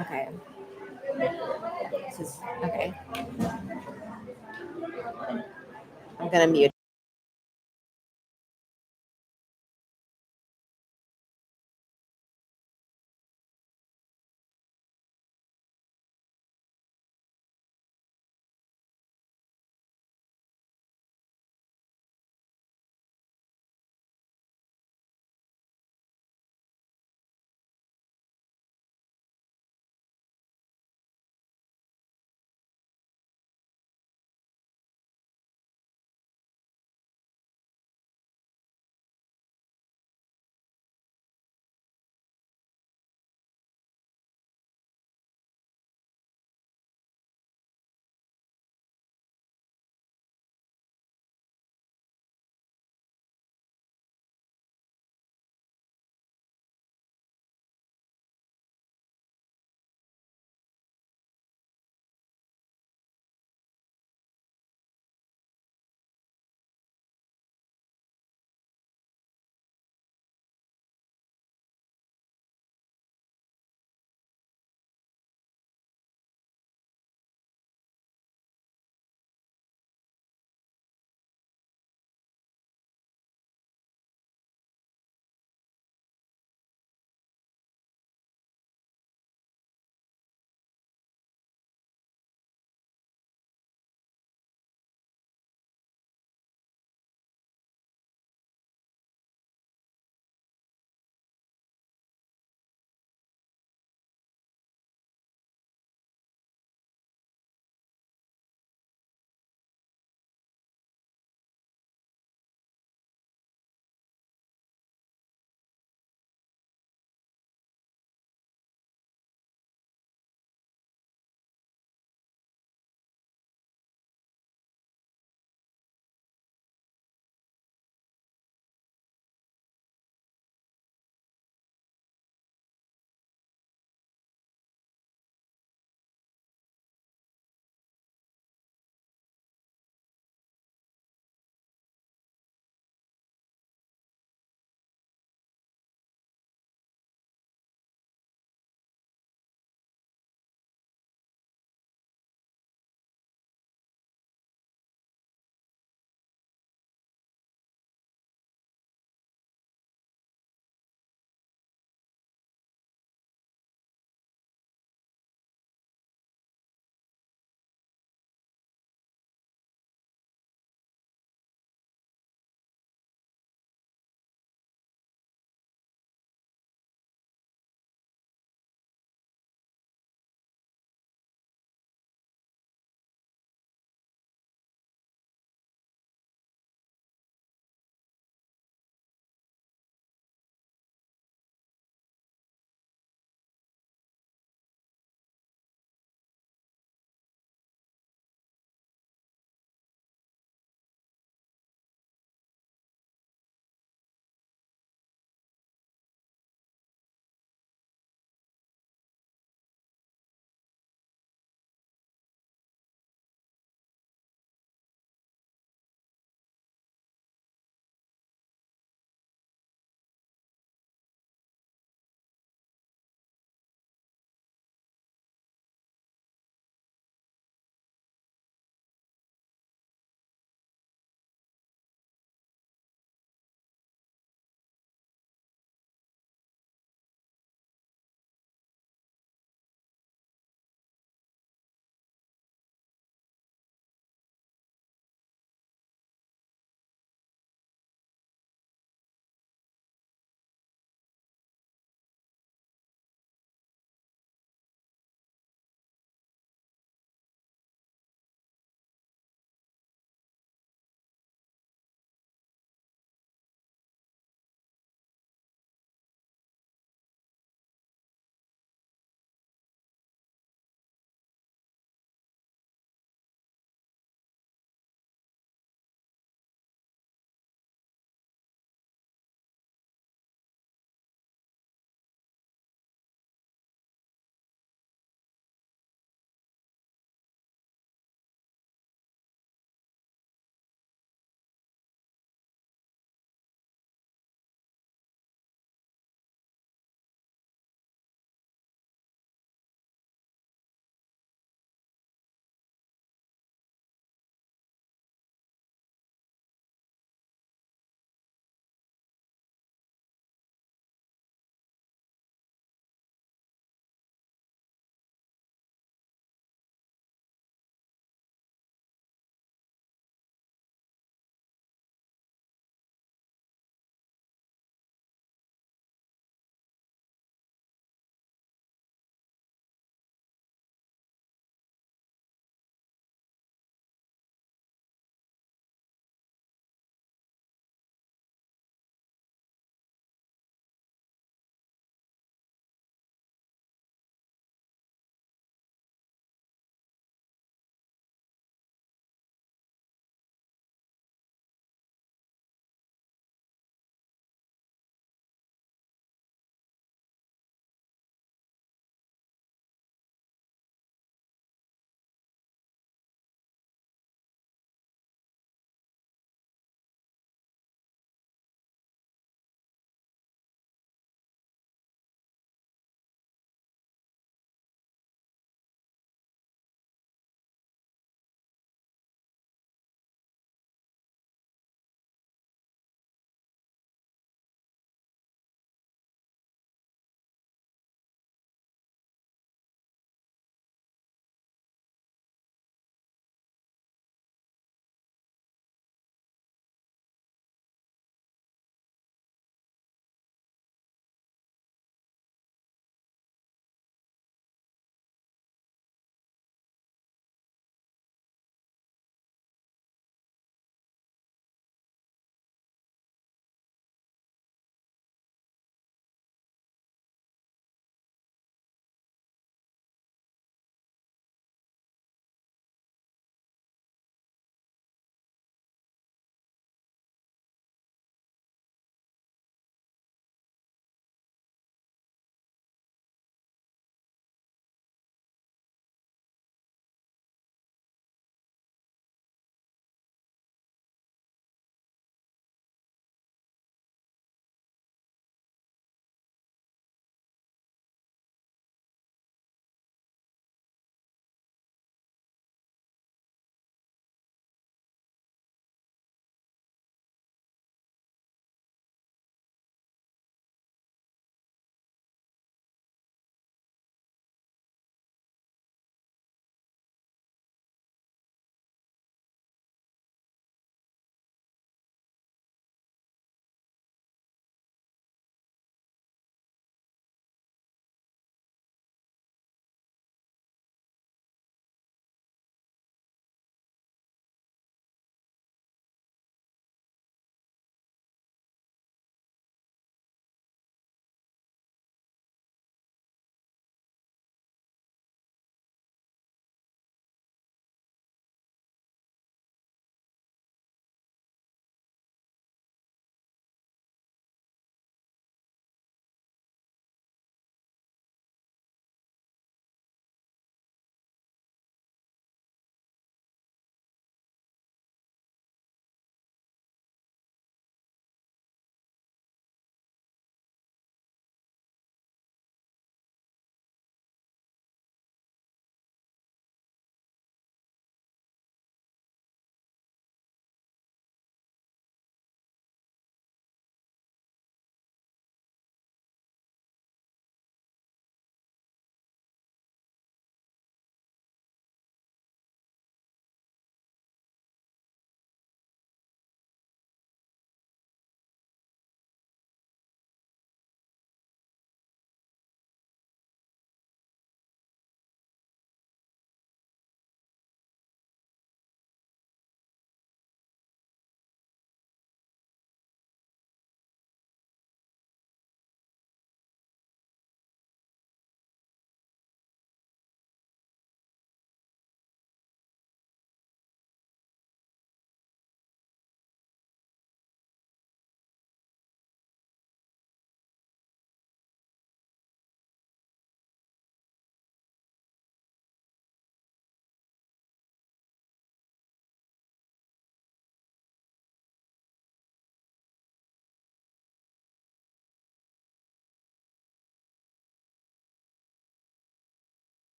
Okay. This is okay. I'm gonna mute.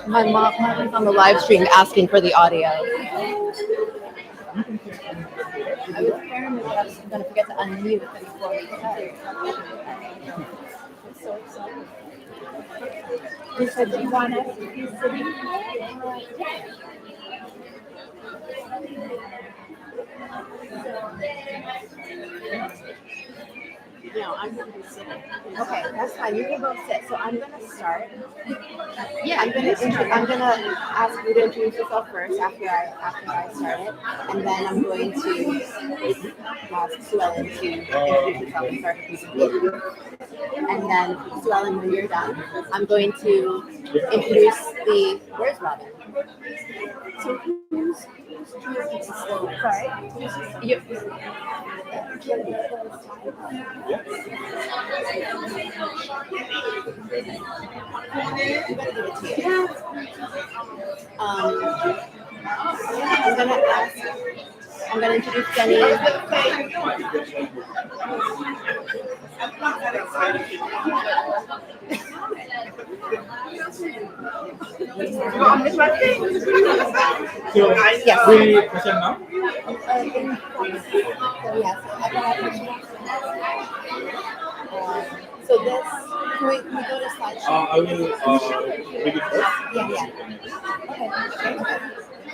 My mom is on the live stream asking for the audio. I was paranoid that I was going to forget to unmute before we start. I'm so excited. You said you want us to be sitting. No, I'm going to be sitting. Okay, that's fine. You can both sit. So I'm going to start. Yeah, I'm gonna ask you to introduce yourself first after I start it, and then I'm going to ask Sue Ellen to introduce herself and start her presentation. And then Sue Ellen, when you're done, I'm going to introduce the where's Robin? So who's sorry? You. I'm gonna introduce Jenny. So, Yes. we present now? So this, can we go to slideshow? I will read it first. Yeah.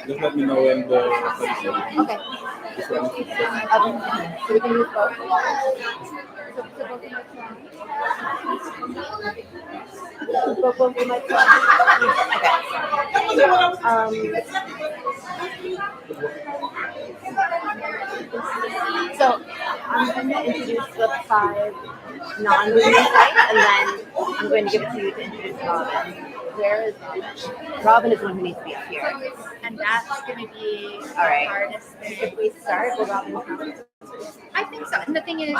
Just let me know when the Okay. So we can use both. Both of my So I'm going to introduce the 5 non-women sites, and then I'm going to give it to you to introduce Robin. Where is Robin? Robin is the one who needs to be up here. And that's going to be All right. the hardest thing. If we start, will Robin come? I think so. And the thing is,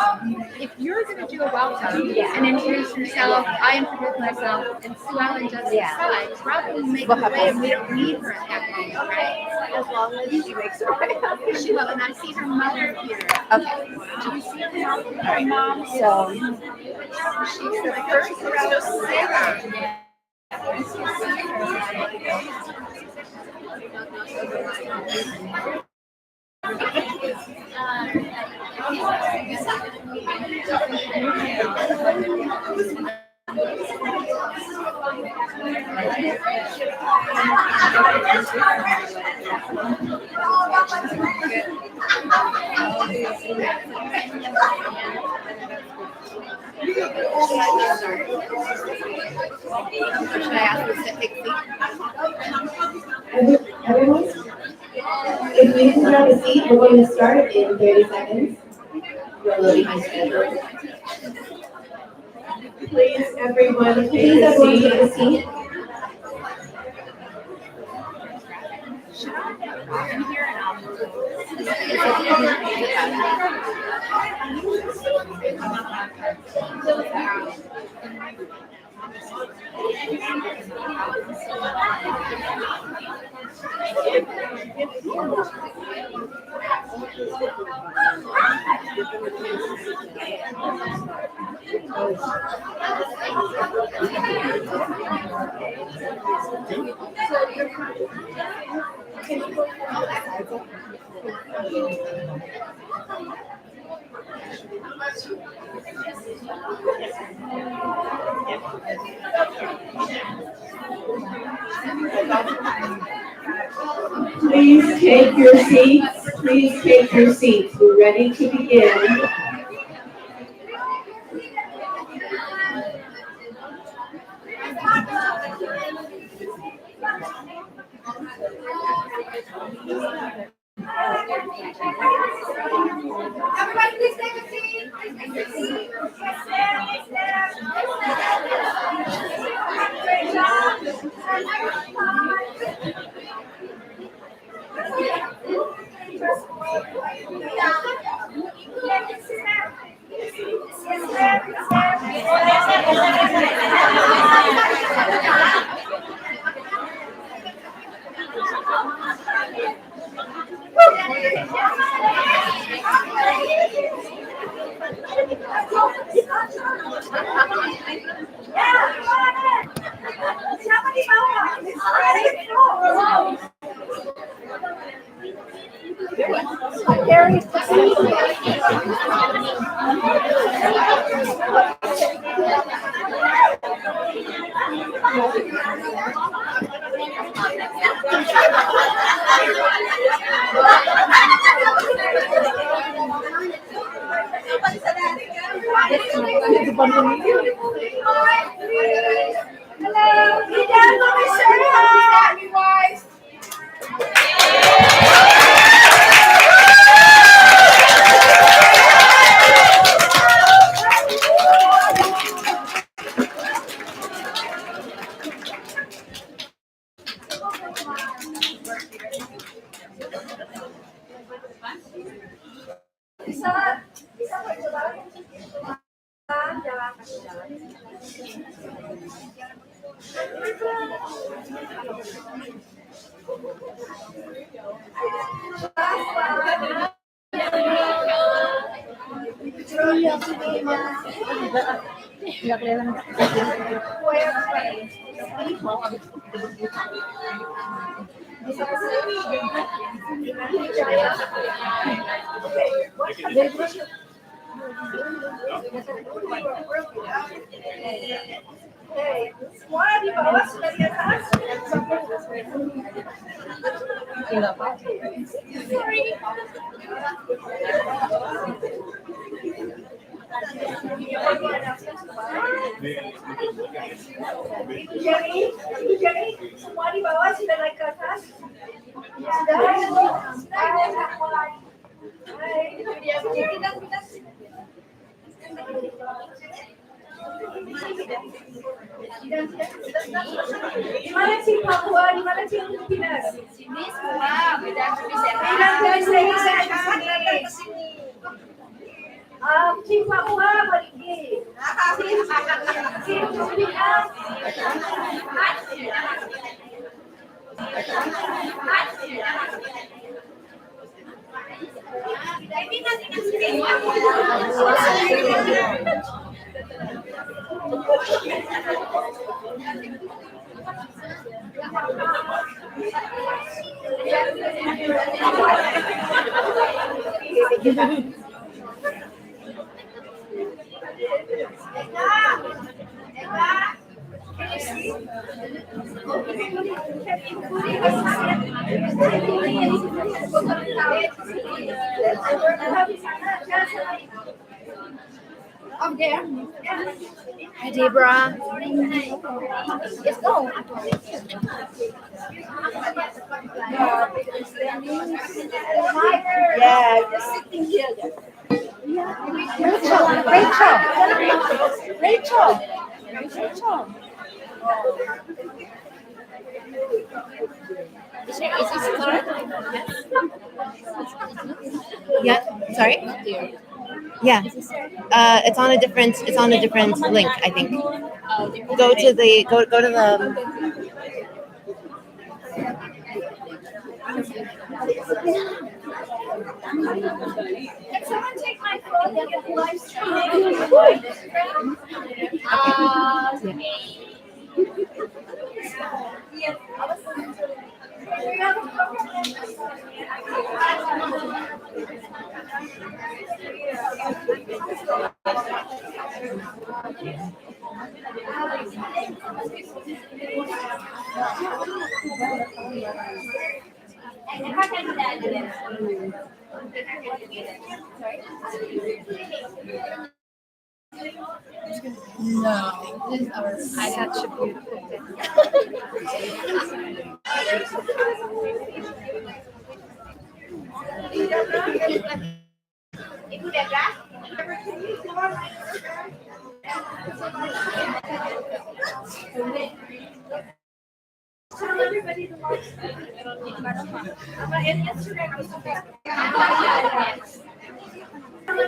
if you're going to do a welcome and introduce yourself, I introduce myself, and Sue Ellen does the slides, Robin will make the way, and we don't need her at that moment, right? As long as she makes her way. She will, and I see her mother here. Okay. Do you see her mom? All right. So She's the first row singer. should I ask you to take a seat? Everyone, if you can grab a seat, we're going to start in 30 seconds. We're a little behind schedule. Please, everyone, take a seat. Please take your seats. Please take your seats. We're ready to begin. Everybody, please take a seat. Hello, be down on my Sehat, midwives. Semua di bawah sudah di atas. Ibu Jenny, semua di bawah sudah naik ke atas. Sudah mulai. Itu dia. Kita. Di mana sih Papua? Di mana sih Filipinas? Sini semua. Beda dari sini. Tim Papua pergi. Tim Filipinas. Up there. Hi, Deborah. Let's go. Yeah, just sitting here. Rachel. Is this correct? Yeah. Sorry. Yeah. It's on a different link, I think. Go to the. Can someone take my phone and get live streaming? Such a beautiful day. Ibu Deborah. Tell everybody to watch Instagram. Tell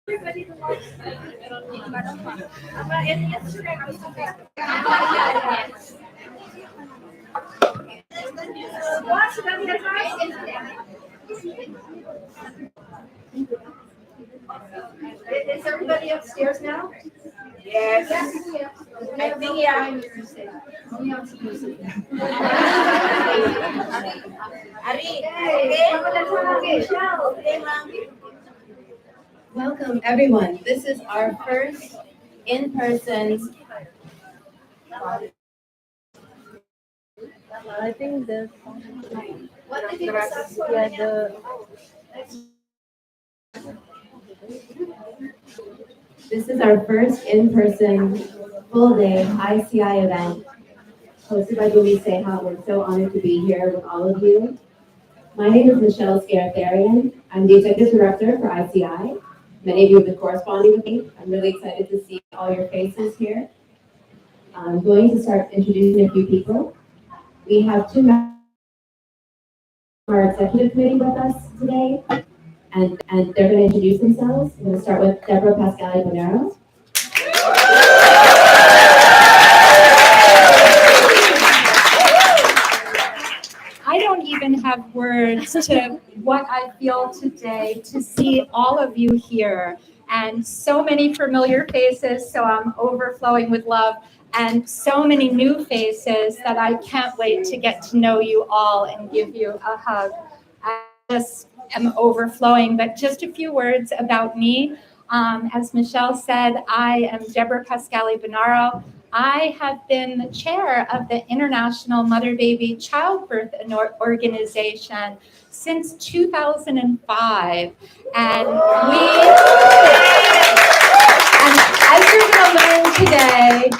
everybody to watch Instagram. Watch them get Is everybody upstairs now? Yes. I think yeah. Welcome, everyone. This is our first in-person. I think the What did you decide? yeah the This is our first in-person full-day ICI event hosted by Bumi Sehat. We're so honored to be here with all of you. My name is Michelle Scartharian. I'm the Executive Director for ICI. Many of you have been corresponding with me. I'm really excited to see all your faces here. I'm going to start introducing a few people. We have two members of our executive committee with us today, and they're going to introduce themselves. I'm going to start with Deborah Pascali-Bonero. I don't even have words to what I feel today to see all of you here and so many familiar faces, so I'm overflowing with love, and so many new faces that I can't wait to get to know you all and give you a hug. I just am overflowing, but just a few words about me. As Michelle said, I am Deborah Pascali-Bonaro. I have been the chair of the International Mother-Baby Childbirth Organization since 2005. And as you're going to learn today,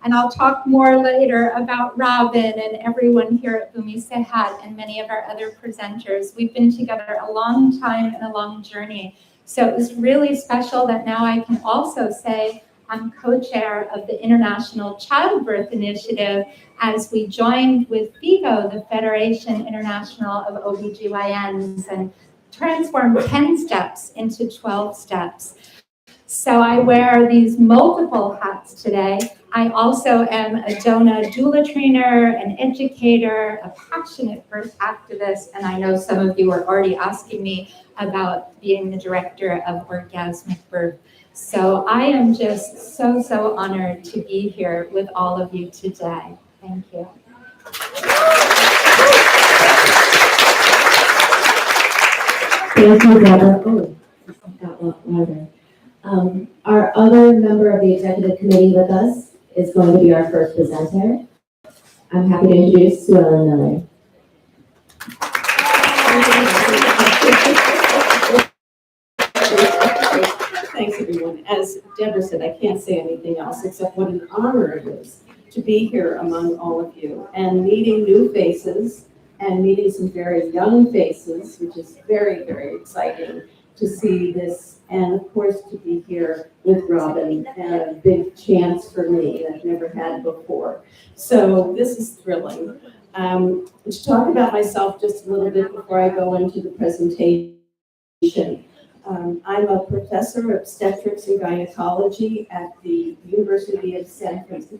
and I'll talk more later about Robin and everyone here at Bumi Sehat and many of our other presenters, we've been together a long time and a long journey. So it was really special that now I can also say I'm co-chair of the International Childbirth Initiative as we joined with FIGO, the Federation International of OBGYNs, and transformed 10 steps into 12 steps. So I wear these multiple hats today. I also am a DONA doula trainer, an educator, a passionate birth activist, and I know some of you are already asking me about being the director of Orgasmic Birth. So I am just so honored to be here with all of you today. Thank you. Thank you, Deborah. Oh, got louder. Our other member of the executive committee with us is going to be our first presenter. I'm happy to introduce Sue Ellen Miller. Thanks, everyone. As Deborah said, I can't say anything else except what an honor it is to be here among all of you and meeting new faces and meeting some very young faces, which is very, very exciting to see this. And of course, to be here with Robin, and a big chance for me that I've never had before. So this is thrilling. To talk about myself just a little bit before I go into the presentation. I'm a professor of obstetrics and gynecology at the University of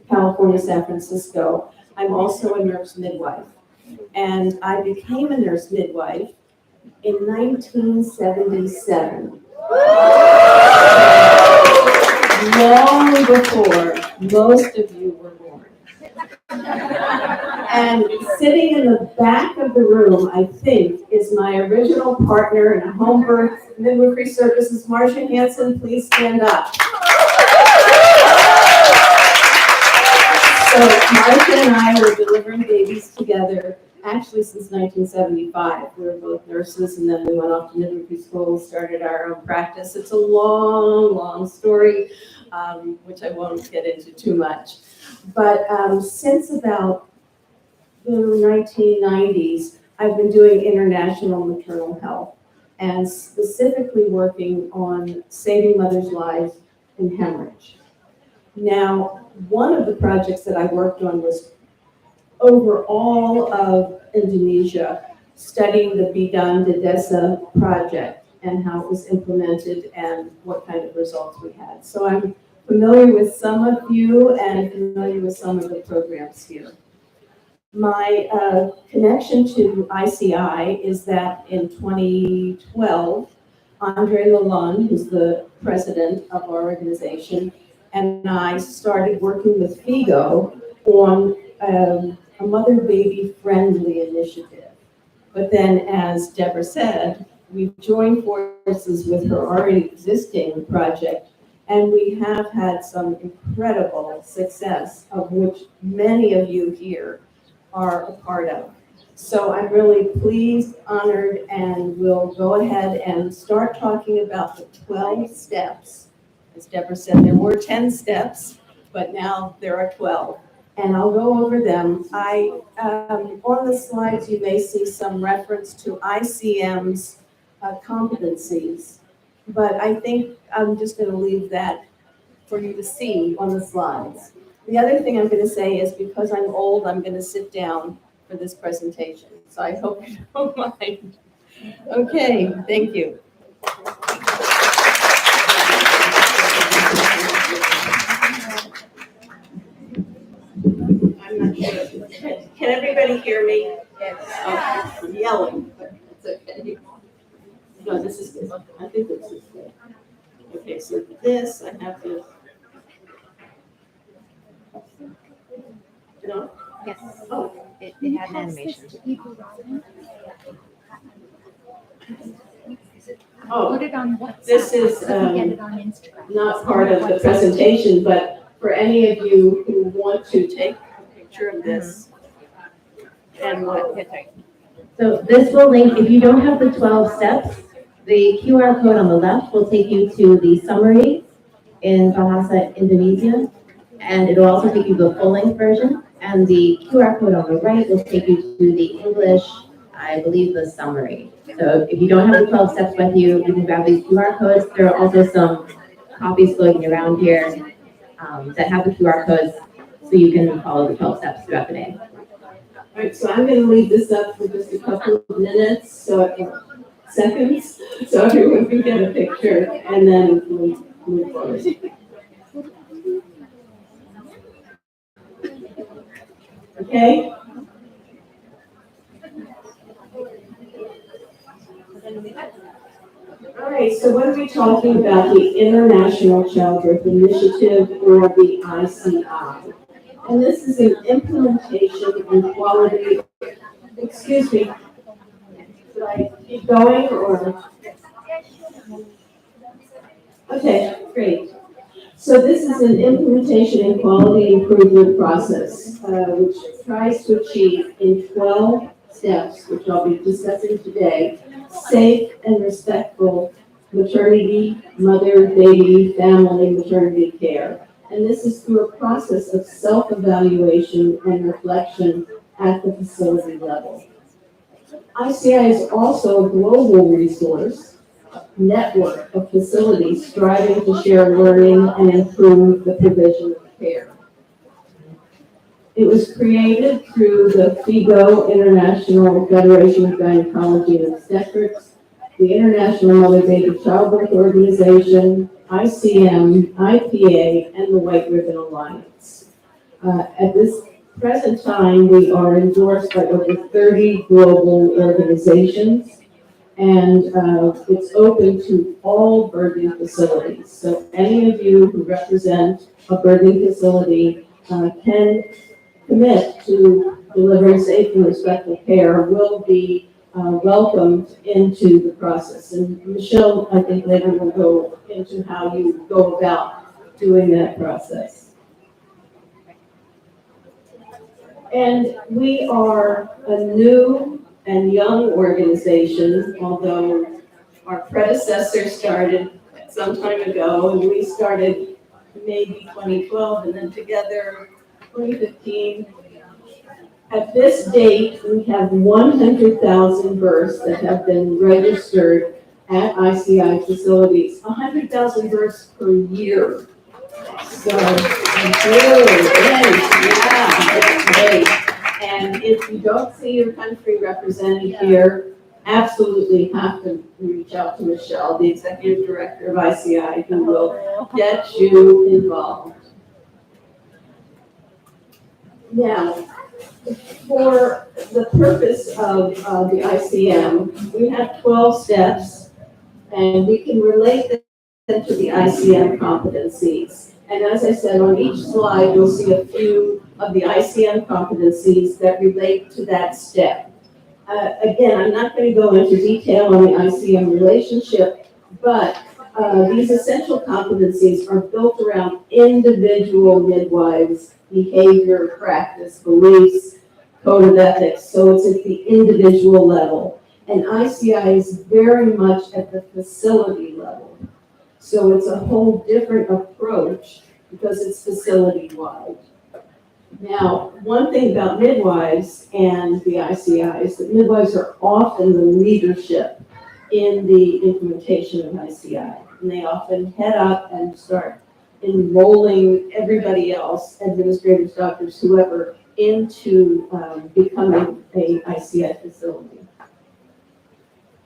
California, San Francisco. I'm also a nurse midwife. And I became a nurse midwife in 1977. Long before most of you were born. And sitting in the back of the room, I think, is my original partner in home birth midwifery services, Marcia Hansen. Please stand up. So Marcia and I were delivering babies together actually since 1975. We were both nurses, and then we went off to midwifery school, started our own practice. It's a long story, which I won't get into too much. But since about the 1990s, I've been doing international maternal health and specifically working on saving mothers' lives in hemorrhage. Now, one of the projects that I worked on was over all of Indonesia, studying the Bidang Desa project and how it was implemented and what kind of results we had. So I'm familiar with some of you and familiar with some of the programs here. My connection to ICI is that in 2012, Andre Lalonde, who's the president of our organization, and I started working with FIGO on a mother-baby friendly initiative. But then, as Deborah said, we've joined forces with her already existing project, and we have had some incredible success, of which many of you here are a part of. So I'm really pleased, honored, and we'll go ahead and start talking about the 12 steps. As Deborah said, there were 10 steps, but now there are 12. And I'll go over them. On the slides, you may see some reference to ICM's competencies, but I think I'm just going to leave that for you to see on the slides. The other thing I'm going to say is because I'm old, I'm going to sit down for this presentation. So I hope you don't mind. Okay, thank you. I'm not sure. Can everybody hear me? Yes. I'm yelling, but it's okay. No, this is good. I think this is good. Okay, so this, I have to. No? Yes. Oh, It had an animation. Put it on WhatsApp. This is, so we get it on Instagram. not part of the presentation, but for any of you who want to take a picture of this. And what? So this will link, if you don't have the 12 steps, the QR code on the left will take you to the summary in Bahasa Indonesia, and it'll also take you to the full-length version, and the QR code on the right will take you to the English, I believe, the summary. So if you don't have the 12 steps with you, you can grab these QR codes. There are also some copies floating around here that have the QR codes, so you can follow the 12 steps throughout the day. All right, so I'm going to leave this up for just a couple of minutes, seconds, so everyone can get a picture, and then we'll move forward. Okay? All right, so what are we talking about? The International Childbirth Initiative, or the ICI. And this is an implementation and quality, excuse me, should I keep going or? Okay, great. So this is an implementation and quality improvement process, which tries to achieve in 12 steps, which I'll be discussing today, safe and respectful maternity, mother, baby, family, maternity care. And this is through a process of self-evaluation and reflection at the facility level. ICI is also a global resource network of facilities striving to share learning and improve the provision of care. It was created through the FIGO, International Federation of Gynecology and Obstetrics, the International Mother-Baby Childbirth Organization, ICM, IPA, and the White Ribbon Alliance. At this present time, we are endorsed by over 30 global organizations, and it's open to all birthing facilities. So any of you who represent a birthing facility can commit to delivering safe and respectful care will be welcomed into the process. And Michelle, I think later will go into how you go about doing that process. And we are a new and young organization, although our predecessor started some time ago, and we started maybe 2012, and then together 2015. At this date, we have 100,000 births that have been registered at ICI facilities, 100,000 births per year. So, great, yeah, great. And if you don't see your country represented here, absolutely have to reach out to Michelle, the executive director of ICI, who will get you involved. Now, for the purpose of the ICM, we have 12 steps, and we can relate them to the ICM competencies. And as I said, on each slide, you'll see a few of the ICM competencies that relate to that step. Again, I'm not going to go into detail on the ICM relationship, but these essential competencies are built around individual midwives' behavior, practice, beliefs, code of ethics, so it's at the individual level. And ICI is very much at the facility level. So it's a whole different approach because it's facility-wide. Now, one thing about midwives and the ICI is that midwives are often the leadership in the implementation of ICI. And they often head up and start enrolling everybody else, administrators, doctors, whoever, into becoming a ICI facility.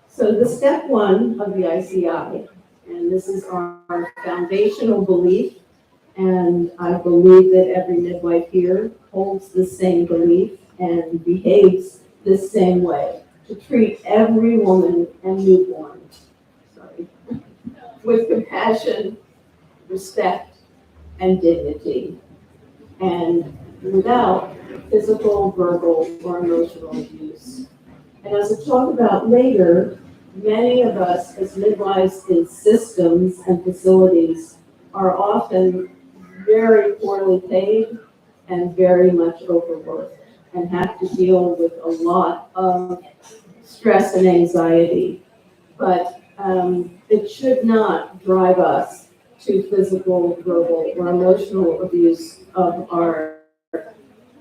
So the step one of the ICI, and this is our foundational belief, and I believe that every midwife here holds the same belief and behaves the same way, to treat every woman and newborn, with compassion, respect, and dignity, and without physical, verbal, or emotional abuse. And as I'll talk about later, many of us as midwives in systems and facilities are often very poorly paid and very much overworked and have to deal with a lot of stress and anxiety. But it should not drive us to physical, verbal, or emotional abuse of our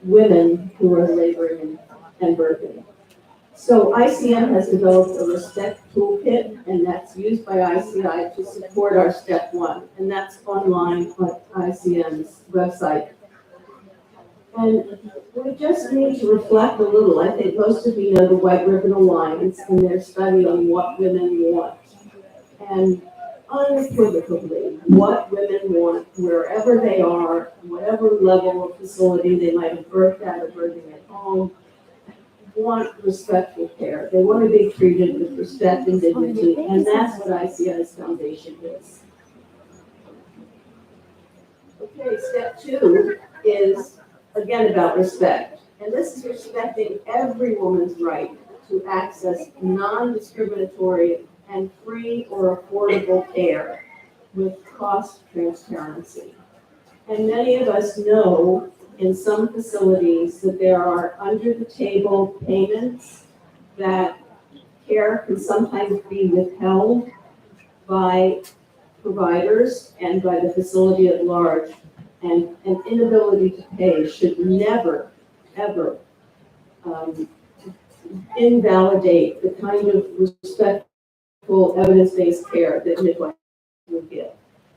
women who are laboring and birthing. So ICM has developed a respect toolkit, and that's used by ICI to support our step one, and that's online on ICM's website. And we just need to reflect a little. I think most of you know the White Ribbon Alliance and their study on what women want. And unequivocally, what women want, wherever they are, whatever level of facility they might have birthed at or birthing at home, want respectful care. They want to be treated with respect and dignity, and that's what ICI's foundation is. Okay, step two is, again, about respect. And this is respecting every woman's right to access non-discriminatory and free or affordable care with cost transparency. And many of us know in some facilities that there are under-the-table payments, that care can sometimes be withheld by providers and by the facility at large, and an inability to pay should never, ever invalidate the kind of respectful, evidence-based care that midwives would give.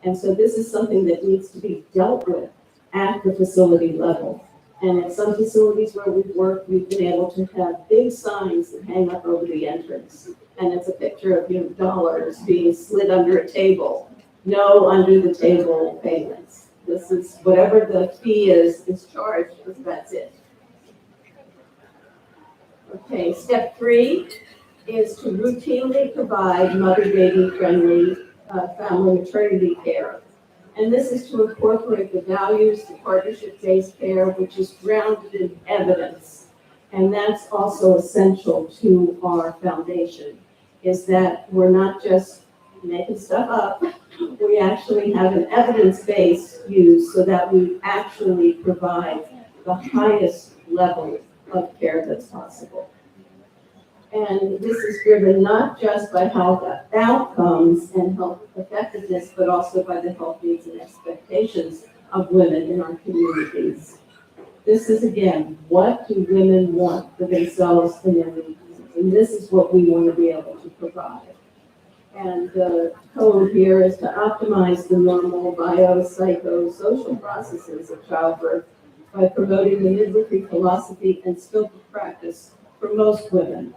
And so this is something that needs to be dealt with at the facility level. And at some facilities where we've worked, we've been able to have big signs that hang up over the entrance. And it's a picture of dollars being slid under a table. No under-the-table payments. This is whatever the fee is charged, that's it. Okay, step three is to routinely provide mother-baby friendly family maternity care. And this is to incorporate the values, the partnership-based care, which is grounded in evidence. And that's also essential to our foundation, is that we're not just making stuff up. We actually have an evidence-based use so that we actually provide the highest level of care that's possible. And this is driven not just by health outcomes and health effectiveness, but also by the health needs and expectations of women in our communities. This is, again, what do women want for themselves and their needs? And this is what we want to be able to provide. And the code here is to optimize the normal biopsychosocial processes of childbirth by promoting the midwifery philosophy and scope of practice for most women.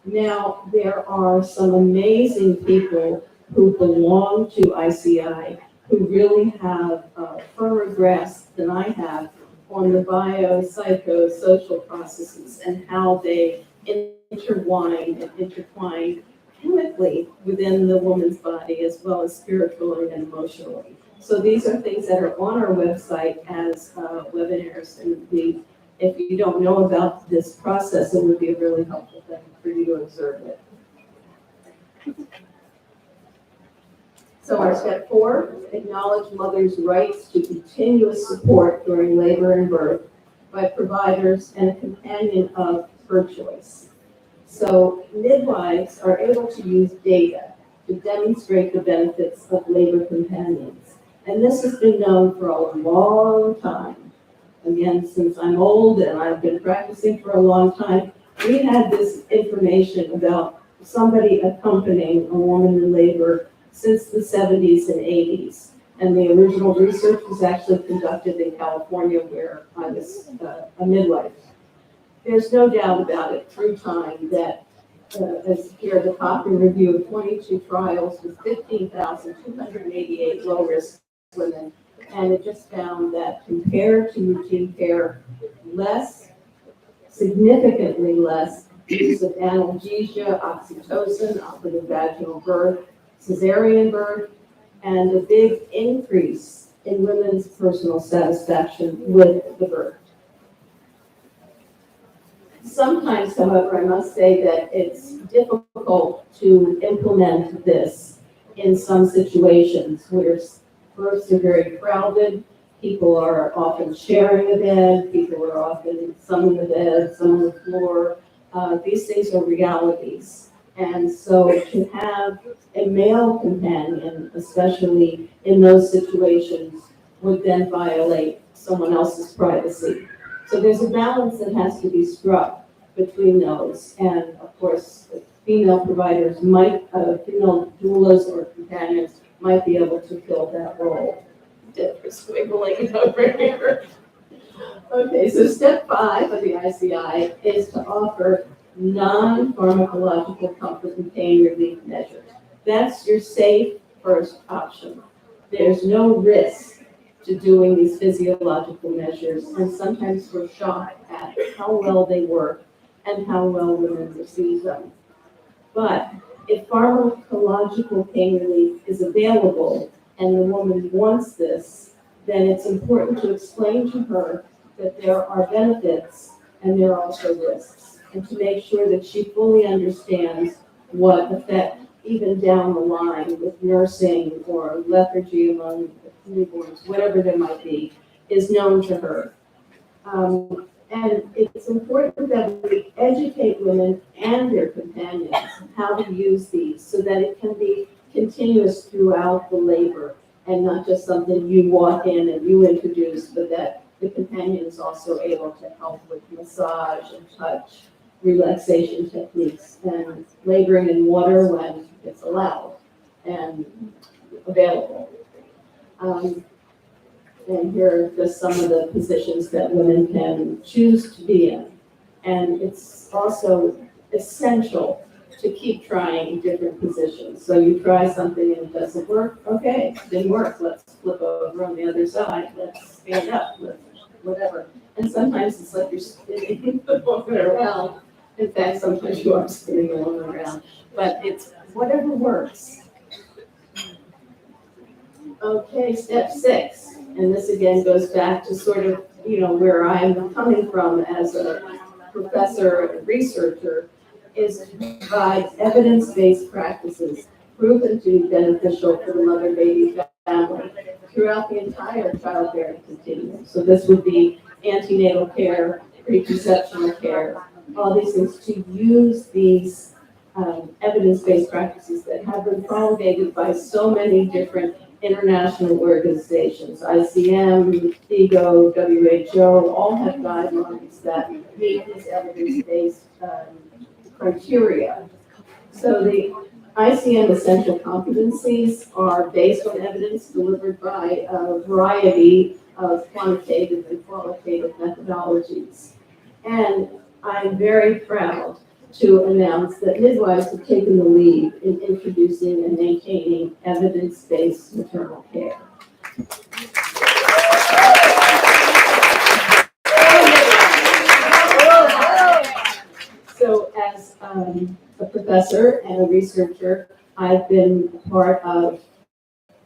Now, there are some amazing people who belong to ICI who really have a firmer grasp than I have on the biopsychosocial processes and how they intertwine and intertwine chemically within the woman's body as well as spiritually and emotionally. So these are things that are on our website as webinars, and if you don't know about this process, it would be a really helpful thing for you to observe it. So our step 4, acknowledge mothers' rights to continuous support during labor and birth by providers and a companion of her choice. So midwives are able to use data to demonstrate the benefits of labor companions. And this has been known for a long time. Again, since I'm old and I've been practicing for a long time, we had this information about somebody accompanying a woman in labor since the 70s and 80s. And the original research was actually conducted in California, where I was a midwife. There's no doubt about it through time that, as here, the Cochrane review of 22 trials with 15,288 low-risk women, and it just found that compared to routine care, significantly less use of analgesia, oxytocin, operative vaginal birth, cesarean birth, and a big increase in women's personal satisfaction with the birth. Sometimes, however, I must say that it's difficult to implement this in some situations where births are very crowded, people are often sharing a bed, people are often some in the bed, some on the floor. These things are realities. And so to have a male companion, especially in those situations, would then violate someone else's privacy. So there's a balance that has to be struck between those. And of course, female providers female doulas or companions might be able to fill that role. Deborah's wiggling over here. Okay, so step 5 of the ICI is to offer non-pharmacological comfort and pain relief measures. That's your safe first option. There's no risk to doing these physiological measures, and sometimes we're shocked at how well they work and how well women receive them. But if pharmacological pain relief is available and the woman wants this, then it's important to explain to her that there are benefits and there are also risks, and to make sure that she fully understands what effect, even down the line with nursing or lethargy among newborns, whatever there might be, is known to her. And it's important that we educate women and their companions how to use these so that it can be continuous throughout the labor and not just something you walk in and you introduce, but that the companion is also able to help with massage and touch, relaxation techniques, and laboring in water when it's allowed and available. And here are just some of the positions that women can choose to be in. And it's also essential to keep trying different positions. So you try something and it doesn't work, okay, it didn't work, let's flip over on the other side, let's stand up, let's whatever. And sometimes it's like you're spinning walking around. In fact, sometimes you are spinning along around, but it's whatever works. Okay, step 6, and this again goes back to sort of, where I'm coming from as a professor and researcher, is to provide evidence-based practices proven to be beneficial for the mother-baby family throughout the entire childbearing continuum. So this would be antenatal care, preconceptional care, all these things, to use these evidence-based practices that have been promulgated by so many different international organizations, ICM, FIGO, WHO, all have guidelines that meet these evidence-based criteria. So the ICM essential competencies are based on evidence delivered by a variety of quantitative and qualitative methodologies. And I'm very proud to announce that midwives have taken the lead in introducing and maintaining evidence-based maternal care. So as a professor and a researcher, I've been part of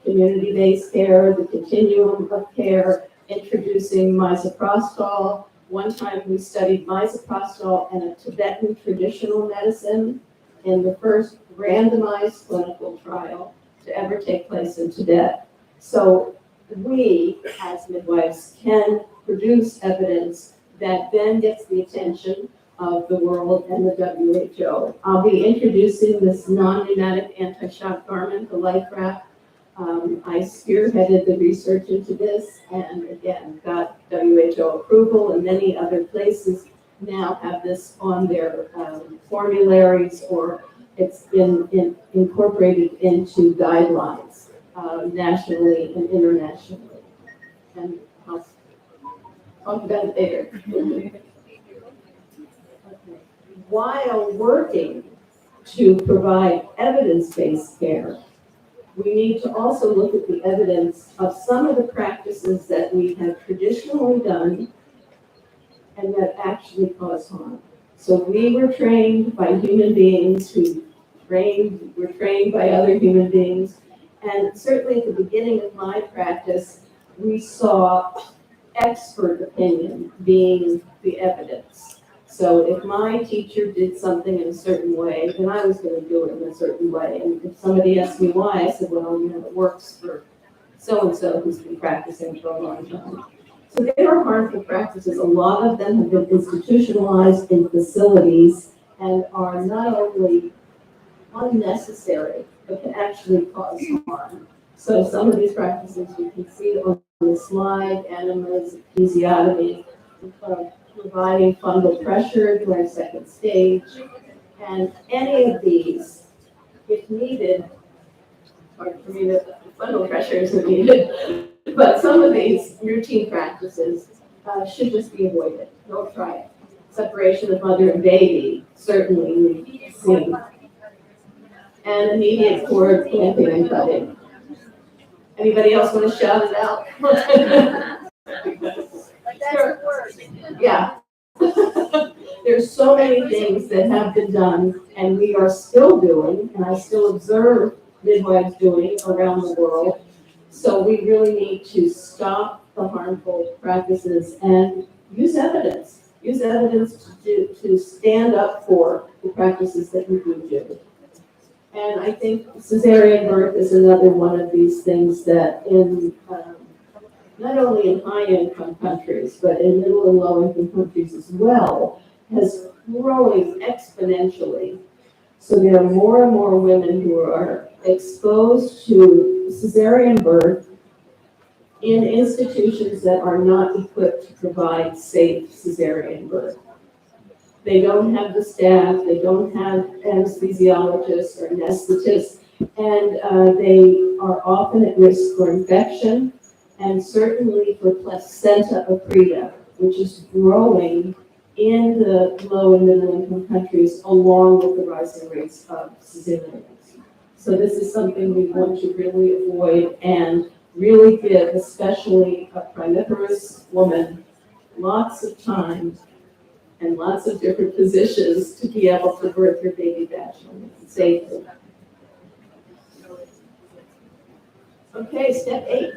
community-based care, the continuum of care, introducing misoprostol. One time we studied misoprostol and a Tibetan traditional medicine in the first randomized clinical trial to ever take place in Tibet. So we, as midwives, can produce evidence that then gets the attention of the world and the WHO. I'll be introducing this non-pneumatic anti-shock garment, the life wrap. I spearheaded the research into this and again got WHO approval, and many other places now have this on their formularies, or it's been incorporated into guidelines nationally and internationally. And I'll talk about it later. Okay. While working to provide evidence-based care, we need to also look at the evidence of some of the practices that we have traditionally done and that actually cause harm. So we were trained by human beings who were trained by other human beings. And certainly at the beginning of my practice, we saw expert opinion being the evidence. So if my teacher did something in a certain way, then I was going to do it in a certain way. And if somebody asked me why, I said, well, it works for so-and-so who's been practicing for a long time. So there are harmful practices. A lot of them have been institutionalized in facilities and are not only unnecessary, but can actually cause harm. So some of these practices you can see on the slide: enemas, episiotomy, providing fundal pressure during second stage, and any of these, if needed, hard for me to, fundal pressure isn't needed, but some of these routine practices should just be avoided. Don't try it. Separation of mother and baby, certainly we've seen. And immediate cord clamping and cutting. Anybody else want to shout it out? Yeah. There's so many things that have been done and we are still doing, and I still observe midwives doing around the world. So we really need to stop the harmful practices and use evidence. Use evidence to stand up for the practices that we do. And I think cesarean birth is another one of these things that in not only in high-income countries, but in middle and low-income countries as well, has growing exponentially. So there are more and more women who are exposed to cesarean birth in institutions that are not equipped to provide safe cesarean birth. They don't have the staff, they don't have anesthesiologists or anesthetists, and they are often at risk for infection, and certainly for placenta accreta, which is growing in the low and middle income countries along with the rising rates of cesareans. So this is something we want to really avoid and really give, especially a primiparous woman, lots of time and lots of different positions to be able to birth your baby vaginally safely. Okay, step 8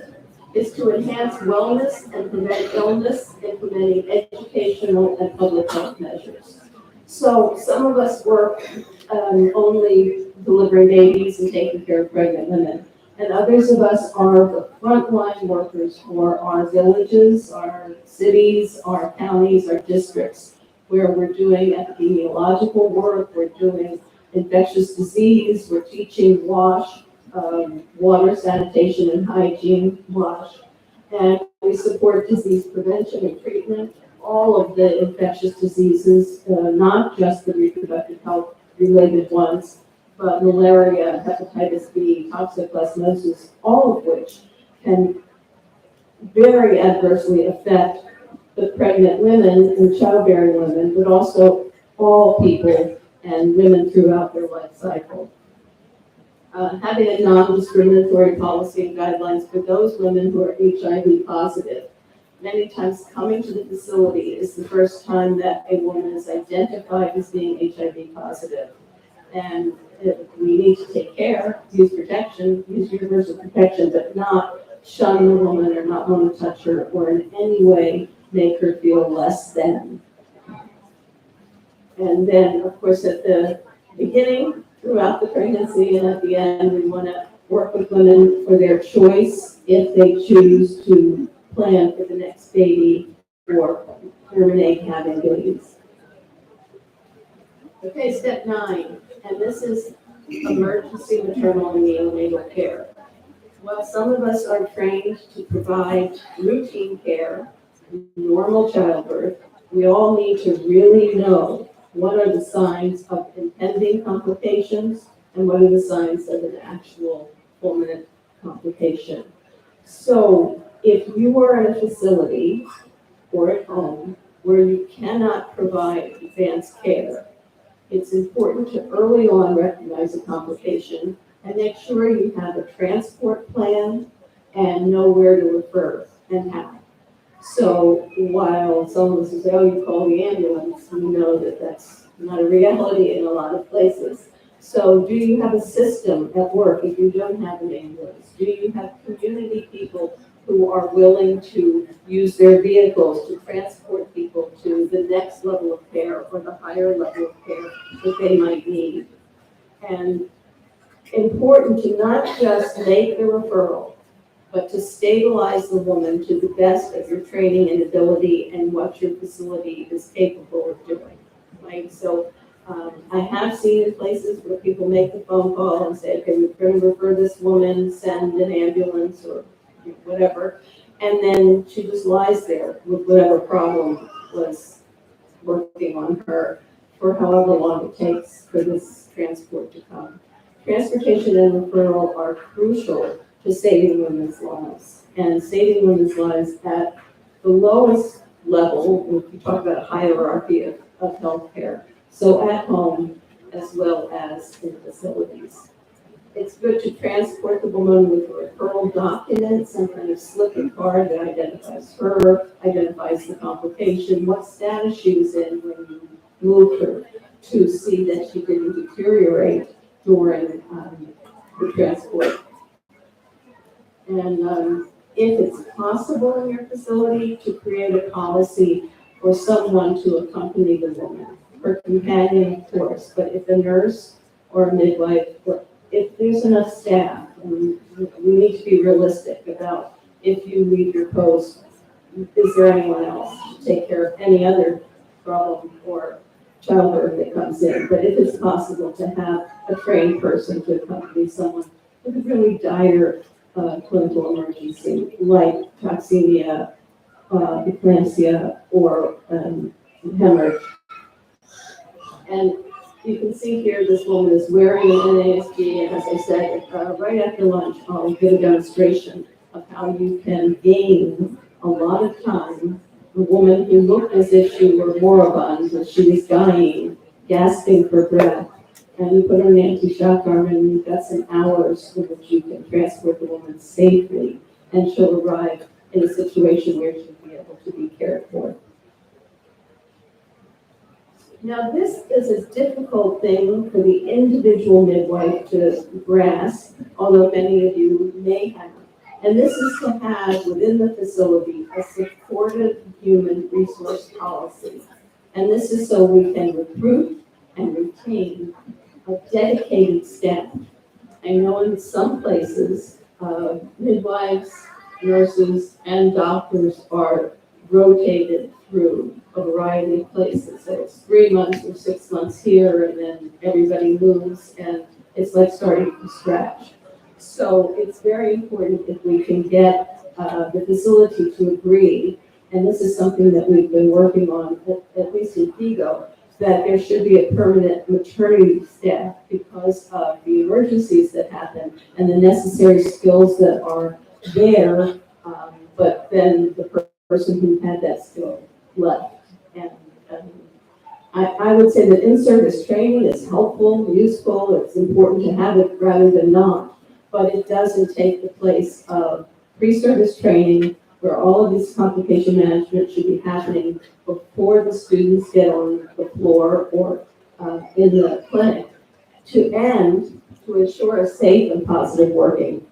is to enhance wellness and prevent illness, implementing educational and public health measures. So some of us work only delivering babies and taking care of pregnant women, and others of us are the frontline workers for our villages, our cities, our counties, our districts, where we're doing epidemiological work, we're doing infectious disease, we're teaching WASH, water sanitation and hygiene, WASH, and we support disease prevention and treatment, all of the infectious diseases, not just the reproductive health related ones, but malaria, hepatitis B, toxoplasmosis, all of which can very adversely affect the pregnant women and childbearing women, but also all people and women throughout their life cycle. Having a non-discriminatory policy and guidelines for those women who are HIV positive. Many times coming to the facility is the first time that a woman is identified as being HIV positive. And we need to take care, use protection, use universal protection, but not shun the woman or not want to touch her or in any way make her feel less than. And then, of course, at the beginning, throughout the pregnancy, and at the end, we want to work with women for their choice if they choose to plan for the next baby or terminate having babies. Okay, step 9, and this is emergency maternal and neonatal care. While some of us are trained to provide routine care, normal childbirth, we all need to really know what are the signs of impending complications and what are the signs of an actual fulminant complication. So if you are in a facility or at home where you cannot provide advanced care, it's important to early on recognize a complication and make sure you have a transport plan and know where to refer and how. So while someone will say, oh, you call the ambulance, we know that that's not a reality in a lot of places. So do you have a system at work if you don't have an ambulance? Do you have community people who are willing to use their vehicles to transport people to the next level of care or the higher level of care that they might need? And important to not just make the referral, but to stabilize the woman to the best of your training and ability and what your facility is capable of doing, right? So I have seen in places where people make the phone call and say, okay, we're going to refer this woman, send an ambulance or whatever, and then she just lies there with whatever problem was working on her for however long it takes for this transport to come. Transportation and referral are crucial to saving women's lives, and saving women's lives at the lowest level, if you talk about a hierarchy of healthcare, so at home as well as in facilities. It's good to transport the woman with a referral document, some kind of slip and card that identifies her, identifies the complication, what status she was in when you moved her, to see that she didn't deteriorate during the transport. And if it's possible in your facility, to create a policy for someone to accompany the woman, her companion, of course, but if a nurse or a midwife, or if there's enough staff, and we need to be realistic about if you leave your post, is there anyone else to take care of any other problem or childbirth that comes in? But if it's possible to have a trained person to accompany someone with a really dire clinical emergency, like toxemia, eclampsia, or hemorrhage. And you can see here this woman is wearing an NASD, and as I said, right after lunch, I'll give a demonstration of how you can gain a lot of time. A woman who looked as if she were moribund, as she was dying, gasping for breath, and you put her in an anti-shock arm, and you've got some hours in which you can transport the woman safely, and she'll arrive in a situation where she'll be able to be cared for. Now, this is a difficult thing for the individual midwife to grasp, although many of you may have. And this is to have within the facility a supportive human resource policy. And this is so we can recruit and retain a dedicated staff. I know in some places, midwives, nurses, and doctors are rotated through a variety of places. So it's 3 months or 6 months here, and then everybody moves, and it's like starting from scratch. So it's very important if we can get the facility to agree, and this is something that we've been working on, at least in FIGO, that there should be a permanent maternity staff because of the emergencies that happen and the necessary skills that are there, but then the person who had that skill left. And I would say that in-service training is helpful, useful, it's important to have it rather than not, but it doesn't take the place of pre-service training where all of this complication management should be happening before the students get on the floor or in the clinic. to ensure a safe and positive working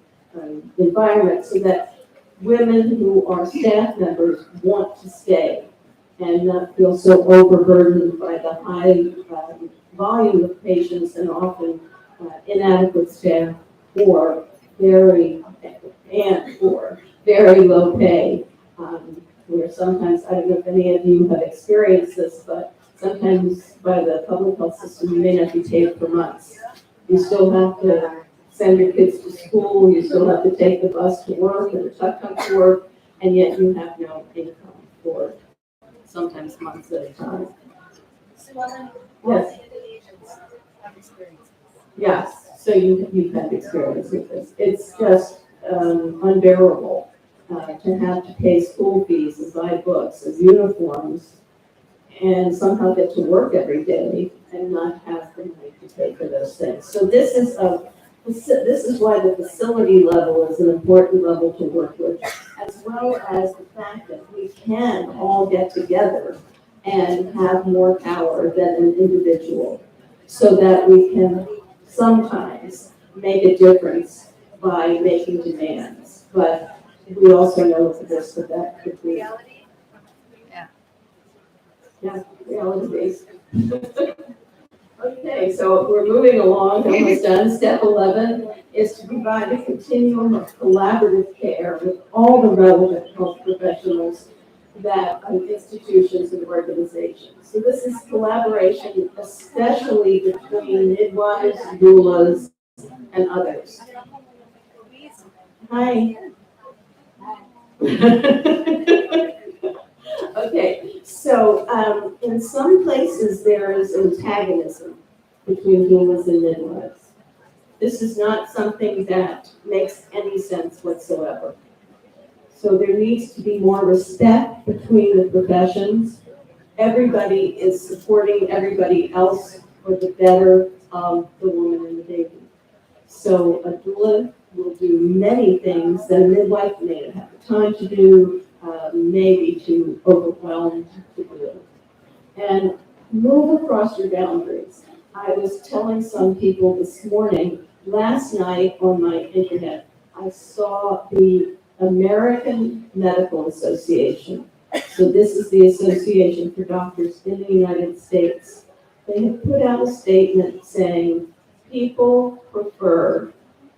environment so that women who are staff members want to stay and not feel so overburdened by the high volume of patients and often inadequate staff or very low pay. Where sometimes, I don't know if any of you have experienced this, but sometimes by the public health system, you may not be paid for months. You still have to send your kids to school, you still have to take the bus to work and the tuk-tuk to work, and yet you have no income for sometimes months at a time. Yes. Yes, so you've had experience with this. It's just unbearable to have to pay school fees and buy books and uniforms and somehow get to work every day and not have the money to pay for those things. So this is why the facility level is an important level to work with, as well as the fact that we can all get together and have more power than an individual, so that we can sometimes make a difference by making demands. But we also know this, that could be. Reality? Yeah, reality-based. Okay, so we're moving along, almost done. Step 11 is to provide a continuum of collaborative care with all the relevant health professionals that institutions and organizations. So this is collaboration, especially between midwives, doulas, and others. Hi. Okay, so in some places there is antagonism between doulas and midwives. This is not something that makes any sense whatsoever. So there needs to be more respect between the professions. Everybody is supporting everybody else for the better of the woman and the baby. So a doula will do many things that a midwife may not have the time to do, maybe too overwhelmed to do. And move across your boundaries. I was telling some people this morning, last night on my internet, I saw the American Medical Association. So this is the Association for Doctors in the United States. They have put out a statement saying people prefer,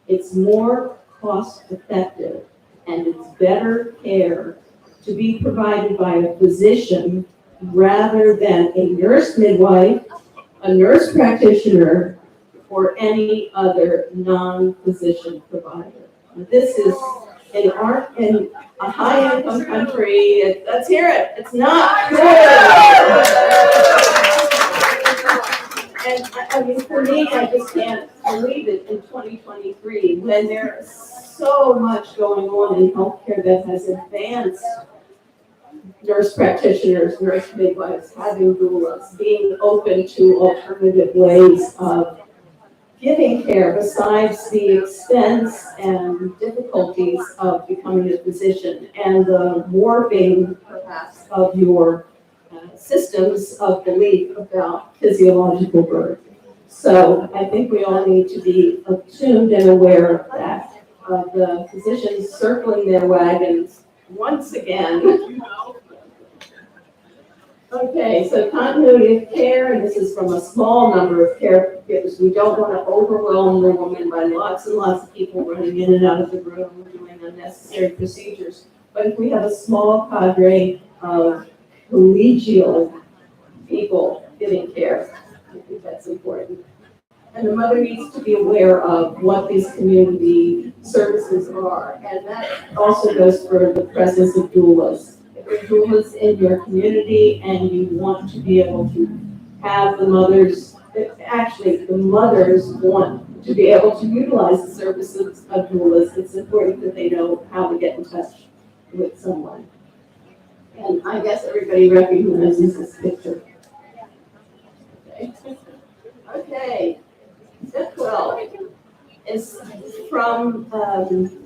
it's more cost effective and it's better care to be provided by a physician rather than a nurse midwife, a nurse practitioner, or any other non-physician provider. This is in a high-income country. Let's hear it. It's not good. And I mean, for me, I just can't believe it in 2023 when there's so much going on in healthcare that has advanced nurse practitioners, nurse midwives, having doulas, being open to alternative ways of giving care besides the expense and difficulties of becoming a physician and the warping, perhaps, of your systems of belief about physiological birth. So I think we all need to be attuned and aware of that, of the physicians circling their wagons once again. Okay, so continuity of care, and this is from a small number of caregivers. We don't want to overwhelm the woman by lots and lots of people running in and out of the room doing unnecessary procedures. But if we have a small cadre of collegial people giving care, I think that's important. And the mother needs to be aware of what these community services are. And that also goes for the presence of doulas. If there are doulas in your community and you want to be able to have the mothers, actually the mothers want to be able to utilize the services of doulas, it's important that they know how to get in touch with someone. And I guess everybody recognizes this picture. Okay. Step 12 is from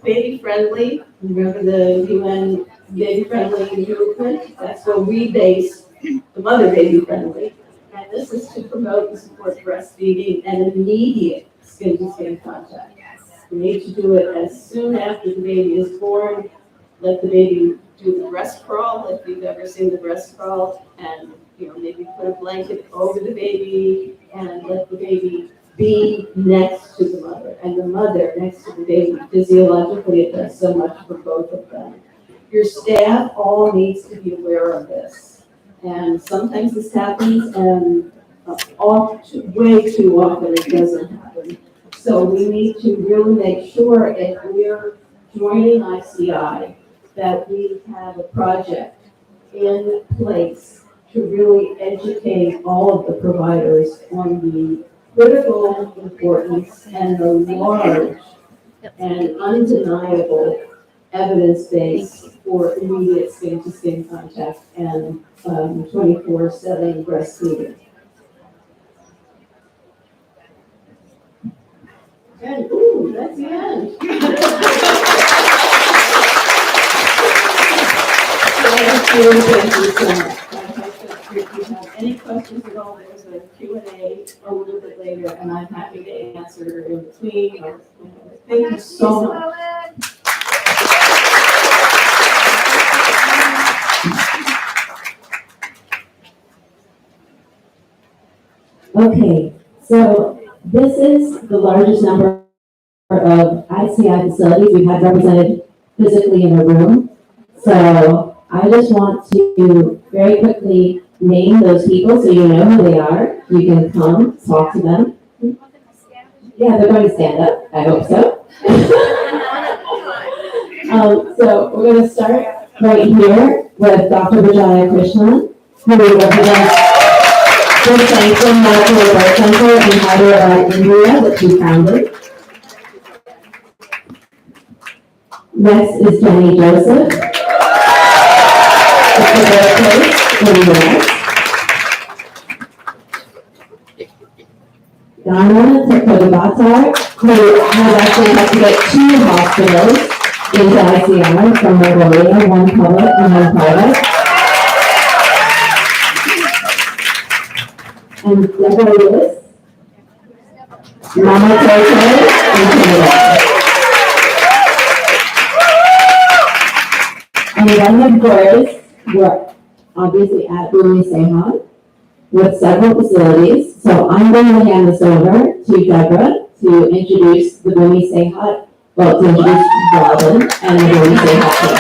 Baby Friendly. Remember the UN Baby Friendly movement? That's where we base the Mother Baby Friendly. And And this is to promote and support breastfeeding and immediate skin-to-skin contact. We need to do it as soon after the baby is born. Let the baby do the breast crawl, if you've ever seen the breast crawl, and maybe put a blanket over the baby and let the baby be next to the mother, and the mother next to the baby. Physiologically, it does so much for both of them. Your staff all needs to be aware of this. And sometimes this happens, and way too often it doesn't happen. So we need to really make sure if we're joining ICI that we have a project in place to really educate all of the providers on the critical importance and the large and undeniable evidence base for immediate skin-to-skin contact and 24/7 breastfeeding. And that's the end. Thank you so much. If you have any questions at all, there's a Q&A a little bit later, and I'm happy to answer in between. Thank you so much. Okay, so this is the largest number of ICI facilities we've had represented physically in a room. So I just want to very quickly name those people so you know who they are. You can come talk to them. Yeah, they're going to stand up. I hope so. So we're going to start right here with Dr. Vijaya Krishnan, who represents the Franklin Medical Birth Center in Hyderabad, India, that she founded. Next is Jenny Joseph. It's the birthplace in the US. Donna Tekodabatar, who has actually had to get 2 hospitals into ICI from Mongolia, one public and one private. And Deborah Lewis, Mama Toto in Canada. And then, of course, we're obviously at Bumi Sehat with several facilities. So I'm going to hand this over to Deborah to introduce the Bumi Sehat, to introduce Robin and the Bumi Sehat team.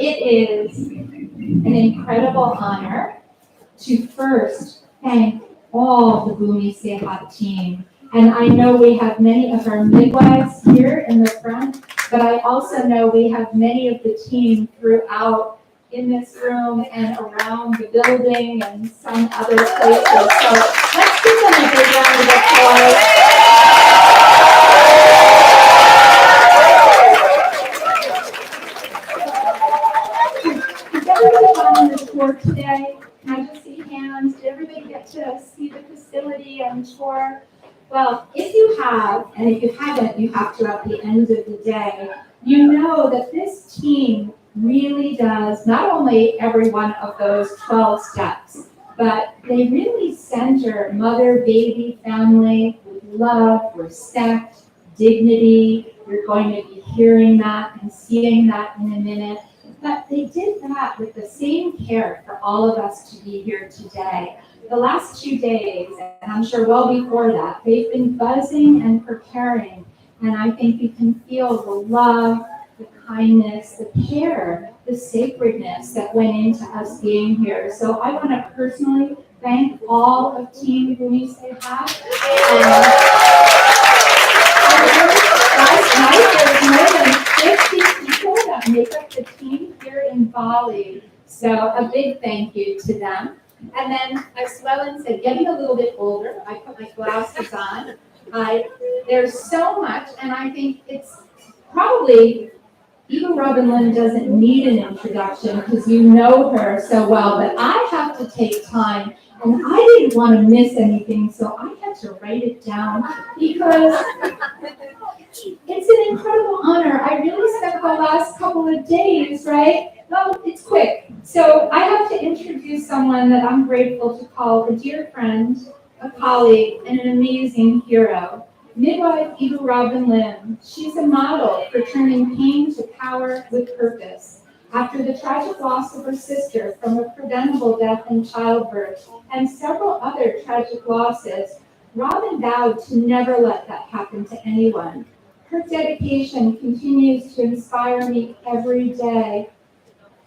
It is an incredible honor to first thank all the Bumi Sehat team. And I know we have many of our midwives here in the front, but I also know we have many of the team throughout in this room and around the building and some other places. So let's give them a big round of applause. Is everybody on the tour today? Can I just see hands? Did everybody get to see the facility and tour? Well, if you have, and if you haven't, you have to at the end of the day, you know that this team really does not only every one of those 12 steps, but they really center mother, baby, family with love, respect, dignity. You're going to be hearing that and seeing that in a minute. But they did that with the same care for all of us to be here today. The last 2 days, and I'm sure well before that, they've been buzzing and preparing. And I think you can feel the love, the kindness, the care, the sacredness that went into us being here. So I want to personally thank all of Team Bumi Sehat. Last night, there's more than 50 people that make up the team here in Bali. So a big thank you to them. And then, as Llewellyn said, getting a little bit older, I put my glasses on. There's so much, and I think it's probably, even Robin Lynn doesn't need an introduction because you know her so well, but I have to take time And I didn't want to miss anything, so I had to write it down because it's an incredible honor. I really spent the last couple of days, right? No, it's quick. So I have to introduce someone that I'm grateful to call a dear friend, a colleague, and an amazing hero. Midwife Ibu Robin Lim. She's a model for turning pain to power with purpose. After the tragic loss of her sister from a preventable death in childbirth and several other tragic losses, Robin vowed to never let that happen to anyone. Her dedication continues to inspire me every day.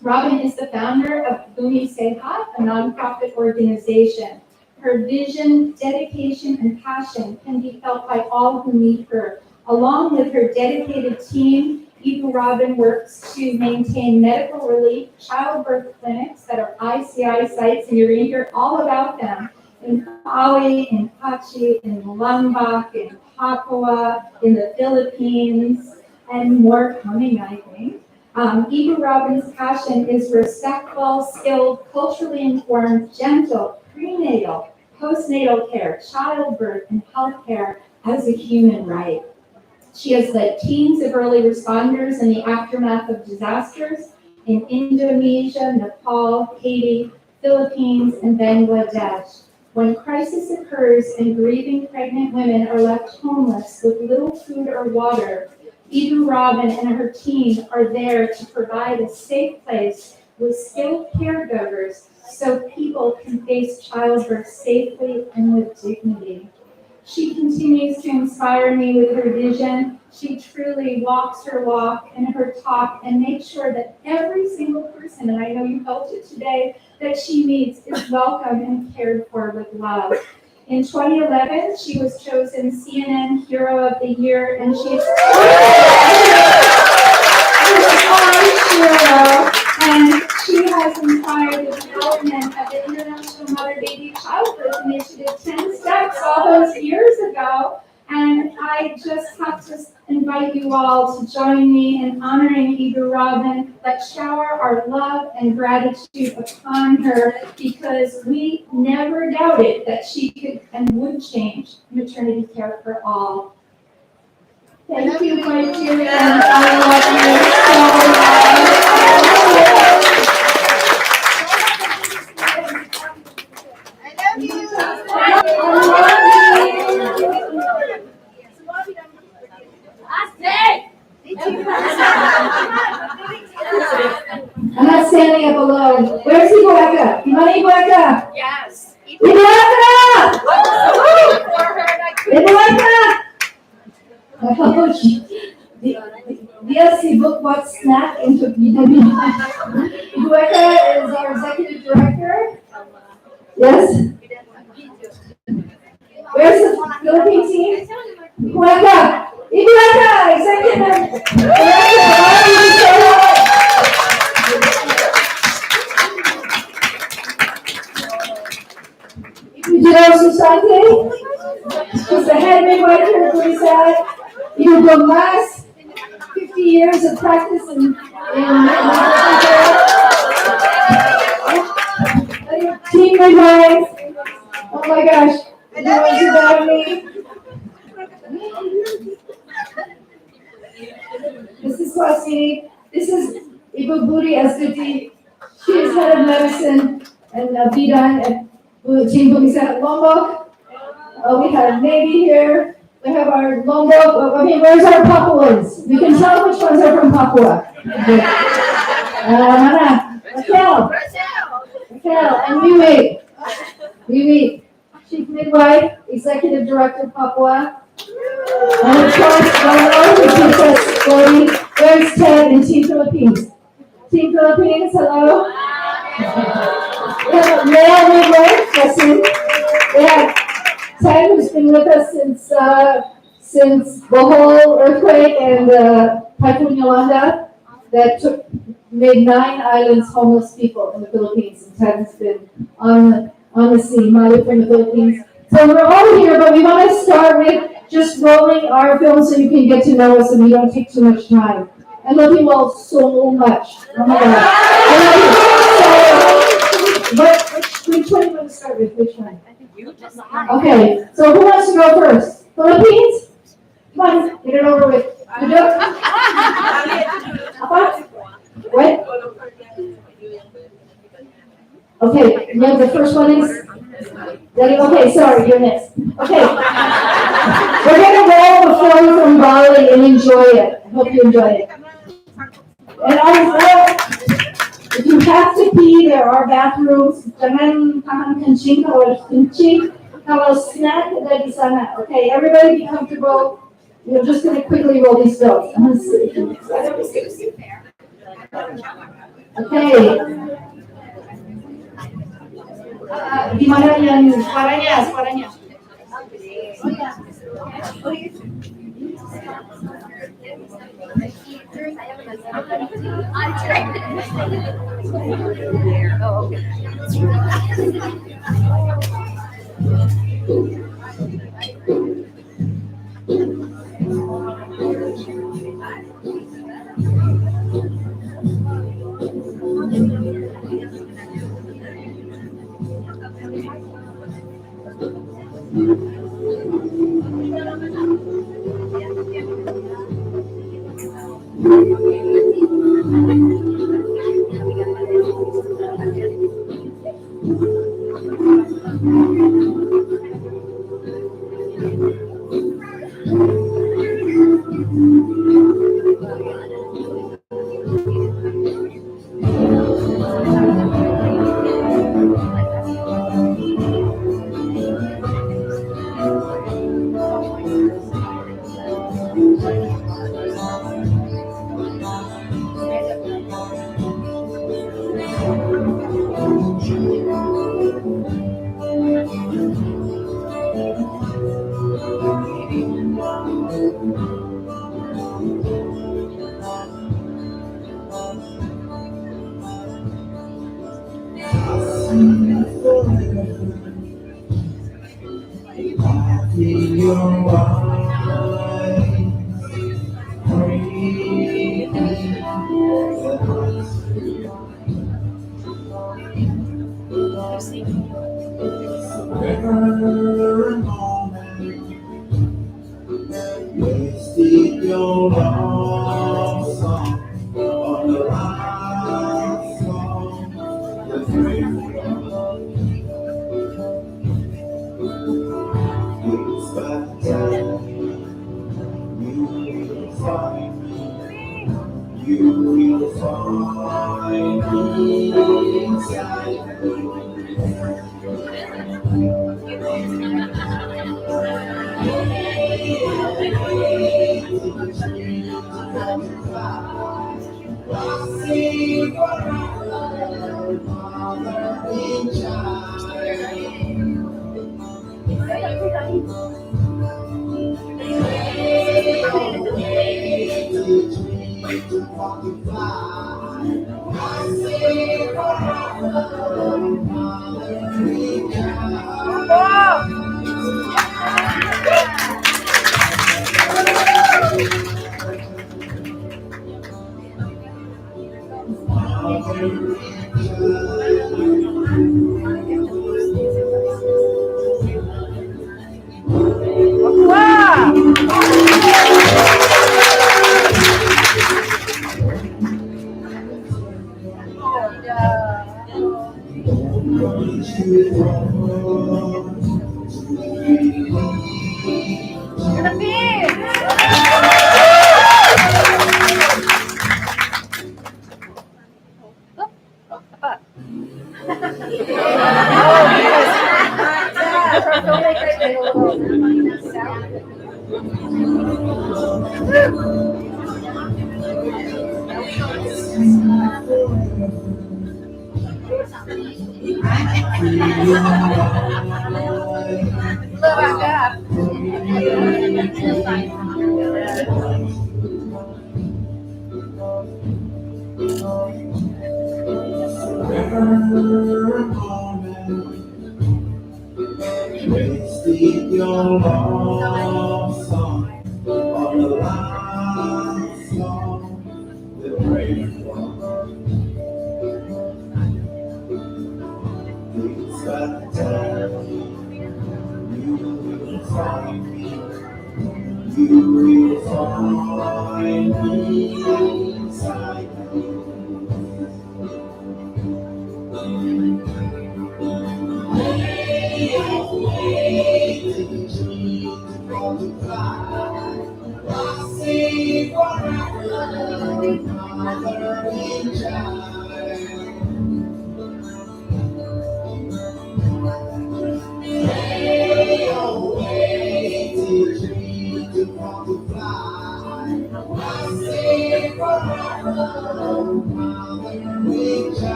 Robin is the founder of Bumi, Sehat, a nonprofit organization. Her vision, dedication, and passion can be felt by all who meet her. Along with her dedicated team, Ibu Robin works to maintain medical relief childbirth clinics that are ICI sites, and you're going to hear all about them in Bali, in Pachi, in Lombok, in Papua, in the Philippines, and more coming, I think. Ibu Robin's passion is respectful, skilled, culturally informed, gentle, prenatal, postnatal care, childbirth, and healthcare as a human right. She has led teams of early responders in the aftermath of disasters in Indonesia, Nepal, Haiti, Philippines, and Bangladesh. When crisis occurs and grieving pregnant women are left homeless with little food or water, Ibu Robin and her team are there to provide a safe place with skilled caregivers so people can face childbirth safely and with dignity. She continues to inspire me with her vision. She truly walks her walk and her talk and makes sure that every single person, and I know you felt it today, that she meets is welcome and cared for with love. In 2011, she was chosen CNN Hero of the Year, and she's and she has inspired the development of the International Mother-Baby Childbirth Initiative 10 Steps all those years ago. And I just have to invite you all to join me in honoring Ibu Robin. Let's shower our love and gratitude upon her because we never doubted that she could and would change maternity care for all. Thank you, my dear, and I love you so much. I'm not standing up alone. Where's Ibueka? Ibueka? Yes. Ibueka! Ibueka! Yes, he booked what snack into Ibueka is our executive director. Yes. Where's the Philippine team? Ibueka! Ibueka! Executive director. Ibu Society. She's the head midwife here at Sehat. Ibu Gomas, 50 years of practice in team midwife. Oh my gosh. You know what's about me? This is Kwasi. This is Ibu Budi Astuti. She is head of medicine and Bidan at Team Bumi Sehat Lombok. We have Navy here. We have our Lombok. I mean, where's our Papuans? We can tell which ones are from Papua. Raquel, and Mimi, Chief Midwife, Executive Director of Papua. And of course, our Chief Glory, there's Ted and Team Philippines. Team Philippines, hello. We have a male midwife, Justin. We have Ted, who's been with us since the whole earthquake and Typhoon Yolanda that made 9 islands homeless people in the Philippines. And Ted has been on the scene, Mali from the Philippines. So we're all here, but we want to start with just rolling our film so you can get to know us and we don't take too much time. I love you all so much. Oh my God. I love you. So, which one do you want to start with? Which So who wants to go first? Philippines? Come on, get it over with. You do it? Apa? What? Okay, yeah, the first one is? Okay, sorry, you're next. Okay. We're gonna roll the film from Bali and enjoy it. I hope you enjoy it. And if you have to pee, there are bathrooms. Jangan tahan kencing kalau kencing. Kalau snack, dari sana. Okay, everybody be comfortable. We're just gonna quickly roll these films. Okay. Di mana yang suaranya?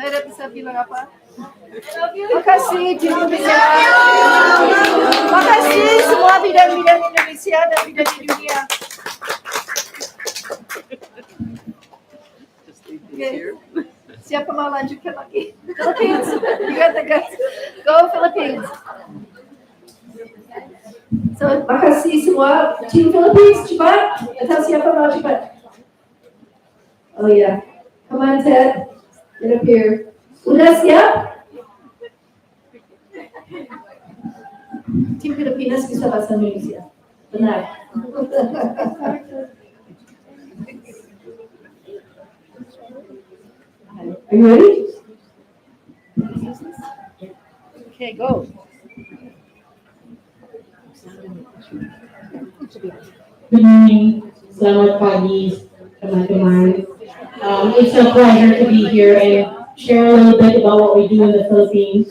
Saya dah bisa bilang apa? Makasih di Indonesia. Makasih semua bidan-bidan Indonesia dan bidan di dunia. Okay. Siapa mau lanjutkan lagi? Philippines. You got the guys. Go Philippines. So, makasih semua. Team Philippines, cepat. Atau siapa mau cepat? Oh yeah. Come on, Ted. Get up here. Udah siap? Tim Pilipinas bisa bahasa Indonesia. Benar. Are you ready? Okay, go. Good evening. Selamat pagi, teman-teman. It's a pleasure to be here and share a little bit about what we do in the Philippines.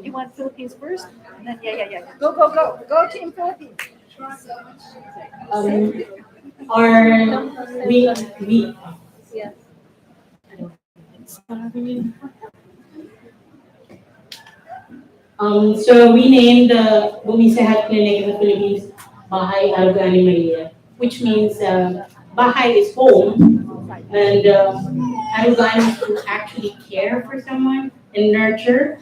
You want Philippines first? Then, yeah. Go. Go, Team Philippines. So we named the Bumi Sehat Clinic in the Philippines Bahay Arugani Maria, which means Bahay is home, and Arugani is to actually care for someone and nurture.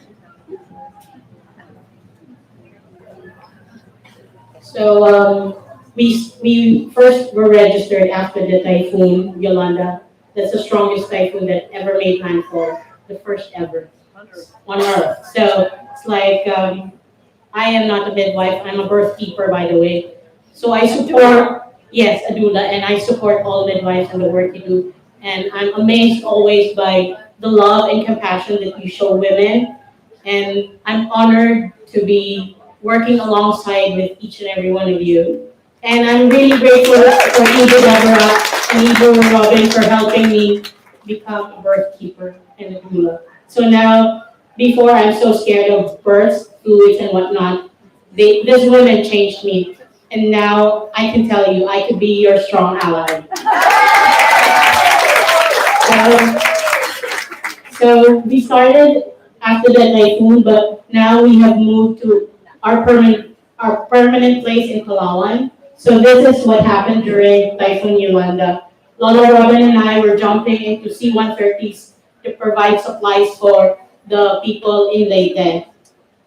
So we first were registered after the typhoon Yolanda. That's the strongest typhoon that ever made landfall, the first ever on Earth. So it's like I am not a midwife. I'm a birth keeper, by the way. So I support, yes, a doula, and I support all midwives and the work you do. And I'm amazed always by the love and compassion that you show women. And I'm honored to be working alongside with each and every one of you. And I'm really grateful for Eva Deborah and Eva Robin for helping me become a birth keeper and a doula. So now, before I'm so scared of births, fluids, and whatnot, this woman changed me. And now I can tell you, I could be your strong ally. So we started after the typhoon, but now we have moved to our permanent place in Palawan. So this is what happened during Typhoon Yolanda. Lola Robin and I were jumping into C-130s to provide supplies for the people in Leyte.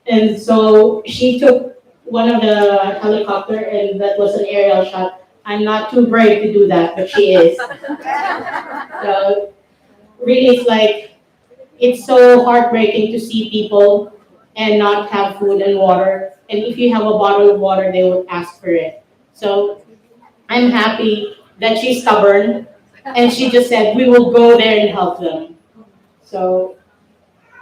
And so she took one of the helicopter, and that was an aerial shot. I'm not too brave to do that, but she is. So really, it's so heartbreaking to see people and not have food and water. And if you have a bottle of water, they would ask for it. So I'm happy that she's stubborn, and she just said, we will go there and help them. So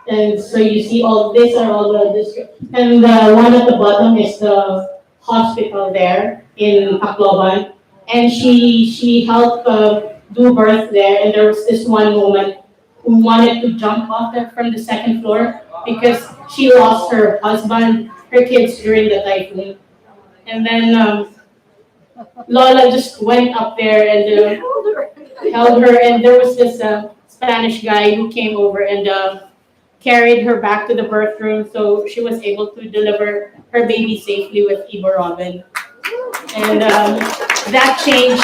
you see these are all the districts. And the one at the bottom is the hospital there in Tacloban. And she helped do birth there. And there was this one woman who wanted to jump off from the second floor because she lost her husband, her kids during the typhoon. And then Lola just went up there and held her. And there was this Spanish guy who came over and carried her back to the birth room, so she was able to deliver her baby safely with Eva Robin. And that changed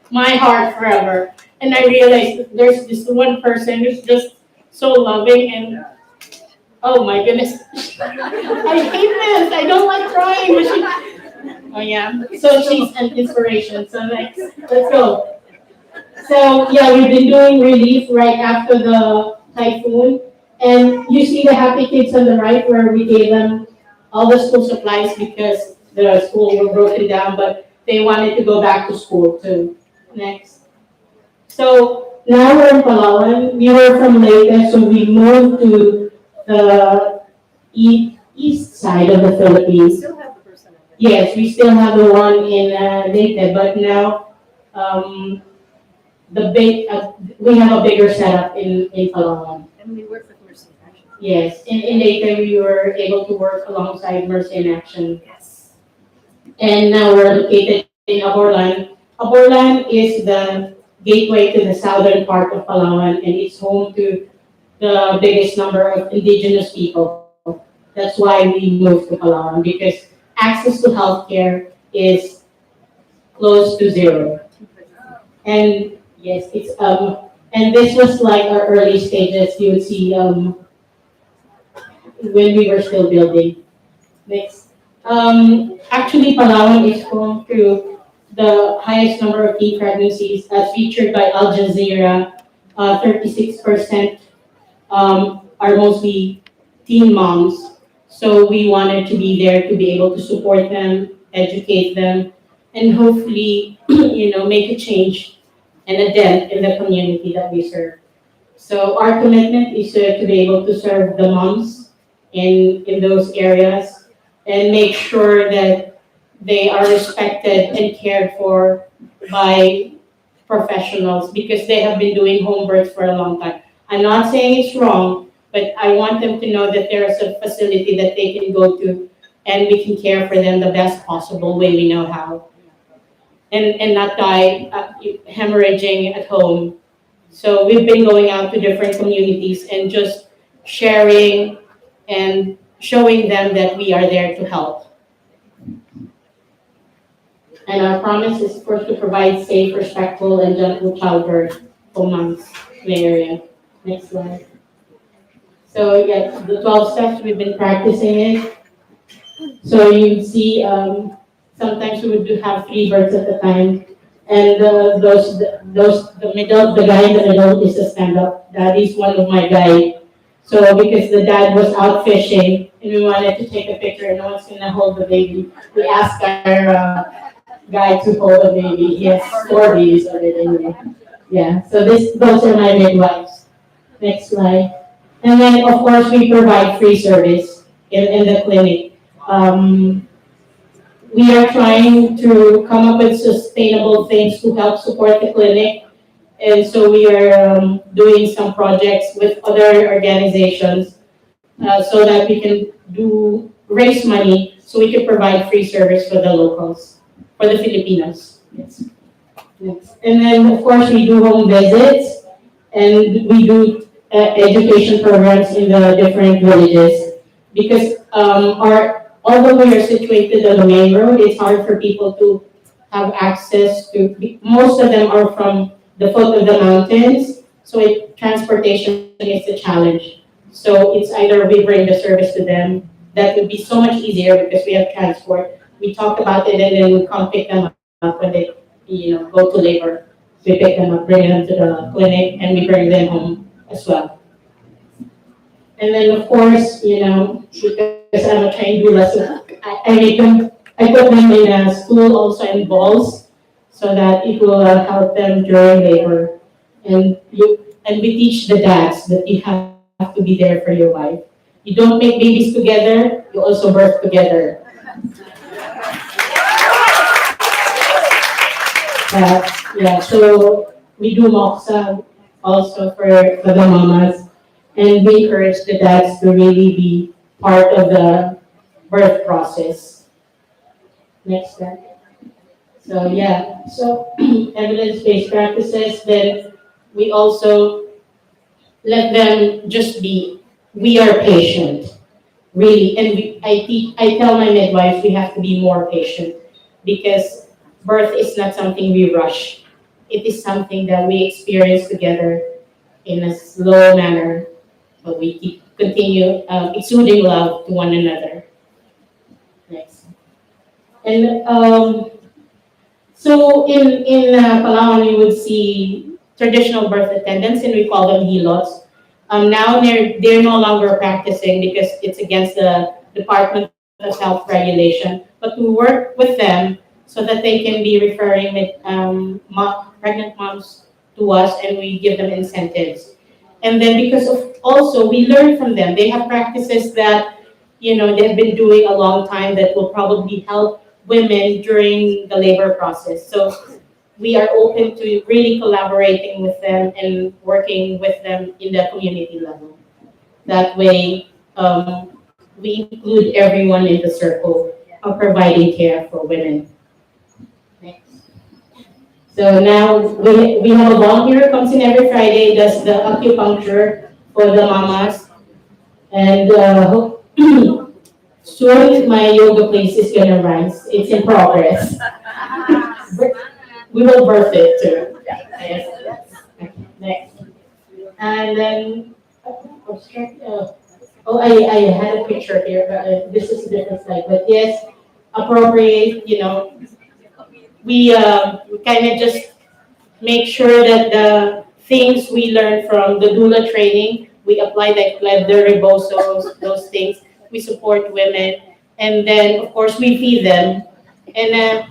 my heart forever. And I realized there's this one person who's just so loving and, oh my goodness. I hate this, I don't like crying, but oh yeah, so she's an inspiration, so next, let's go. So yeah, we've been doing relief right after the typhoon. And you see the happy kids on the right where we gave them all the school supplies because the school were broken down, but they wanted to go back to school too. Next. So now we're in Palawan. We were from Leyte, so we moved to the east side of the Philippines. Yes, we still have the one in Leyte, but now we have a bigger setup in Palawan. And we work with Mercy in Action. Yes, in Leyte we were able to work alongside Mercy in Action. Yes. And now we're located in Aborlan. Aborlan is the gateway to the southern part of Palawan, and it's home to the biggest number of indigenous people. That's why we moved to Palawan, because access to healthcare is close to zero. And yes, it's and this was like our early stages. You would see when we were still building. Next. Actually, Palawan is home to the highest number of teen pregnancies, as featured by Al Jazeera. 36% are mostly teen moms. So we wanted to be there to be able to support them, educate them, and hopefully, make a change and a dent in the community that we serve. So our commitment is to be able to serve the moms in those areas and make sure that they are respected and cared for by professionals, because they have been doing home births for a long time. I'm not saying it's wrong, but I want them to know that there is a facility that they can go to and we can care for them the best possible way we know how. And not die hemorrhaging at home. So we've been going out to different communities and just sharing and showing them that we are there to help. And our promise is, of course, to provide safe, respectful, and gentle childbirth for moms in the area. Next slide. So yeah, the 12 steps, we've been practicing it. So you see, sometimes we would have 3 births at a time. And the guy in the middle is a stand-up. That is one of my guy. So because the dad was out fishing and we wanted to take a picture and no one's gonna hold the baby, we asked our guy to hold the baby. He has 4 babies already anyway. Yeah, so those are my midwives. Next slide. And then of course we provide free service in the clinic. We are trying to come up with sustainable things to help support the clinic. And so we are doing some projects with other organizations so that we can raise money so we can provide free service for the locals, for the Filipinos. Yes. Next. And then of course we do home visits and we do education programs in the different villages, because although we are situated on the main road, it's hard for people to have access to, most of them are from the foot of the mountains, so transportation is a challenge. So it's either we bring the service to them, that would be so much easier because we have transport. We talk about it and then we come pick them up when they go to labor. We pick them up, bring them to the clinic, and we bring them home as well. And then of course, because I'm a trained doula, so I put them in a school also in balls so that it will help them during labor. And we teach the dads that you have to be there for your wife. You don't make babies together, you also birth together. Yeah, so we do moksa also for the mamas, and we encourage the dads to really be part of the birth process. Next slide. So yeah, so evidence-based practices, then we also let them just be, we are patient, really. And I tell my midwives we have to be more patient, because birth is not something we rush. it is something that we experience together in a slow manner, but we continue exuding love to one another. Next. And so in Palawan, you would see traditional birth attendants, and we call them hilots. Now they're no longer practicing because it's against the Department of Health regulation. But we work with them so that they can be referring with pregnant moms to us, and we give them incentives. And then because of also we learn from them, they have practices that they've been doing a long time that will probably help women during the labor process. So we are open to really collaborating with them and working with them in the community level. That way, we include everyone in the circle of providing care for women. Next. So now we have a volunteer who comes in every Friday, does the acupuncture for the mamas, and soon my yoga place is gonna rise. It's in progress. We will birth it too. Yes. Okay, next. And then, I had a picture here, but this is a different slide. But yes, appropriate, we kind of just make sure that the things we learn from the doula training, we apply like the rebosos, those things. We support women, and then of course we feed them. And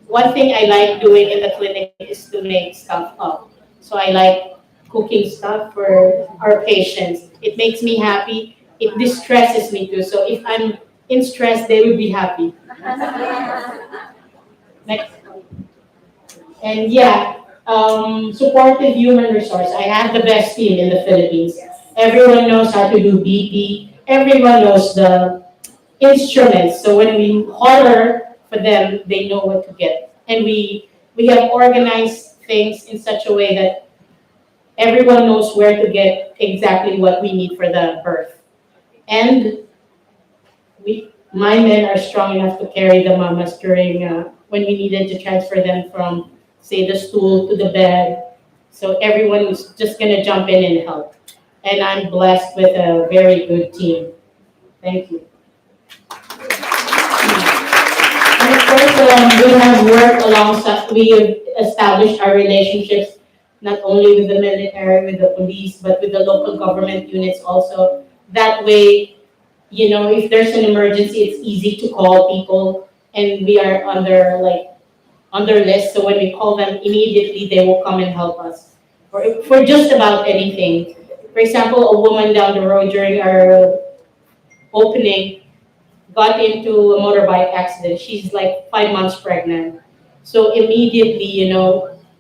one thing I like doing in the clinic is to make stuff up. So I like cooking stuff for our patients. It makes me happy. It distresses me too. So if I'm in stress, they will be happy. Next. And yeah, supportive human resource. I have the best team in the Philippines. Everyone knows how to do BP. Everyone knows the instruments. So when we holler for them, they know what to get. And we have organized things in such a way that everyone knows where to get exactly what we need for the birth. And my men are strong enough to carry the mamas during when we needed to transfer them from, say, the stool to the bed. So everyone was just gonna jump in and help. And I'm blessed with a very good team. Thank you. And of course, we have worked alongside, we have established our relationships not only with the military, with the police, but with the local government units also. That way, if there's an emergency, it's easy to call people, and we are on their list. So when we call them immediately, they will come and help us for just about anything. For example, a woman down the road during our opening got into a motorbike accident. She's like 5 months pregnant. So immediately,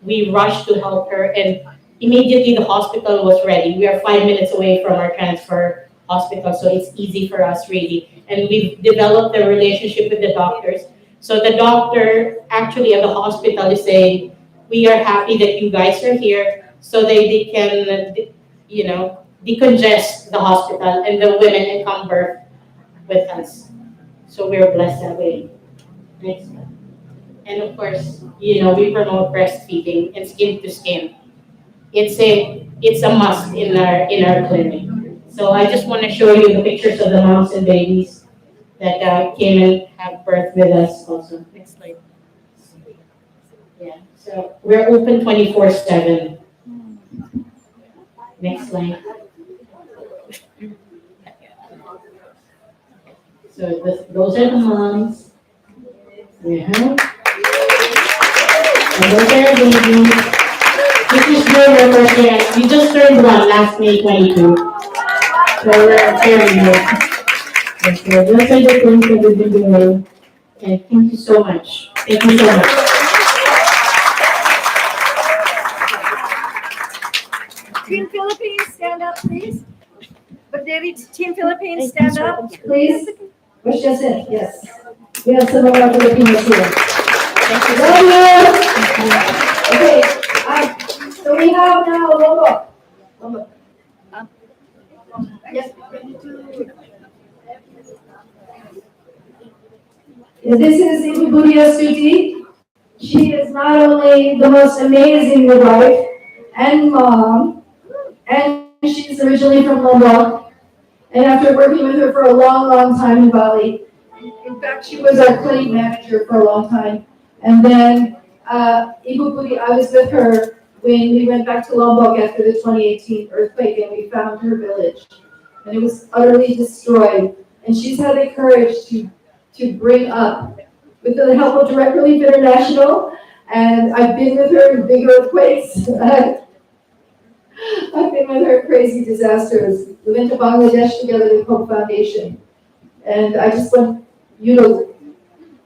we rushed to help her, and immediately the hospital was ready. We are 5 minutes away from our transfer hospital, so it's easy for us really. And we've developed a relationship with the doctors. So the doctor actually at the hospital is saying, we are happy that you guys are here, so they can, decongest the hospital and the women can come birth with us. So we're blessed that way. Next one. And of course, we promote breastfeeding and skin to skin. It's a must in our clinic. So I just want to show you the pictures of the moms and babies that came and have birth with us also. Next slide. Yeah. So we're open 24/7. Next slide. So those are the moms. Yeah. And those are our babies. This is your first year. We just turned one last May 22. So we're very good. Yes, so those are the things that we've been doing. And thank you so much. Thank you so much. Team Philippines, stand up, please. But David, Team Philippines, stand up, please. Which is it, yes. We have some of our Filipinos here. Love you. Okay, so we have now a logo. Yes. This is Ibu Budia Suti. She is not only the most amazing wife and mom, and she's originally from Lombok. And after working with her for a long, long time in Bali, in fact, she was our clinic manager for a long time. And then, Ibu Budi, I was with her when we went back to Lombok after the 2018 earthquake and we found her village. And it was utterly destroyed. And she's had the courage to bring up, with the help of Direct Relief International, and I've been with her in big earthquakes. I've been with her in crazy disasters. We went to Bangladesh together with Hope Foundation. And I just want you to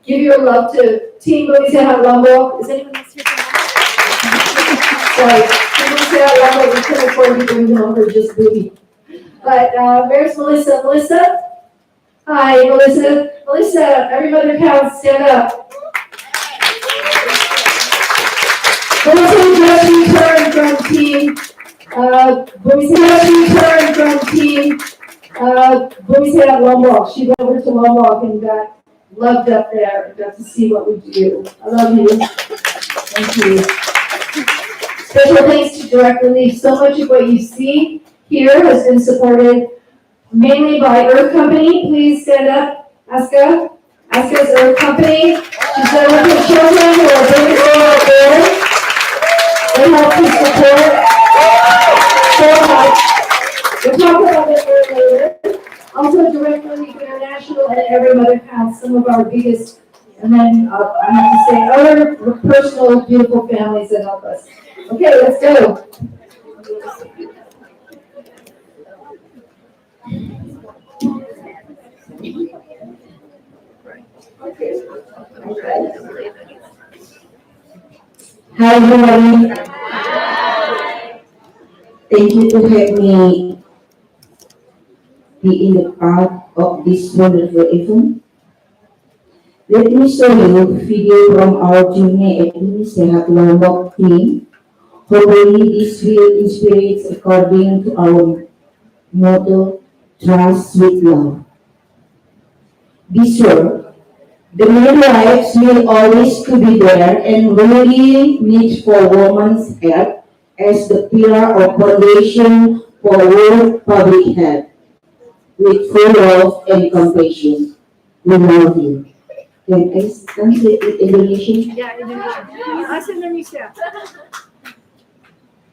give your love to Team Bumi Sehat Lombok. Is anyone else here tonight? Sorry, Team Bumi Sehat Lombok, we couldn't afford to bring them over, just Bumi. But where's Melissa? Melissa? Hi, Melissa. Melissa, every mother counts, stand up. Melissa just returned from Team Bumi Sehat Lombok. She went over to Lombok and got loved up there and got to see what we do. I love you. Thank you. Special thanks to Direct Relief. So much of what you see here has been supported mainly by Earth Company. Please stand up, Aska. Aska's Earth Company. She's done with her children who are doing out there. They help to support so much. We'll talk about it later. Also, Direct Relief International and Every Mother Counts, some of our biggest, and then I have to say, other personal, beautiful families that help us. Okay, let's go. Hi everybody. Thank you to have me be in the part of this wonderful event. Let me show you a video from our journey at Bumi Sehat Lombok team. Hopefully this will inspire according to our motto, trust with love. Be sure the midwives will always to be there and really need for women's health as the pillar of foundation for world public health with full love and compassion. We love you. Can I translate it Indonesia? Ya, Indonesia. Bahasa Indonesia.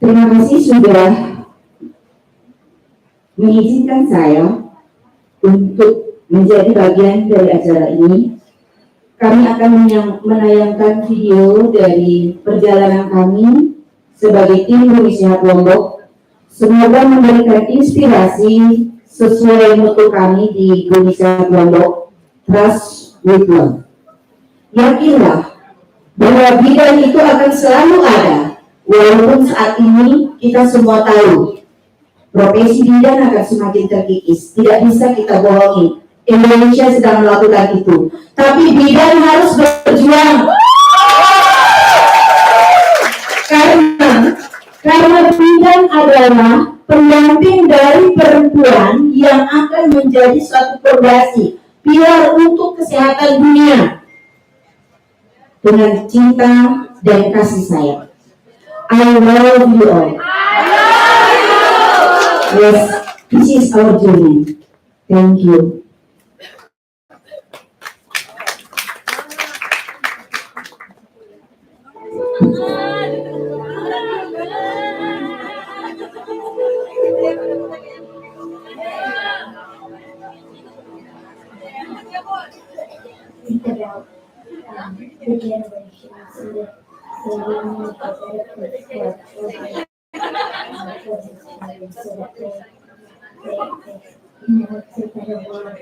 Terima kasih sudah mengizinkan saya untuk menjadi bagian dari acara ini. Kami akan menayangkan video dari perjalanan kami sebagai tim Bumi Sehat Lombok. Semoga memberikan inspirasi sesuai mutu kami di Bumi Sehat Lombok, Trust with Love. Yakinlah bahwa bidan itu akan selalu ada, walaupun saat ini kita semua tahu profesi bidan akan semakin terkikis. Tidak bisa kita bohongi. Indonesia sedang melakukan itu. Tapi bidan harus berjuang. Karena bidan adalah pendamping dari perempuan yang akan menjadi suatu fondasi, pilar untuk kesehatan dunia. Dengan cinta dan kasih sayang. I love you all. Yes, this is our journey. Thank you. Think about the generations and the women of the place for children, so that they inherit a better world.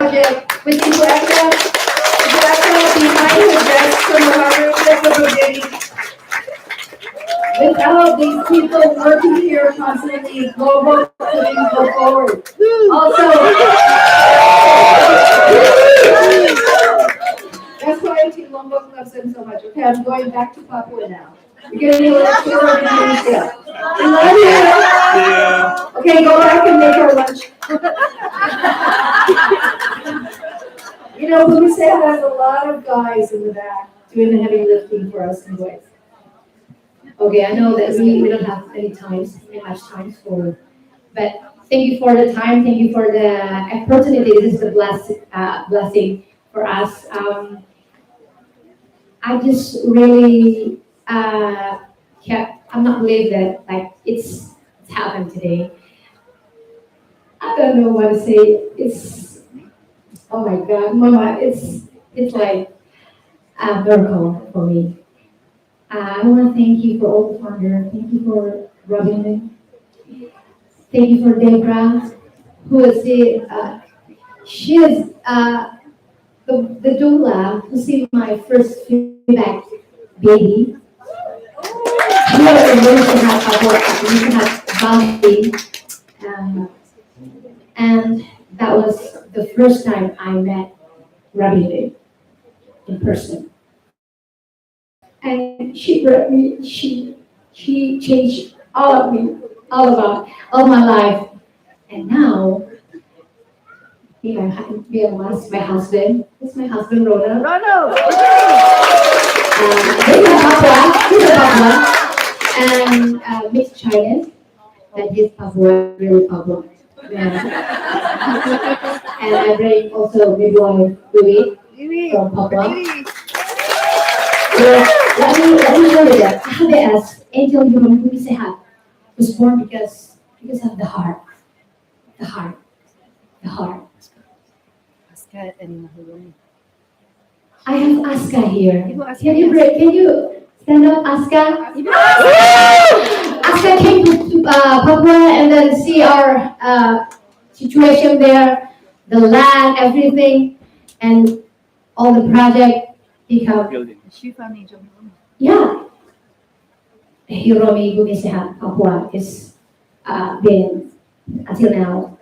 project with Ibu Eka. Ibu Eka behind her desk from the Confederation of Bumi. Without these people working here constantly, global couldn't go forward. Also, that's why Team Lombok loves them so much. Okay, I'm going back to Papua now. You're getting a little too organized. I love you. Yeah. Okay, go back and make our lunch. You know, Bumi has a lot of guys in the back doing the heavy lifting for us and boys. Okay, I know that we don't have any much time for, but thank you for the time, thank you for the opportunity. This is a blessing for us. I just really I'm not believe that like it's happened today. I don't know what to say. It's, oh my God, Mama, it's like a miracle for me. I want to thank you for all the founder. Thank you for Robin. Thank you for Deborah, who is she is the doula who see my first feedback baby. She was a Sehat Bumi, and that was the first time I met Robin in person. And she brought me, she changed all of me, all my life. And now, me and my husband, this is my husband, Ronald. This is Papa, and Miss China, that is Papa, really Papa. And I bring also midwife Bumi from Papa. Let me show you that. ABS, Angel from Bumi Sehat, was born because of the heart. The heart. I have Aska here. Can you stand up, Aska? Aska came to Papua and then see our situation there, the land, everything, and all the project become. Yeah. Hiromi Bumi Sehat Papua is been until now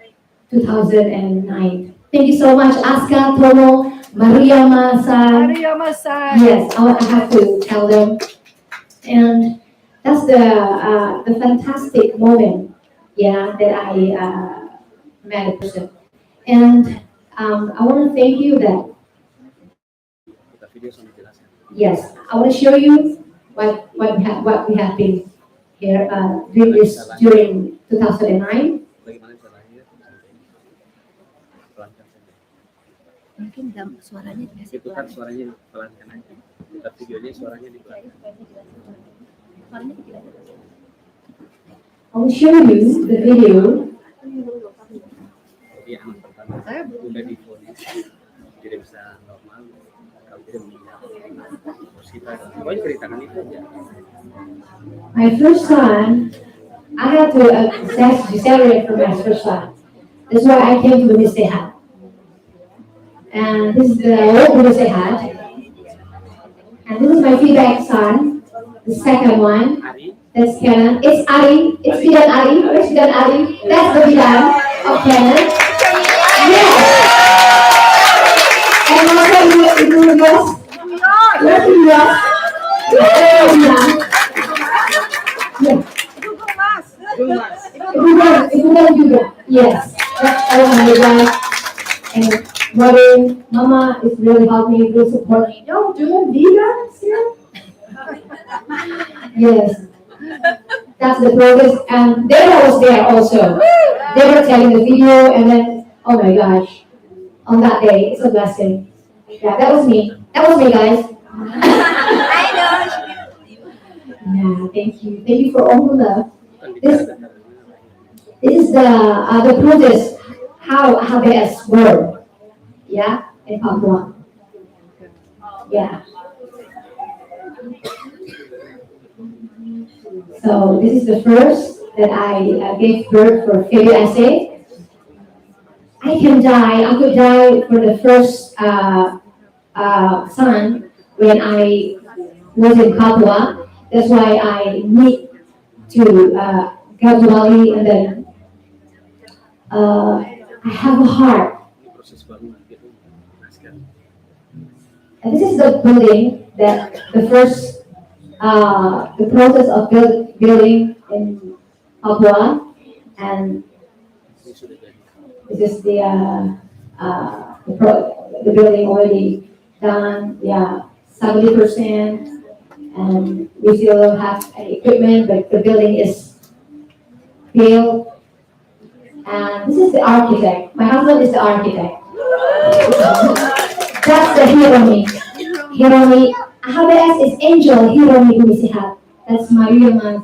2009. Thank you so much, Aska, Tomo, Maria Masa. Yes, I have to tell them. And that's the fantastic moment, yeah, that I met a person. And I want to thank you that. Yes, I want to show you what we have been here doing this during 2009. Mungkin suaranya itu kan suaranya dipelankan aja, tapi videonya suaranya dipelankan. I will show you the video. Jadi anak pertama udah difonis tidak bisa normal, kalau tidak meninggal. Terus kita pokoknya ceritakan itu aja. My first son, I had to cesarean for my first son. That's why I came to the Sehat. And this is the old Bumi Sehat. And this is my feedback son, the second one. That's Canon. It's Ari. It's Bidan Ari. Where's Bidan Ari? That's the Bidan of Canon. Yes. And also Ibu Yos. Where's Ibu Yos? Ibu Yos juga. Yes. That's all my guys. And Robin, Mama is really helping me, really supporting me. No, doing vegans here? Yes. That's the progress. And Deborah was there also. They were telling the video, and then, oh my gosh, on that day, it's a blessing. Yeah, that was me. That was me, guys. Yeah, thank you. Thank you for all the love. This is the process, how they work. Yeah, in Papua. Yeah. So this is the first that I gave birth for failure essay. I can die. I could die for the first son when I was in Papua. That's why I need to go to Bali, and then I have a heart. Proses bangunan gitu. Nah, sekarang And this is the building that the process of building in Papua, and ini sudah jadi. this is the building already done, yeah, 70%, and we still don't have any equipment, but the building is built. And this is the architect. My husband is the architect. That's the Hiromi. Hiromi. HBS is Angel Hiromi Bumi Sehat. That's my real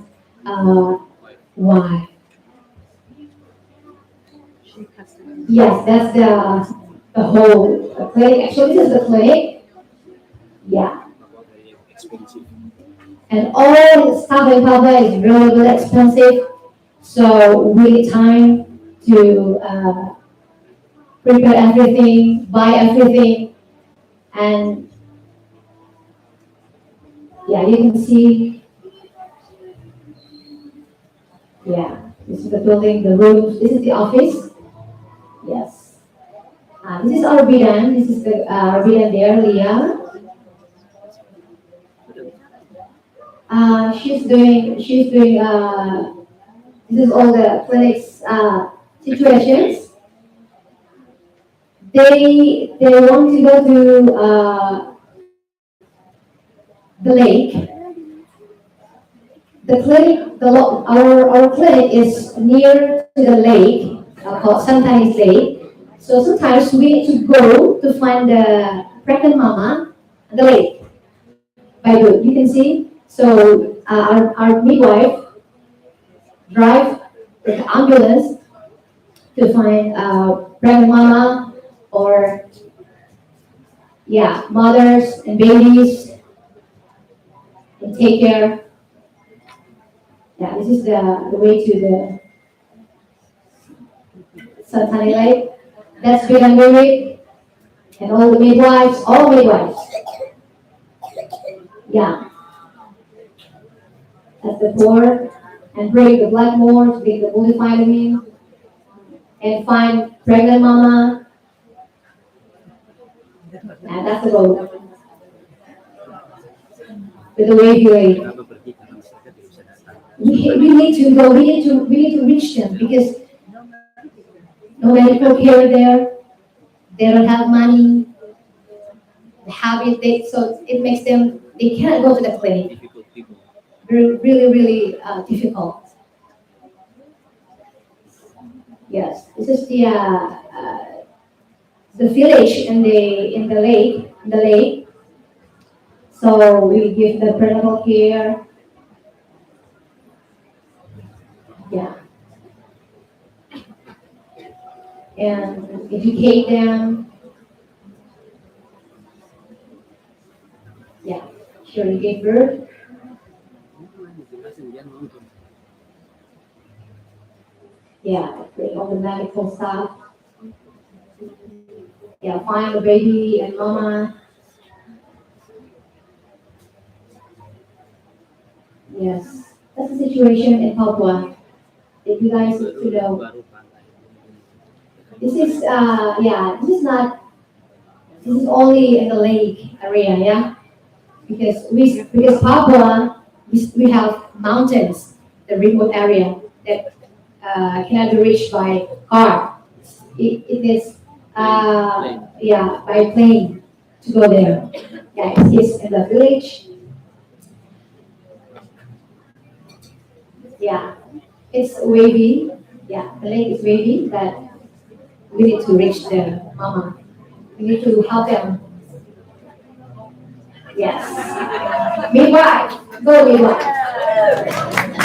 wife. Yes, that's the whole clinic. Actually, this is the clinic. Yeah. Expensive. And all the stuff in Papua is really, really expensive. So we need time to prepare everything, buy everything, and yeah, you can see. Yeah, this is the building, the rooms. This is the office. Yes. This is our bidan. This is the bidan there, Leah. She's doing, this is all the clinics situations. They want to go to the lake. The clinic, our clinic is near to the lake, called sometimes lake. So sometimes we need to go to find the pregnant mama at the lake. By boat, you can see. So our midwife drive the ambulance to find pregnant mama or mothers and babies and take care. Yeah, this is the way to the Santani Lake. That's big and baby and all the midwives, all midwives. Yeah. That's the board, and bring the blood more to make the multivitamin, and find pregnant mama, and that's the road. With the way you Kenapa pergi karena masyarakat tidak bisa datang. we need to go, we need to reach them because no medical care there, they don't have money, they have it, so it makes them, they cannot go to the clinic. Difficult people. Really, really difficult. Yes, this is the village in the lake. So we give the prenatal care. Yeah. And educate them. Yeah, sure, you give birth. Yeah, bring all the medical stuff. Yeah, find the baby and mama. Yes, that's the situation in Papua. If you guys need to know. This is this is only in the lake area, yeah? Because Papua, we have mountains, the remote area that cannot be reached by car. It is by plane to go there. Yeah, it's in the village. Yeah, it's wavy. Yeah, the lake is wavy, but we need to reach the mama. We need to help them. Yes. Midwife, go midwife.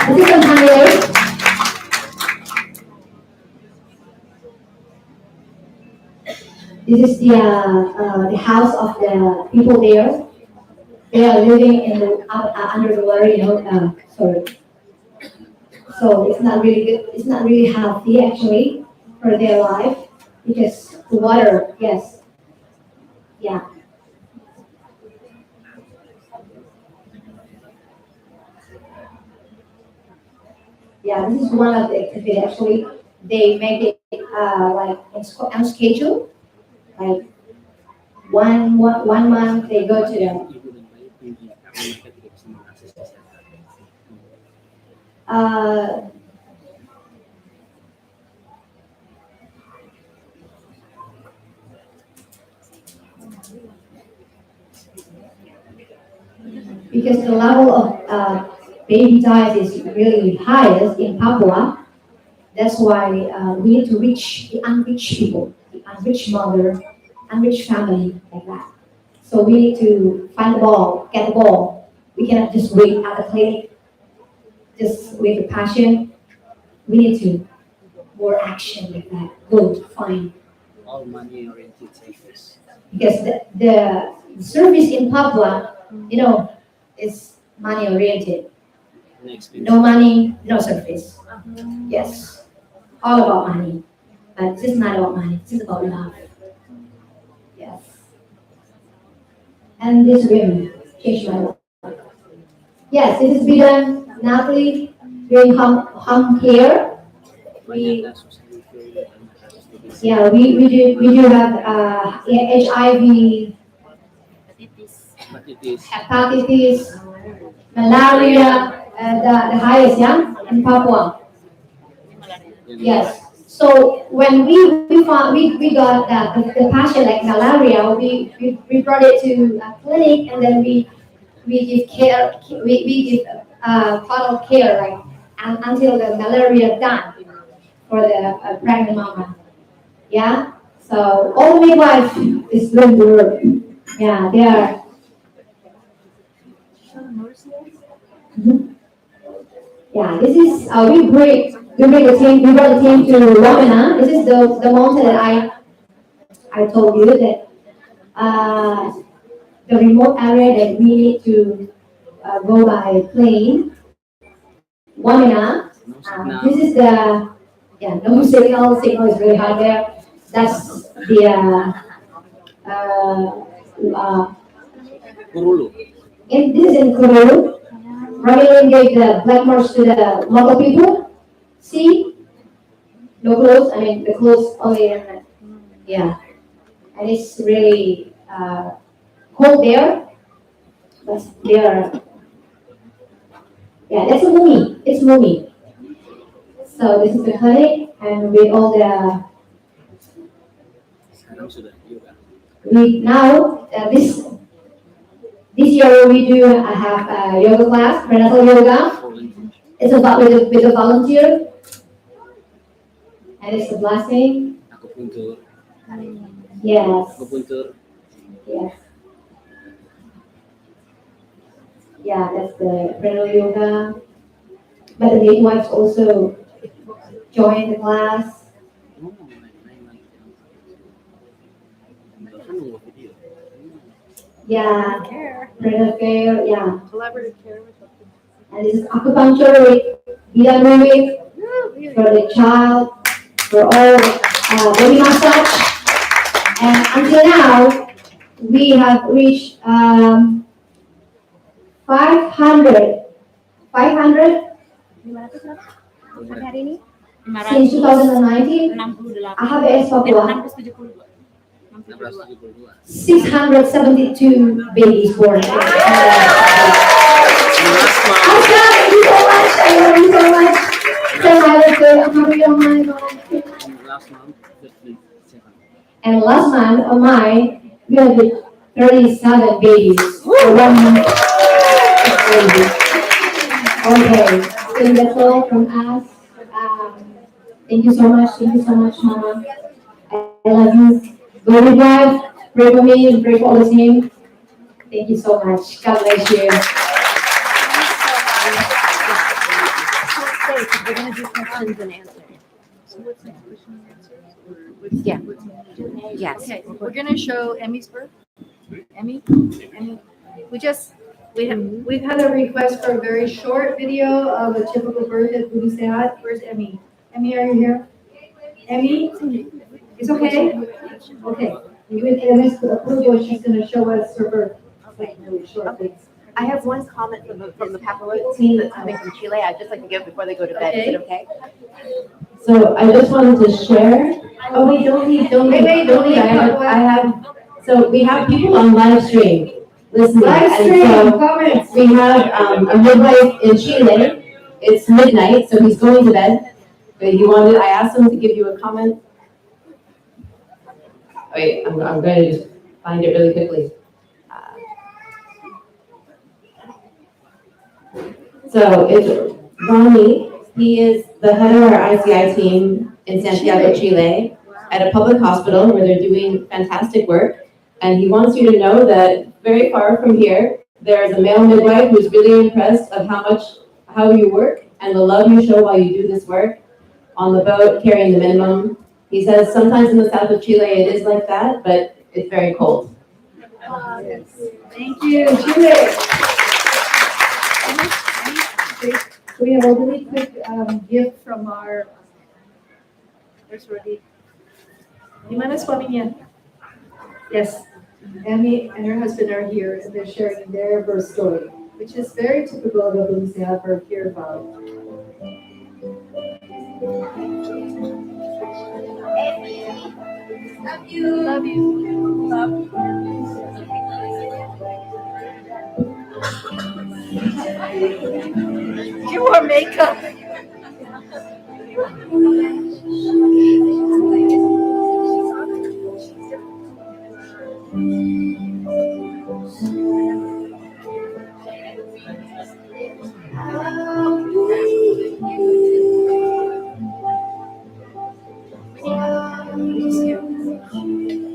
This is on Honey Lake. This is the house of the people there. They are living in the under the water, sorry. So it's not really good. It's not really healthy actually for their life. Because the water, yes, yeah. Yeah, this is one of the activities. Actually, they make it like on schedule. Like one month they go to the Ibu dan bayi tinggi karena mereka tidak bisa mengakses kesehatan. uh, because the level of baby diet is really highest in Papua. That's why we need to reach the unreached people, the unreached mother, unreached family, like that. So we need to find the ball, get the ball. We cannot just wait at the clinic, just with the passion. We need to more action like that. Go to find All money oriented service. because the service in Papua, is money oriented. Next, No money, no service. Yes, all about money, but this is not about money. This is about love. Yes, and this women changed my life. Yes, this is Bidan Natalie doing home care. banyak kasus HIV dan kasus TBC. Yeah, we do have HIV, hepatitis, malaria, the highest, yeah, in Papua. Yes. So when we found we got the patient like malaria, we brought it to a clinic and then we give care, we give part of care like until the malaria done for the pregnant mama. Yeah. So all the midwives is doing the work. Yeah, they are. Mhm. Yeah, this is we bring the team. We brought the team to Wamena. This is the mountain that I told you that the remote area that we need to go by plane. Wamena. This is the no signal. Signal is really hard there. That's the Kurulu. this is in Kuru. Ramilin gave the black marks to the local people. See, no clothes. I mean, the clothes only in yeah, and it's really cold there. But there, yeah, that's a Bumi. It's Bumi. So this is the clinic, and with all the Sekarang sudah yoga. we now this year we do have a yoga class, prenatal yoga. It's about with a volunteer, and it's a blessing. Akupuntur. Yes. Akupuntur. Yes. Yeah, that's the prenatal yoga. But the midwives also join the class. Oh, main-main lagi. Bahkan nunggu video. Yeah, prenatal care. Yeah, Collaborative care. and this is acupuncture with Bidan for the child, for all body massage. And until now, we have reached 500 Hari ini since 2019. AHBS Papua, 672. 672 babies born. Oscar, thank you so much. I love you so much. Say hi, let's say, oh my God. Last month, 37. And last month of mine, we had 37 babies for 1 month of baby. Okay, so that's all from us. Thank you so much, Mama. I love you. Go Midwives, pray for me and pray for all the team. Thank you so much. God bless you. We're gonna do questions and answers. Yeah. Yes. Okay, we're gonna show Emmy's birth. Emmy. We've had a request for a very short video of a typical birth at Bumi Sehat. Where's Emmy? Emmy, are you here? Emmy? It's okay? Okay. Ms. Pujo, she's gonna show us her birth, like, really short things. I have one comment from the Papua team that's coming from Chile. I'd just like to give before they go to bed. Is it okay? So I just wanted to share. Oh wait, don't leave, don't leave, Wait, don't leave. I have, so we have people on live stream listening. Live and stream, so comments. we have a midwife in Chile. It's midnight, so he's going to bed. But I asked him to give you a comment. Wait, I'm going to just find it really quickly. So it's Ronnie. He is the head of our ICI team in Santiago, Chile, at a public hospital where they're doing fantastic work. And he wants you to know that very far from here, there's a male midwife who's really impressed of how you work and the love you show while you do this work on the boat, carrying the minimum. He says sometimes in the south of Chile it is like that, but it's very cold. Thank you, Chile. We have a really quick gift from our, where's Rudy? Dimana suaminya? Yes, Amy and her husband are here and they're sharing their birth story, which is very typical of a Bumi Sehat birth here about. Love you. Love you. Love You wore makeup.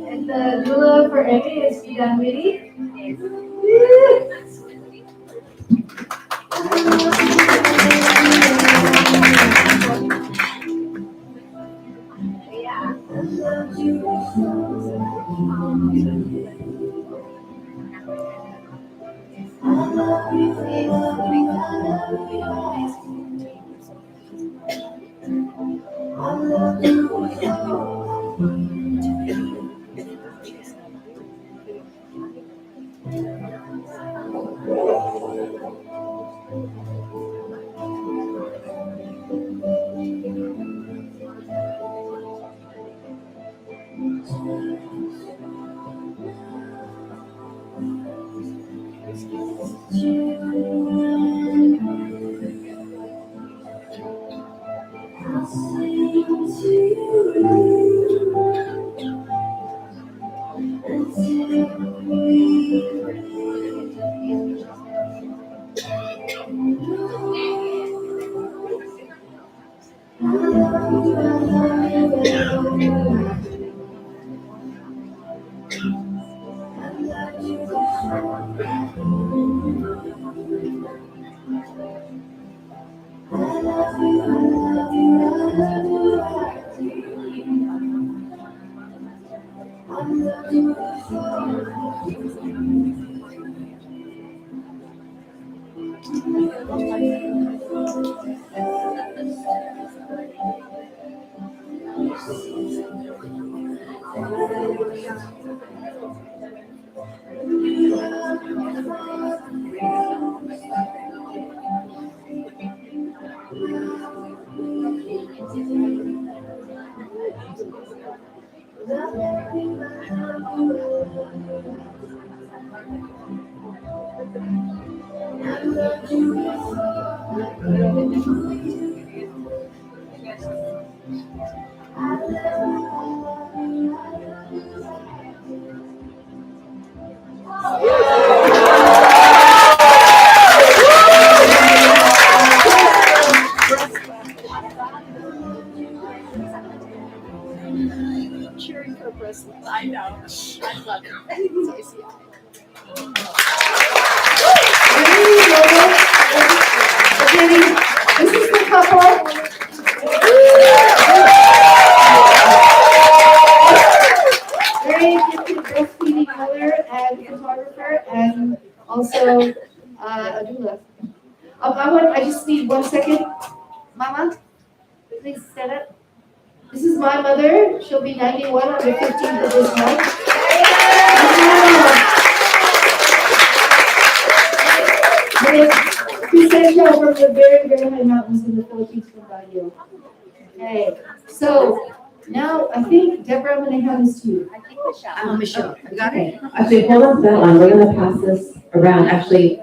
And the doula for Amy is Bidan Witty. Cheering for breast. I know. I love it. It's ICI. Okay, this is the couple. Very gifted breastfeeding mother and photographer, and also a doula. I just need 1 second. Mama, please stand up. This is my mother. She'll be 91 on the 15th of this month. Crescendo from the very, very high mountains in the Philippines from Baguio. Okay, so now I think, Deborah, I'm going to hand this to you. I think Michelle. You got it? Okay, actually, hold on to that one. We're gonna pass this around, actually.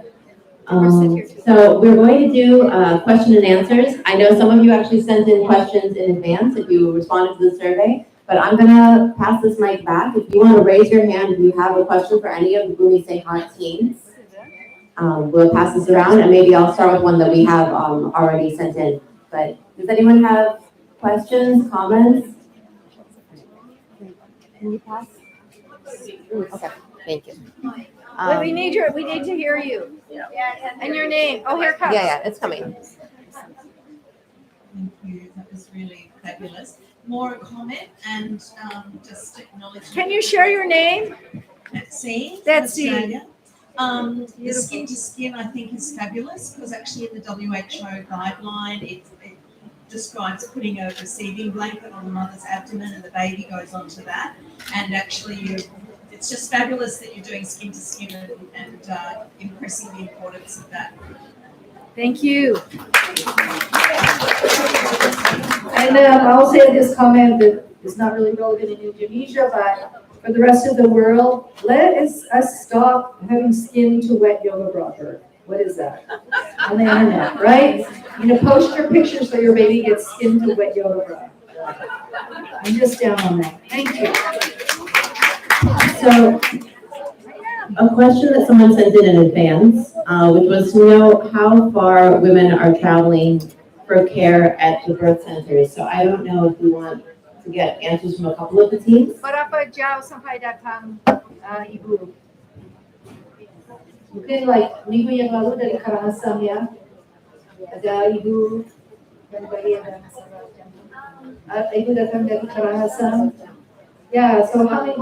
So we're going to do question and answers. I know some of you actually sent in questions in advance if you responded to the survey, but I'm gonna pass this mic back. If you want to raise your hand if you have a question for any of the Bumi Sehat teams, we'll pass this around, and maybe I'll start with one that we have already sent in. But does anyone have questions, comments? Can you pass? Okay, thank you. But we need to hear you. And your name. Oh, here it comes. Yeah, it's coming. Thank you. That was really fabulous. More a comment and just acknowledge. Can you share your name? Betsy. Betsy. Australia. The skin to skin, I think, is fabulous because actually in the WHO guideline, it describes putting a receiving blanket on the mother's abdomen and the baby goes onto that. And actually, it's just fabulous that you're doing skin to skin and impressing the importance of that. Thank you. And I'll say this comment that is not really relevant in Indonesia, but for the rest of the world, let us stop having skin to wet yoga bra. What is that? On the internet, right? Post your picture so your baby gets skin to wet yoga bra. I'm just down on that. Thank you. So, a question that someone sent in advance, which was to know how far women are traveling for care at the birth centers. So I don't know if you want to get answers from a couple of the teams. Berapa jauh sampai datang ibu? Mungkin minggu yang lalu dari Karangasem ya, ada ibu dan bayi yang ibu datang dari Karangasem. Yeah, so how many?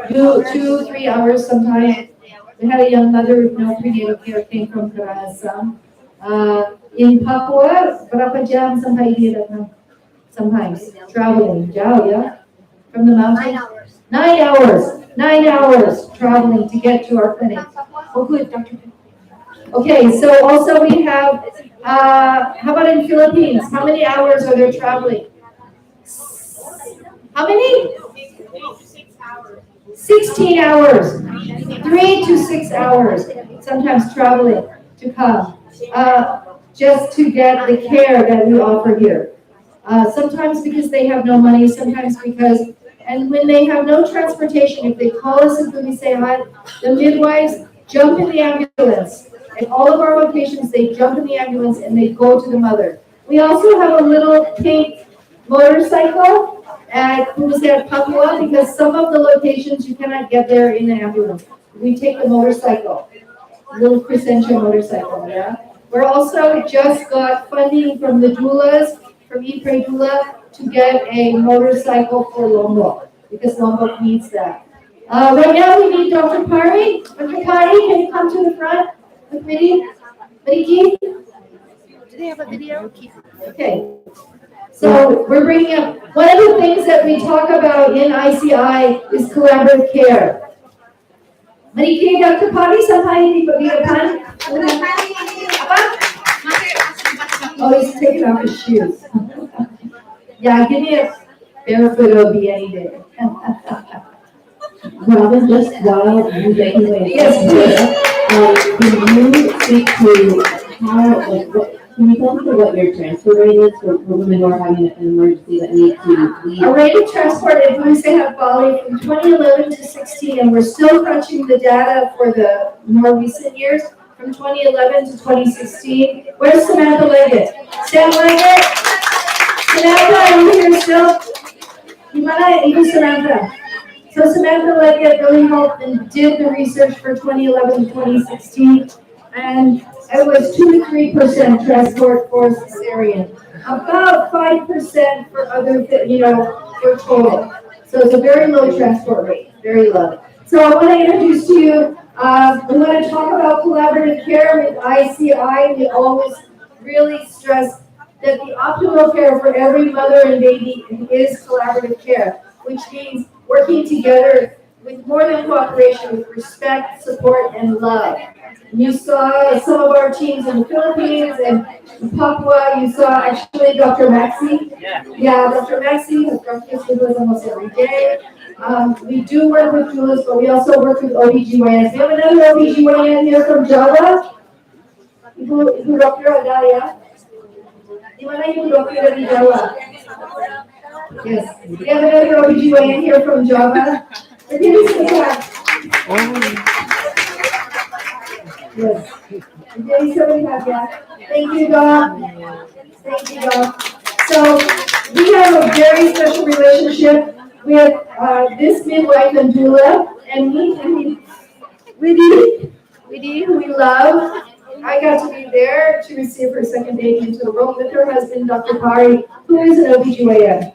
2-3 hours sometimes. We had a young mother with no prenatal care came from Karangasem. In Papua, berapa jam sampai dia datang? Sometimes traveling, jauh ya, from the mountains. 9 hours. 9 hours traveling to get to our clinic. Oh, good, Dr. Okay, so also we have, how about in Philippines? How many hours are they traveling? How many? 16 hours. 3 to 6 hours, sometimes traveling to come, just to get the care that we offer here. Sometimes because they have no money, sometimes because, and when they have no transportation, if they call us and we say hi, the midwives jump in the ambulance. At all of our locations, they jump in the ambulance and they go to the mother. We also have a little pink motorcycle at Papua because some of the locations you cannot get there in an ambulance. We take the motorcycle, little Crescendo motorcycle, yeah? We're also just got funding from the doulas, from IPRE doula, to get a motorcycle for Lombok, because Lombok needs that. Right now we need Dr. Pari. Dr. Pari, can you come to the front with me? Ricky? Do they have a video? Okay. So we're bringing up, one of the things that we talk about in ICI is collaborative care. Mariki, Dr. Pari, sampai di depan. Oh, he's taking off his shoes. Yeah, give me a barefoot OB any day. Robin, just while you're making way. Yes, Can you speak to how, can you tell me what your transfer rate is for women who are having an emergency that need to leave? Our rate of transport at Bumi Sehat Bali from 2011 to 16, and we're still crunching the data for the more recent years, from 2011 to 2016. Where's Samantha Leggett? Sam Leggett? Samantha, are you here still? Gimana Ibu Samantha? So Samantha Leggett really helped and did the research for 2011 to 2016, and it was 2 to 3% transport for cesarean, about 5% for other, for total. So it's a very low transport rate, very low. So I want to introduce to you, we want to talk about collaborative care with ICI. We always really stress that the optimal care for every mother and baby is collaborative care, which means working together with more than cooperation, with respect, support, and love. You saw some of our teams in the Philippines and in Papua. You saw actually Dr. Maxi. Yeah, Dr. Maxi has practiced with us almost every day. We do work with doulas, but we also work with OBGYNs. We have another OBGYN here from Java. Ibu Dr. Adalia. Di mana Ibu Dokter dari Jawa? Yes. We have another OBGYN here from Java. Berdiri sebentar. Yes. Berdiri sebentar ya. Thank you, Doc. Thank you, Doc. So we have a very special relationship with this midwife and doula, and who we love. I got to be there to receive her second baby into the world with her husband, Dr. Pari, who is an OBGYN.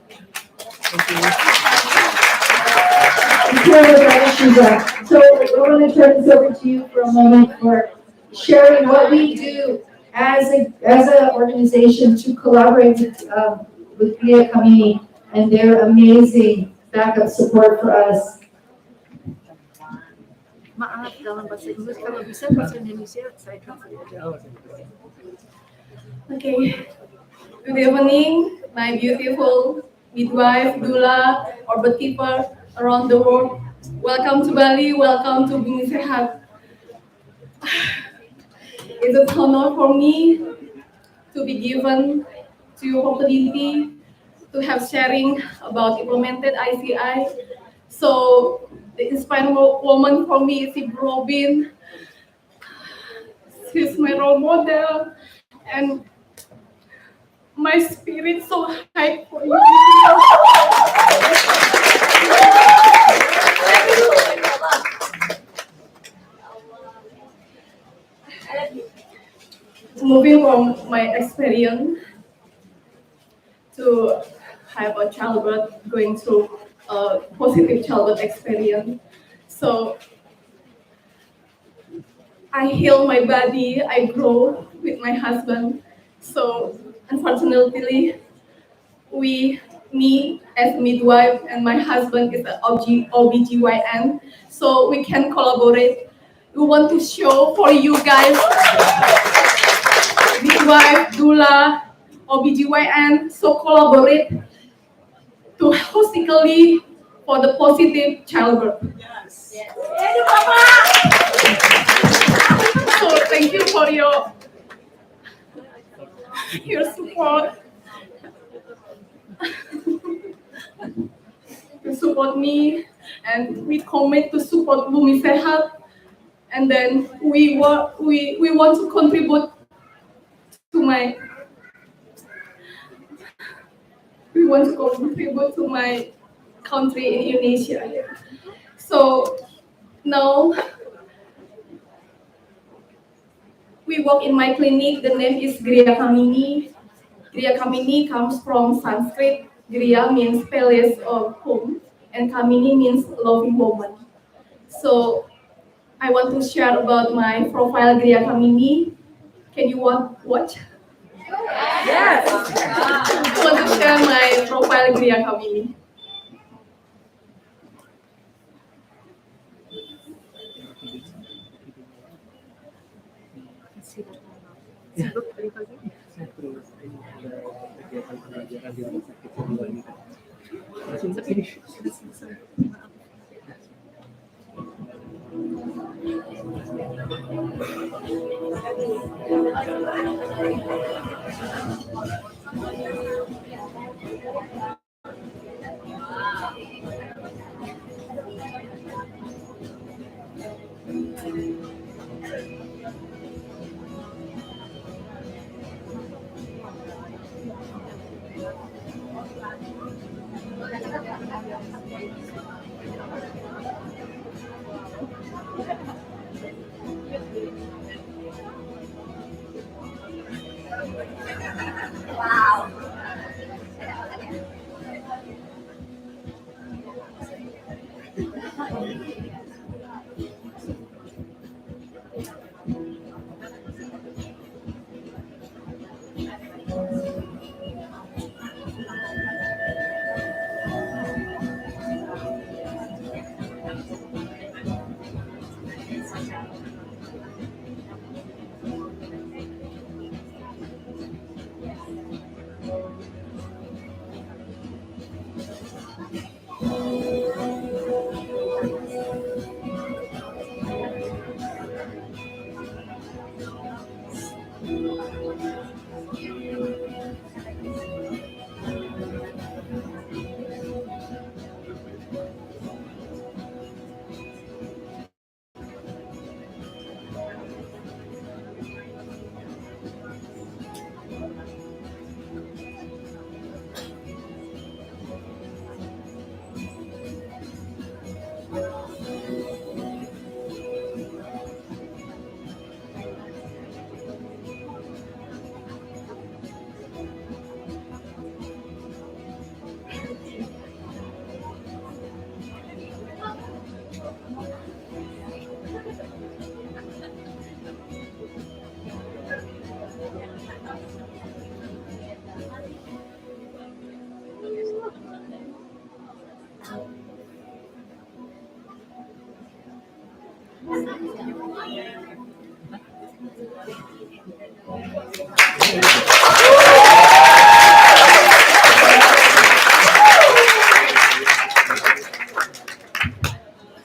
So we're going to turn this over to you for a moment for sharing what we do as an organization to collaborate with Kriya Kamini and their amazing backup support for us. Maaf, dalam bahasa Inggris kalau bisa bahasa Indonesia saya translate. Okay. Good evening, my beautiful midwife, doula, or birthkeeper around the world. Welcome to Bali. Welcome to Bumi Sehat. It's an honor for me to be given to opportunity to have sharing about implemented ICI. So the inspiring woman for me is Ibu Robin. She's my role model, and my spirit so high for you. Moving from my experience to have a childbirth, going through a positive childbirth experience. So I heal my body, I grow with my husband. So unfortunately, me as midwife and my husband is an OBGYN, so we can collaborate. We want to show for you guys, midwife, doula, OBGYN, so collaborate to holistically for the positive childbirth. Yes. So thank you for your support. To support me, and we commit to support Bumi Sehat, and then we want to contribute to my country in Indonesia. So now we work in my clinic. The name is Griya Kamini. Griya Kamini comes from Sanskrit. Griya means palace or home, and Kamini means loving woman. So I want to share about my profile Griya Kamini. Can you watch? Yes. I want to share my profile Griya Kamini.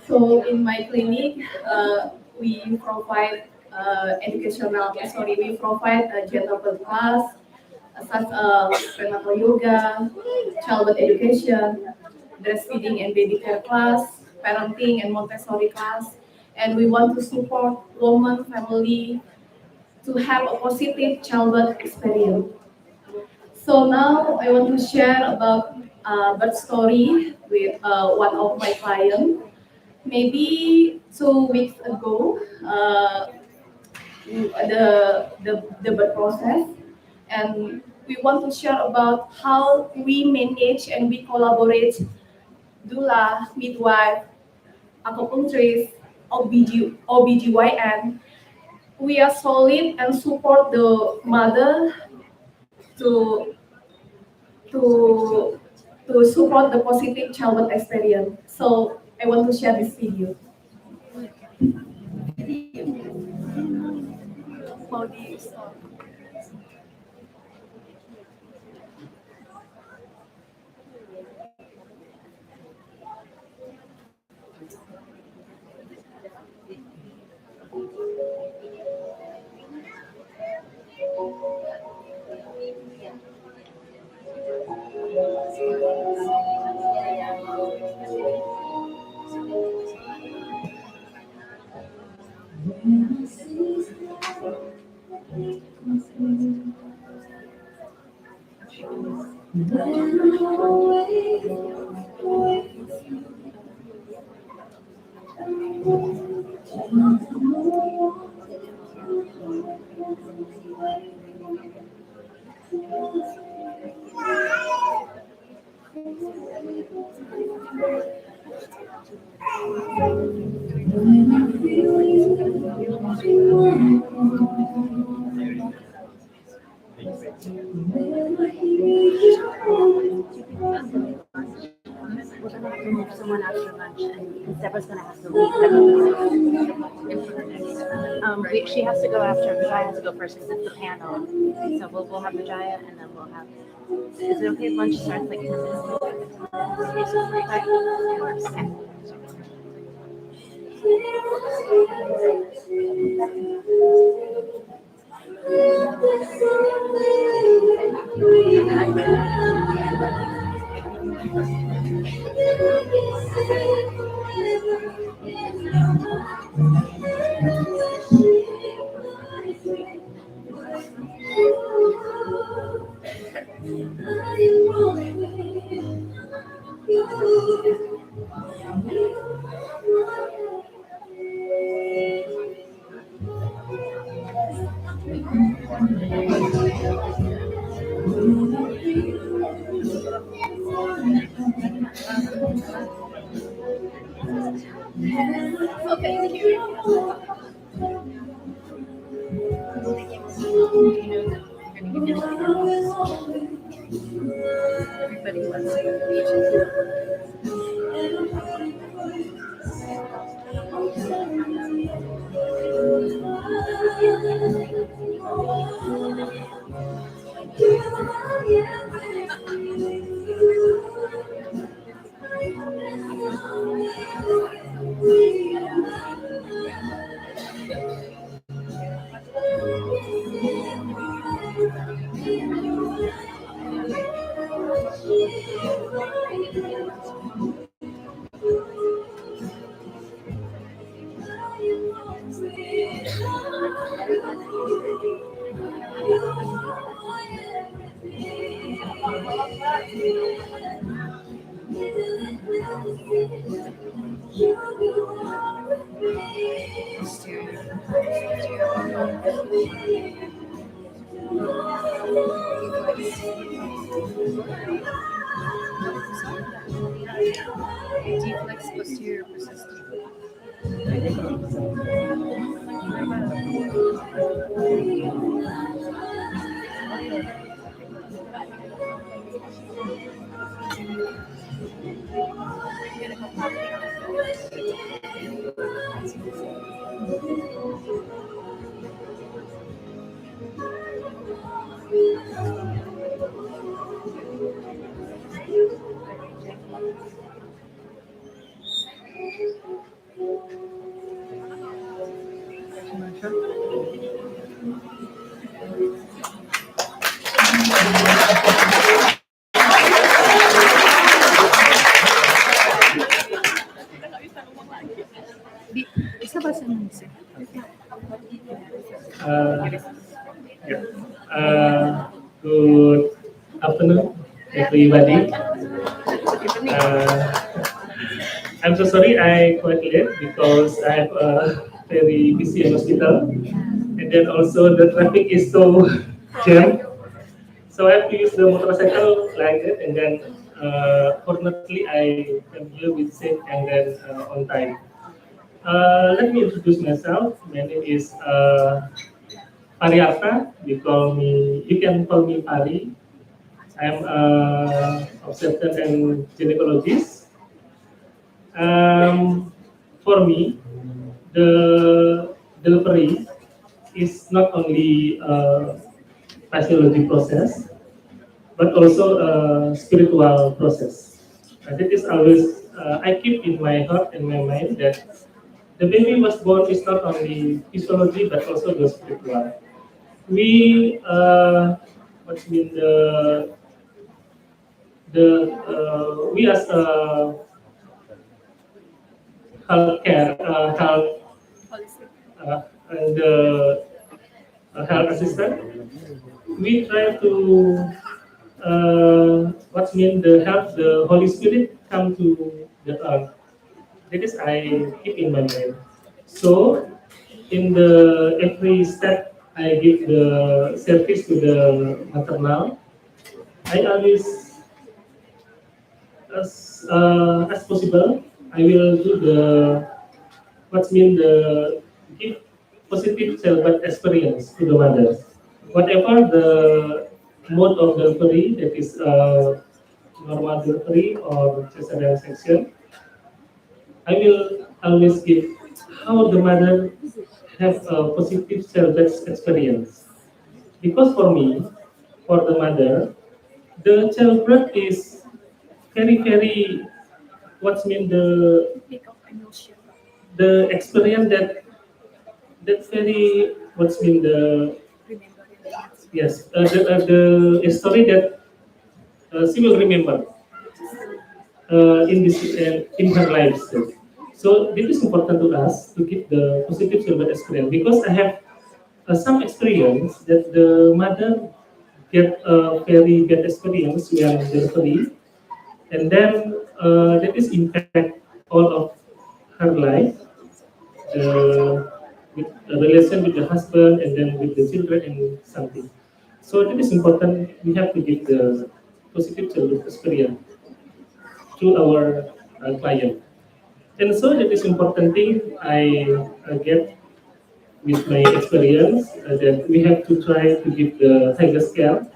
So in my clinic, we provide we provide a gender birth class, such as prenatal yoga, childbirth education, breastfeeding and baby care class, parenting and Montessori class, and we want to support women, family to have a positive childbirth experience. So now I want to share about birth story with one of my clients. Maybe 2 weeks ago, the birth process, and we want to share about how we manage and we collaborate doula, midwife, acupuncturist, OBGYN. We are solid and support the mother to to to support the positive childbirth experience. So I want to share this video. Mau di stop. We're gonna have to move someone after lunch, and Deborah's gonna have to leave. She has to go after. Vijaya has to go first because it's the panel. So we'll have Vijaya, and then we'll have. Is it okay if lunch starts like 10 minutes later? Okay. Deflex posterior persistent. Bisa bahasa Indonesia. Yeah. Good afternoon, everybody. I'm so sorry I quite late because I have a very busy hospital, and then also the traffic is so jammed. So I have to use the motorcycle like that, and then fortunately I am here with safe and then on time. Let me introduce myself. My name is Pariarta. You can call me Pari. I'm obstetrician and gynecologist. For me, the delivery is not only a physiology process, but also a spiritual process. And it is always, I keep in my heart and my mind that the baby was born is not only physiology, but also the spiritual. We, what's mean we as a health and health assistant, we try to what mean the help the Holy Spirit come to the earth. That is I keep in my mind. So in the every step I give the service to the maternal, I always as possible I will do the what mean the give positive childbirth experience to the mother. Whatever the mode of delivery, that is normal delivery or cesarean section, I will always give how the mother have a positive childbirth experience. Because for me, for the mother, the childbirth is very what's mean the experience that very what's mean the yes the story that she will remember in this in her life. So this is important to us to keep the positive childbirth experience because I have some experience that the mother get a very bad experience when delivery, and then that is impact all of her life, with the relation with the husband and then with the children and something. So it is important we have to give the positive childhood experience to our client. And so that is important thing I get with my experience that we have to try to give the highest care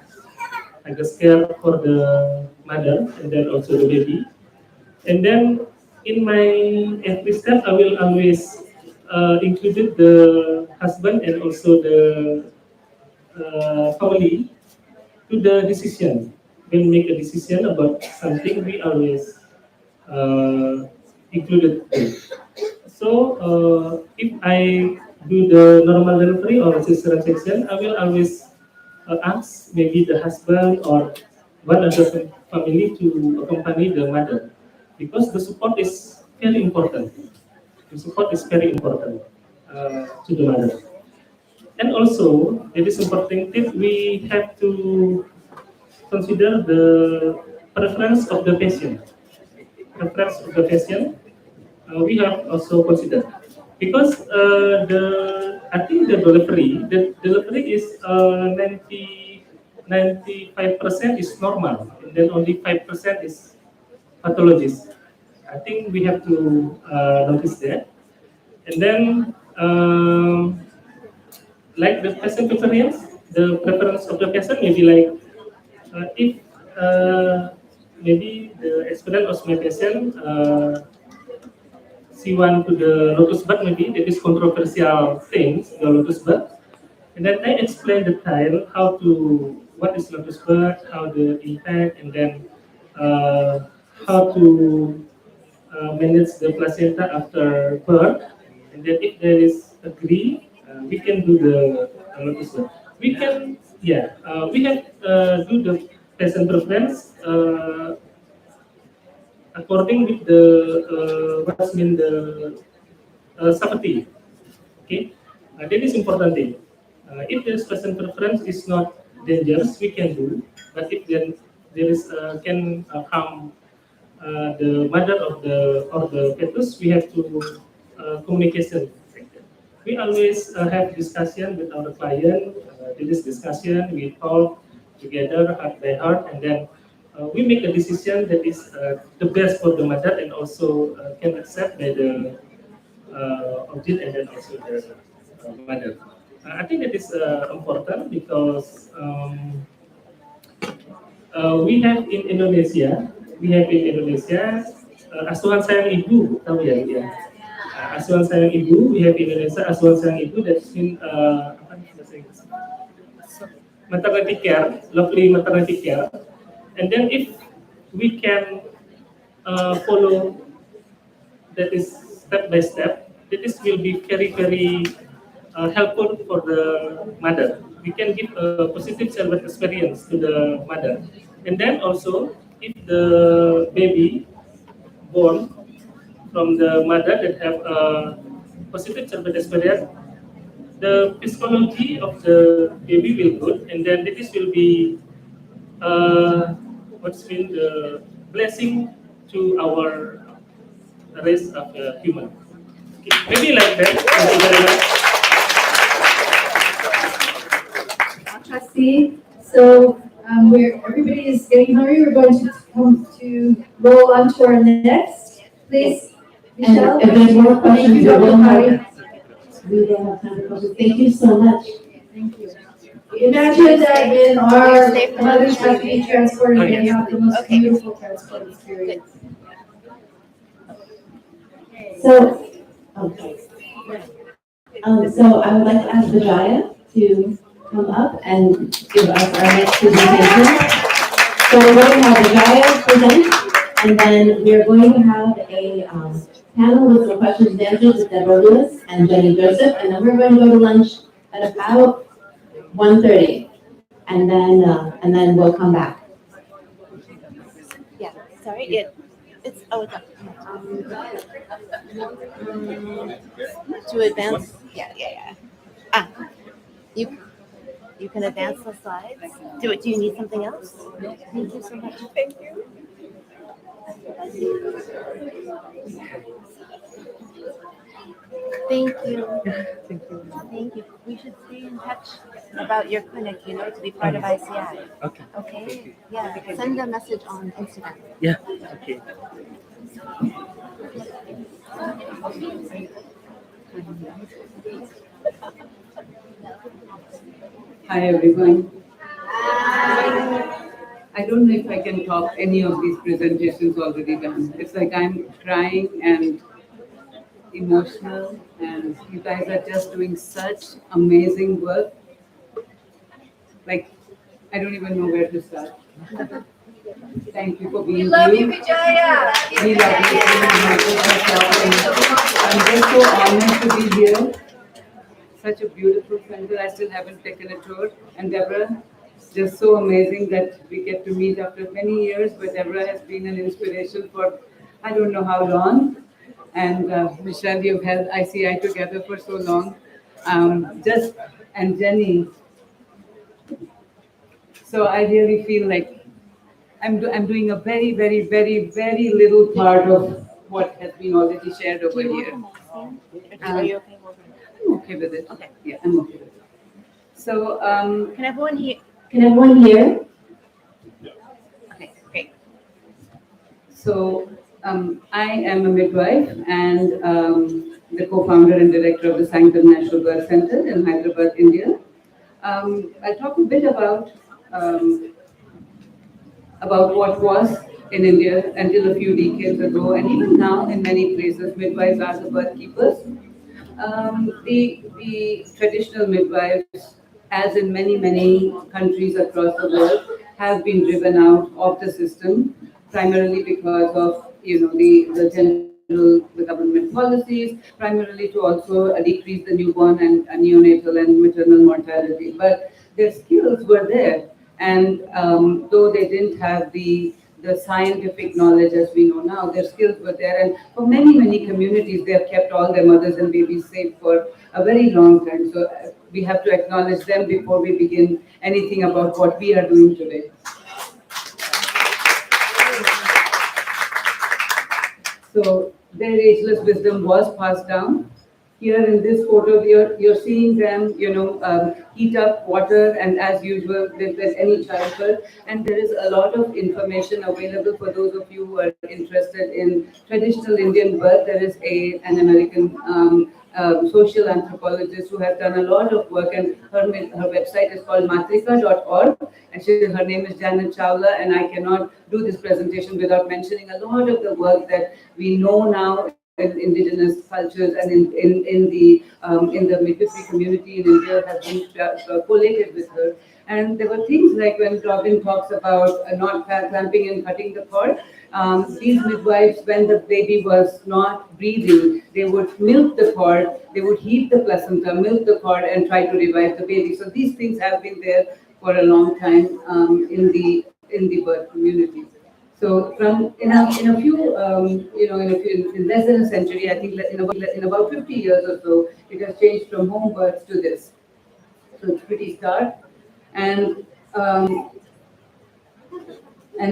for the mother and then also the baby. And then in my every step, I will always include the husband and also the family to the decision. When we make a decision about something, we always included them. So if I do the normal delivery or cesarean section, I will always ask maybe the husband or one of the family to accompany the mother because the support is very important. The support is very important to the mother. And also, it is important that we have to consider the preference of the patient. Preference of the patient, we have also considered because I think the delivery is 95% is normal, and then only 5% is pathologist. I think we have to notice that. And then, like the patient preference, the preference of the patient maybe like if maybe the experience of my patient she want to the lotus bud maybe that is controversial things the lotus bud, and then I explain the time how to what is lotus bud, how the impact, and then how to manage the placenta after birth, and then if there is agree, we can do the allotment. We can, yeah, we have do the patient preference according with the what's mean the safety. Okay, that is important thing. If there is patient preference is not dangerous, we can do. But if then there is can harm the mother of the or the fetus, we have to communication. We always have discussion with our client. This discussion we talk together heart by heart, and then we make a decision that is the best for the mother and also can accept by the object and then also the mother. I think that is important because we have in Indonesia asuhan sayang ibu, tahu ya? Ya. Asuhan sayang ibu, we have in Indonesia asuhan sayang ibu, that's mean apa nih bahasa Inggris? Maternity care, lovely maternity care. And then if we can follow that is step by step, this will be very helpful for the mother. We can give a positive childbirth experience to the mother, and then also if the baby born from the mother that have a positive childbirth experience, the physiology of the baby will good, and then this will be what's been the blessing to our race of human. Okay, maybe like that. Thank you very much. Trustee. So where everybody is getting hungry, we're going to come to roll on to our next. Please, Michelle. And if there's more Thank questions, you, we will Dr. have, Hari. we will have time for questions. Thank you so much. Thank you. Imagine that in our mothers have to be transported and have the most beautiful transport experience. So, so I would like to ask Vijaya to come up and give us our next presentation. So we're going to have Vijaya present, and then we're going to have a panel with some questions and answers with Deborah Lewis and Jenny Joseph, and then we're going to go to lunch at about 1:30, and then we'll come back. Yeah, sorry, it's up. To advance, yeah. Ah, you can advance the slides. Do you need something else? Thank you so much. Thank you. Thank you. Thank you. We should stay in touch about your clinic, to be part of ICI. Okay. Okay? Yeah. Send a message on Instagram. Yeah. Okay. Hi everyone. I don't know if I can top any of these presentations already done. It's like I'm crying and emotional, and you guys are just doing such amazing work. Like, I don't even know where to start. Thank you for being here. We love you, Vijaya. We love you. I'm just so honored to be here. Such a beautiful center. I still haven't taken a tour. And Deborah, it's just so amazing that we get to meet after many years. But Deborah has been an inspiration for I don't know how long. And Michelle, you've held ICI together for so long. And Jenny. So I really feel like I'm doing a very little part of what has been already shared over here. Are you okay? I'm okay with it. Okay. Yeah, I'm okay with it. So, Can everyone hear? Can everyone hear? Okay, great. So, I am a midwife and the co-founder and director of the Sanctum National Birth Center in Hyderabad, India. I'll talk a bit about what was in India until a few decades ago, and even now in many places, midwives are the birth keepers. The traditional midwives, as in many countries across the world, have been driven out of the system primarily because of, the government policies, primarily to also decrease the newborn and neonatal and maternal mortality. But their skills were there, and though they didn't have the scientific knowledge as we know now, their skills were there, and for many communities, they have kept all their mothers and babies safe for a very long time. So we have to acknowledge them before we begin anything about what we are doing today. So their ageless wisdom was passed down. Here in this photo, you're seeing them, heat up water, and as usual, with any childbirth. And there is a lot of information available for those of you who are interested in traditional Indian birth. There is an American social anthropologist who has done a lot of work, and her website is called matrika.org. And her name is Janet Chawla, and I cannot do this presentation without mentioning a lot of the work that we know now in indigenous cultures and in the midwifery community in India has been collated with her. And there were things like when Robin talks about not clamping and cutting the cord, these midwives, when the baby was not breathing, they would milk the cord, they would heat the placenta, milk the cord, and try to revive the baby. So these things have been there for a long time in the birth community. So from in a few in less than a century, I think in about 50 years or so, it has changed from home birth to this. So it's pretty stark, and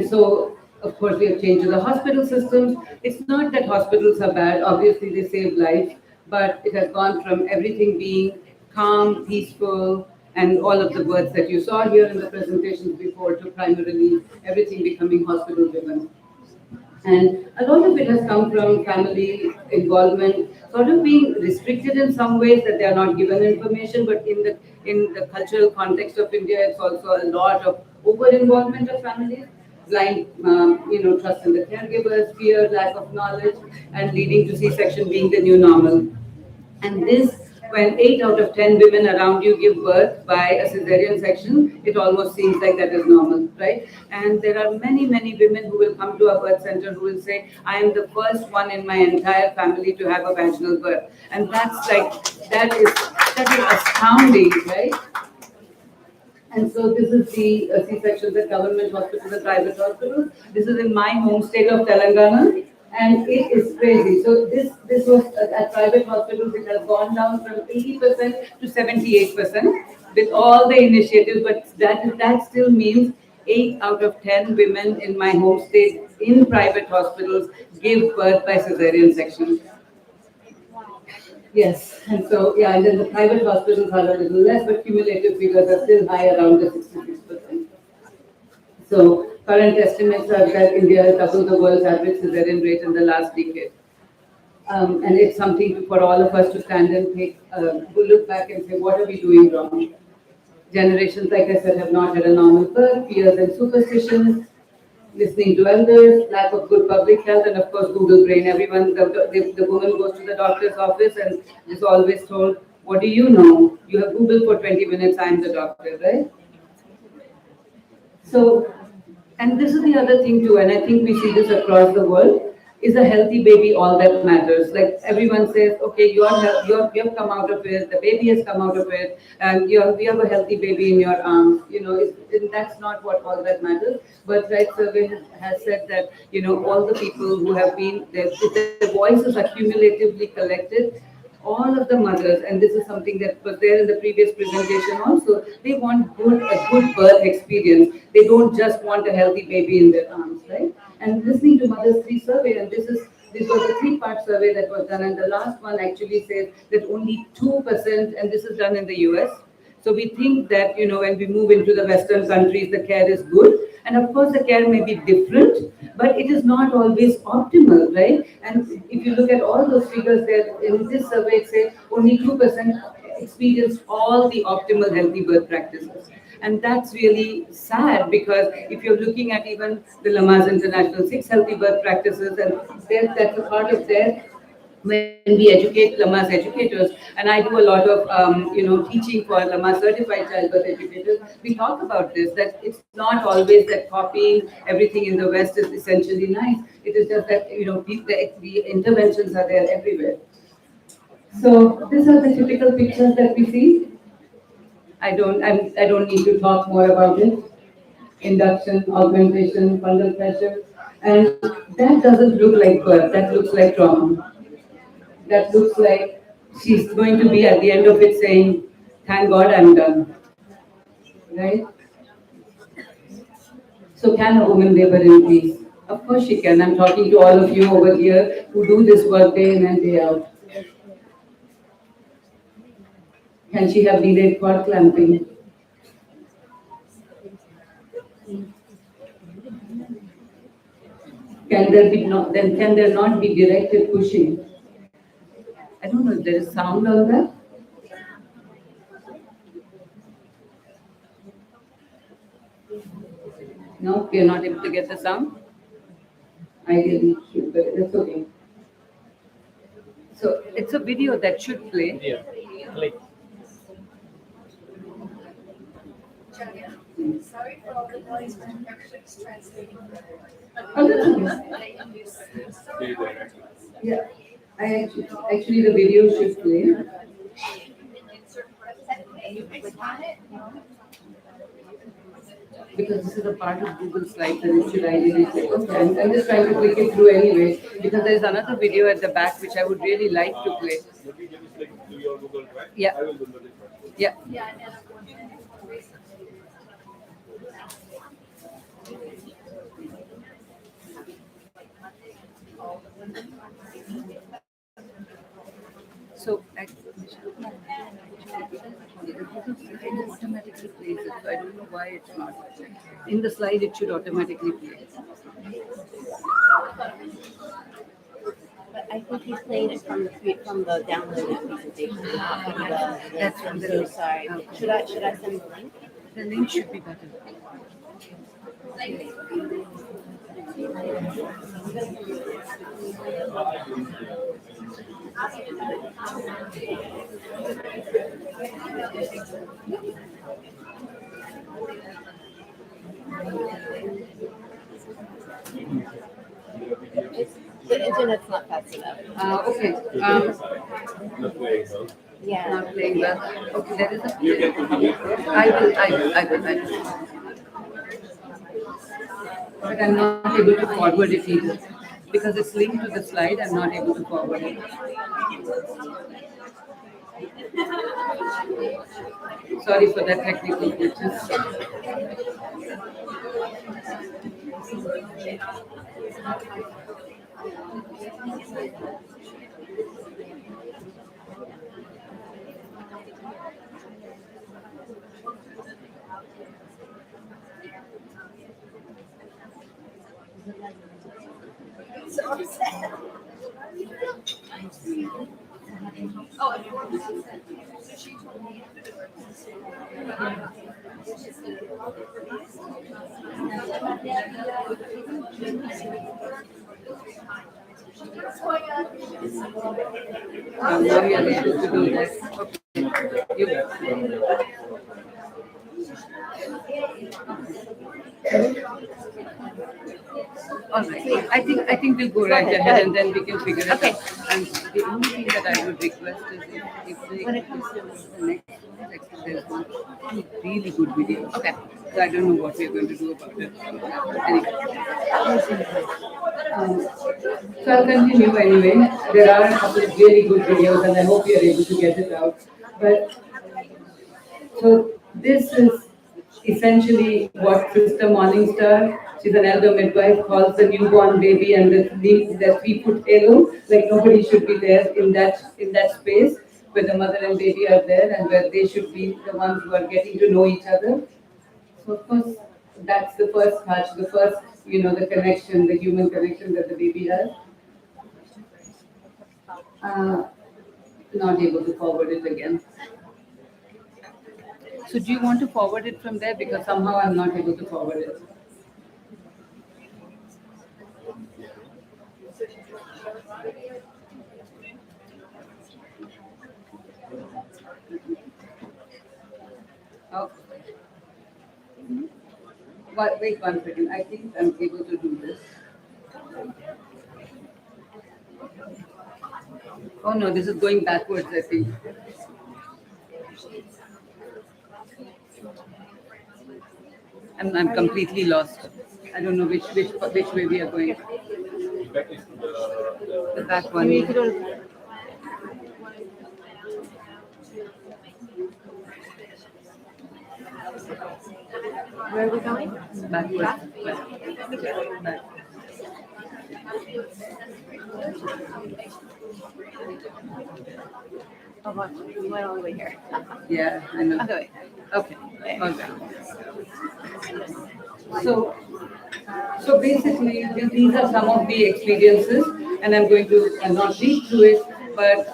so of course we have changed to the hospital systems. It's not that hospitals are bad. Obviously they save lives, but it has gone from everything being calm, peaceful, and all of the births that you saw here in the presentations before to primarily everything becoming hospital driven. And a lot of it has come from family involvement, sort of being restricted in some ways that they are not given information, but in the cultural context of India, it's also a lot of over-involvement of families, blind, trust in the caregivers, fear, lack of knowledge, and leading to C-section being the new normal. And this, when 8 out of 10 women around you give birth by a cesarean section, it almost seems like that is normal, right? And there are many women who will come to a birth center who will say, I am the first one in my entire family to have a vaginal birth. And that's that is astounding, right? And so this is the C-sections at government hospitals and private hospitals. This is in my home state of Telangana. And it is crazy. So this was at private hospitals, it has gone down from 80% to 78% with all the initiatives, but that still means 8 out of 10 women in my home state in private hospitals give birth by cesarean section. Yes, and so, and then the private hospitals are a little less, but cumulative figures are still high around the 66%. So current estimates are that India has doubled the world's average cesarean rate in the last decade. And it's something for all of us to stand and take look back and say, what are we doing wrong? Generations, like I said, have not had a normal birth, fears and superstitions, listening to elders, lack of good public health, and of course Google brain. Everyone, the woman goes to the doctor's office and is always told, what do you know? You have Googled for 20 minutes, I'm the doctor, right? So, and this is the other thing too, and I think we see this across the world, is a healthy baby all that matters. Like everyone says, okay, you have come out of it, the baby has come out of it, and you have a healthy baby in your arms. That's not what all that matters. But Right Survey has said that, all the people who have been, their voices are cumulatively collected. All of the mothers, and this is something that was there in the previous presentation also, they want a good birth experience. They don't just want a healthy baby in their arms, right? And listening to Mothers 3 survey, and this was a 3-part survey that was done, and the last one actually says that only 2%, and this is done in the US. So we think that, when we move into the Western countries, the care is good. And of course, the care may be different, but it is not always optimal, right? And if you look at all those figures there, in this survey, it says only 2% experienced all the optimal healthy birth practices. And that's really sad, because if you're looking at even the Lamaze International 6 healthy birth practices, and that's a part of their when we educate Lama's educators, and I do a lot of, teaching for Lama certified childbirth educators, we talk about this, that it's not always that copying everything in the West is essentially nice. It is just that, the interventions are there everywhere. So these are the typical pictures that we see. I don't need to talk more about it. Induction, augmentation, fundal pressure, and that doesn't look like birth. That looks like trauma. That looks like she's going to be at the end of it saying, "Thank God I'm done." Right? So can a woman labor in peace? Of course she can. I'm talking to all of you over here who do this work day in and day out. Can she have delayed cord clamping? Can there not be directed pushing? I don't know if there is sound on that. No, we are not able to get the sound. Ideally, it should, but that's okay. So it's a video that should play. Yeah. Play. Sorry for all the noise, but I'm actually just translating. Oh, that's okay. Yeah, actually the video should play. Because this is a part of Google Slides and it should ideally play. Okay, I'm just trying to click it through anyway, because there's another video at the back which I would really like to play. Yeah. Yeah. So it automatically plays it. So I don't know why it's not. In the slide, it should automatically play. But I think he's playing it from the downloaded presentation, not from the. That's from I'm the so link. sorry. Okay. Should I send the link? The link should be better. The internet's not fast enough. Okay. Yeah. Not playing well. Okay, there is a. I will. But I'm not able to forward it either. Because it's linked to the slide, I'm not able to forward it. Sorry for that technical glitches. So sad. Oh, so she told me. Now we are able to do that. All right. I think we'll go right ahead and then we can figure it out. And the only thing that I would request is if when it comes to the next one, there's one really good videos. Okay. So I don't know what we're going to do about it. Anyway. So I'll continue anyway. There are a couple of really good videos and I hope you're able to get it out. But so this is essentially what Sister Morningstar, she's an elder midwife, calls the newborn baby and the 3-foot halo. Like nobody should be there in that space where the mother and baby are there and where they should be the ones who are getting to know each other. So of course, that's the first touch, the first, the connection, the human connection that the baby has. Not able to forward it again. So do you want to forward it from there? Because somehow I'm not able to forward it. Oh. Wait 1 second. I think I'm able to do this. Oh no, this is going backwards, I think. I'm completely lost. I don't know which way we are going. The back one. Where are we going? Backwards. Back. Oh, watch. We went all the way here. Yeah, I know. Okay. Okay. Okay. So, so basically, these are some of the experiences, and I'm going to not read through it, but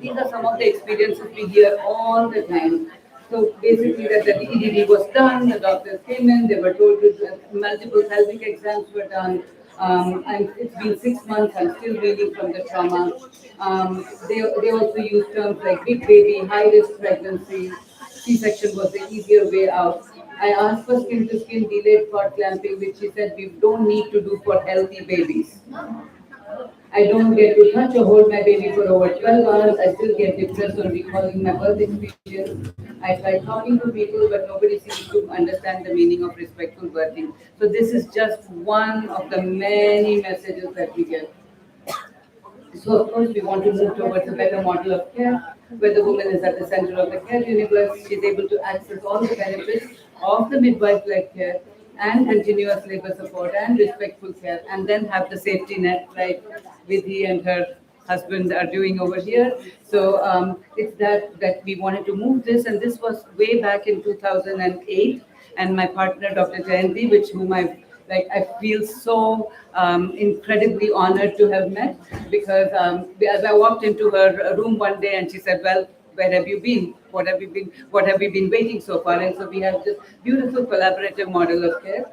these are some of the experiences we hear all the time. So basically, that the EDD was done, the doctors came in, they were told to multiple pelvic exams were done. And it's been 6 months, I'm still reeling from the trauma. They also use terms like big baby, high risk pregnancy, C-section was the easier way out. I asked for skin to skin delayed cord clamping, which she said we don't need to do for healthy babies. I don't get to touch or hold my baby for over 12 hours. I still get depressed on recalling my birth experience. I tried talking to people, but nobody seems to understand the meaning of respectful birthing. So this is just one of the many messages that we get. So of course we want to move towards a better model of care, where the woman is at the center of the care universe. She's able to access all the benefits of the midwife-led care and continuous labor support and respectful care, and then have the safety net like Vidhi and her husband are doing over here. So it's that we wanted to move this, and this was way back in 2008. And my partner, Dr. Jayanti, whom I feel so incredibly honored to have met, because as I walked into her room one day and she said, "Well, where have you been? What have you been? What have we been waiting so far?" And so we have this beautiful collaborative model of care.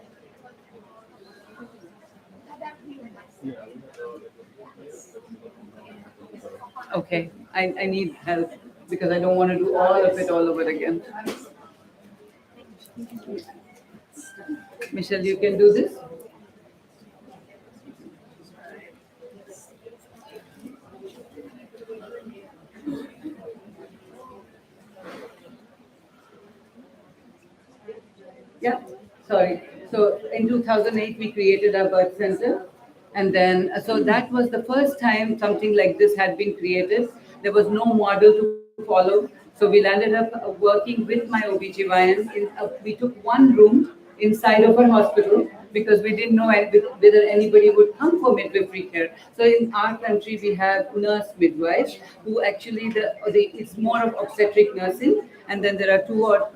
Okay, I need help because I don't want to do all of it all over again. Michelle, you can do this? Yeah, sorry. So in 2008, we created our birth center. And then, so that was the first time something like this had been created. There was no model to follow. So we landed up working with my OBGYN. We took one room inside of our hospital because we didn't know whether anybody would come for midwifery care. So in our country, we have nurse midwives who actually, it's more of obstetric nursing. And then there are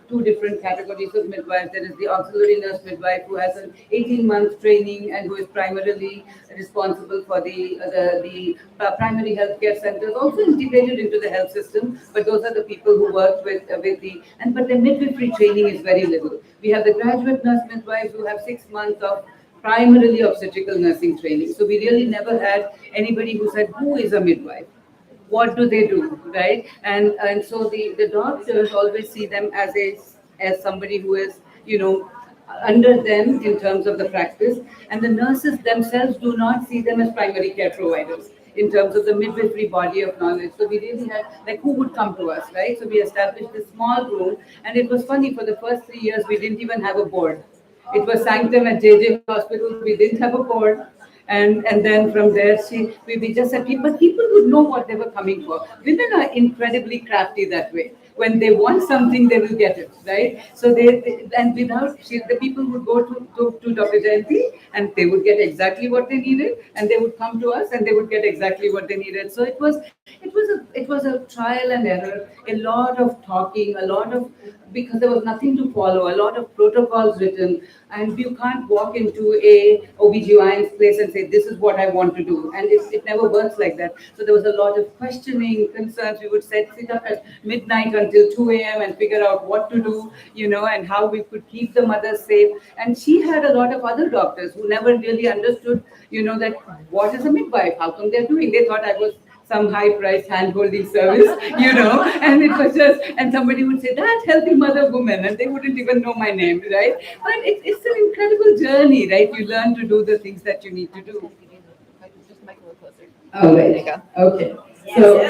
two different categories of midwives. There is the auxiliary nurse midwife who has an 18-month training and who is primarily responsible for the primary healthcare centers, also integrated into the health system. But those are the people who work but the midwifery training is very little. We have the graduate nurse midwives who have 6 months of primarily obstetrical nursing training. So we really never had anybody who said, who is a midwife? What do they do, right? And so the doctors always see them as somebody who is, under them in terms of the practice, and the nurses themselves do not see them as primary care providers in terms of the midwifery body of knowledge. So we really had, who would come to us, right? So we established a small room, and it was funny, for the first 3 years, we didn't even have a board. It was sanctum at JJ Hospital, we didn't have a board. And then from there, we just said, but people would know what they were coming for. Women are incredibly crafty that way. When they want something, they will get it, right? So the people would go to Dr. Jayanti, and they would get exactly what they needed, and they would come to us, and they would get exactly what they needed. So it was a trial and error, a lot of talking, because there was nothing to follow, a lot of protocols written, and you can't walk into a OBGYN's place and say, this is what I want to do. And it never works like that. So there was a lot of questioning, concerns. We would sit up at midnight until 2 a.m. and figure out what to do, and how we could keep the mothers safe. And she had a lot of other doctors who never really understood, that what is a midwife? How come they're doing? They thought I was some high-priced hand-holding service, you know, and it was just, and somebody would say, that healthy mother woman, and they wouldn't even know my name, right? But it's an incredible journey, right? You learn to do the things that you need to do. All right. Okay. So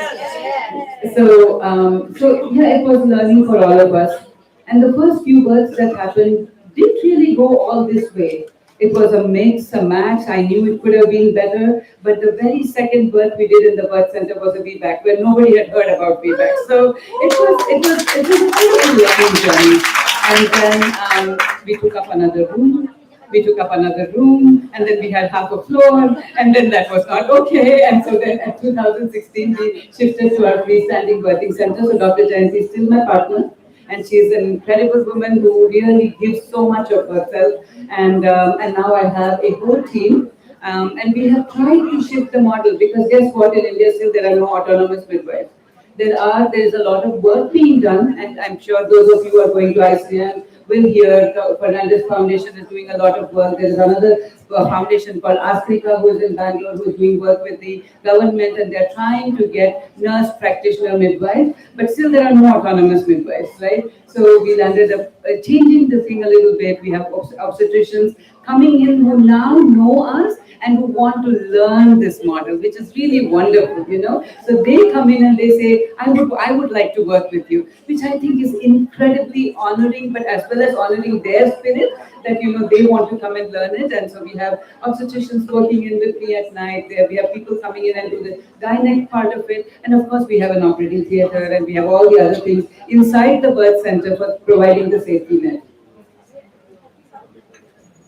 yeah, it was learning for all of us. And the first few births that happened didn't really go all this way. It was a mix, a match. I knew it could have been better, but the very second birth we did in the birth center was a VBAC, where nobody had heard about VBAC. So it was a beautiful learning journey. And then we took up another room. We took up another room, and then we had half a floor, and then that was not okay. And so then in 2016, we shifted to our freestanding birthing center. So Dr. Jayanti is still my partner, and she's an incredible woman who really gives so much of herself. And now I have a whole team. And we have tried to shift the model, because guess what, in India still there are no autonomous midwives. There's a lot of work being done, and I'm sure those of you who are going to ICI will hear Fernandez Foundation is doing a lot of work. There is another foundation called Africa who is in Bangalore, who is doing work with the government, and they're trying to get nurse practitioner midwives, but still there are no autonomous midwives, right? So we landed up changing the thing a little bit. We have obstetricians coming in who now know us and who want to learn this model, which is really wonderful, you know. So they come in and they say, I would like to work with you, which I think is incredibly honoring, but as well as honoring their spirit, that, you know, they want to come and learn it. And so we have obstetricians working in with me at night. We have people coming in and do the gynec part of it. And of course, we have an operating theater, and we have all the other things inside the birth center for providing the safety net.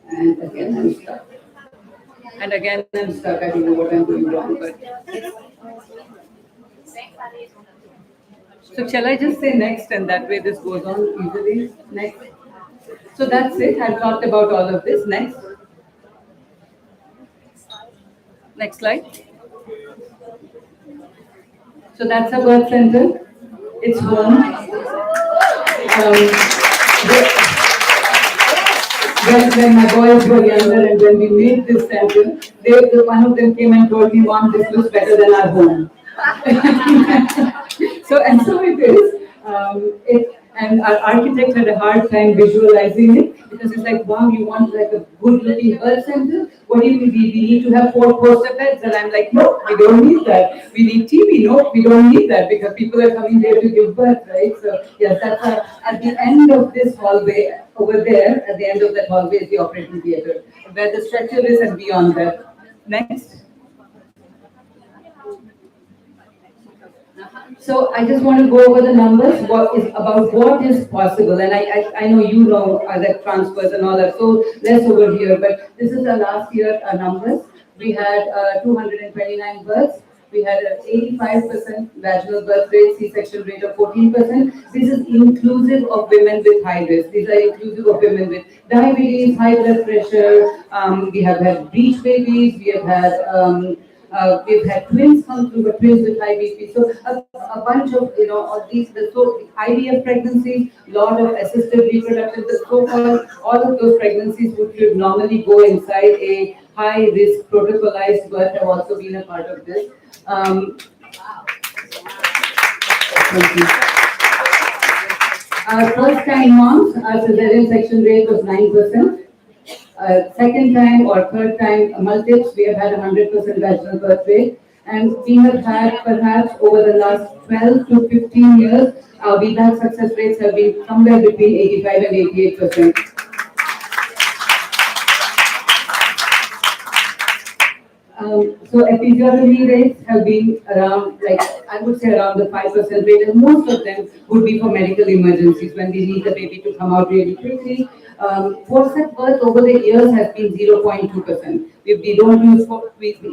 And again, I'm stuck. And again, I'm stuck. I don't know what I'm doing wrong, but. So shall I just say next, and that way this goes on easily? Next. So that's it. I've talked about all of this. Next. Next slide. So that's a birth center. It's home. When my boys were younger and when we made this center, one of them came and told me, Mom, this looks better than our home. So it is. And our architect had a hard time visualizing it, because it's like, wow, you want like a good-looking birth center? What do you mean? We need to have 4 poster beds? And I'm like, no, we don't need that. We need TV. No, we don't need that, because people are coming there to give birth, right? So yes, that's at the end of this hallway, over there, at the end of that hallway is the operating theater, where the stretcher is, and beyond that. Next. So I just want to go over the numbers, what is possible. And I know you know that transfers and all that, so less over here, but this is the last year numbers. We had 229 births. We had an 85% vaginal birth rate, C-section rate of 14%. This is inclusive of women with high risk. These are inclusive of women with diabetes, high blood pressure. We have had breech babies. We have had we've had twins come through, but twins with high BP. So a bunch of, you know, all these, so IVF pregnancies, lot of assisted reproduction, the so-called, all of those pregnancies which would normally go inside a high-risk protocolized birth have also been a part of this. Our first-time moms, our cesarean section rate was 9%. Second time or third time multiples, we have had 100% vaginal birth rate. And we have had perhaps over the last 12 to 15 years, our VBAC success rates have been somewhere between 85 and 88%. So episiotomy rates have been around, like, I would say around the 5% rate, and most of them would be for medical emergencies when we need the baby to come out really quickly. Forceps birth over the years has been 0.2%. We don't use,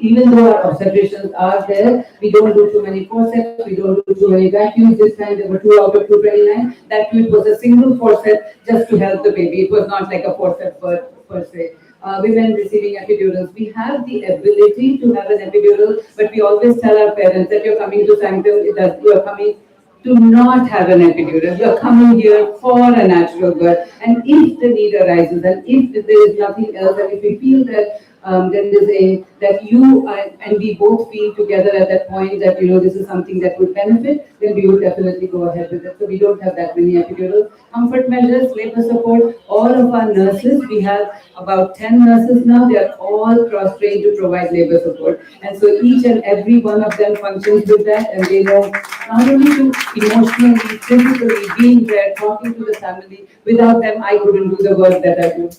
even though our obstetricians are there, we don't do too many forceps, we don't do too many vacuums. This time there were 2 out of 229. That too, it was a single forceps just to help the baby. It was not like a forceps birth per se. Women receiving epidurals. We have the ability to have an epidural, but we always tell our parents that you're coming to Sanctum, you're coming to not have an epidural. You're coming here for a natural birth. And if the need arises, and if there is nothing else, and if we feel that that you and we both feel together at that point that, this is something that would benefit, then we would definitely go ahead with it. So we don't have that many epidurals. Comfort measures, labor support, all of our nurses, we have about 10 nurses now, they are all cross-trained to provide labor support. And so each and every one of them functions with that, and they know not only to emotionally, physically, being there, talking to the family. Without them, I couldn't do the work that I do.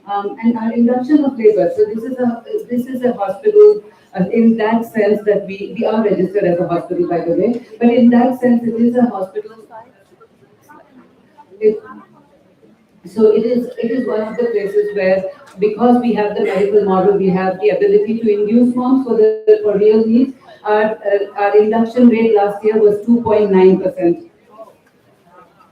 And our induction of labor. So this is a hospital in that sense that we are registered as a hospital, by the way. But in that sense, it is a hospital. So it is one of the places where, because we have the medical model, we have the ability to induce moms for real needs. Our induction rate last year was 2.9%.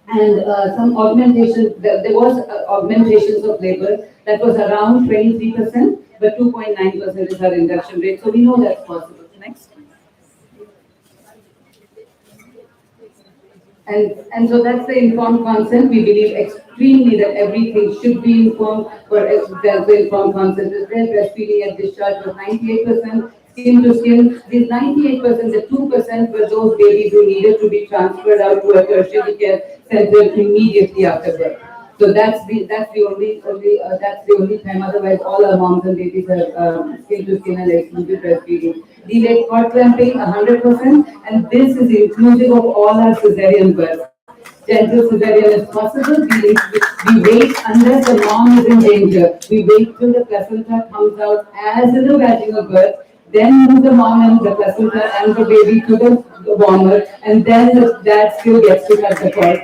And some augmentation, there was augmentations of labor that was around 23%, but 2.9% is our induction rate. So we know that's possible. Next. And so that's the informed consent. We believe extremely that everything should be informed, for the informed consent is there. Breastfeeding at discharge was 98%. Skin to skin, these 98%, the 2% were those babies who needed to be transferred out to a tertiary care center immediately after birth. So that's the only time. Otherwise, all our moms and babies are skin to skin and exclusive breastfeeding. Delayed cord clamping, 100%, and this is inclusive of all our cesarean births. Gentle cesarean is possible. We wait unless the mom is in danger. We wait till the placenta comes out as in a vaginal birth. Then move the mom and the placenta and the baby to the warmer, and then the dad still gets to cut the cord.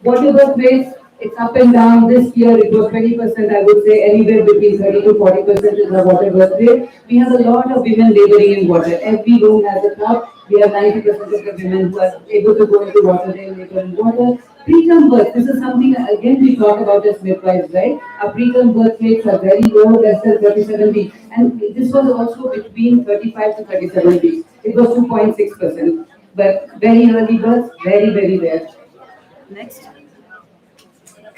Water birth rates, it's up and down. This year it was 20%, I would say anywhere between 30 to 40% is our water birth rate. We have a lot of women laboring in water. Every room has a tub. We have 90% of the women who are able to go into water, they labor in water. Preterm birth, this is something, again, we talk about as midwives, right? Our preterm birth rates are very low, less than 37 weeks. And this was also between 35 to 37 weeks. It was 2.6%. But very early births, very, very rare. Next.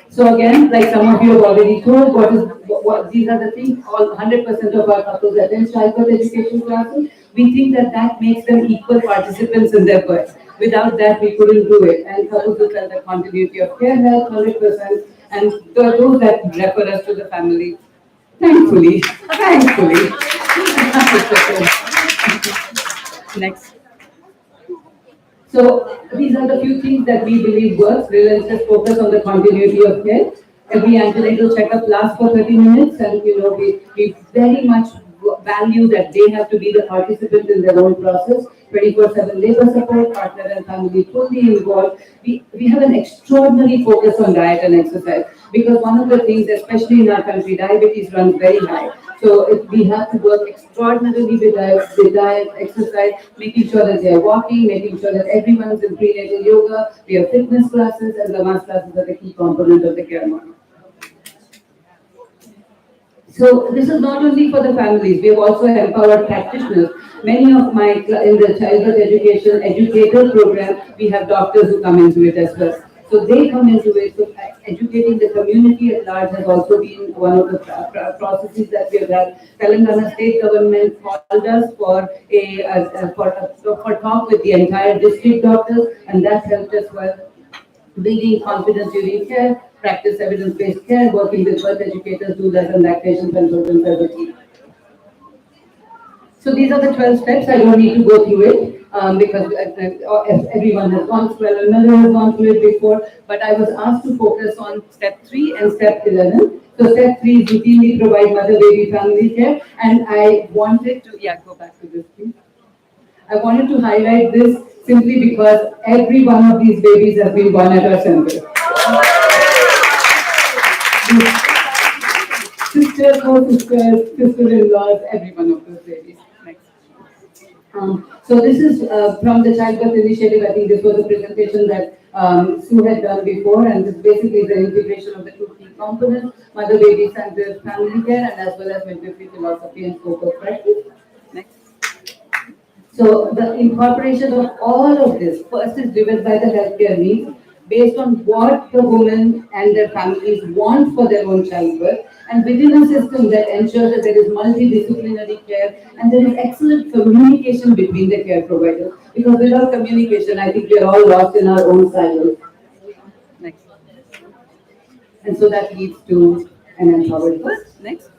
So again, like some of you have already told, what these are the things, all 100% of our couples attend childbirth education classes. We think that makes them equal participants in their birth. Without that, we couldn't do it. And couples who tell the continuity of care help, 100%, and those that refer us to the family, thankfully. Next. So these are the few things that we believe works. Relentless focus on the continuity of care. Every antenatal checkup lasts for 30 minutes, and we very much value that they have to be the participant in their own process. 24/7 labor support, partner and family fully involved. We have an extraordinary focus on diet and exercise, because one of the things, especially in our country, diabetes runs very high. So we have to work extraordinarily with diet, exercise, making sure that they are walking, making sure that everyone is in prenatal yoga. We have fitness classes, and the mass classes are the key component of the care model. So this is not only for the families, we have also empowered practitioners. Many of in the childbirth education educator program, we have doctors who come into it as well. So they come into it. So educating the community at large has also been one of the processes that we have had. Telangana state government called us for talk with the entire district doctors, and that helped us well. Building confidence during care, practice evidence-based care, working with birth educators, doulas, and lactation consultants as a team. So these are the 12 steps. I don't need to go through it because everyone has gone through it. Miller has gone through it before, but I was asked to focus on step 3 and step 11. So step 3 is routinely provide mother-baby family care, and I wanted to, go back to this please. I wanted to highlight this simply because every one of these babies has been born at our center. Sisters, co-sisters, sister-in-laws, every one of those babies. Next. So this is from the Childbirth Initiative. I think this was a presentation that Sue had done before, and this basically is the integration of the 2 key components, mother-baby center family care, and as well as midwifery philosophy and scope of practice. Next. So the incorporation of all of this, first is driven by the healthcare needs. based on what the women and their families want for their own childbirth, and within a system that ensures that there is multidisciplinary care and there is excellent communication between the care providers. Because without communication, I think we are all lost in our own silos. Next. And so that leads to an empowered birth. Next.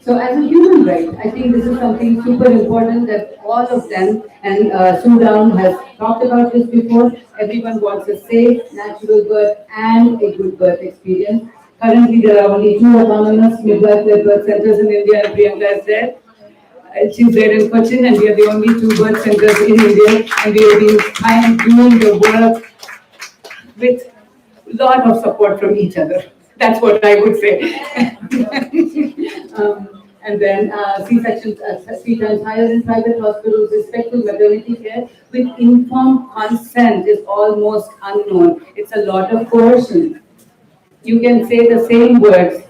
So as a human right, I think this is something super important that all of them, and Sudan has talked about this before, everyone wants a safe, natural birth and a good birth experience. Currently, there are only 2 autonomous midwife-led birth centers in India, and Priyanka is there. She's there in Cochin, and we are the only 2 birth centers in India, and we have been doing the work with a lot of support from each other. That's what I would say. And then C-sections 3 times higher in private hospitals. Respectful maternity care with informed consent is almost unknown. It's a lot of coercion. You can say the same words.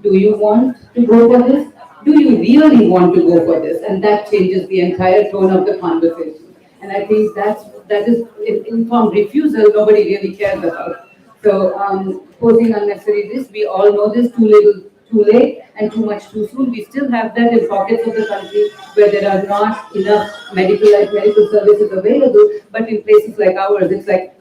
Do you want to go for this? Do you really want to go for this? And that changes the entire tone of the conversation. And I think that is informed refusal nobody really cares about. So posing unnecessary risk, we all know this, too little, too late, and too much too soon. We still have that in pockets of the country where there are not enough medical services available, but in places like ours, it's like,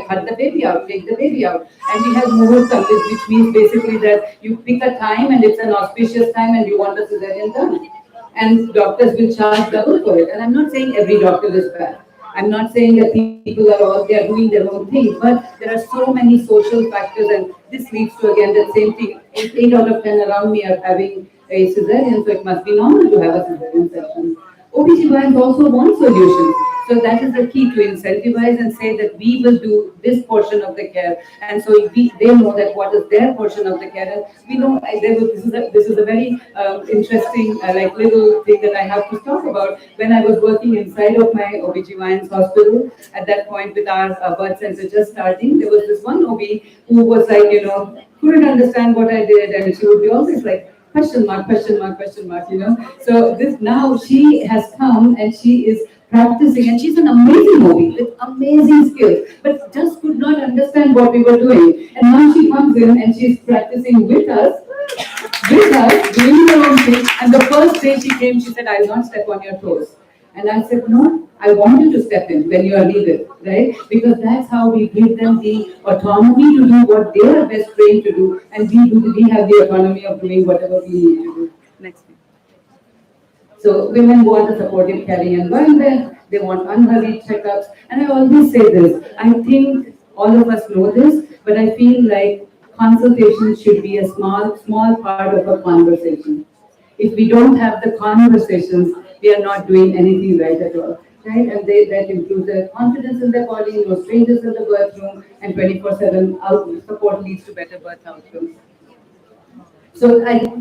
cut the baby out, take the baby out. And we have muhurtam, which means basically that you pick a time and it's an auspicious time and you want the cesarean done. And doctors will charge double for it. And I'm not saying every doctor is bad. I'm not saying that people are all, they are doing their own thing, but there are so many social factors, and this leads to again that same thing. 8 out of 10 around me are having a cesarean, so it must be normal to have a cesarean section. OBGYNs also want solutions. So that is the key, to incentivize and say that we will do this portion of the care. And so they know that what is their portion of the care. And we know this is a very interesting little thing that I have to talk about. When I was working inside of my OBGYN's hospital, at that point with our birth center just starting, there was this one OB who was like, couldn't understand what I did. And she would be always like, question mark, So now she has come and she is practicing, and she's an amazing OB with amazing skills, but just could not understand what we were doing. And now she comes in and she's practicing with us, doing her own thing. And the first day she came, she said, "I'll not step on your toes." And I said, "No, I want you to step in when you are needed," right? Because that's how we give them the autonomy to do what they are best trained to do, and we have the autonomy of doing whatever we need to do. Next. So women want a supportive carrying environment, they want unhurried checkups, and I always say this, I think all of us know this, but I feel like consultation should be a small part of a conversation. If we don't have the conversations, we are not doing anything right at all. Right? And that includes their confidence in their body, no strangers in the birth room, and 24/7 support leads to better birth outcomes. So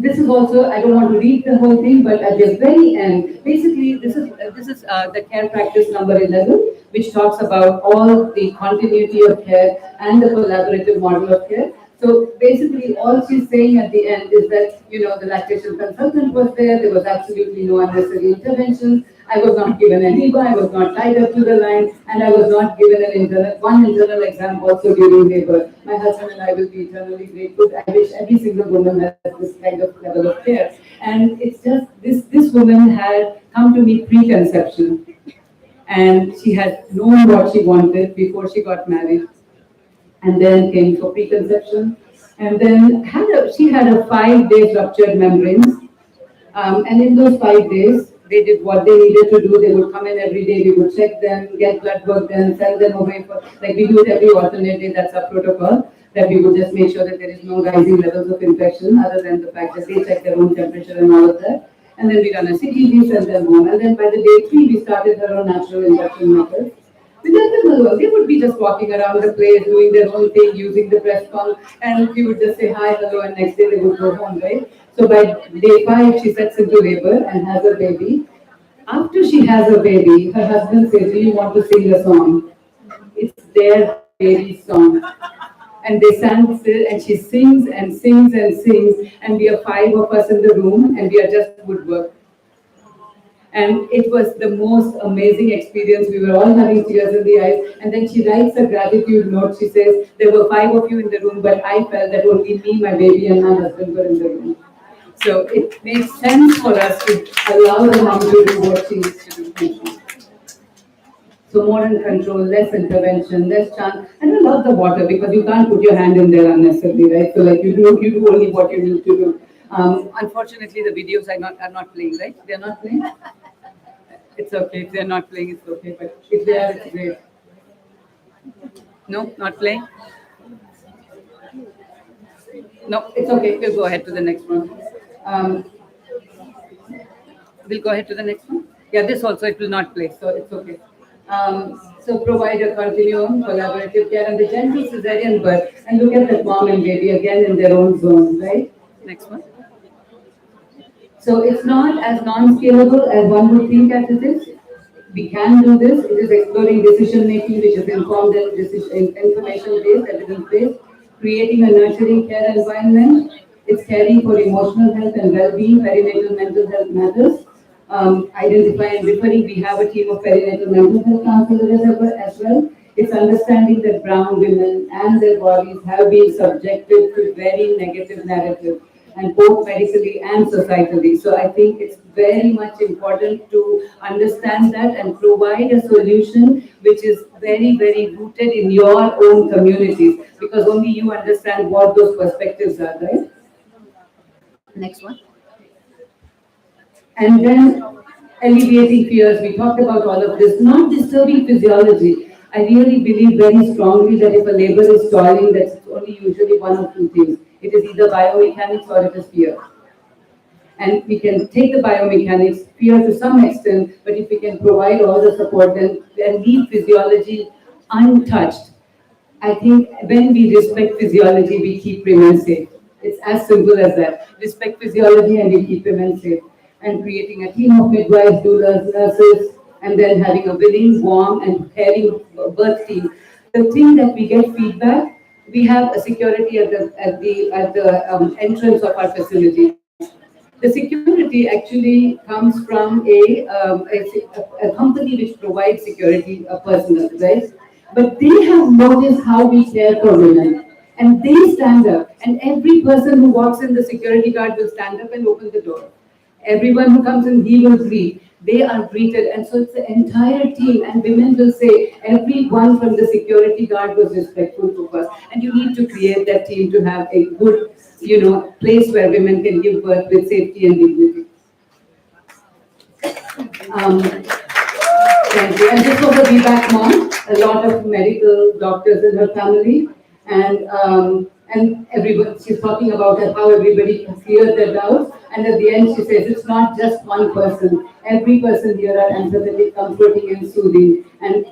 this is also, I don't want to read the whole thing, but at the very end, basically this is the care practice number 11, which talks about all the continuity of care and the collaborative model of care. So basically all she's saying at the end is that, the lactation consultant was there was absolutely no unnecessary interventions, I was not given an EVA, I was not tied up to the line, and I was not given one internal exam also during labor. My husband and I will be eternally grateful. I wish every single woman has this kind of level of care. And it's just, this woman had come to me pre-conception, and she had known what she wanted before she got married, and then came for pre-conception, and then she had a 5-day ruptured membranes, and in those 5 days, they did what they needed to do. They would come in every day, we would check them, get blood work done, send them away we do it every alternate day, that's our protocol, that we would just make sure that there is no rising levels of infection, other than the fact that they check their own temperature and all of that. And then we run a CTG, send them home. And then by the day 3, we started her own natural induction method. We let them alone. They would be just walking around the place, doing their own thing, using the breast pump, and we would just say hi, hello, and next day they would go home, right? So by day 5, she sets into labor and has a baby. After she has a baby, her husband says, "Do you want to sing a song?" It's their baby's song. And they stand still, and she sings and sings and sings, and we are 5 of us in the room, and we are just woodwork. And it was the most amazing experience. We were all having tears in the eyes. And then she writes a gratitude note. She says, there were 5 of you in the room, but I felt that only me, my baby, and my husband were in the room. So it makes sense for us to allow the mom to do what she needs to do. So more in control, less intervention, less chance. And I love the water because you can't put your hand in there unnecessarily, right? So like you do only what you need to do. Unfortunately, the videos are not playing, right? They're not playing. It's okay. If they're not playing, it's okay. But if they are, it's great. No, not playing. No, it's okay. We'll go ahead to the next one. We'll go ahead to the next one. Yeah, this also it will not play, so it's okay. So provide a continuum, collaborative care, and the gentle cesarean birth. And look at that mom and baby again in their own zone, right? Next one. So it's not as non-scalable as one would think as it is. We can do this. It is exploring decision making, which is informed and information based, evidence based, creating a nurturing care environment. It's caring for emotional health and well-being, perinatal mental health matters. Identify and referring. We have a team of perinatal mental health counselors as well. It's understanding that brown women and their bodies have been subjected to very negative narratives, and both medically and societally. So I think it's very much important to understand that and provide a solution which is very, very rooted in your own communities, because only you understand what those perspectives are, right? Next one. And then alleviating fears. We talked about all of this, not disturbing physiology. I really believe very strongly that if a labor is stalling, that's only usually one of two things. It is either biomechanics or it is fear. And we can take the biomechanics, fear to some extent, but if we can provide all the support and leave physiology untouched, I think when we respect physiology, we keep women safe. It's as simple as that. Respect physiology and we keep women safe. And creating a team of midwives, doulas, nurses, and then having a willing, warm, and caring birth team. The thing that we get feedback, we have a security at the entrance of our facility. The security actually comes from a company which provides security personnel, right? But they have noticed how we care for women. And they stand up. And every person who walks in, the security guard will stand up and open the door. Everyone who comes in, he will greet. They are greeted. And so it's the entire team. And women will say, everyone from the security guard was respectful to us. And you need to create that team to have a good, place where women can give birth with safety and dignity. Thank you. And this was a VBAC mom, a lot of medical doctors in her family. And everybody, she's talking about how everybody cleared their doubts. And at the end, she says, it's not just one person. Every person here are empathetic, comforting, and soothing. And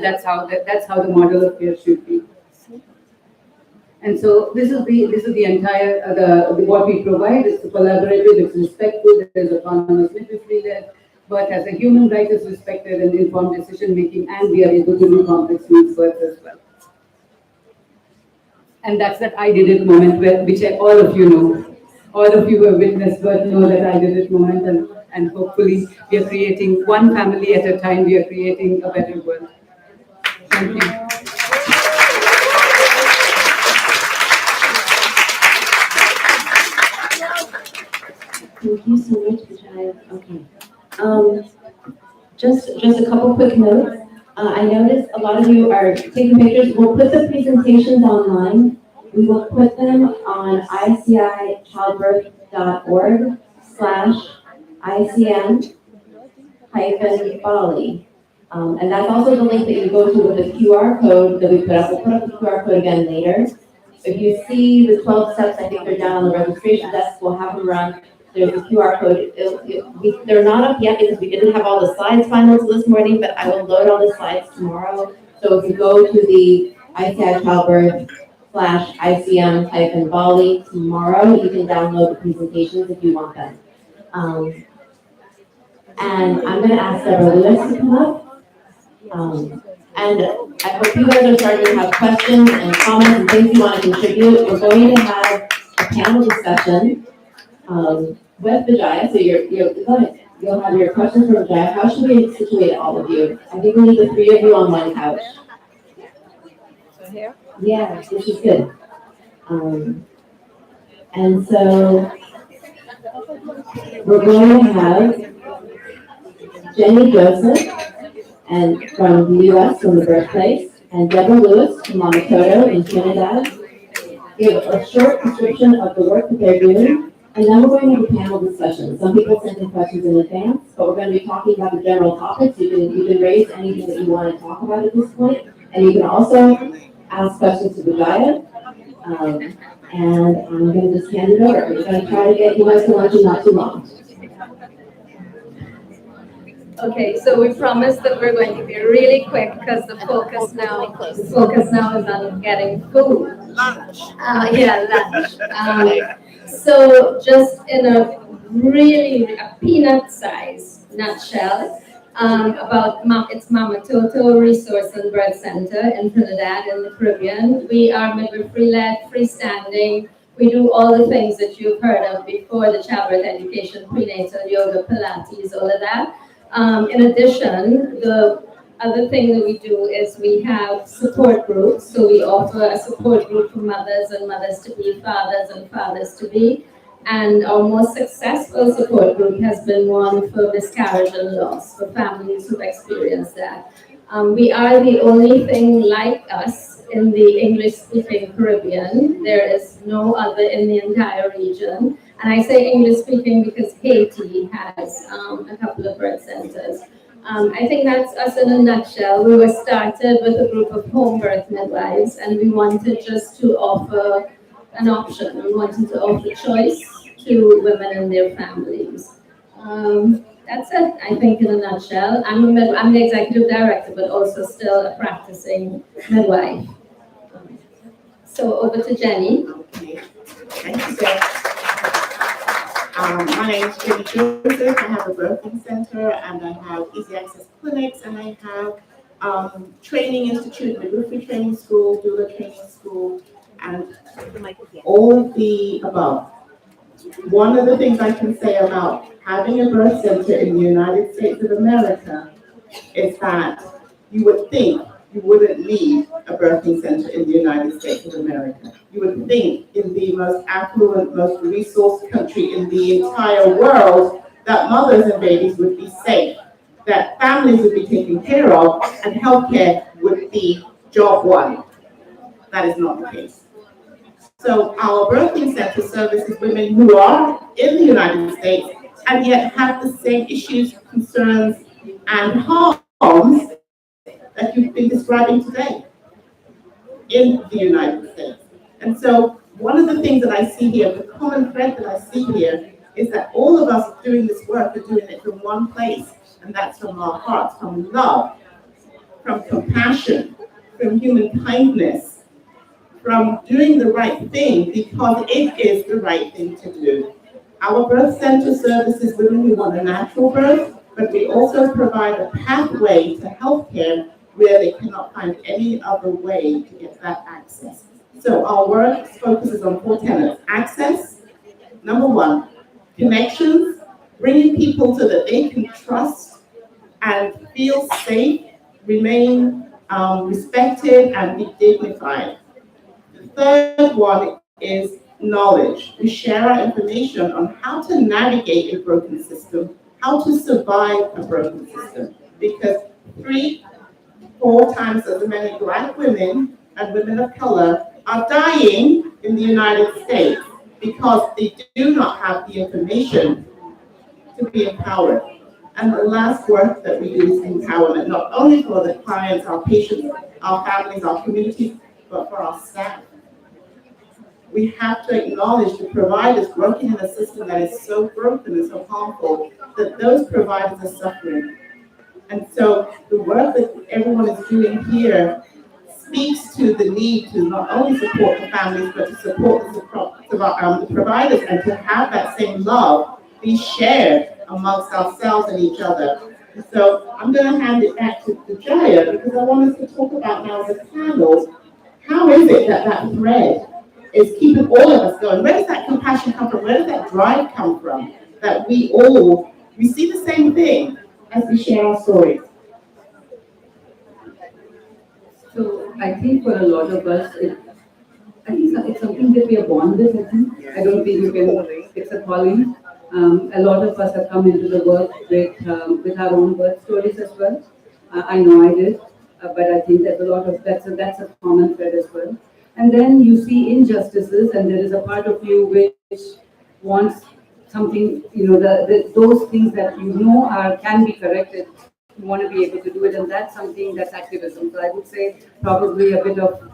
that's how the model of care should be. And so this is the entire what we provide. It's collaborative, it's respectful, there's autonomous midwifery there, but as a human right is respected and informed decision making, and we are able to do complex needs birth as well. And that's that I did it moment which all of you know. All of you who have witnessed birth know that I did it moment, and hopefully we are creating one family at a time, we are creating a better world. Thank you. Thank you so much, Vijay. Okay. Just a couple quick notes. I noticed a lot of you are taking pictures. We'll put the presentations online. We will put them on ICI-childbirth.org/ICM-Bali. And that's also the link that you go to with the QR code that we put up. We'll put up the QR code again later. If you see the 12 steps, I think they're down on the registration desk. We'll have them run. There's a QR code. They're not up yet because we didn't have all the slides final this morning, but I will load all the slides tomorrow. So if you go to the ICI-childbirth/ICM-Bali tomorrow, you can download the presentations if you want them. And I'm going to ask Deborah Lewis to come up. And I hope you guys are starting to have questions and comments and things you want to contribute. We're going to have a panel discussion with Vijay. So you're go ahead. You'll have your questions from Jeff. How should we situate all of you? I think we need the three of you on one couch. So here? Yeah, this is good. And so we're going to have Jenny Joseph and from the U.S. from the birthplace, and Deborah Lewis from Monacoto in Trinidad give a short description of the work that they're doing, and then we're going to have a panel discussion. Some people sent in questions in advance, but we're going to be talking about the general topics. You can raise anything that you want to talk about at this point, and you can also ask questions to Vijaya. And I'm going to just hand it over. We're going to try to get you guys to lunch in not too long. Okay, so we promised that we're going to be really quick because the focus now is on getting food. Lunch. Lunch. So just in a really peanut-sized nutshell, about it's Mama Toto Resource and Birth Center in Trinidad in the Caribbean. We are midwifery-led, freestanding. We do all the things that you've heard of before, the childbirth education, prenatal yoga, Pilates, all of that. In addition, the other thing that we do is we have support groups. So we offer a support group for mothers and mothers-to-be, fathers and fathers-to-be. And our most successful support group has been one for miscarriage and loss, for families who've experienced that. We are the only thing like us in the English-speaking Caribbean. There is no other in the entire region. And I say English-speaking because Haiti has a couple of birth centers. I think that's us in a nutshell. We were started with a group of home birth midwives, and we wanted just to offer an option. We wanted to offer choice to women and their families. That's it, I think, in a nutshell. I'm the executive director, but also still a practicing midwife. So over to Jenny. Okay. Thank you, Sarah. My name is Jenny Joseph. I have a birthing center, and I have easy access clinics, and I have training institute, midwifery training school, doula training school, and all of the above. One of the things I can say about having a birth center in the United States of America is that you would think you wouldn't need a birthing center in the United States of America. You would think in the most affluent, most resourced country in the entire world that mothers and babies would be safe, that families would be taken care of, and healthcare would be job one. That is not the case. So our birthing center services women who are in the United States and yet have the same issues, concerns, and harms that you've been describing today in the United States. And so one of the things that I see here, the common thread that I see here, is that all of us doing this work are doing it from one place, and that's from our hearts, from love, from compassion, from human kindness, from doing the right thing because it is the right thing to do. Our birth center services women who want a natural birth, but we also provide a pathway to healthcare where they cannot find any other way to get that access. So our work focuses on 4 tenets. Access, number 1, connections, bringing people so that they can trust and feel safe, remain respected, and be dignified. The third one is knowledge. We share our information on how to navigate a broken system, how to survive a broken system, because 3-4 times as many Black women and women of color are dying in the United States because they do not have the information to be empowered. And the last work that we do is empowerment, not only for the clients, our patients, our families, our communities, but for our staff. We have to acknowledge the providers working in a system that is so broken and so harmful that those providers are suffering. And so the work that everyone is doing here speaks to the need to not only support the families, but to support the providers and to have that same love be shared amongst ourselves and each other. And so I'm going to hand it back to Jaya because I want us to talk about now as a panel, how is it that that thread is keeping all of us going? Where does that compassion come from? Where does that drive come from? That we all We see the same thing as we share our stories. So I think for a lot of us, I think it's something that we are born with. I think. I don't think you can. It's a calling. A lot of us have come into the work with our own birth stories as well. I know I did, but I think there's a lot of that's a common thread as well. And then you see injustices, and there is a part of you which wants something. You know, those things that you know can be corrected. You want to be able to do it, and that's something that's activism. So I would say probably a bit of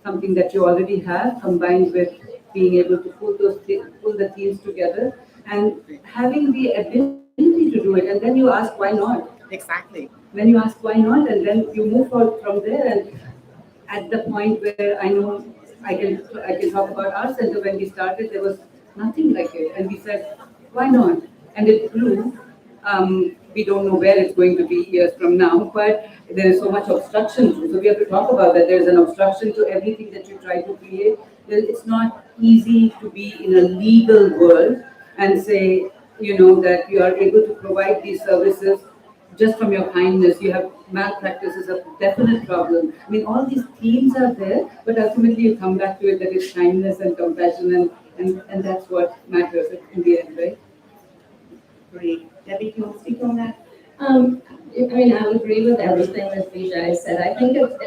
something that you already have combined with being able to pull the teams together and having the ability to do it. And then you ask why not. Exactly. Then you ask why not, and then you move forward from there. And at the point where I know I can talk about our center, when we started, there was nothing like it, and we said, why not? And it grew. We don't know where it's going to be years from now, but there is so much obstruction. So we have to talk about that. There's an obstruction to everything that you try to create. It's not easy to be in a legal world and say, that you are able to provide these services just from your kindness. You have malpractice is a definite problem. I mean, all these themes are there, but ultimately you come back to it that it's kindness and compassion, and that's what matters in the end, right? Great. Debbie, can you speak on that? I mean, I would agree with everything that Vijay said. I think it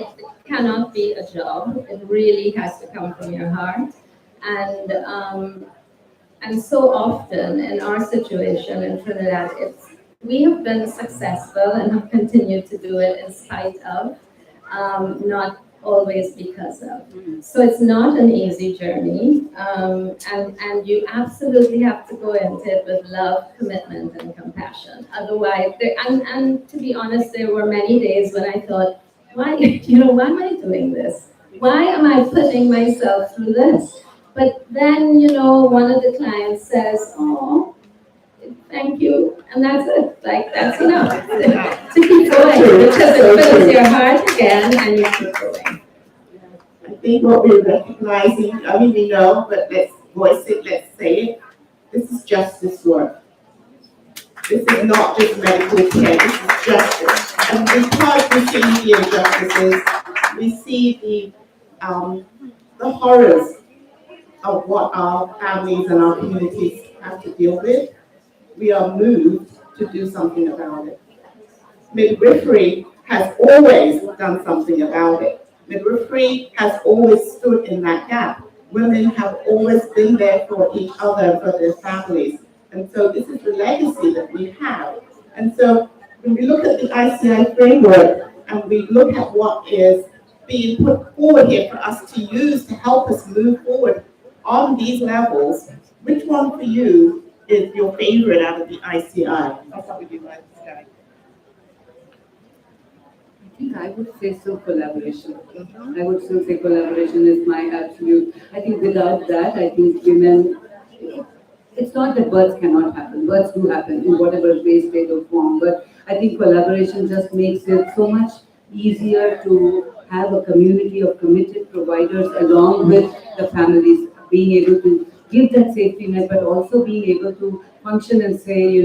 cannot be a job. It really has to come from your heart. And so often in our situation in Trinidad, we have been successful and have continued to do it in spite of, not always because of. So it's not an easy journey, and you absolutely have to go into it with love, commitment, and compassion. Otherwise, and to be honest, there were many days when I thought, why am I doing this? Why am I putting myself through this? But then, one of the clients says, oh, thank you. And that's it. Like, that's enough to keep going, because it fills your heart again and you keep going. I think what we're recognizing, I mean, we know, but let's voice it, let's say it. This is justice work. This is not just medical care, this is justice. And because we see the injustices, we see the horrors of what our families and our communities have to deal with, we are moved to do something about it. Midwifery has always done something about it. Midwifery has always stood in that gap. Women have always been there for each other, for their families. And so this is the legacy that we have. And so when we look at the ICI framework and we look at what is being put forward here for us to use to help us move forward on these levels, which one for you is your favorite out of the ICI? I'll start with you, ICI. I think I would say still collaboration. I would still say collaboration is my absolute. I think without that, I think women, it's not that births cannot happen. Births do happen in whatever way, state, or form. But I think collaboration just makes it so much easier to have a community of committed providers along with the families, being able to give that safety net, but also being able to function and say,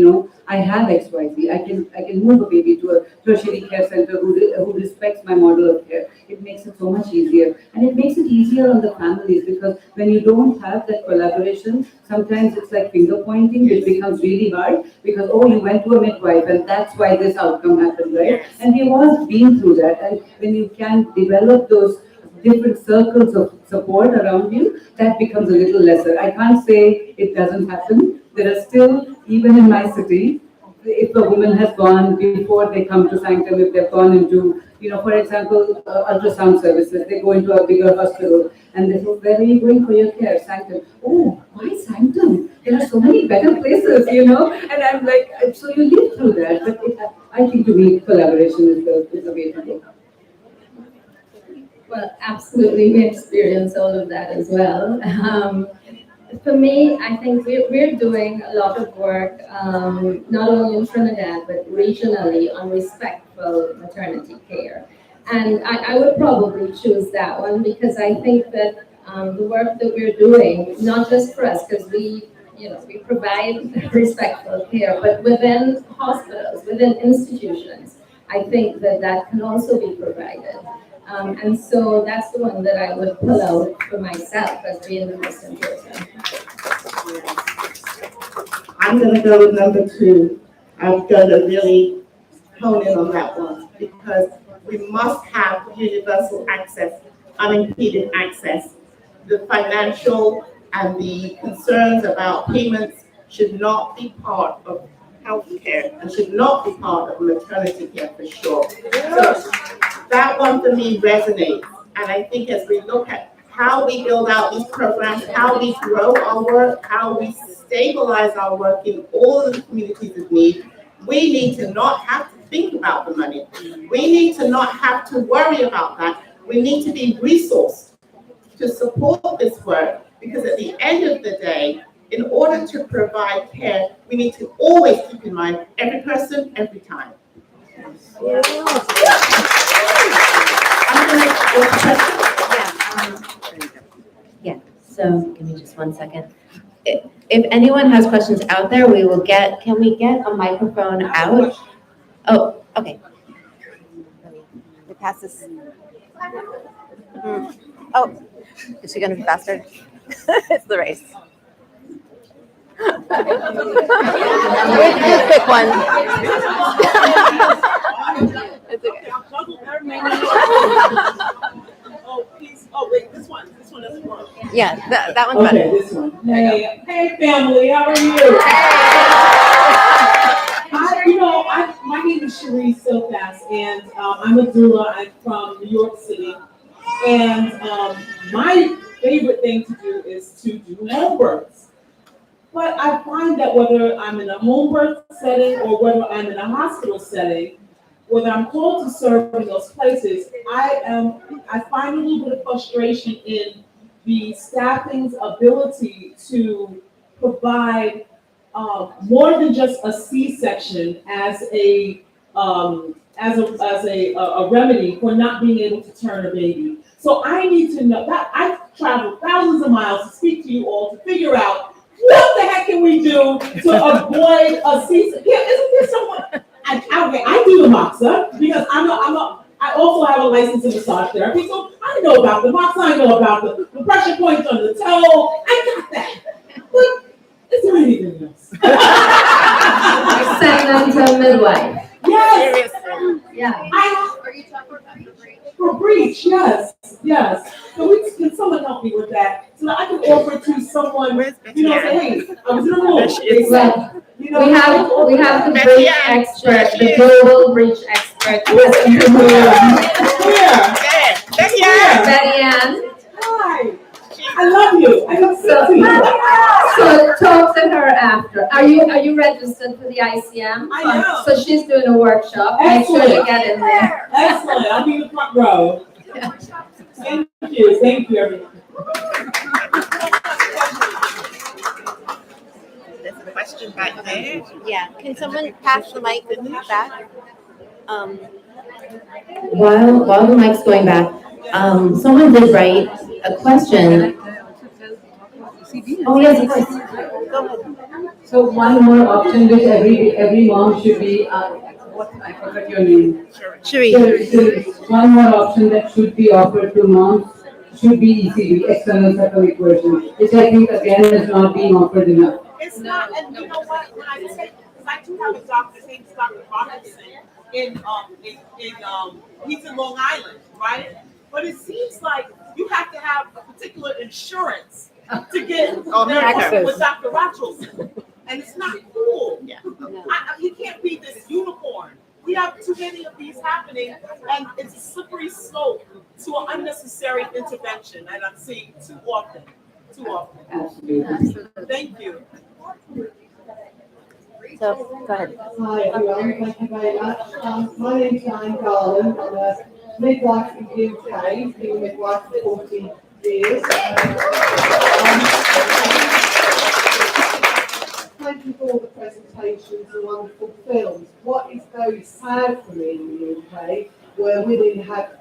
I have XYZ. I can move a baby to a tertiary care center who respects my model of care. It makes it so much easier. And it makes it easier on the families, because when you don't have that collaboration, sometimes it's like finger pointing, which becomes really hard because, oh, you went to a midwife and that's why this outcome happened, right? And we've all been through that. And when you can develop those different circles of support around you, that becomes a little lesser. I can't say it doesn't happen. There are still, even in my city, if a woman has gone before they come to Sanctum, if they've gone into, for example, ultrasound services, they go into a bigger hospital and they say, where are you going for your care? Sanctum. Oh, why Sanctum? There are so many better places, And I'm like, so you live through that. But I think to me, collaboration is the way to go. Well, absolutely, we experience all of that as well. For me, I think we're doing a lot of work, not only in Trinidad, but regionally on respectful maternity care. And I would probably choose that one because I think that the work that we're doing, not just for us, because we we provide respectful care, but within hospitals, within institutions, I think that can also be provided. And so that's the one that I would pull out for myself as being the most important. I'm gonna go with number 2. I'm gonna really hone in on that one because we must have universal access, unimpeded access. The financial and the concerns about payments should not be part of healthcare and should not be part of maternity care for sure. So that one for me resonates. And I think as we look at how we build out these programs, how we grow our work, how we stabilize our work in all of the communities of need, we need to not have to think about the money. We need to not have to worry about that. We need to be resourced to support this work, because at the end of the day, in order to provide care, we need to always keep in mind every person, every time. Yeah, so give me just one second. If anyone has questions out there, can we get a microphone out? Oh, okay. We pass this. Oh, is she going to be faster? It's the race. Quick one. It's okay. Oh, please. Oh, wait, this one doesn't work. Yeah, that one's better. Okay, this one. Hey, family, how are you? My name is Cherise Silfast, and I'm a doula. I'm from New York City, and my favorite thing to do is to do home births. But I find that whether I'm in a home birth setting or whether I'm in a hospital setting, whether I'm called to serve in those places, I find a little bit of frustration in the staffing's ability to provide more than just a C-section as a remedy for not being able to turn a baby. So I need to know that I've traveled thousands of miles to speak to you all to figure out what the heck can we do to avoid a C-section. Yeah, isn't there someone? I do the moxa because I also have a license in massage therapy, so I know about the moxa. I know about the pressure points on the toe. I got that. But is there anything else? Send them to a midwife. Yes. Yeah. For breach, yes. So can someone help me with that? So that I can offer to someone, say, hey, I was in a room. We have the breach expert, the global breach expert. Betty Ann. Hi. I love you. I love So talk to her after. Are you registered for the ICM? I am. So she's doing a workshop. Excellent. Make sure you get in there. Excellent. I'll be in the front row. Thank you, everyone. There's a question back there. Yeah, can someone pass the mic back? While the mic's going back, someone did write a question. Oh, yes, of course. Go ahead. So one more option which every mom should be, I forgot your name. Cherise. One more option that should be offered to moms should be ECV, external certificate version, which I think again is not being offered enough. It's not, and you know what? When I take, because I do have a doctor, his name's Dr. Robinson, he's in Long Island, right? But it seems like you have to have a particular insurance to get access with Dr. Rachelson. And it's not cool. Yeah. He can't be this unicorn. We have too many of these happening, and it's a slippery slope to an unnecessary intervention, and I'm seeing too often. Absolutely. Thank you. So, go ahead. Hi everyone, thank you very much. My name's Jane Garland. I'm a midwife in the UK, been a midwife for 40 years. Thank you for all the presentations and wonderful films. What is very sad for me in the UK, where women have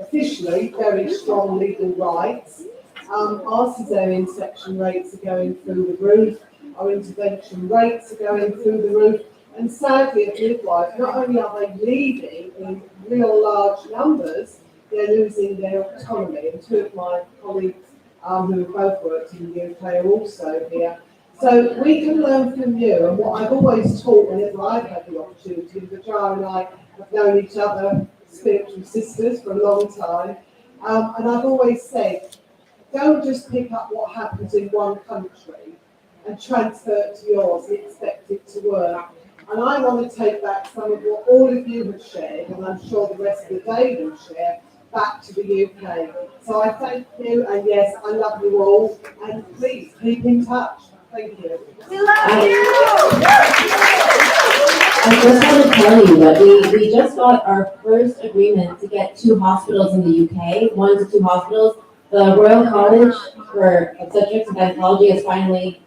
officially very strong legal rights, our cesarean section rates are going through the roof. our intervention rates are going through the roof. And sadly, at midwives, not only are they leaving in real large numbers, they're losing their autonomy. And two of my colleagues who have both worked in the UK are also here. So we can learn from you. And what I've always taught whenever I've had the opportunity, Vajra and I have known each other, spiritual sisters, for a long time. And I've always said, don't just pick up what happens in one country and transfer it to yours and expect it to work. And I want to take back some of what all of you have shared, and I'm sure the rest of the day will share, back to the UK. So I thank you, and yes, I love you all, and please keep in touch. Thank you. We love you! I just want to tell you that we just got our first agreement to get 2 hospitals in the UK, 1 to 2 hospitals. The Royal College for Obstetrics and Gynecology has finally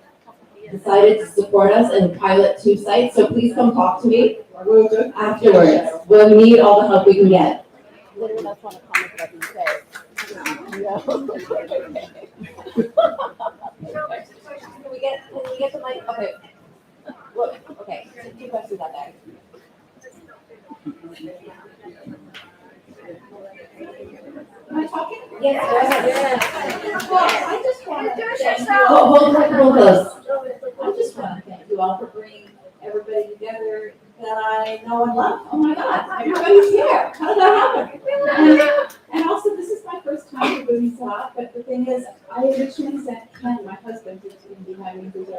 decided to support us and pilot 2 sites, so please come talk to me afterwards. We'll need all the help we can get. Literally, that's one of the comments that you say. Can we get the mic? Okay. Look, okay, 2 questions out there. Am I talking? Yes, go ahead. Well, I just want to thank you. Hold close. I just want to thank you all for bringing everybody together that I know and love. Oh my God, everybody's here. How did that happen? And also, this is my first time for Bumi Sehat, but the thing is, I originally sent Ken, my husband, who's behind me, who's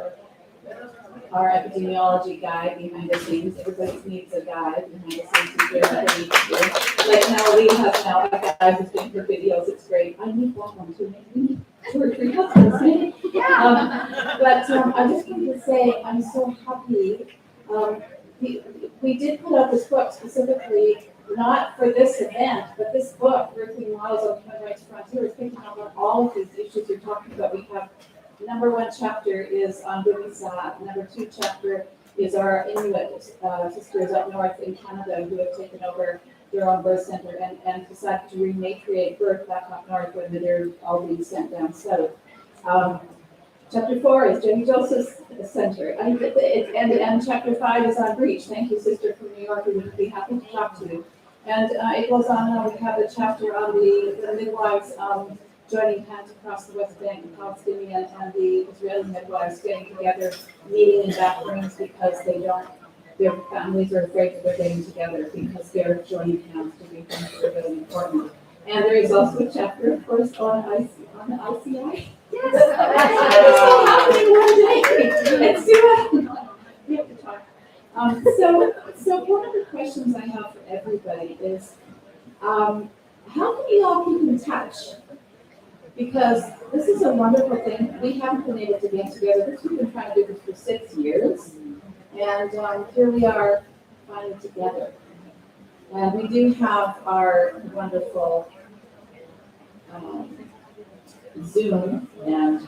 our epidemiology guy behind the scenes. Everybody needs a guy behind the scenes who's doing what they need to do. Like now, we have now a guy who's doing her videos. It's great. I need one too. We need 2 or 3 husbands, maybe. But I just wanted to say I'm so happy. We did put out this book specifically not for this event, but this book, Working Models of Human Rights Frontier, is picking up on all of these issues you're talking about. We have number 1 chapter is on Bumi Sehat. Number 2 chapter is our Inuit sisters up north in Canada who have taken over their own birth center and decided to rematriate birth back up north when they're all being sent down south. Chapter 4 is Jenny Joseph's Center. And chapter 5 is on breach. Thank you, sister from New York. We would be happy to talk to you. And it goes on. We have a chapter on the midwives joining hands across the West Bank, the Palestinian and the Israeli midwives getting together, meeting in back rooms because their families are afraid that they're getting together because they're joining hands to do things that are really important. And there is also a chapter, of course, on the ICI. Yes, it's all happening one day. Let's do it. We have to talk. So one of the questions I have for everybody is, how can you all keep in touch? Because this is a wonderful thing. We haven't been able to get together. We've been trying to do this for 6 years. And here we are finally together. And we do have our wonderful Zoom and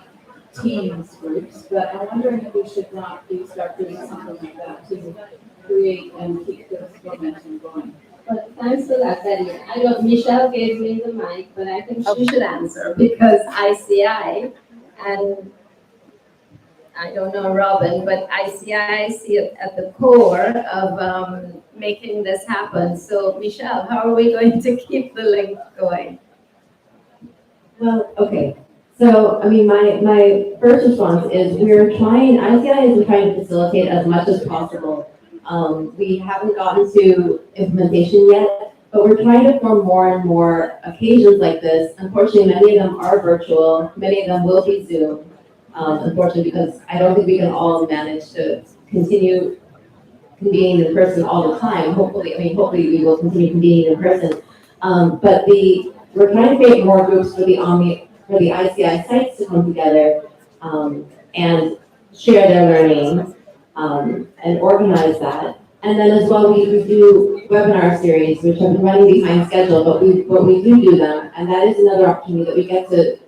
Teams groups, but I'm wondering if we should not start doing something like that to create and keep this momentum going. Well, thanks for that, Betty. I know Michelle gave me the mic, but I think she should answer because ICI and I don't know Robin, but ICI see it at the core of making this happen. So Michelle, how are we going to keep the link going? Well, okay. So, I mean, my first response is ICI has been trying to facilitate as much as possible. We haven't gotten to implementation yet, but we're trying to form more and more occasions like this. Unfortunately, many of them are virtual. Many of them will be Zoom, unfortunately, because I don't think we can all manage to continue convening in person all the time. Hopefully we will continue convening in person. But we're trying to create more groups for the ICI sites to come together and share their learning and organize that. And then as well, we do webinar series, which have been running behind schedule, but we do them. And that is another opportunity that we get to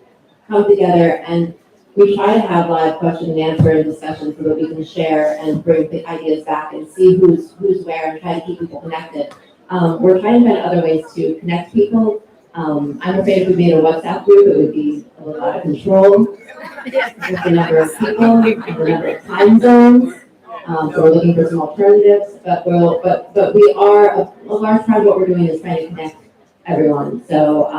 come together and we try to have live question and answer and discussion so that we can share and bring the ideas back and see who's where and try to keep people connected. We're trying to find other ways to connect people. I'm afraid if we made a WhatsApp group, it would be a little out of control with the number of people and the number of time zones. So we're looking for some alternatives, but we are, a large part of what we're doing is trying to connect everyone. So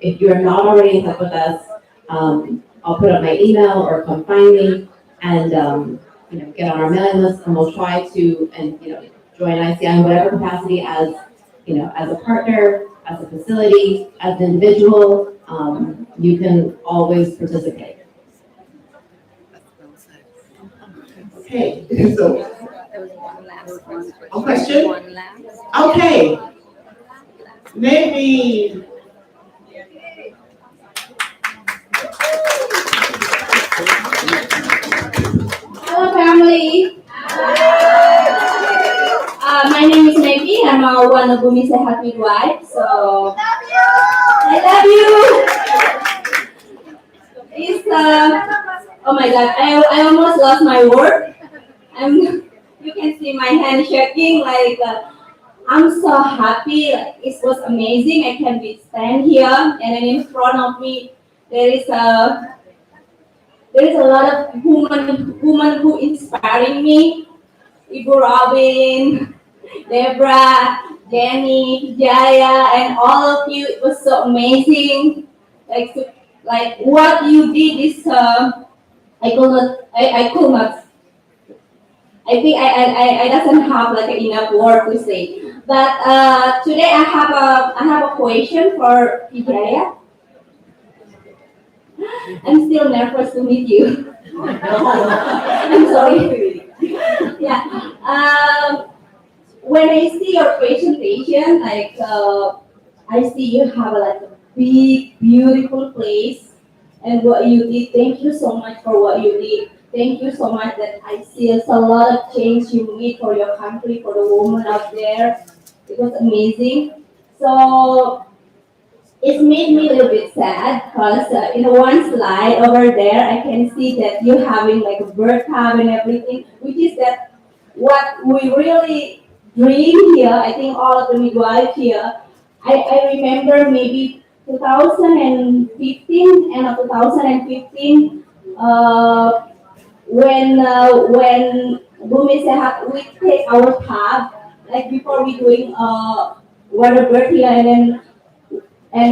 if you're not already in touch with us, I'll put up my email or come find me and get on our mailing list, and we'll try to join ICI in whatever capacity as as a partner, as a facility, as an individual. You can always participate. Okay, so, a question? Okay. Maybe. Hello, family. My name is Maggie. I'm one of Bumi Sehat Midwives. So I love you. It's oh my God, I almost lost my word. You can see my hand shaking. Like I'm so happy. Like, it was amazing. I can be stand here, and then in front of me there is a lot of women who inspiring me. Ibu Robin, Debra, Jenny, Jaya, and all of you. It was so amazing. Like what you did is I could not. I think I doesn't have like enough word to say. But today I have a question for Jaya. I'm still nervous to meet you. I'm sorry. Yeah. When I see your presentation, like I see you have like a big, beautiful place, and what you did. Thank you so much for what you did. Thank you so much that I see a lot of change you made for your country, for the women out there. It was amazing. So it made me a little bit sad because in one slide over there, I can see that you having like a birth hub and everything, which is that what we really dream here. I think all of the midwives here. I remember maybe 2015, end of 2015, when Bumi Sehat, we take our tab, like before we doing water birth here, and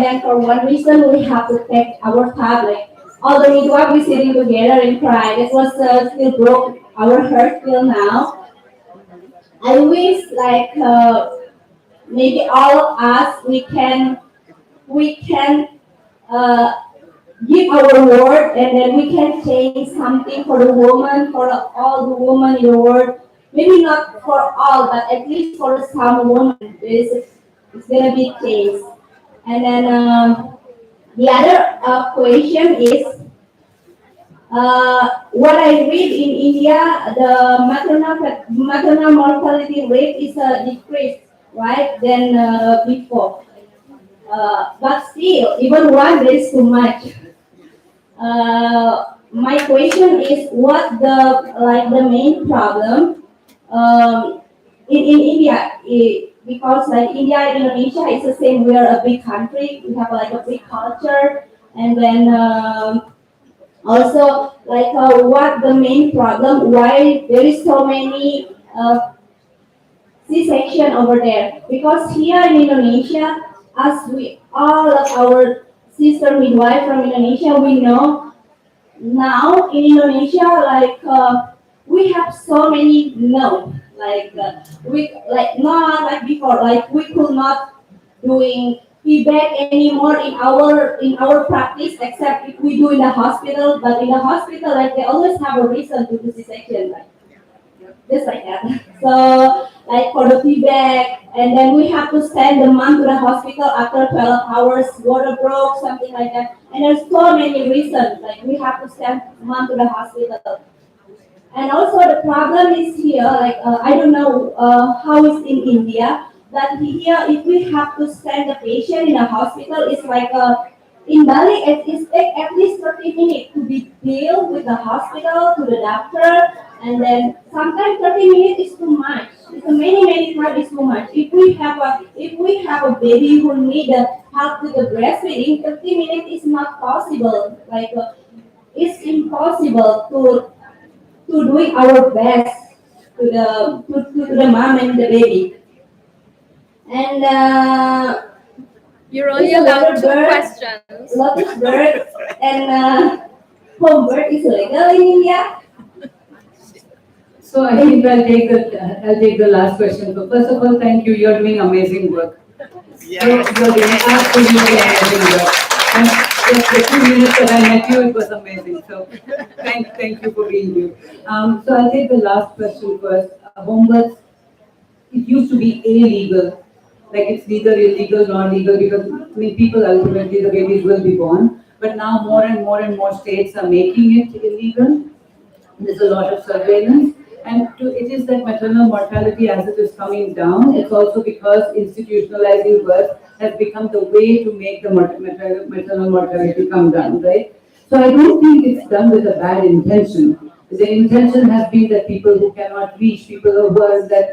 then for one reason we have to take our tab, like all the midwives we sitting together and cry. It was still broke our heart till now. I wish like maybe all of us we can give our word, and then we can change something for the woman, for all the women in the world. Maybe not for all, but at least for some women, it's gonna be changed. And then the other question is, what I read in India, the maternal mortality rate is decreased, right, than before. But still, even one is too much. My question is, what the main problem in India? Because like India and Indonesia is the same. We are a big country. We have like a big culture, and then also like what the main problem? Why there is so many C-section over there? Because here in Indonesia, as we all of our sister midwife from Indonesia, we know now in Indonesia, like we have so many no, like we like not like before, like we could not doing feedback anymore in our practice, except if we do in the hospital. But in the hospital, like they always have a reason to do C-section, like just like that. So like for the feedback, and then we have to send the mom to the hospital after 12 hours, water broke, something like that. And there's so many reasons, like we have to send mom to the hospital. And also the problem is here, like I don't know how it's in India, but here if we have to send the patient in a hospital, it's like in Bali, it takes at least 30 minutes to be deal with the hospital, to the doctor, and then sometimes 30 minutes is too much. It's a many times is too much. If we have a baby who need help with the breastfeeding, 30 minutes is not possible. It's impossible to doing our best to the mom and the baby. And You're only it's a lot allowed of two birds, questions. lot of birds, and home birth is legal in India. So I think I'll take the last question. So first of all, thank you. You're doing amazing work. You're doing absolutely amazing work. And just the 2 minutes that I met you, it was amazing. So thank you for being here. So I'll take the last question first. Home births, it used to be illegal. Like it's neither illegal nor legal because people ultimately the babies will be born. But now more and more states are making it illegal. There's a lot of surveillance. And it is that maternal mortality as it is coming down, it's also because institutionalizing birth has become the way to make the maternal mortality come down, right? So I don't think it's done with a bad intention. The intention has been that people who cannot reach, people who are in that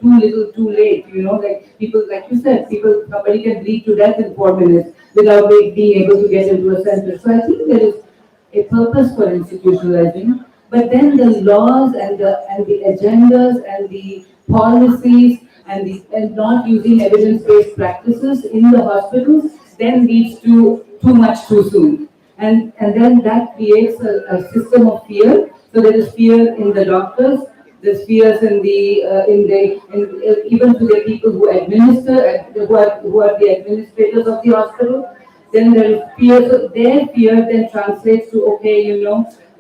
too little, too late, like people, like you said, somebody can bleed to death in 4 minutes without being able to get into a center. So I think there is a purpose for institutionalizing. But then the laws and the agendas and the policies and not using evidence-based practices in the hospitals then leads to too much too soon. And then that creates a system of fear. So there is fear in the doctors, there's fears in even to the people who administer, who are the administrators of the hospital. Then there is fear, so their fear then translates to, okay,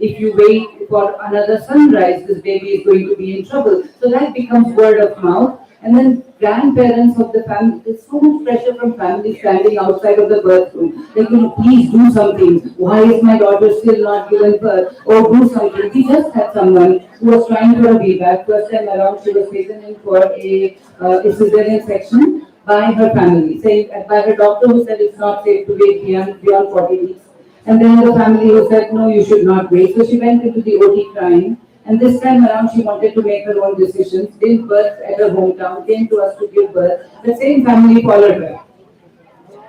if you wait for another sunrise, this baby is going to be in trouble. So that becomes word of mouth. And then grandparents of the family, there's so much pressure from families standing outside of the birth room. Like, please do something. Why is my daughter still not given birth? Or do something. We just had someone who was trying to have a VBAC. First time around, she was taken in for a cesarean section by her family, saying by her doctor who said it's not safe to wait beyond 40 weeks. And then the family who said, no, you should not wait. So she went into the OT crying. And this time around, she wanted to make her own decisions, gave birth at her hometown, came to us to give birth. The same family followed her.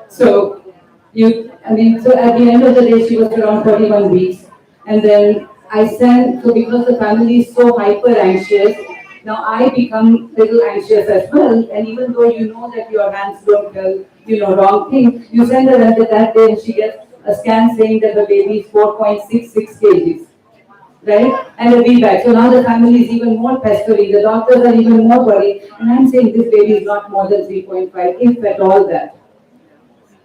So, so at the end of the day, she was around 41 weeks. And then so because the family is so hyper anxious, now I become a little anxious as well. And even though you know that your hands don't tell, wrong thing, you send her under that day and she gets a scan saying that the baby is 4.66 kgs. Right? And a VBAC. So now the family is even more pestering. The doctors are even more worried. And I'm saying this baby is not more than 3.5, if at all that.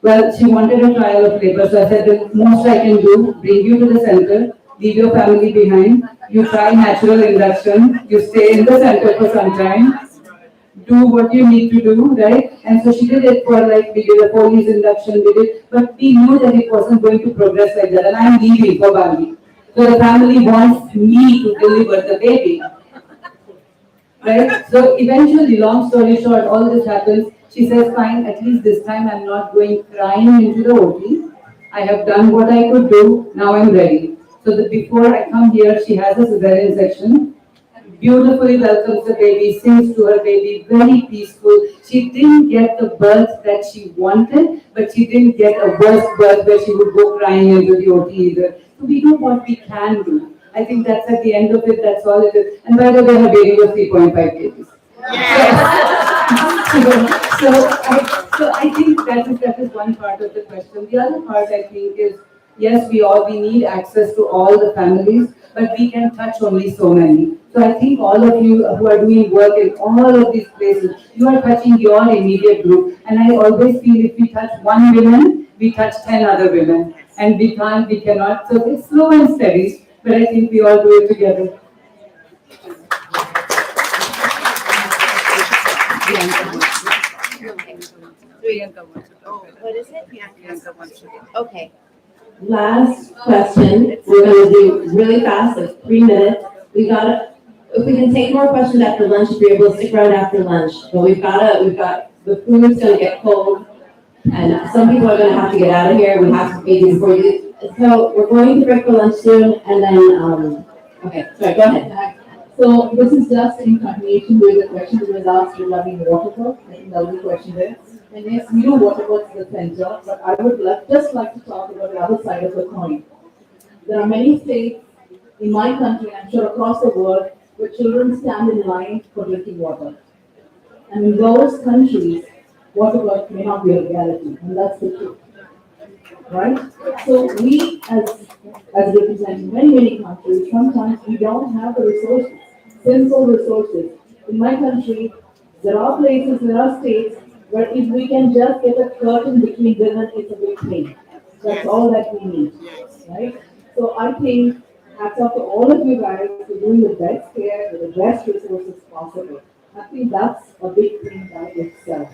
Well, she wanted a trial of labor, so I said the most I can do, bring you to the center, leave your family behind, you try natural induction, you stay in the center for some time, do what you need to do, right? And so she did it for we did a police induction, but we knew that it wasn't going to progress like that, and I'm leaving for Bali. So the family wants me to deliver the baby. Right? So eventually, long story short, all this happens. She says, fine, at least this time I'm not going crying into the OT. I have done what I could do, now I'm ready. So that before I come here, she has a cesarean section. Beautifully welcomes the baby, sings to her baby, very peaceful. She didn't get the birth that she wanted, but she didn't get a worse birth where she would go crying into the OT either. So we do what we can do. I think that's at the end of it, that's all it is. And by the way, her baby was 3.5 kgs. So I think that is one part of the question. The other part I think is, yes, we need access to all the families, but we can touch only so many. So I think all of you who are doing work in all of these places, you are touching your immediate group. And I always feel if we touch one woman, we touch 10 other women. And we cannot. So it's slow and steady, but I think we all do it together. What is it? Okay. Last question. We're going to do really fast, like 3 minutes. If we can take more questions after lunch, if you're able to stick around after lunch. But we've got the food's going to get cold, and some people are going to have to get out of here. We have to feed you before you. So we're going to break for lunch soon, and then okay. Sorry, go ahead. So this is just in continuation with the question that was asked regarding water. I think that was the question there. And yes, we do water at the center, but I would just like to talk about the other side of the coin. There are many states in my country, I'm sure across the world, where children stand in line for drinking water. And in those countries, water may not be a reality, and that's the truth. Right? So we as representing many countries, sometimes we don't have the resources, simple resources. In my country, there are places, there are states where if we can just get a curtain between women, it's a big thing. That's all that we need. Right? So I think hats off to all of you guys for doing the best care with the best resources possible. I think that's a big thing by itself.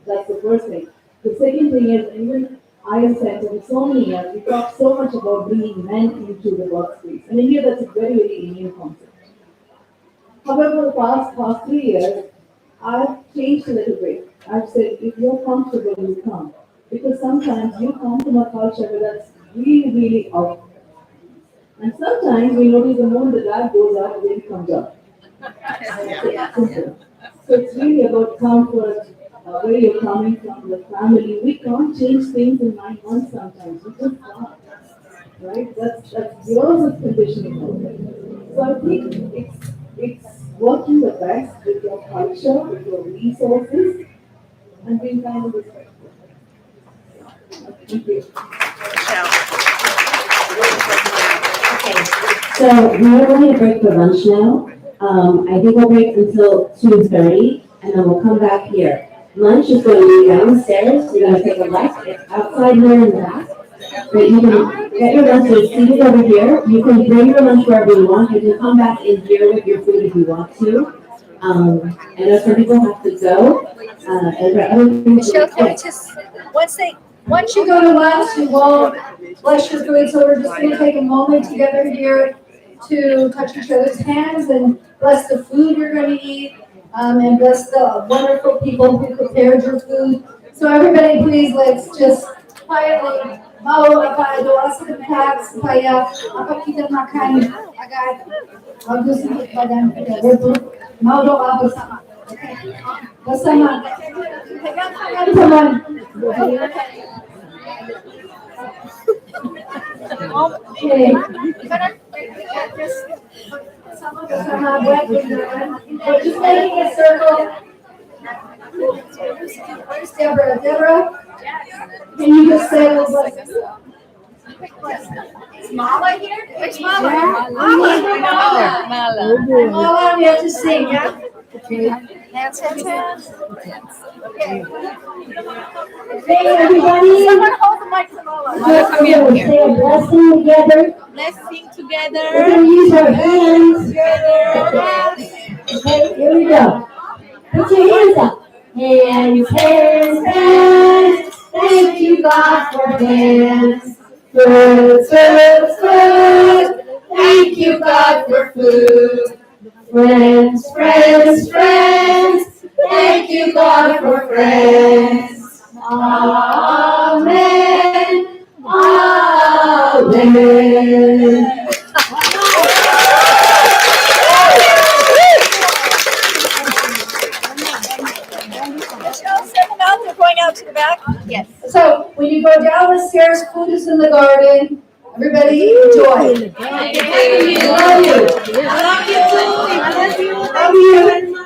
That's the first thing. The second thing is, even I have said for so many years, we talk so much about bringing men into the workspace. And in India, that's a very Indian concept. However, the past 3 years, I've changed a little bit. I've said, if you're comfortable, you come. Because sometimes you come from a culture where that's really out. And sometimes we notice the moment the dad goes out, the baby comes out. Simple. So it's really about comfort, where you're coming from, the family. We can't change things in 9 months sometimes. We just can't. Right? That's years of conditioning out there. So I think it's working the best with your culture, with your resources, and being kind of respectful. Thank you. Okay, so we're going to break for lunch now. I think we'll break until 2:30, and then we'll come back here. Lunch is going to be downstairs. We're going to take a left. It's outside here in the back. But you can get your lunch. It's seated over here. You can bring your lunch wherever you want. You can come back in here with your food if you want to. I know some people have to go. And there are other things. Michelle, can we just, once you go to lunch, you won't bless your food, so we're just gonna take a moment together here to touch each other's hands and bless the food you're gonna eat, and bless the wonderful people who prepared your food. So everybody, please, let's just quietly, mau apa doa sebentar supaya apa kita makan agak bagus untuk badan kita. Mau doa bersama. Bersama. Pegang tangan teman. Okay. Sama-sama buat berjalan. We're just making a circle. Where's Deborah? Deborah, can you just say a little bit? Is Mala here? Where's Mala? Yeah. Mala. Mala, we have to sing, yeah? Okay. Hands. Okay. Okay, everybody. Someone hold the mic for Mala. We're going to say a blessing together. Blessing together. We're going to use our hands. Okay, here we go. Put your hands up. Hands. Thank you, God, for hands. Food. Thank you, God, for food. Friends. Thank you, God, for friends. Amen. They're going out to the back? Yes. So when you go down the stairs, food is in the garden. Everybody enjoy. Thank you. Love you. Love you. Love you.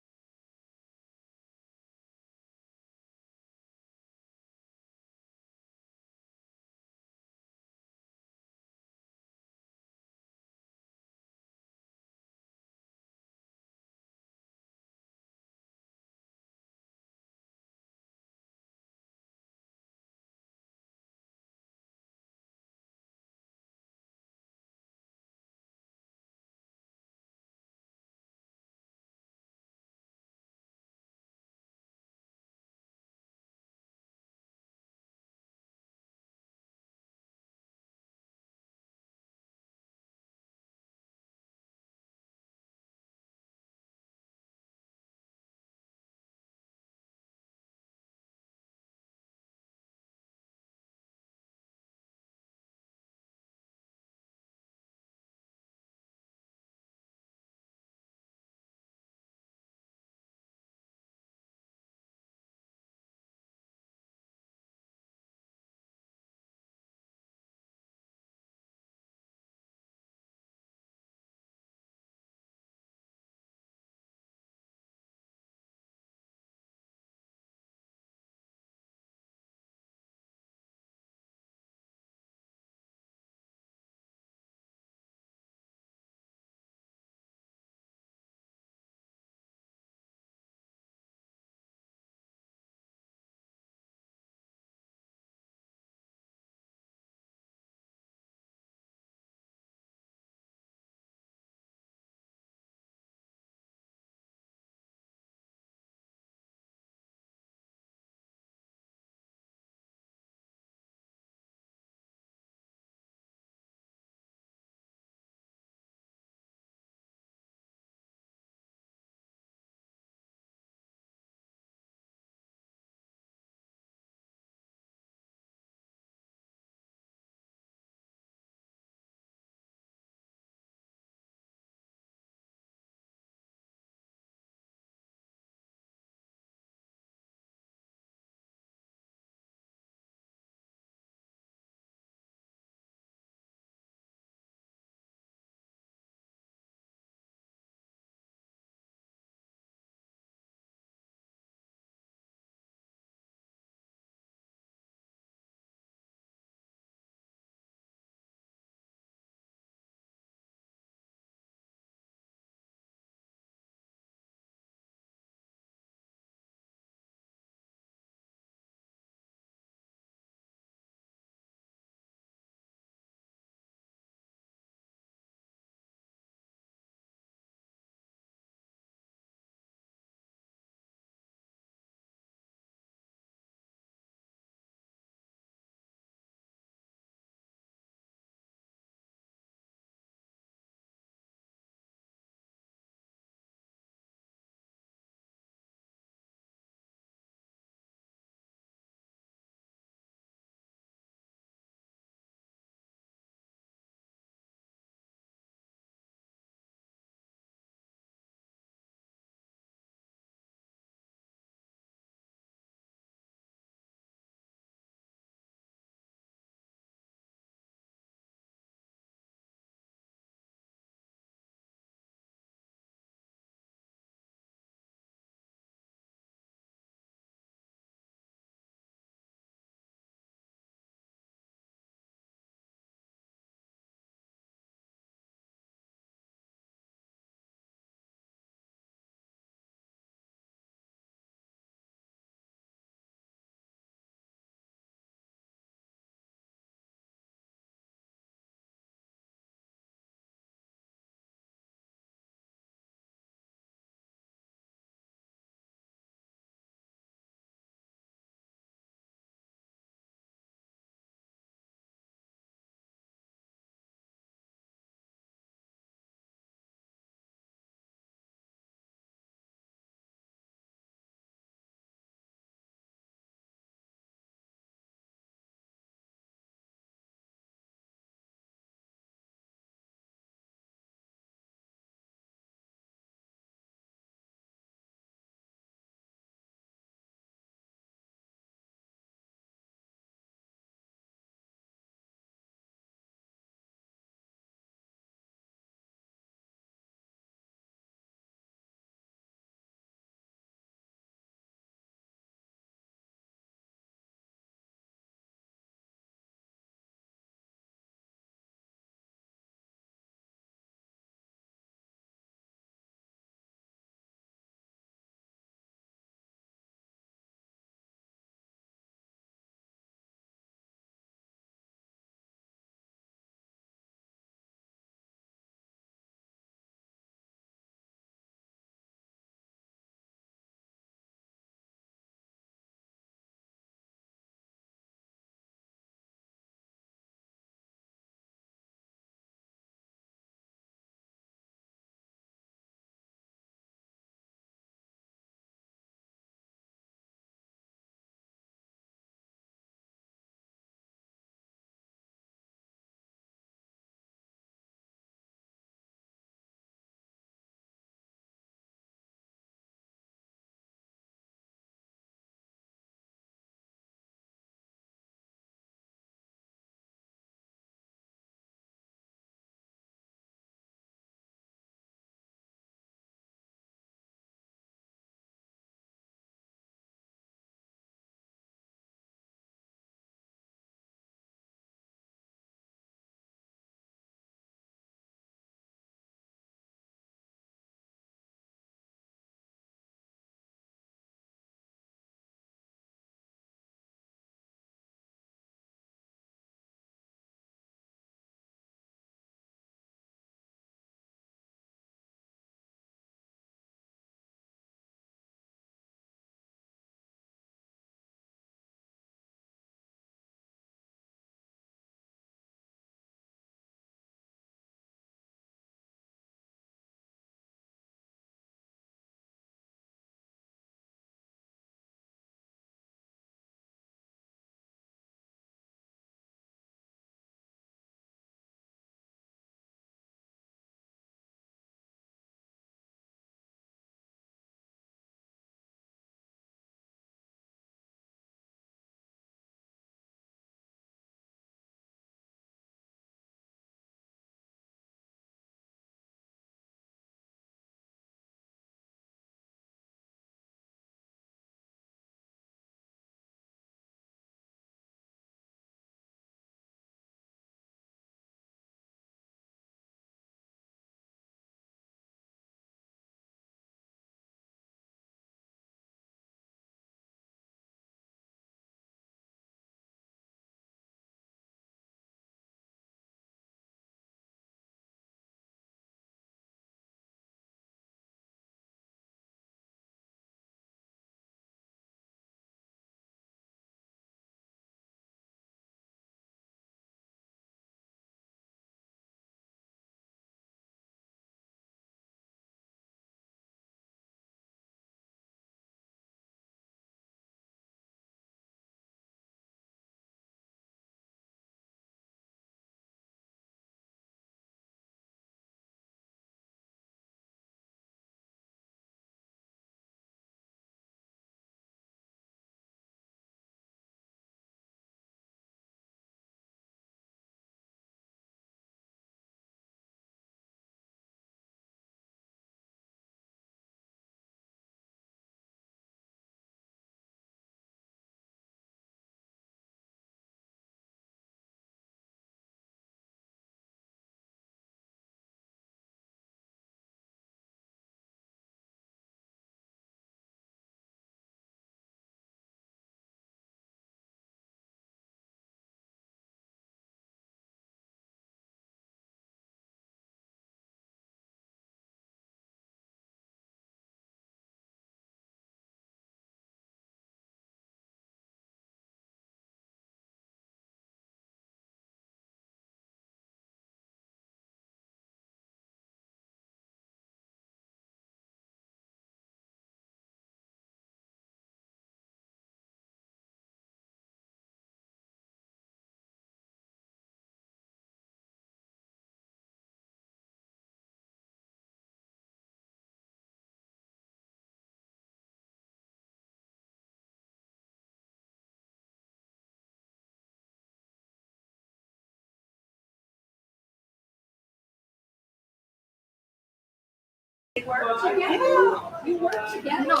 work together? You work together? No.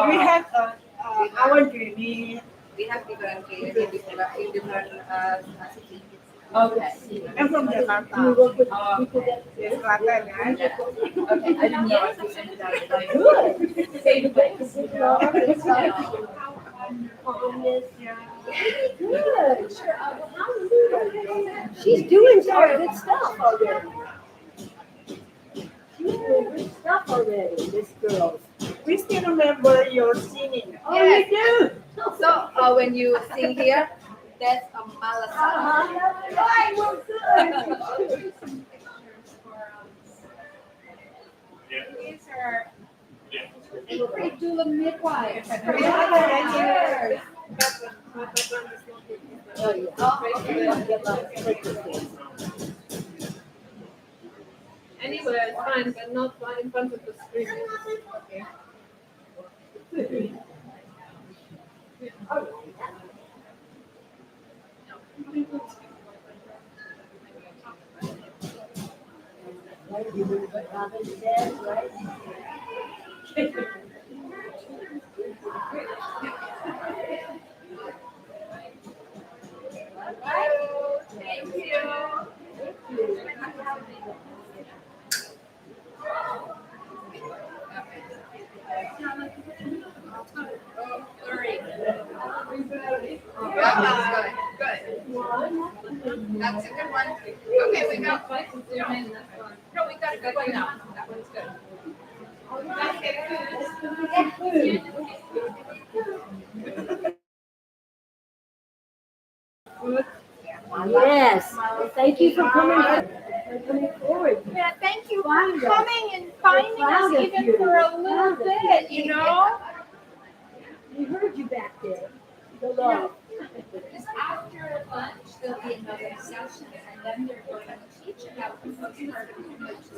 We have our training. We have different training in different cities. Okay. I'm from Jakarta. Yes, Klaten. Okay, I didn't know. Good. Same place. Good. She's doing some good stuff already. She's doing good stuff already, this girl. We still remember your singing. Oh, you do? So when you sing here, that's a malasa. Right, well, good. These are doula midwives. Anyway, it's fine, but not in front of the screen. Okay. Thank you. Good. That's a good one. Okay, we got no, we got a good one now. That one's good. Yes. Well, thank you for coming forward. Yeah, thank you for coming and finding us even for a little bit, you know? We heard you back there. Hello. Because after lunch, there'll be another session, and then they're going to teach about the postpartum midwife.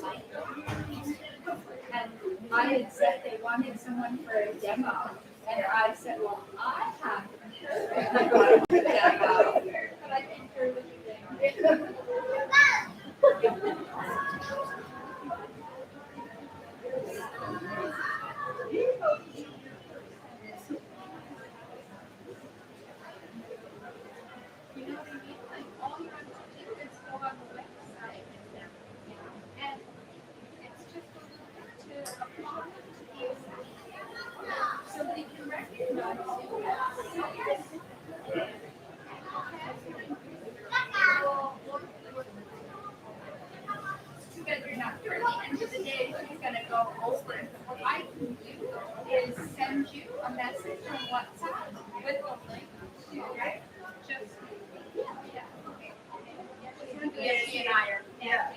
And I had said they wanted someone for a demo, and I said, well, I have a demo, but I think you're looking You know what I mean? Like, all you have to do is go on the website and it's just a little bit to apply to the assessment so they can recognize you. Too bad you're not here. At the end of the day, she's going to go over it. What I can do is send you a message on WhatsApp with a link to, right? Just Yes, and I are. Yeah.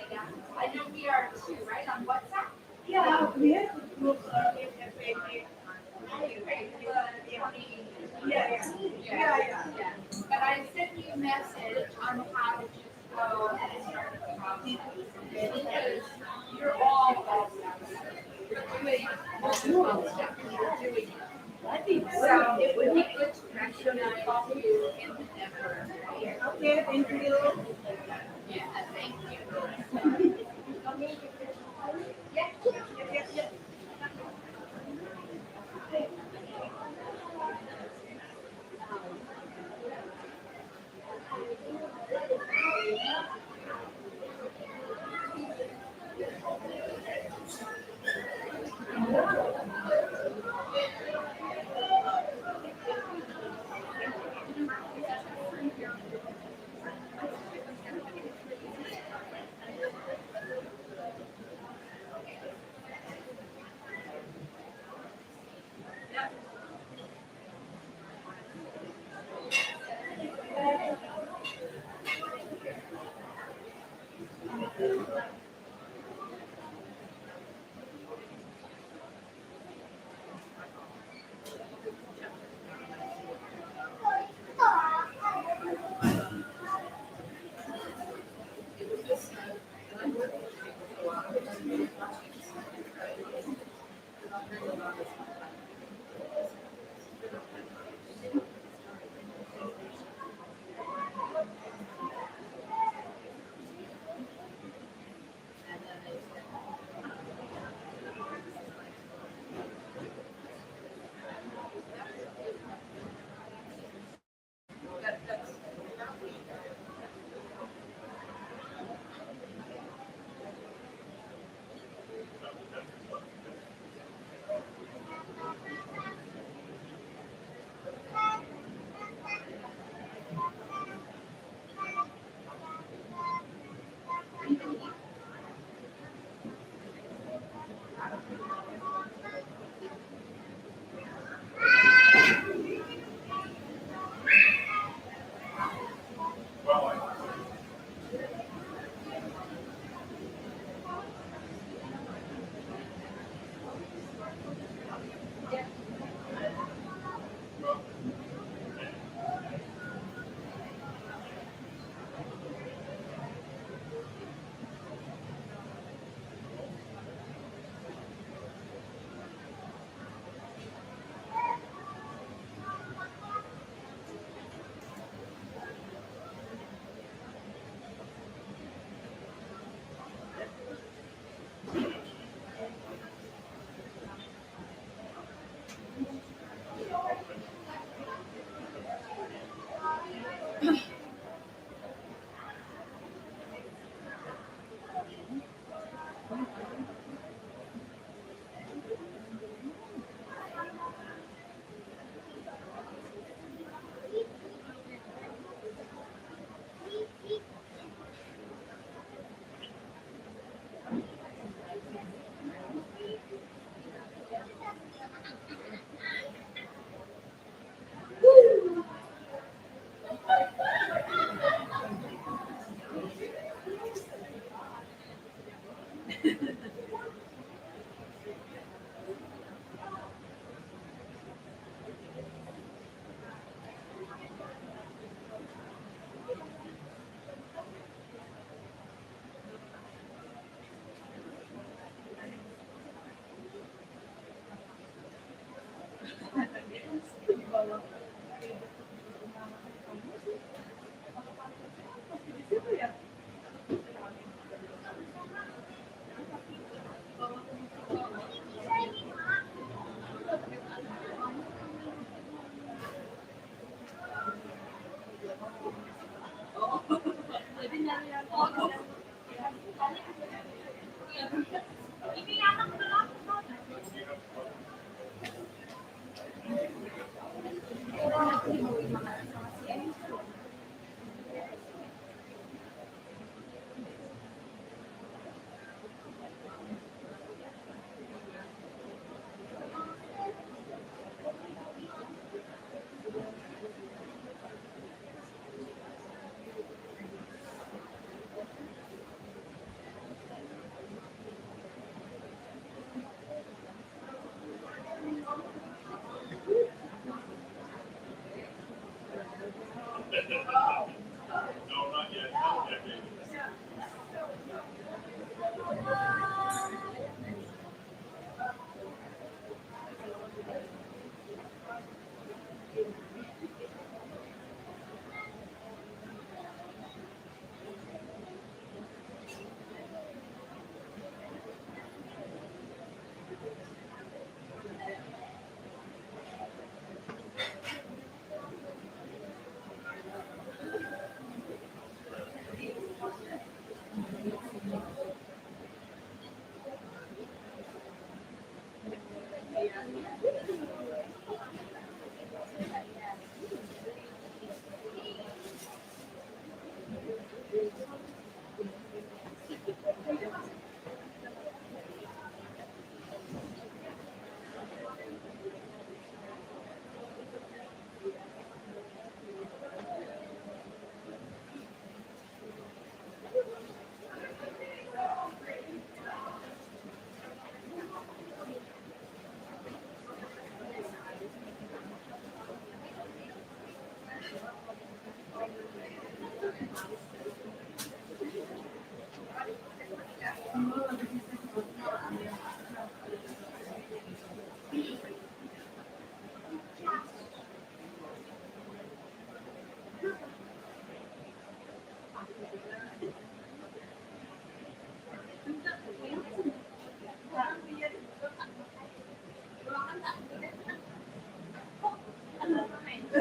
I know we are too, right, on WhatsApp? Yeah, we have to group Yeah. But I sent you a message on how to just go and start the process. Because you're all doing multiple steps. You're doing it. So it would be good to recognize you in the network. Okay, thank you. Yeah, thank you. Yeah.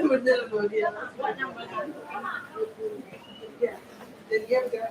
Bener loh dia. Dan dia udah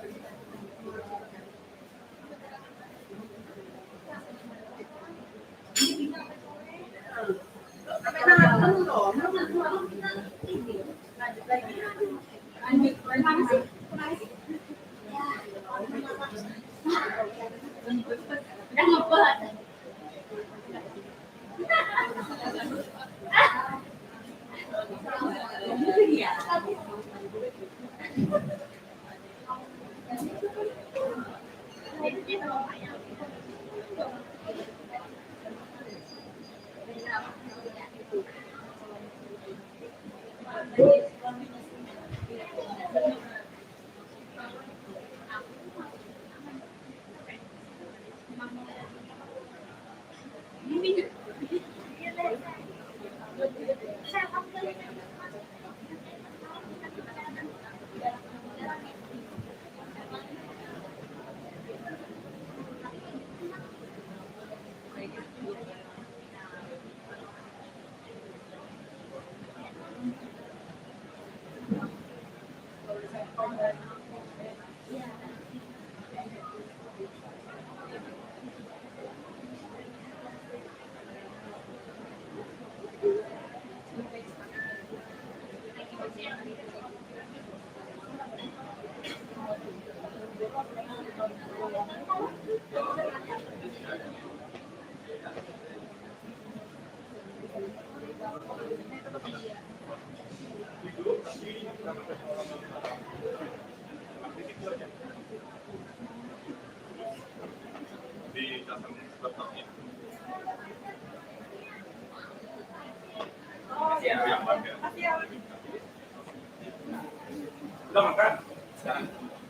Udah makan?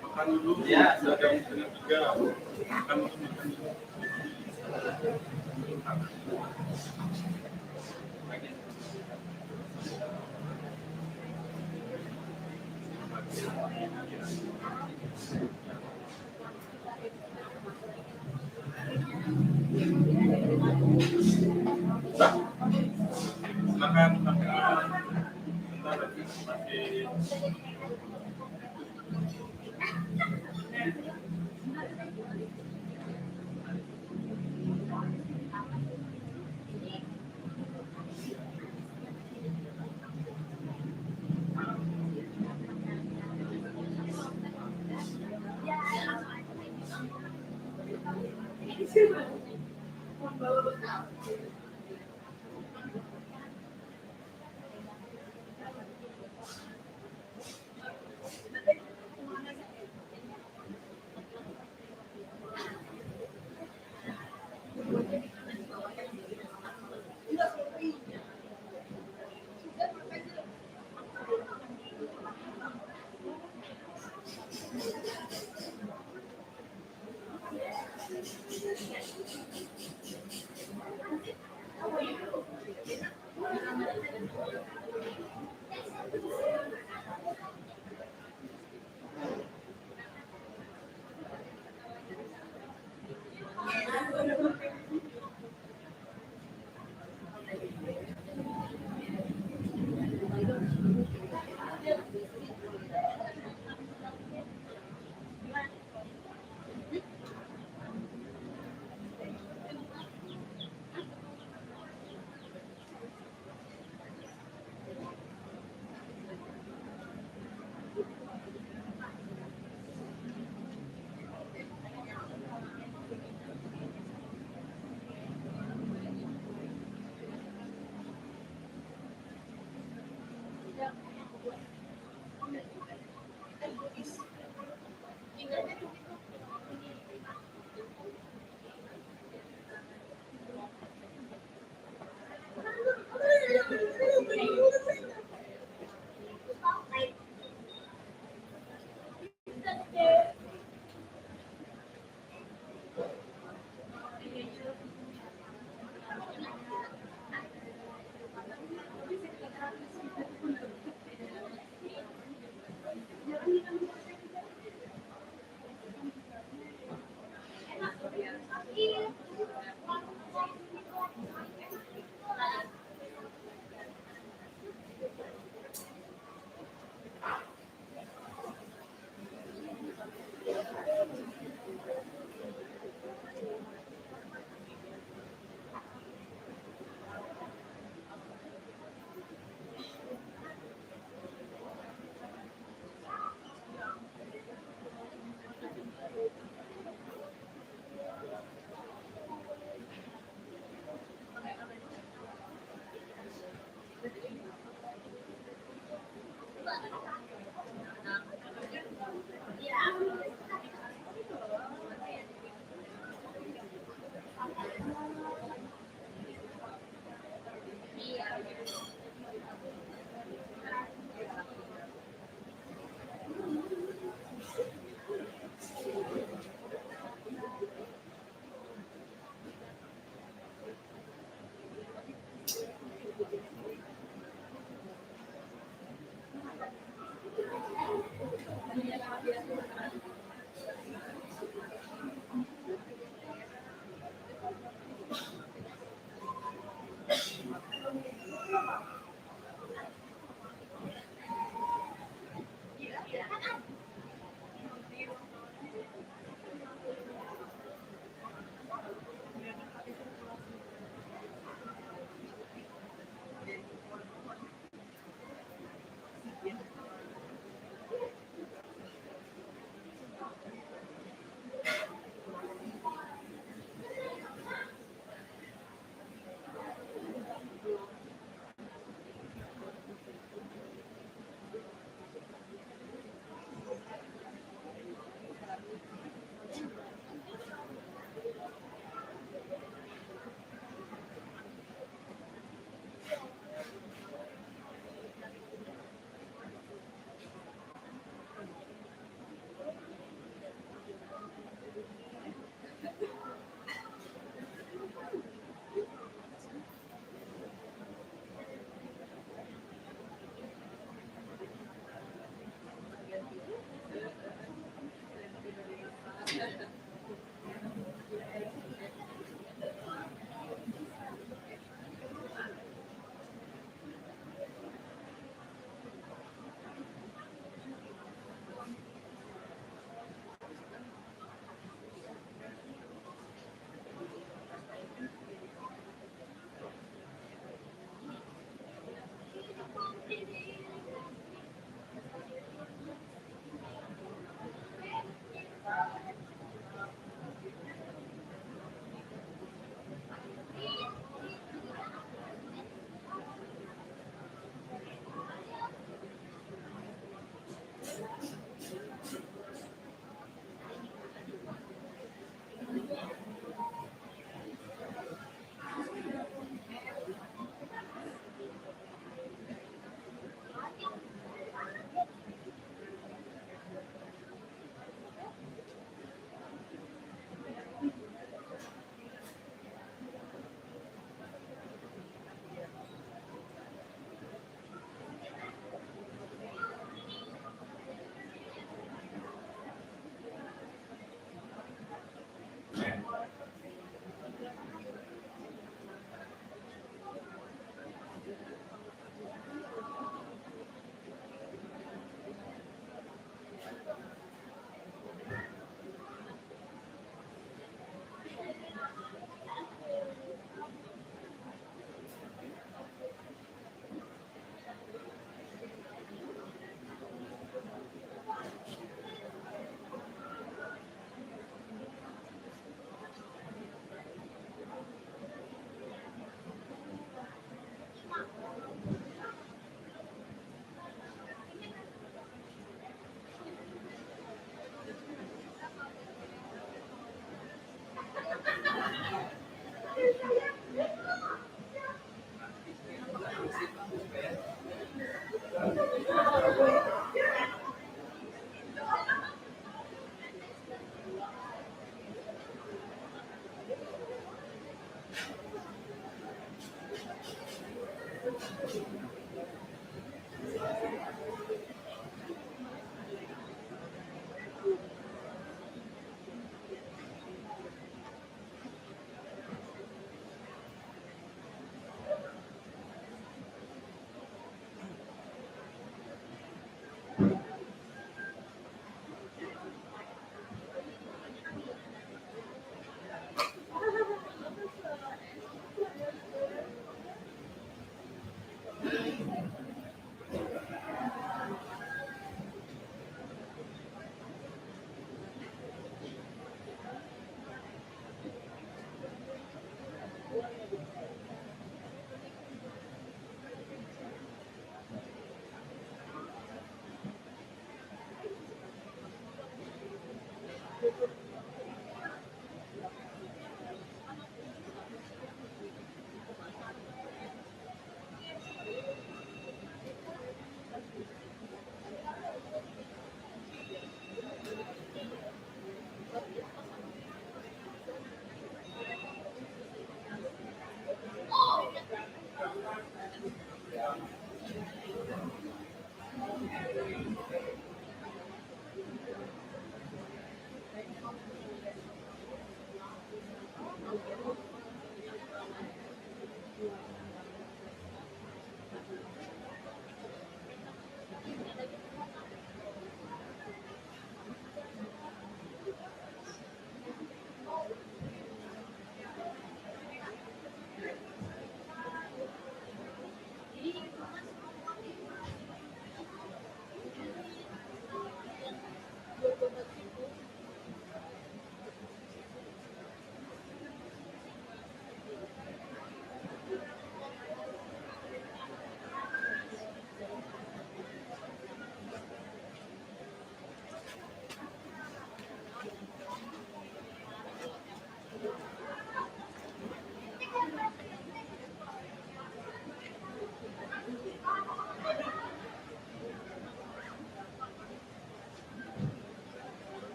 Makan dulu. Ya, sudah jam 3. Makan dulu. Makan. Bentar lagi masih.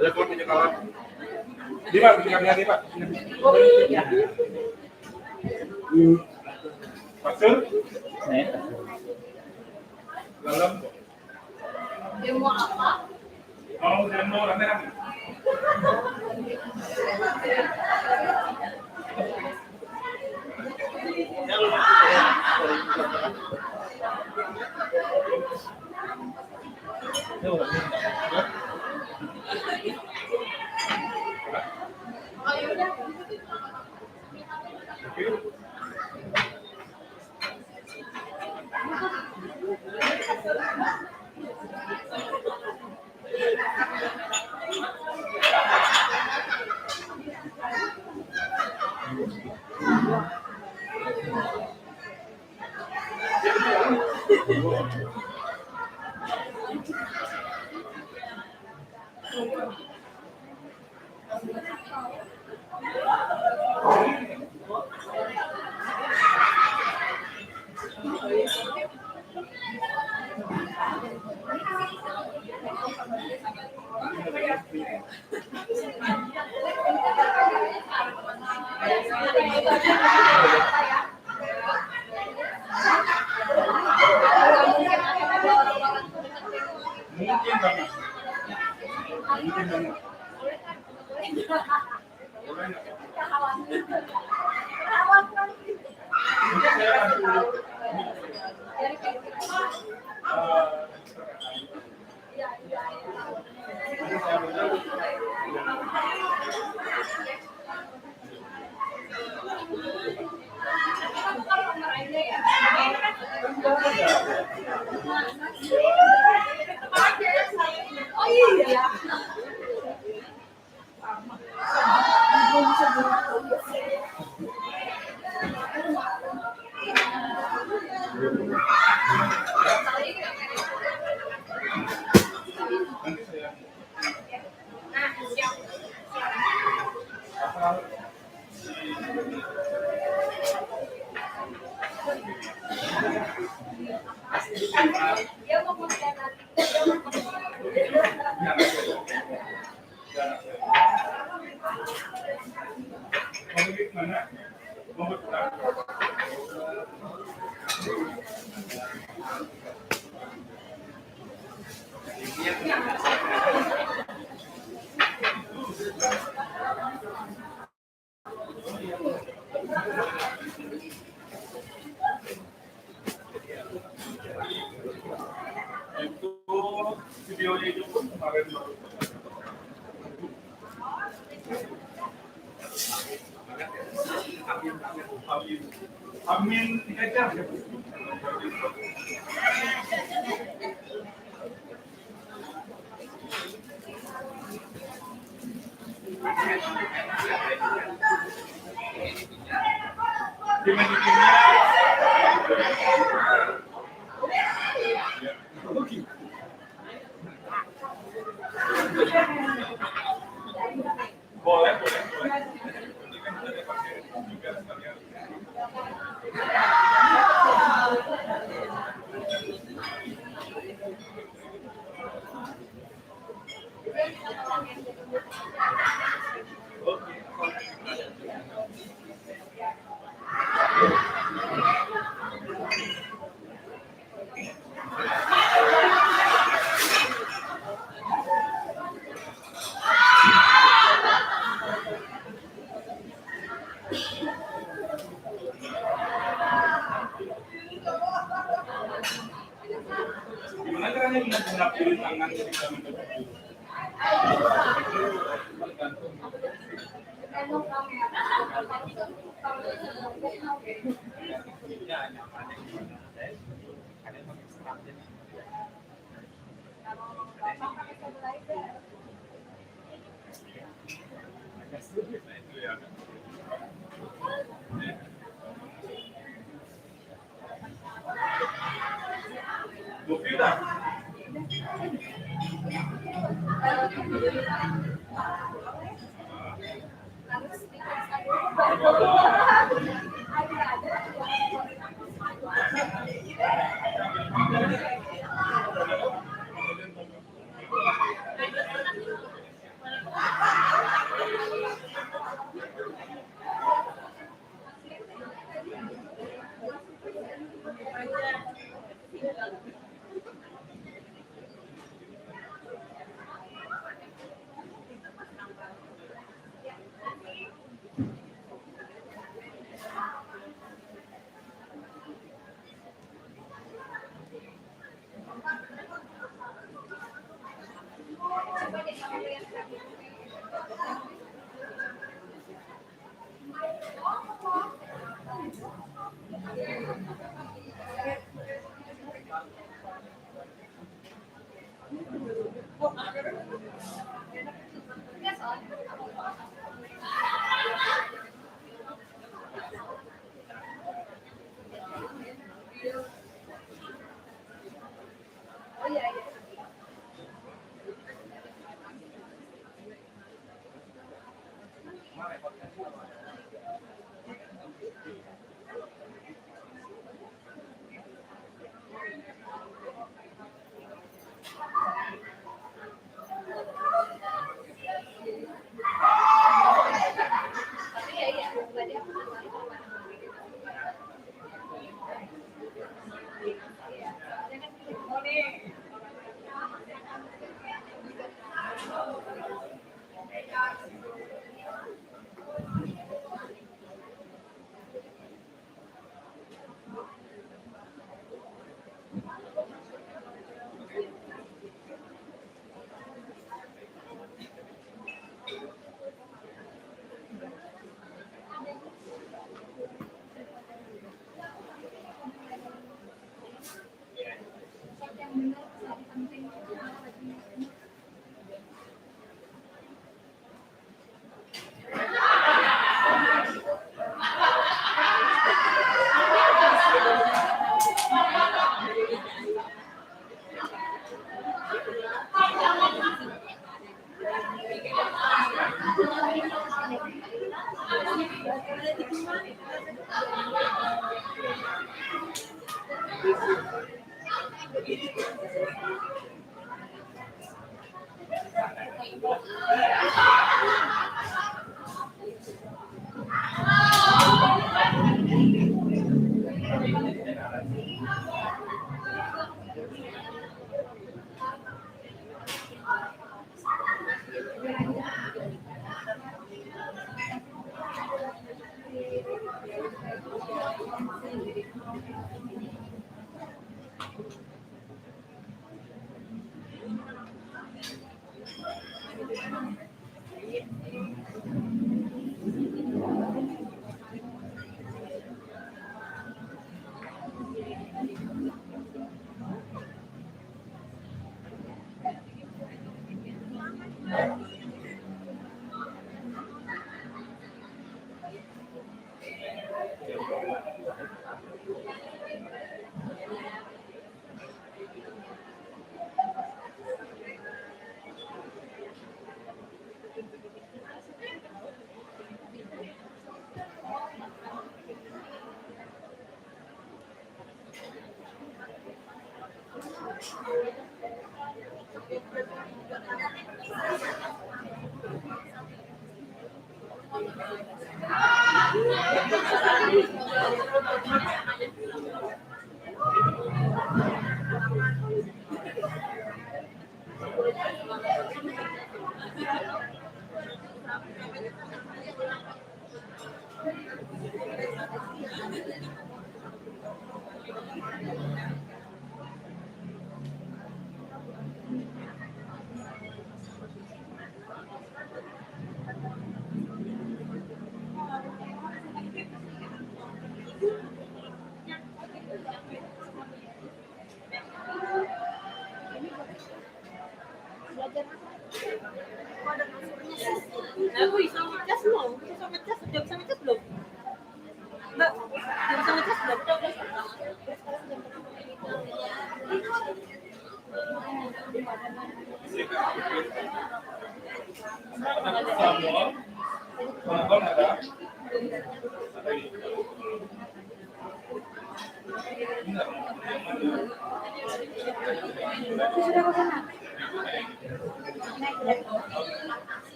Telepon punya kawan. Lima, punya lima. Pasir? Dalam. Demo apa? Mau demo rame-rame. Mungkin banget. Mungkin banget. Boleh nggak? Mungkin saya bantu. Oh iya. Videonya itu kemarin baru. Amin 3 jam. Boleh. siap turun tangan ketika mendapat guru.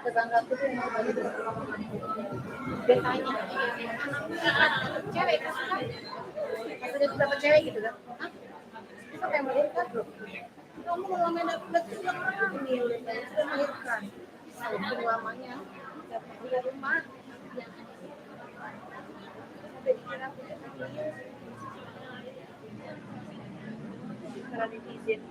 Tetangga aku tuh mau balik biasanya cewek kan Maksudnya tuh dapat cewek gitu kan? Hah? Itu kayak melahirkan bro. Kamu kalau main dapat sudah hamil, sudah melahirkan. Itu lamanya dapat di rumah. Sampai dikira aku karena netizen.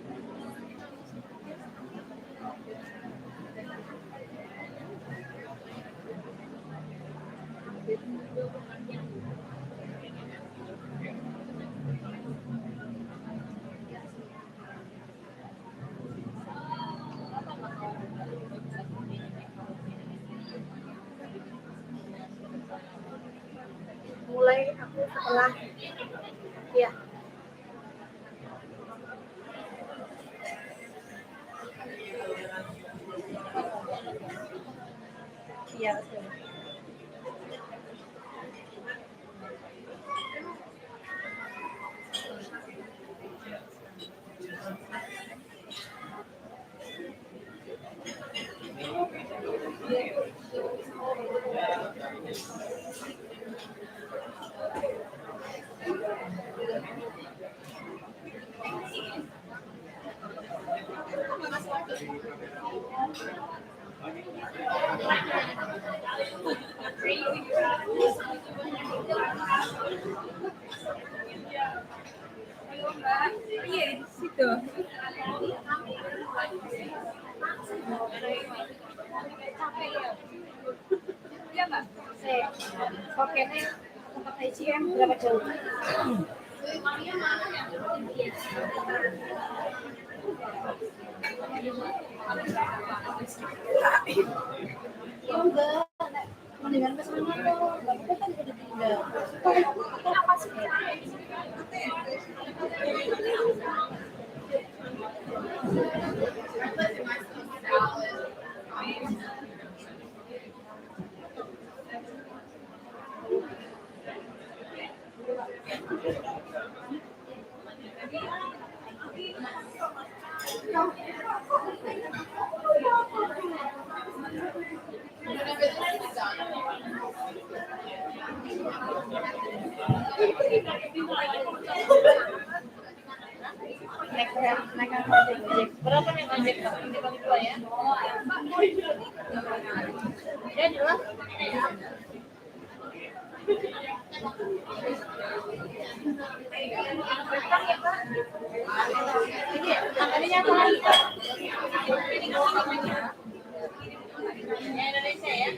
Mulai aku setelah ya iya betul. Iya di situ. Iya mbak. Pokoknya tempat ICI berapa jauh? Enggak, mendingan ke sana tuh. Bapak kan udah tinggal. Kenapa sih? Berapa nih ojek? Dibagi dua ya? Ya jelas. Ini apa? Indonesia ya?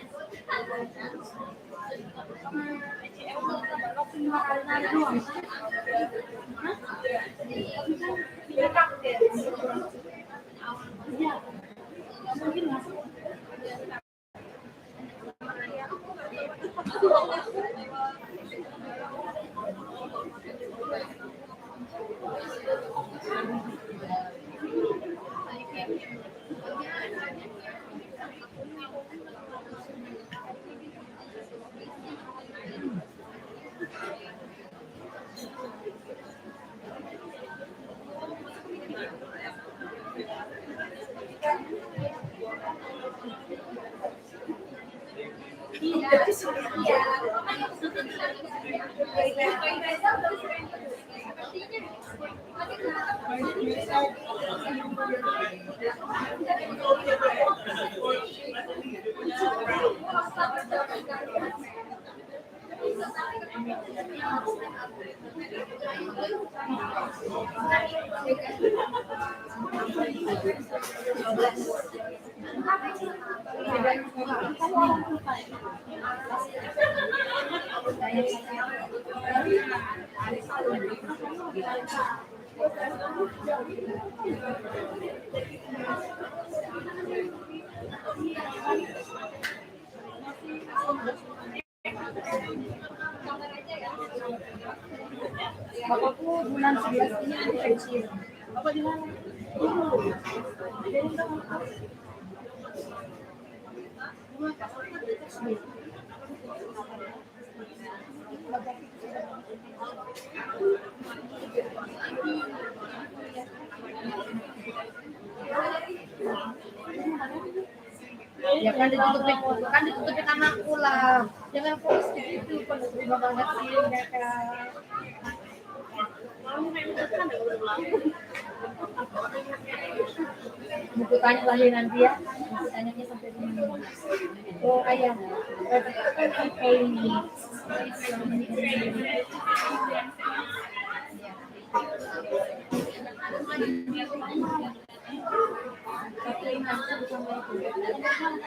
Bapakku bulan 11 ini pensiun. Bapak di mana? Ya kan ditutupin anakku lah. Jangan fokus gitu, kan terima banget sih mereka. Buku tanya lahiran dia, buku tanyanya sampai di mana? Oh ayah, berarti itu kan apa ini?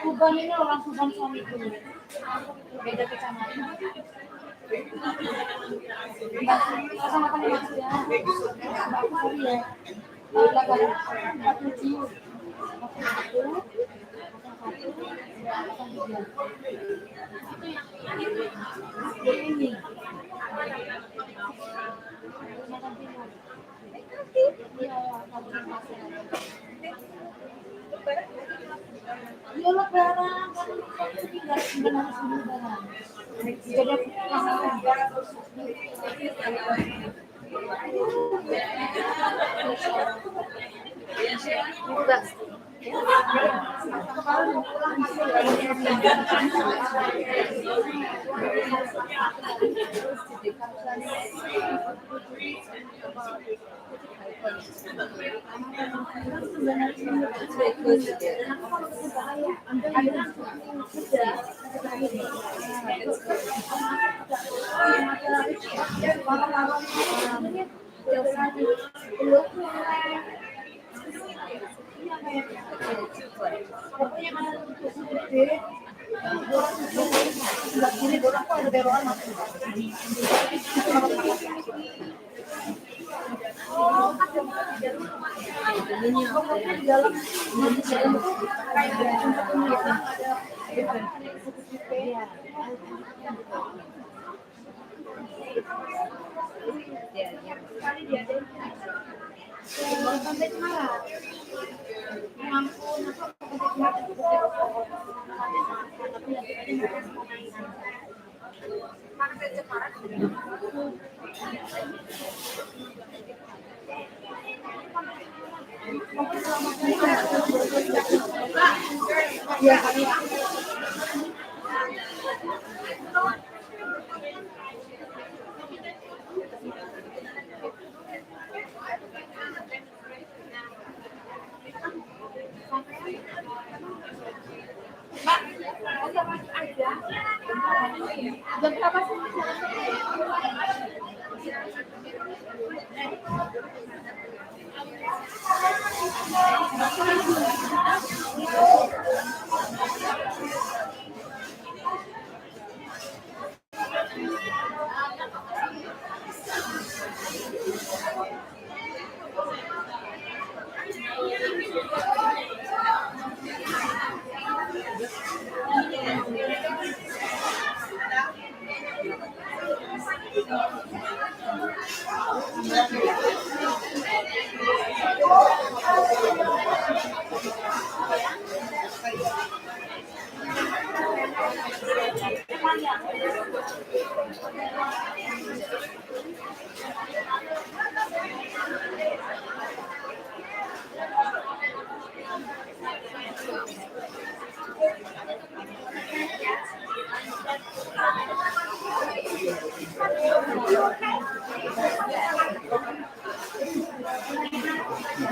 Tuban ini orang Tuban suamiku, beda kecamatan. Sama-sama ya, sorry ya. 47. Ini. Iya lah barang, tinggal harus beli barang. Jadi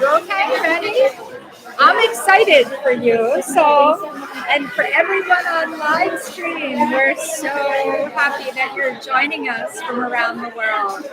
Okay, ready? I'm excited for you. So, and for everyone on live stream, we're so happy that you're joining us from around the world.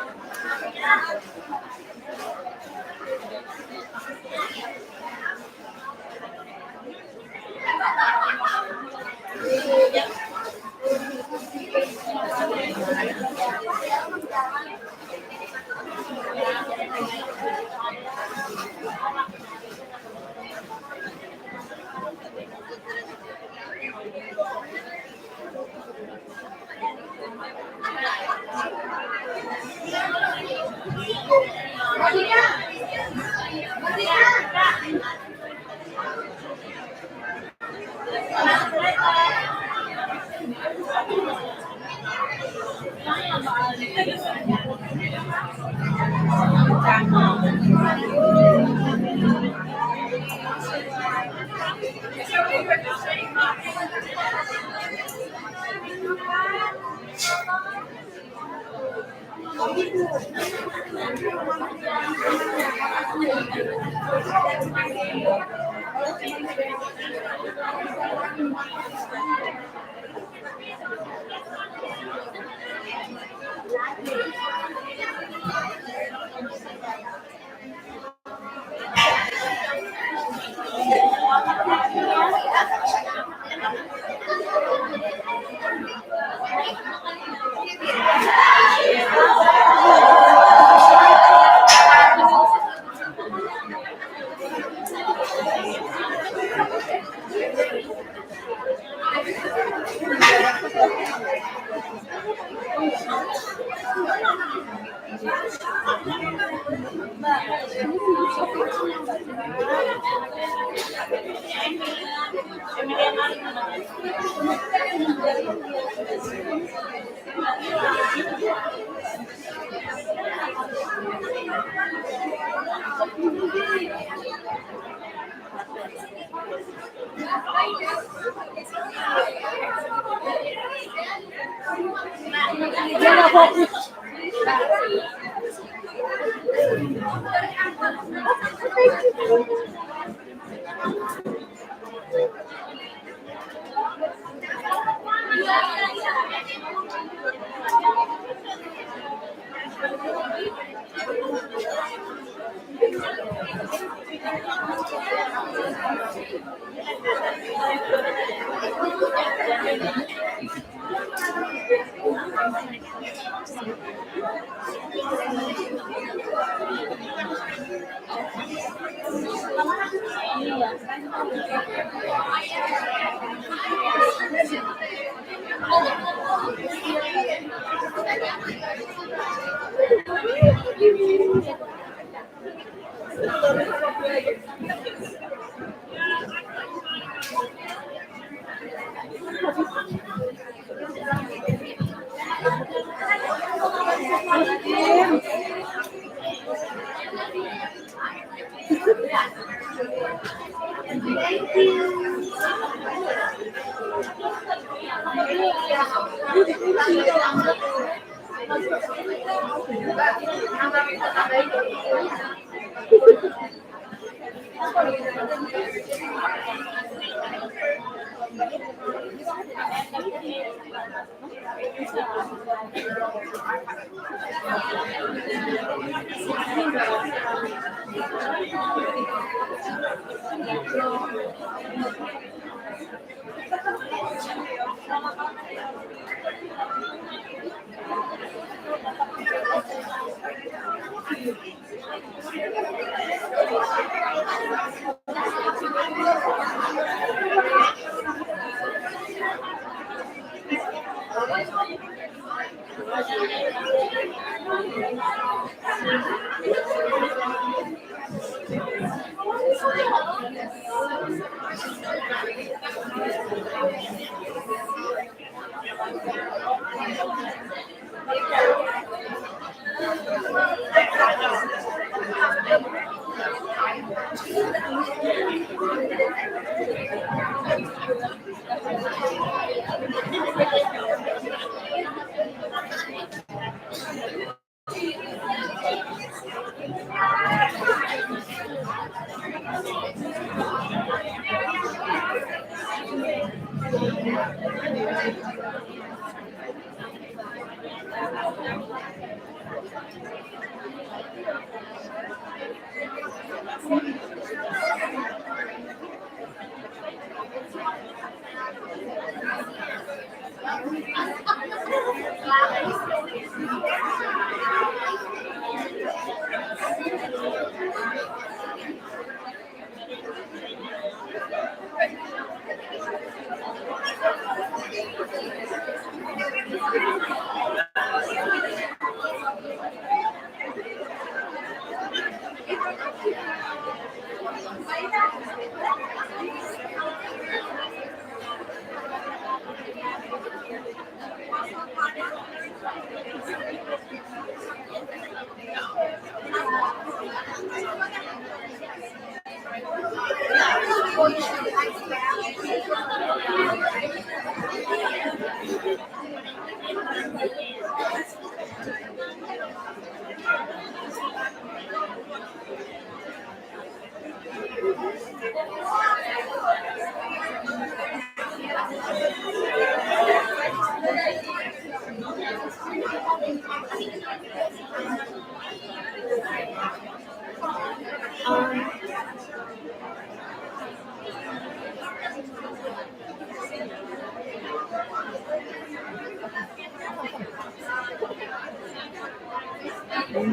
Okay,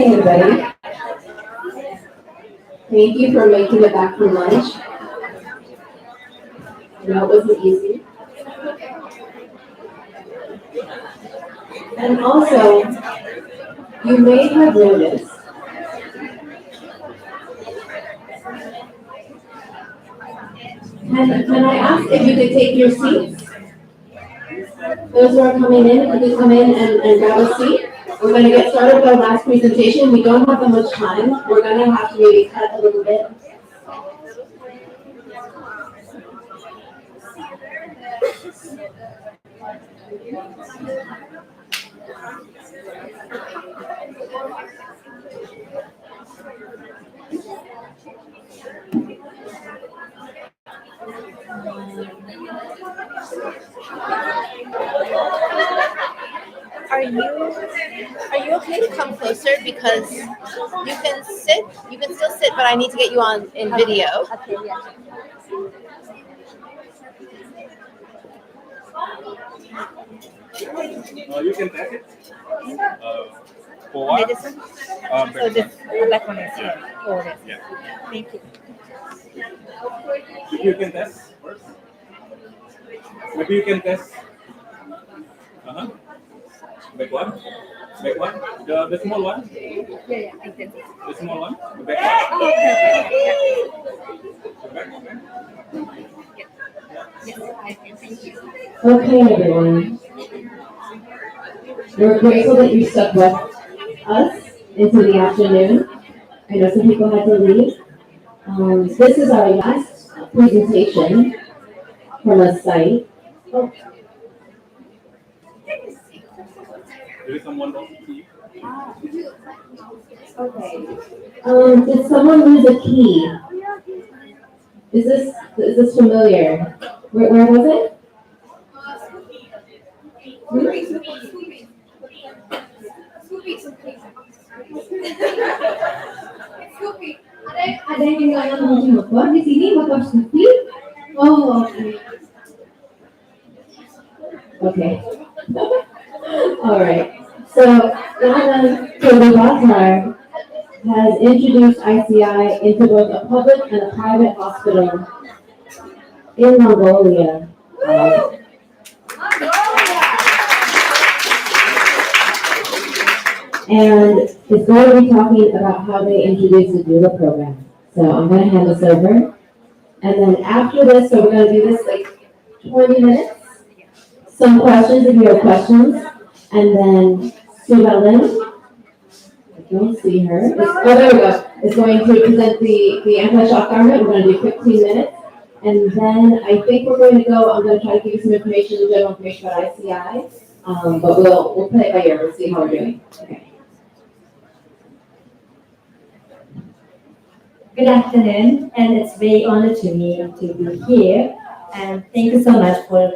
everybody. Thank you for making it back from lunch. I know it wasn't easy. And also, you may have noticed can I ask if you could take your seats? Those who are coming in, if you could come in and grab a seat. We're going to get started with our last presentation. We don't have that much time. We're going to have to maybe cut a little bit. Are you okay to come closer because you can still sit, but I need to get you on in video. Okay, yeah. You can test it. For what? Medicine? So this black one is here. Oh, yes. Yeah. Thank you. Maybe you can test first. Maybe you can test. Uh-huh. Back one. Back one. The small one. Yeah, I can. The small one. The back one. The back one. Yes, I can. Thank you. Okay, everyone. We're grateful that you stuck with us into the afternoon. I know some people had to leave. This is our last presentation from a site. Oh, There is someone else to see. okay. Did someone lose a key? Is this familiar? Where was it? Ada yang kehilangan kunci motor di sini, motor Scoopy. Oh, okay. Okay. All right. So Donna Kodavatar has introduced ICI into both a public and a private hospital in Mongolia. And is going to be talking about how they introduced the doula program. So I'm going to hand this over. And then after this, so we're going to do this like 20 minutes. Some questions if you have questions. And then Sue Ellen, I don't see her. Oh, there we go. Is going to present the anti-shock garment. We're going to do 15 minutes. And then I think we're going to go, I'm going to try to give you some information, general information about ICI. But we'll play it by ear. We'll see how we're doing. Okay. Good afternoon, and it's very honor to me to be here. And thank you so much for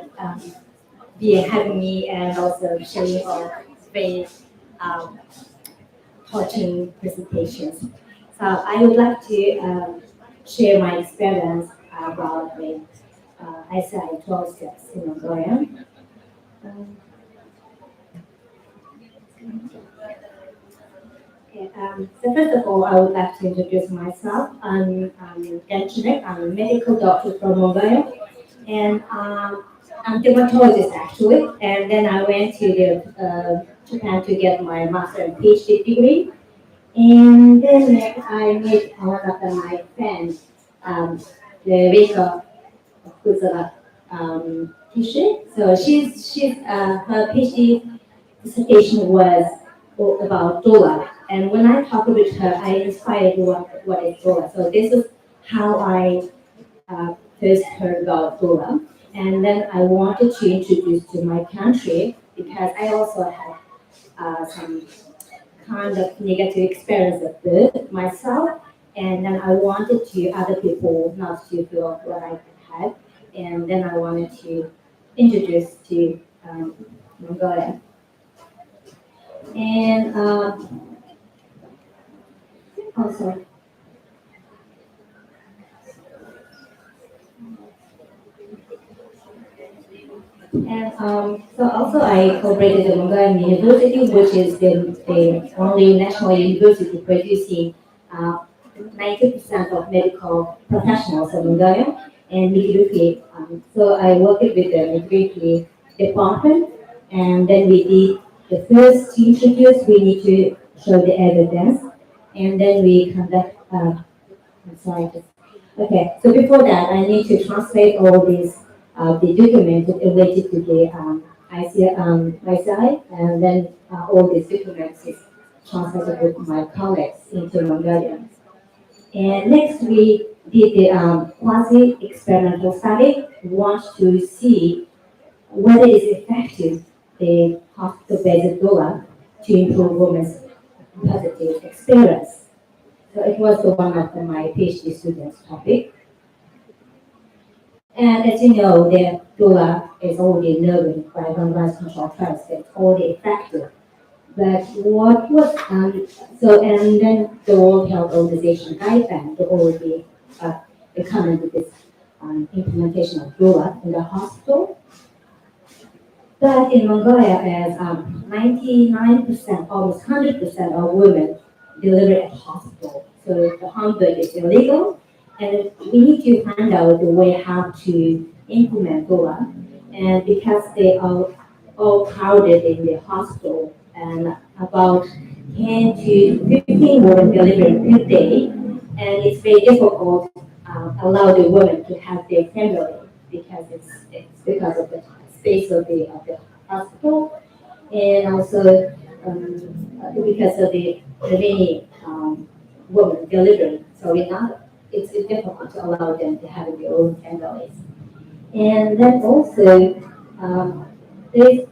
having me and also sharing all very touching presentations. So I would like to share my experience about the ICI 12 steps in Mongolia. So first of all, I would like to introduce myself. I'm Yanchinek. I'm a medical doctor from Mongolia, and I'm a dermatologist actually. And then I went to Japan to get my master and PhD degree. And then I met one of my friends, the Rika, who's a teacher. So her PhD dissertation was about doula. And when I talked with her, I inspired what is doula. So this is how I first heard about doula. And then I wanted to introduce to my country because I also had some kind of negative experience of birth myself. And then I wanted to other people not to feel what I had. And then I wanted to introduce to Mongolia. And Oh, sorry. And so also I cooperated with Mongolian University, which is the only national university producing 90% of medical professionals in Mongolia and midwifery. So I worked with the midwifery department, and then we did the first to introduce, we need to show the evidence, and then we conduct, I'm sorry, okay, so before that, I need to translate all these, the documents related to the ICI, and then all these documents is translated with my colleagues into Mongolian. And next, we did the quasi-experimental study. We want to see whether it is effective, the hospital-based doula, to improve women's positive experience. So it was one of my PhD students' topic. And as you know, the doula is already known by randomized controlled trials that it's already effective. But what was, so, and then the World Health Organization guideline, they already recommended this implementation of doula in the hospital. But in Mongolia, as 99%, almost 100% of women deliver at hospital. So the home birth is illegal, and we need to find out the way how to implement doula. And because they are all crowded in the hospital, and about 10 to 15 women delivering per day, and it's very difficult allow the women to have their family because it's because of the space of the hospital, and also because of the many women delivering. So it's difficult to allow them to have their own families. And then also there's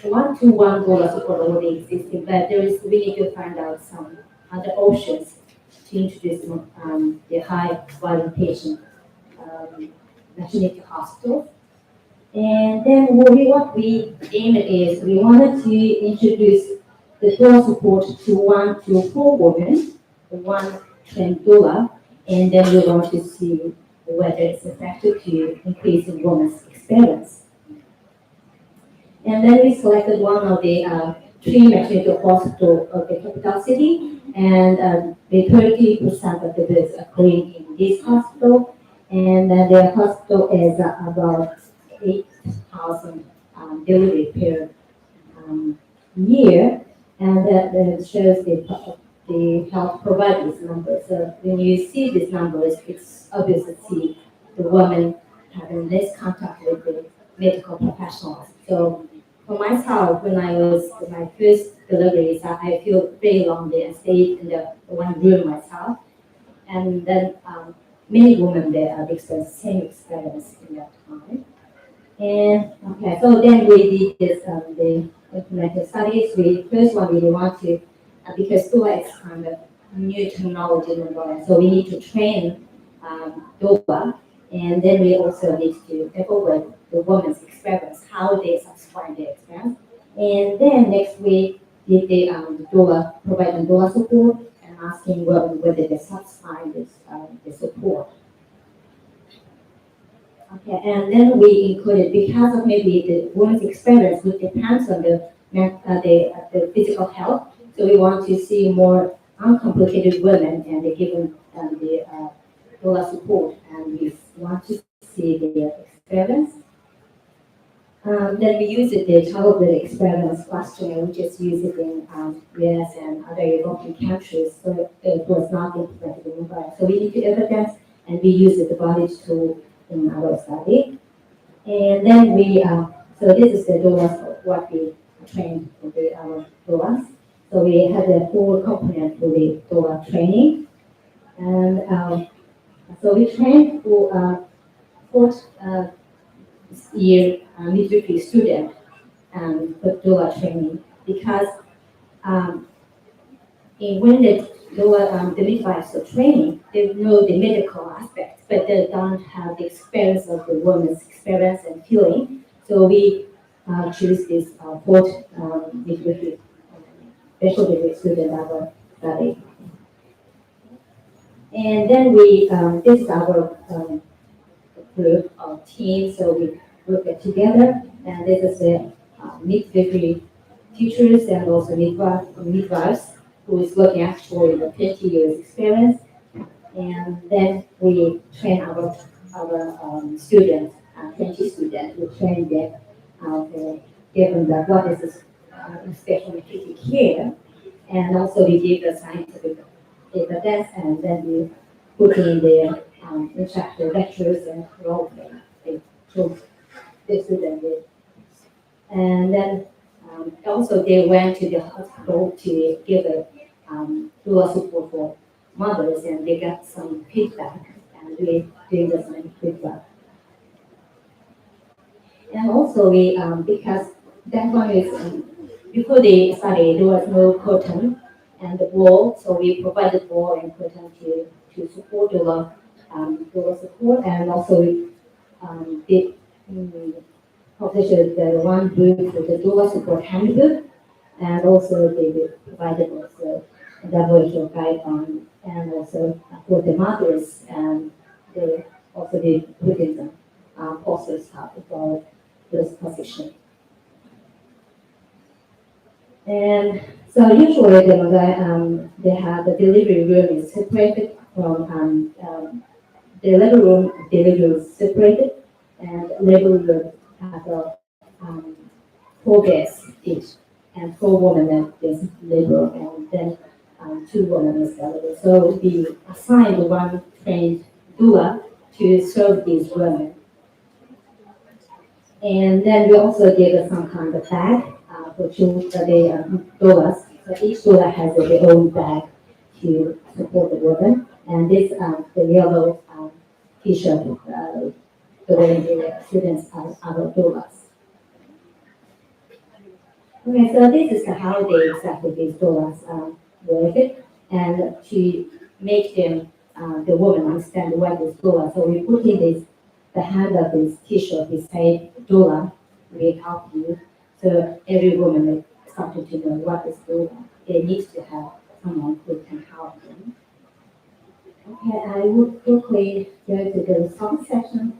one-to-one doula support already existing, but we need to find out some other options to introduce the high volume patient maternity hospitals. And then what we aim at is we wanted to introduce the doula support to 1 to 4 women, one trained doula, and then we want to see whether it's effective to increase in women's experience. And then we selected one of the 3 maternity hospitals of the capital city, and the 30% of the beds are occurring in this hospital, and the hospital is about 8,000 delivery per year, and that shows the health providers number. So when you see these numbers, it's obvious to see the women having less contact with the medical professionals. So for myself, when I was in my first deliveries, I feel very lonely and stayed in the one room myself. And then many women there have experienced the same experience in that time. And okay, so then we did this, the implemented studies. First one, we want to, because doula is kind of new technology in Mongolia, so we need to train doula, and then we also need to evaluate the woman's experience, how they subscribe their experience. And then next we did the doula, providing doula support and asking women whether they subscribe this the support. Okay, and then we included, because of maybe the woman's experience, which depends on the physical health, so we want to see more uncomplicated women and they given the doula support, and we want to see their experience. Then we use the childhood experience questionnaire, which is used in US and other European countries, so it was not implemented in Mongolia. So we need to evidence, and we use the body tool in our study. And then we, so this is the doulas, what we trained for our doulas. So we had a full component for the doula training. And so we trained for fourth year midwifery student for doula training, because when the doula, the midwives are training, they know the medical aspects, but they don't have the experience of the woman's experience and feeling. So we choose this fourth midwifery special degree student our study. And then we, this is our group of team, so we work it together, and this is the midwifery teachers and also midwives who is working actually with 20 years experience. And then we train our students, 20 students, we train them give them the what is this specialty care, and also we give the scientific evidence, and then we put in the instructor lectures and role play. They told the student it. And then also they went to the hospital to give a dual support for mothers, and they got some feedback, and we gave them some feedback. And also we, because that one is, before they study, there was no curtain and the wall, so we provided wall and curtain to support the support, and also we did published the one book with the doula support handbook, and also they provided also a WHO guideline, and also for the mothers, and they also did put in the posters for this position. And so usually they have the delivery room is separated from delivery room separated, and labor room have a 4 beds each, and 4 women is labor, and then 2 women is delivery. So we assigned one trained doula to serve these women. And then we also gave some kind of bag for children, the doulas. So each doula has their own bag to support the women. And this, the yellow t-shirt, the way the students are our doulas. Okay, so this is how they exactly these doulas work it, and to make them, the woman understand what is doula. So we put in this, the hand of this t-shirt, we say doula, we help you. So every woman is starting to know what is doula. They need to have someone who can help them. Okay, I will quickly go to the response section.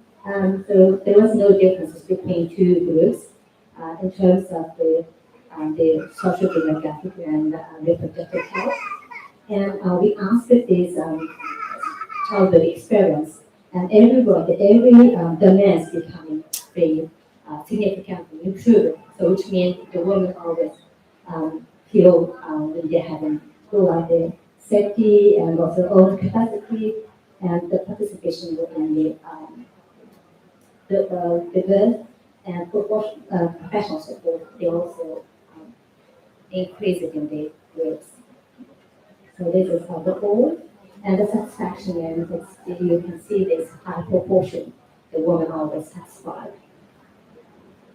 So there was no differences between 2 groups in terms of the social demographic and reproductive health. And we asked this childhood experience, and every domain is becoming very significantly improved. So which means the women always feel when they having like the safety and also own capacity and the participation in the birth and professional support. They also increase it in the groups. So this is our goal, and the satisfaction, and you can see this high proportion, the woman always satisfied.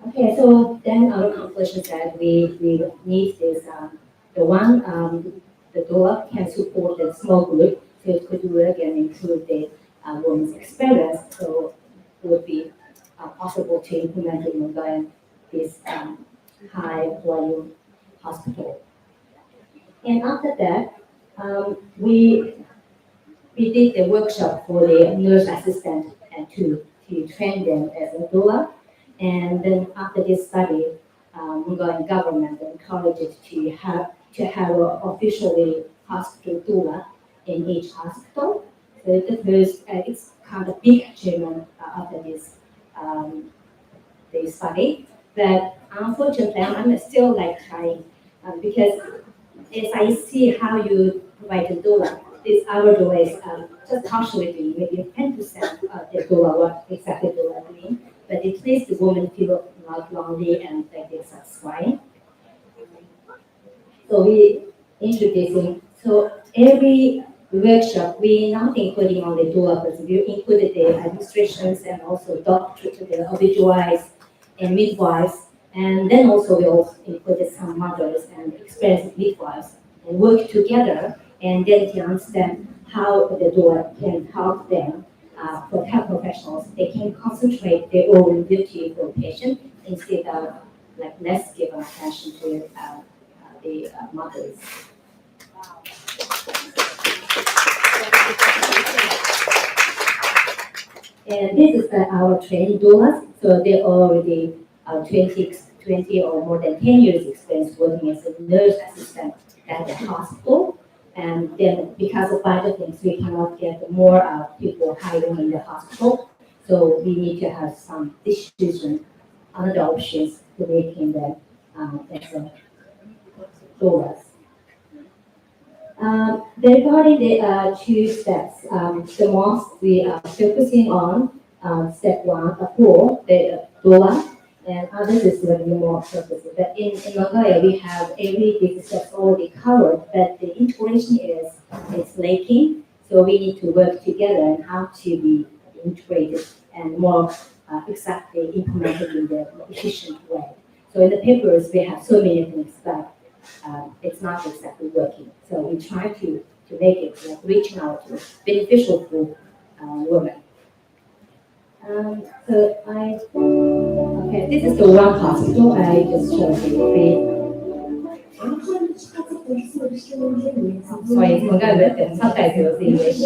Okay, so then our conclusion is that we need this, the doula can support the small group, so it could work and improve the woman's experience, so it would be possible to implement in this high volume hospital. And after that, we did the workshop for the nurse assistant and to train them as a doula. And then after this study, Mongolian government encouraged it to have officially hospital doula in each hospital. So it was, it's kind of big achievement after this study. But unfortunately, I'm still like trying because as I see how you provide the doula, this our doula is just partially doing maybe 10% of the doula what exactly doula doing, but at least the woman feel not lonely and like they're satisfying. So we introducing, so every workshop we not including on the doula, but we included the administrations and also doctors, the OBGYNs and midwives, and then also we also included some mothers and experienced midwives and work together and then to understand how the doula can help them for health professionals. They can concentrate their own duty for patient instead of like less given attention to the mothers. And this is our trained doulas, so they already 20 or more than 10 years experience working as a nurse assistant at the hospital. And then because of budget things, we cannot get more people hiring in the hospital. So we need to have some decision on the options to making them as a doulas. Regarding the two steps, the most we are focusing on step 4, the doula, and others is going to be more focused. But in Mongolia, we have every these steps already covered, but the integration is lacking. So we need to work together on how to be integrated and more exactly implemented in the efficient way. So in the papers, we have so many things, but it's not exactly working. So we try to make it reaching out to beneficial for women. Okay, this is the one hospital I just showed you. Sorry, it's Mongolia, but subtitles English.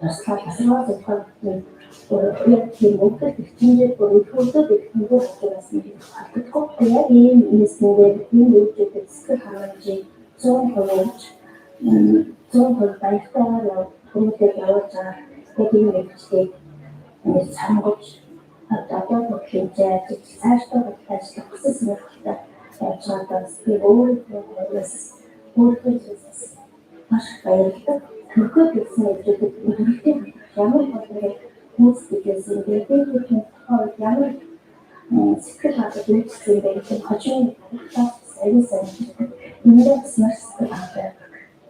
las capas más de cuanto que boca distingue por el fruto de tubo de las medidas. Kopya iyi nesnelerin büyük sıkıntı son olarak son olarak komutlarca dediğim işte sangoç hatta da köyce çıkarsa başka sınıfta çanta spor ve başka yerde Türkiye kesinlikle ülke yağmur kadar nasıl kesinlikle bütün yağmur sıkıntı büyük sıkıntı için açın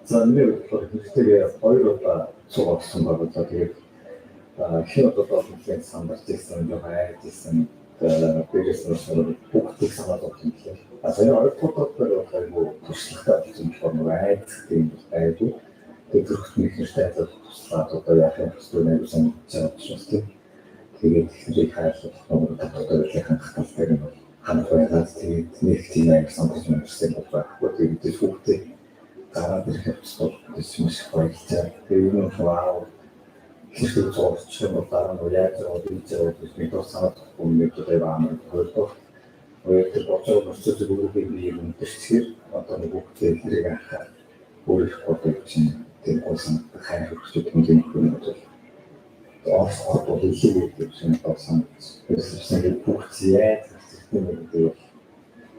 Zanimljivo, je toivottavaa suvaksumalla hirmutatavasti standardistinen, joka äitisen piiristämässä puhuttiin sanatoksenkin. Se ei ole tottelu, että ei voi tosiaan on äittiin, äiti. Det är mycket städer att jag förstår när som tjänst. Det är kanske något att det kan stämma. Han får en till 99 cm stämmer och det är fort. Cara, det är så det som skojigt. Det är nog wow. Det skulle ta så att man lärt och det är inte så att om mycket det var med hört. Och det är också så att det borde bli en tillsyn att det borde till det här. Borde få det den olsan geheimstukking kunut. Afskot op de gelukkig zijn passen. Dus er zijn de portier, system de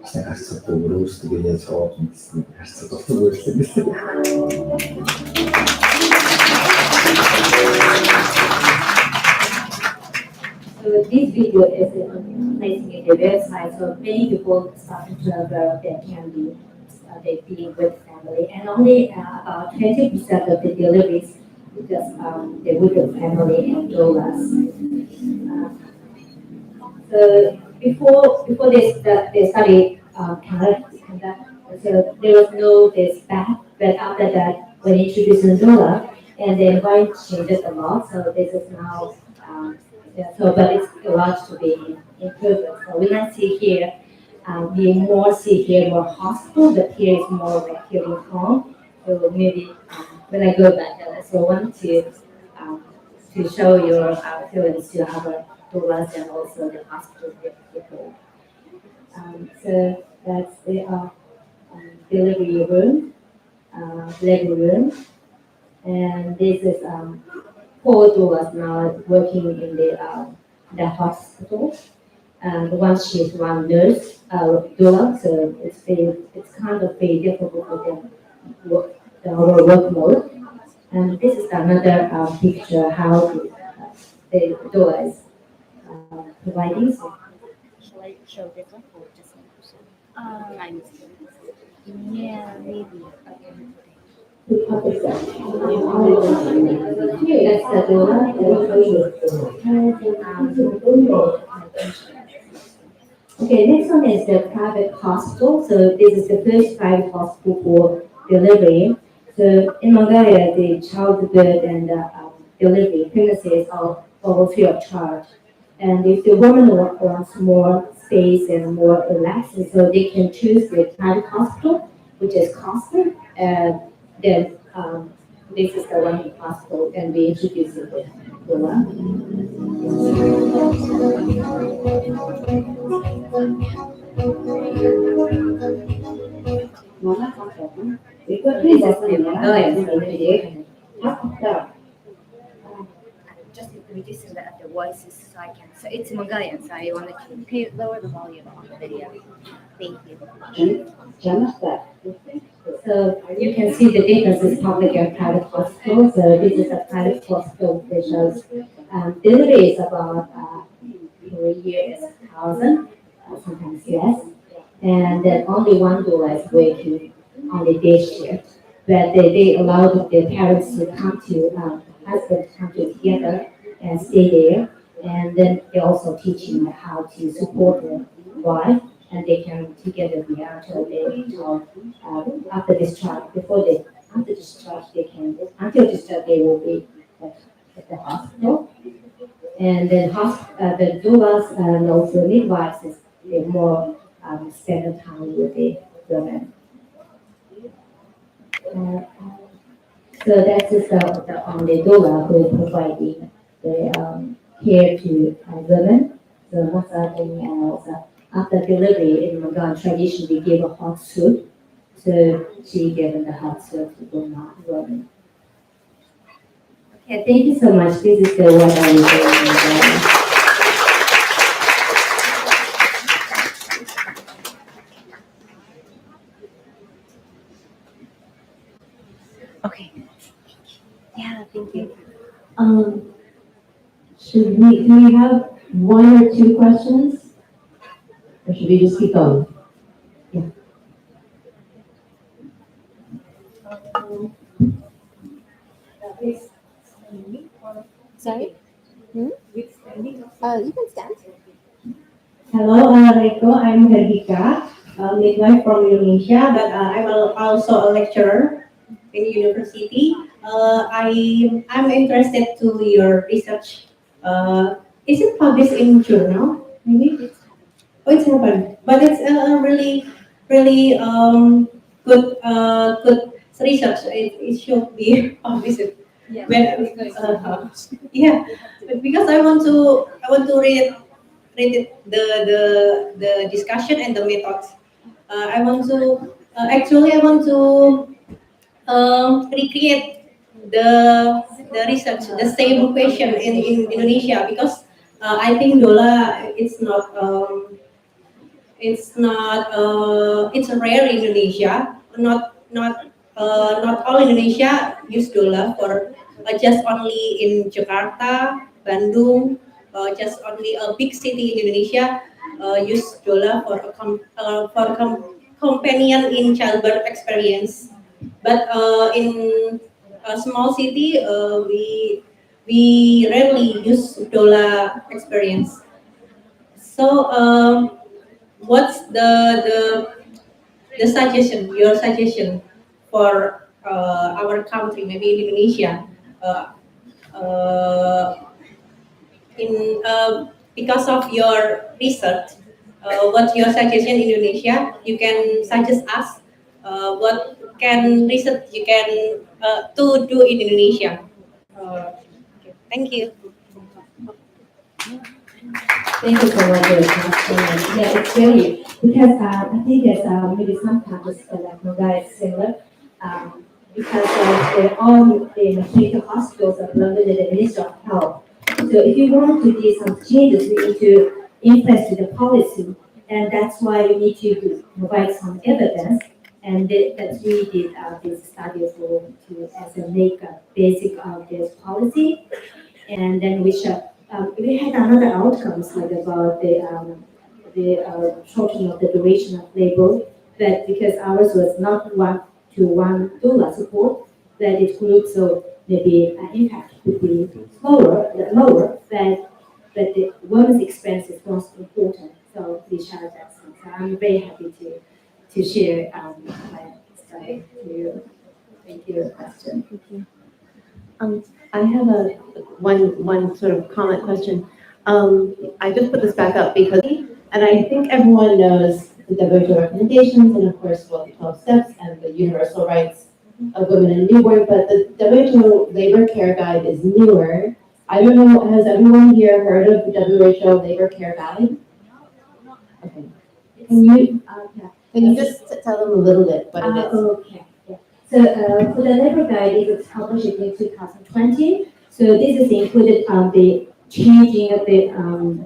zijn echt zo roos te doen zo met echt zo te doen. So this video is placing in the website, so many people starting to learn that can be they being with family, and only about 20% of the deliveries just they with the family and doulas. So before they studied conduct, so there was no this back, but after that when introducing doula, and the environment changes a lot. So this is now but it's a lot to be improved. So we can see here. We more see here more hospital, but here is more like healing home. So maybe when I go back, I also want to show your feelings to our doulas and also the hospital people. So that's the delivery room, labor room, and this is 4 doulas now working in the hospital. And one shift, one nurse, doula, so it's kind of very difficult for them our work mode. And this is another picture how the doula is providing. So, shall I show this one or just one? Yeah, maybe. That's the doula. Okay, next one is the private hospital. So this is the first private hospital for delivery. So in Mongolia, the childbirth and delivery pregnancies are all free of charge. And if the woman wants more space and more relaxing, so they can choose the private hospital, which is costly. And then this is the one hospital, and we introduce it with doula. Just reducing the voices so I can. So it's Mongolian, so I wanted to lower the volume on the video. Thank you. So you can see the difference is public and private hospital. So this is a private hospital which shows delivery is about 3 years, 1,000, sometimes less. And then only one doula is working on the day shift. But they allow the parents to come to, husbands come together and stay there. And then they also teach them how to support the wife, and they can together be until after discharge. After discharge they can, until discharge they will be at the hospital. And then the doulas and also midwives is more spend time with the women. So that is the only doula who is providing the care to women, the massaging and also after delivery in Magan tradition we give a hot soup. So she gave the hot soup to the woman. Okay, thank you so much. This is the what I was doing. Okay. Yeah, thank you. Do we have one or two questions? Or should we just keep going? Yeah. Sorry? You can stand. Hello, Rico. I'm Hergika, midwife from Indonesia, but I'm also a lecturer in university. I'm interested to your research. Is it published in journal? Maybe. Oh, it's happened, but it's really good research. It should be published. Yeah, When, yeah, but because I want to read the discussion and the methods. I want to recreate the research, the same question in Indonesia because I think doula it's rare in Indonesia. Not all Indonesia use doula for just only in Jakarta, Bandung, just only a big city in Indonesia use doula for companion in childbirth experience. But in a small city, we rarely use doula experience. So what's the suggestion, your suggestion for our country, maybe in Indonesia, uh, uh, because of your research, what's your suggestion in Indonesia? You can suggest us what can research you can to do in Indonesia. Okay. Thank you. Thank you so much for your question. Yeah, it's really because I think there's maybe sometimes like Noga is similar because all the major hospitals are under the Ministry of Health. So if you want to do some changes, we need to influence the policy, and that's why we need to provide some evidence. And that we did this study to as a make a basic of this policy, and then we had another outcomes like about the shortening of the duration of labor, but because ours was not 1-to-1 doula support, that it could so maybe impact could be lower, but the women's expense is most important. So we share that. So I'm very happy to share my study to you. Thank you for your question. Thank you. I have one sort of comment question. I just put this back up because, and I think everyone knows the WHO recommendations and of course, well, the 12 steps and the universal rights of women and newborn, but the WHO labor care guide is newer. I don't know, has everyone here heard of the WHO labor care guide? Okay. Can you just tell them a little bit what it is? Okay. So for the labor guide, it was published in 2020. So this is included the changing of the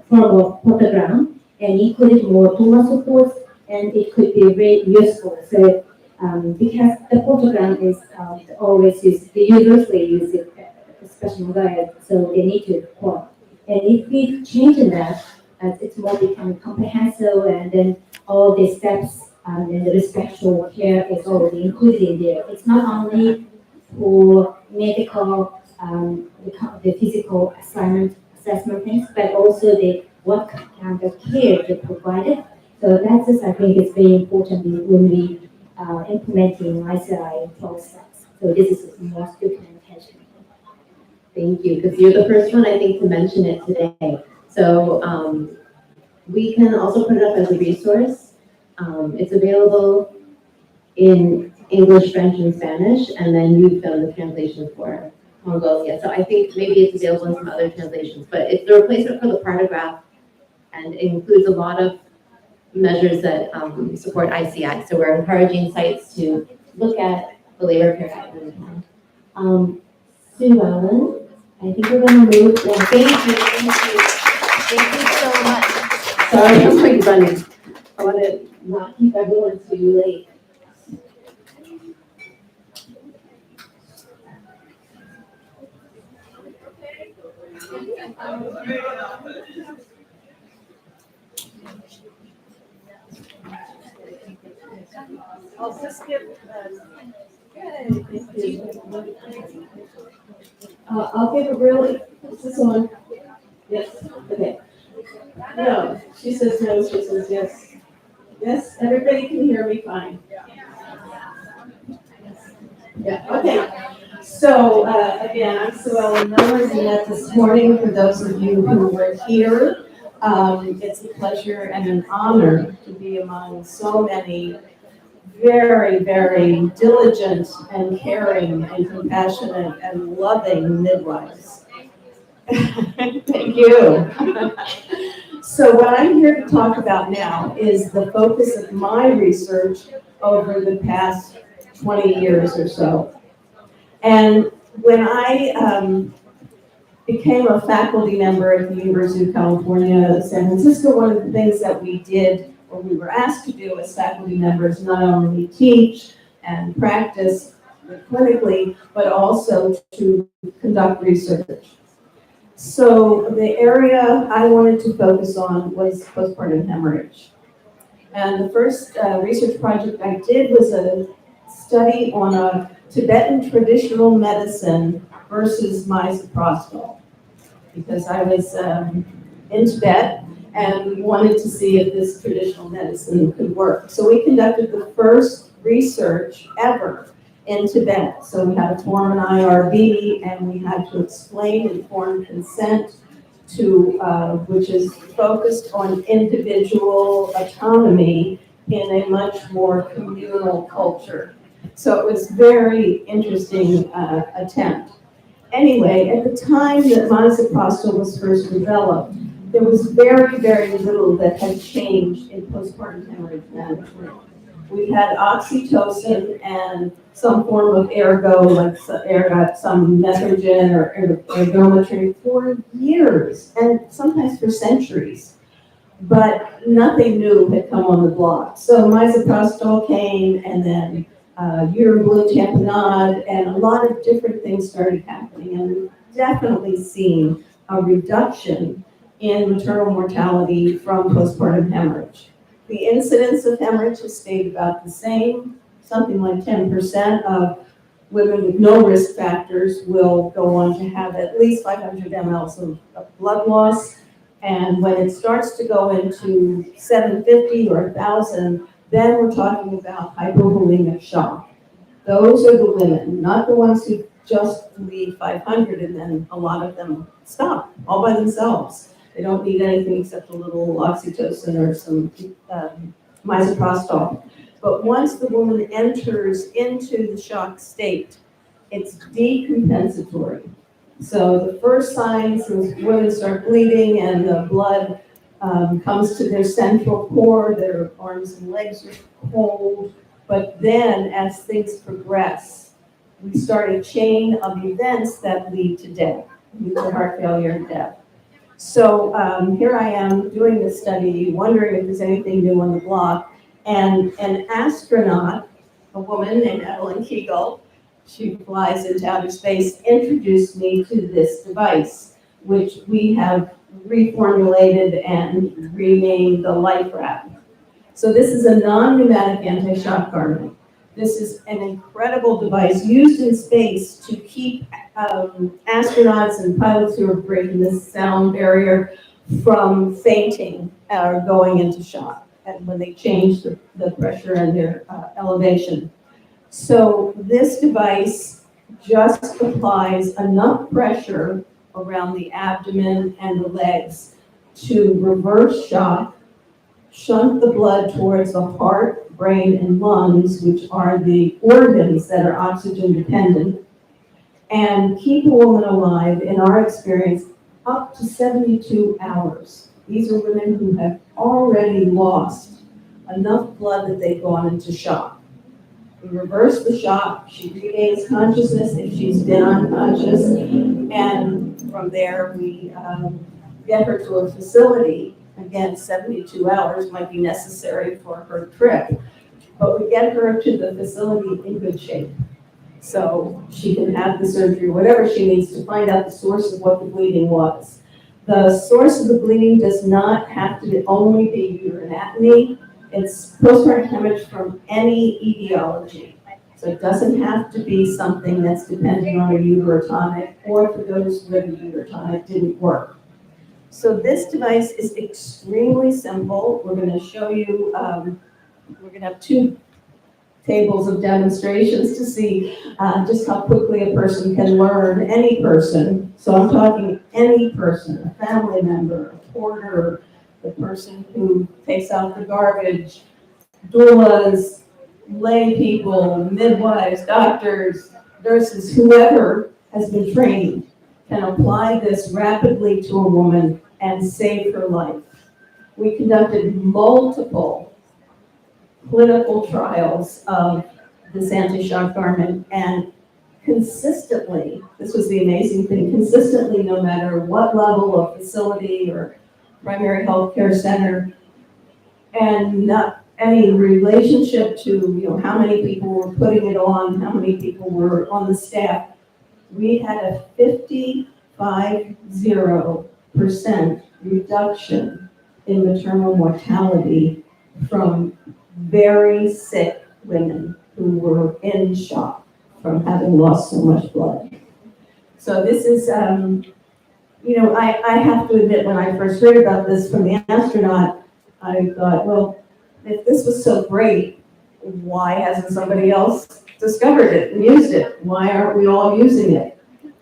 form of program and included more doula supports, and it could be very useful. So because the program is always used, they universally use it, especially guide, so they need to quote. And if we change that, it's more becoming comprehensive, and then all the steps and the respectful care is already included in there. It's not only for medical, the physical assessment things, but also the what kind of care they provided. So that's just, I think, it's very important when we implementing ICI 12 steps. So this is the most documentation. Thank you, because you're the first one, I think, to mention it today. So we can also put it up as a resource. It's available in English, French, and Spanish, and then you've done the translation for Mongolia. So I think maybe it's available in some other translations, but it's the replacement for the Partograph, and it includes a lot of measures that support ICI. So we're encouraging sites to look at the labor care guidelines. Sue Ellen, I think we're going to move. Thank you so much. Sorry, I'm quick running. I want to not keep everyone too late. I'll just give, I'll give a really, is this on? Yes, okay. No, she says no, she says yes. Yes, everybody can hear me fine. Yeah, okay. So, again, I'm Sue Ellen Miller, and met this morning for those of you who were here. It's a pleasure and an honor to be among so many very, very diligent and caring and compassionate and loving midwives. Thank you. So what I'm here to talk about now is the focus of my research over the past 20 years or so. And when I became a faculty member at the University of California, San Francisco, one of the things that we did, or we were asked to do as faculty members, not only teach and practice clinically, but also to conduct research. So the area I wanted to focus on was postpartum hemorrhage. And the first research project I did was a study on a Tibetan traditional medicine versus misoprostol, because I was in Tibet and wanted to see if this traditional medicine could work. So we conducted the first research ever in Tibet. So we had to form an IRB, and we had to explain informed consent to, which is focused on individual autonomy in a much more communal culture. So it was very interesting attempt. Anyway, at the time that misoprostol was first developed, there was very, very little that had changed in postpartum hemorrhage management. We had oxytocin and some form of ergo, like some metrogen or ergometry for years, and sometimes for centuries. But nothing new had come on the block. So misoprostol came, and then urine blue tamponade, and a lot of different things started happening, and we've definitely seen a reduction in maternal mortality from postpartum hemorrhage. The incidence of hemorrhage has stayed about the same. Something like 10% of women with no risk factors will go on to have at least 500 mLs of blood loss. And when it starts to go into 750 or 1,000, then we're talking about hypovolemic shock. Those are the women, not the ones who just leave 500 and then a lot of them stop all by themselves. They don't need anything except a little oxytocin or some misoprostol. But once the woman enters into the shock state, it's decompensatory. So the first signs is women start bleeding and the blood comes to their central core, their arms and legs are cold. But then as things progress, we start a chain of events that lead to death, lead to heart failure and death. So here I am doing this study, wondering if there's anything new on the block. And an astronaut, a woman named Evelyn Kegel, she flies into outer space, introduced me to this device, which we have reformulated and renamed the Life Wrap. So this is a non-pneumatic anti-shock garment. This is an incredible device used in space to keep astronauts and pilots who are breaking the sound barrier from fainting or going into shock, and when they change the pressure and their elevation. So this device just applies enough pressure around the abdomen and the legs to reverse shock, shunt the blood towards the heart, brain, and lungs, which are the organs that are oxygen dependent, and keep a woman alive, in our experience, up to 72 hours. These are women who have already lost enough blood that they've gone into shock. We reverse the shock, she regains consciousness if she's been unconscious, and from there we get her to a facility. Again, 72 hours might be necessary for her trip, but we get her to the facility in good shape. So she can have the surgery, whatever she needs, to find out the source of what the bleeding was. The source of the bleeding does not have to only be urinary. It's postpartum hemorrhage from any etiology. So it doesn't have to be something that's dependent on a uterotonic, or for those where the uterotonic didn't work. So this device is extremely simple. We're going to show you, we're going to have two tables of demonstrations to see just how quickly a person can learn, any person. So I'm talking any person, a family member, a porter, the person who takes out the garbage, doulas, lay people, midwives, doctors, nurses, whoever has been trained can apply this rapidly to a woman and save her life. We conducted multiple clinical trials of this anti-shock garment, and consistently, this was the amazing thing, consistently, no matter what level of facility or primary health care center, and not any relationship to how many people were putting it on, how many people were on the staff, we had a 50% reduction in maternal mortality from very sick women who were in shock from having lost so much blood. So this is, I have to admit, when I first heard about this from the astronaut, I thought, well, if this was so great, why hasn't somebody else discovered it and used it? Why aren't we all using it?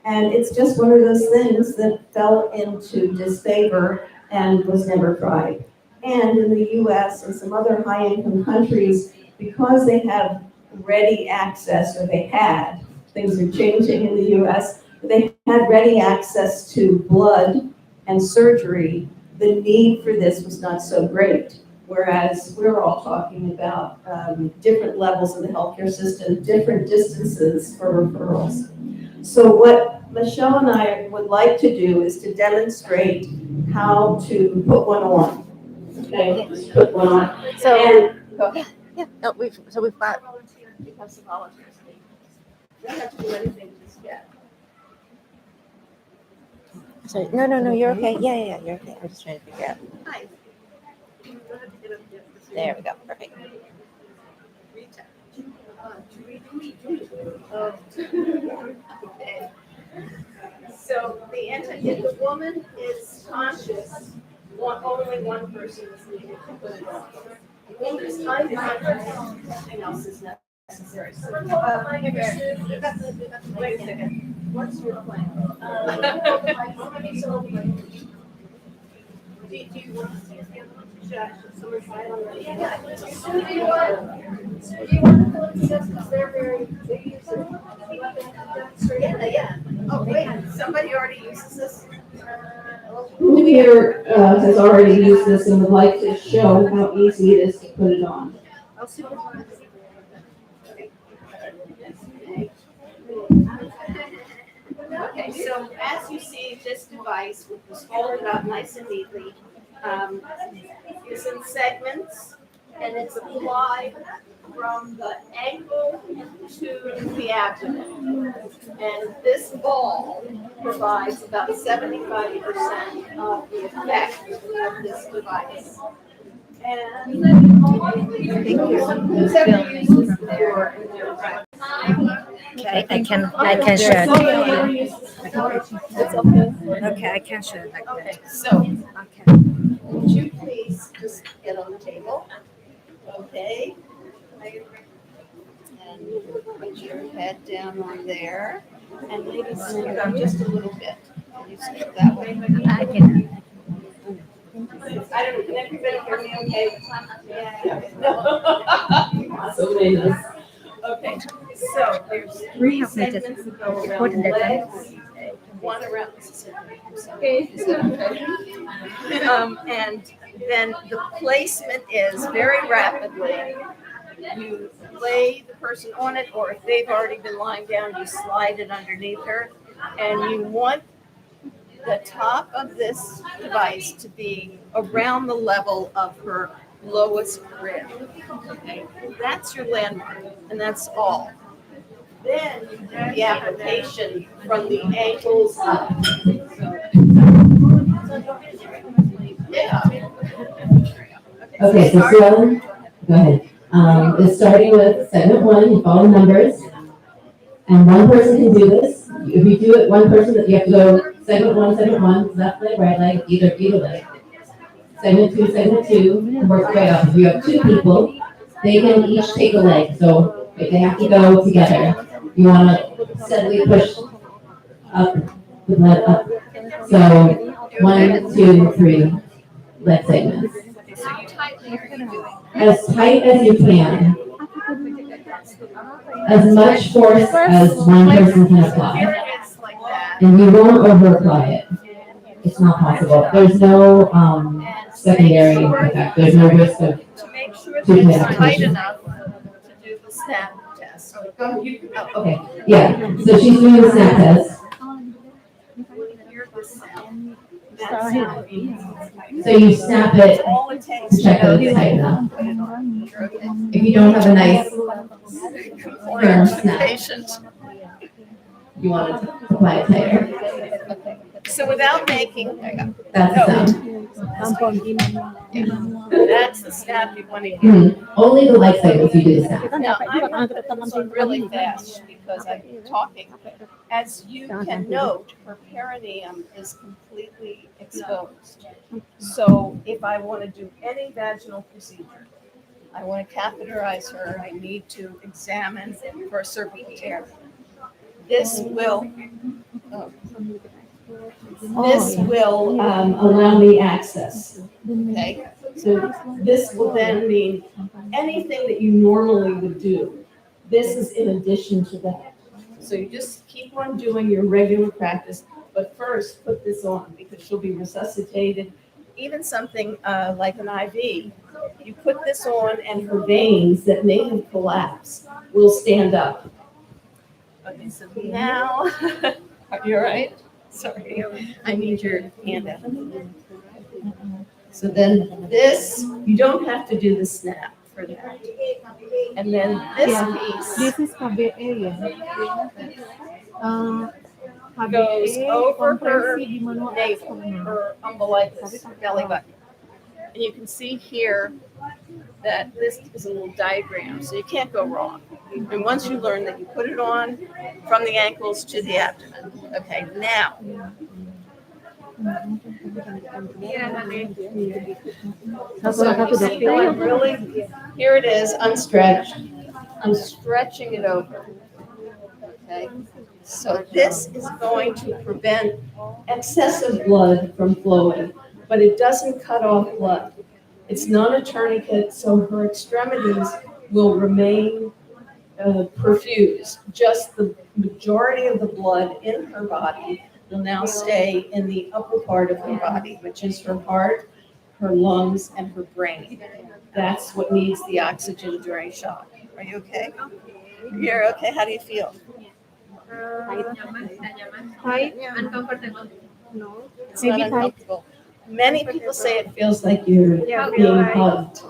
And it's just one of those things that fell into disfavor and was never tried. And in the US and some other high-income countries, because they have ready access, or they had, things are changing in the US, they had ready access to blood and surgery, the need for this was not so great. Whereas we're all talking about different levels of the healthcare system, different distances for referrals. So what Michelle and I would like to do is to demonstrate how to put one on. Okay, let's put one on. So, go ahead. Yeah, no, we've got, we have some volunteers. You don't have to do anything just yet. Sorry, no, you're okay. Yeah, you're okay. I'm just trying to figure out. Hi. There we go, perfect. Okay. So if the woman is conscious, only one person is needed to put it on. The woman is unconscious, nothing else is necessary. So, wait a second. What's your plan? Do you want to see us the other one? Should someone try it on? Do you want to fill in the steps because they're very, they use it. Yeah. Oh, wait, somebody already uses this? Who here has already used this and would like to show how easy it is to put it on? I'll see what one. Okay, so as you see, this device, which was folded up nice and neatly, is in segments, and it's applied from the ankle to the abdomen. And this ball provides about 75% of the effect of this device. And who's ever used this before in their practice? Okay, I can show it. Okay, I can show it like that. Okay, so, would you please just get on the table? Okay. And put your head down on there, and maybe scoot up just a little bit. Can you scoot that way? I can. I I don't know, can everybody hear me okay? So amazing. Okay, so there's three segments that go around the legs, one around, and then the placement is very rapidly. You lay the person on it, or if they've already been lying down, you slide it underneath her, and you want the top of this device to be around the level of her lowest rib. Okay, that's your landmark, and that's all. Then you do the application from the ankles up. Okay, so Sue, go ahead. It's starting with segment 1, you follow numbers, and one person can do this. If you do it, one person, you have to go segment 1, left leg, right leg, either leg. Segment 2, and work your way up. If you have 2 people, they can each take a leg, so they have to go together. You want to steadily push up the blood up. So 1, 2, 3 leg segments. As tight as you can. As much force as one person can apply. And you won't over apply it. It's not possible. There's no secondary effect. There's no risk of To make sure that it's tight enough to do the snap test. Okay, yeah, so she's doing the snap test. So you snap it to check that it's tight enough. If you don't have a nice firm snap, you want to apply it tighter. So without making, That's the sound. That's the snap you want to get. Only the leg segments you do the snap. Now, I'm going to put this on really fast because I'm talking. As you can note, her perineum is completely exposed. So if I want to do any vaginal procedure, I want to catheterize her, I need to examine for a cervical tear. This will, allow me access. Okay. So this will then mean anything that you normally would do. This is in addition to that. So you just keep on doing your regular practice, but first put this on because she'll be resuscitated. Even something like an IV, you put this on and Her veins that may have collapsed will stand up. okay, so now, are you all right? Sorry, I need your hand out. So then this, you don't have to do the snap for that. And then this piece. This is KBE ya. Goes over her navel, her umbilicus, belly button. And you can see here that this is a little diagram, so you can't go wrong. And once you learn that, you put it on from the ankles to the abdomen. Okay, now. So you see how I'm really, here it is, unstretched. I'm stretching it over. Okay, so this is going to prevent Excessive blood from flowing, but it doesn't cut off blood. It's not a tourniquet, so her extremities will remain perfused. Just the majority of the blood in her body will now stay in the upper part of her body, which is her heart, her lungs, and her brain. That's what needs the oxygen during shock. Are you okay? You're okay. How do you feel? Tight, uncomfortable. No, it's not uncomfortable. Many people say it feels like you're being hugged.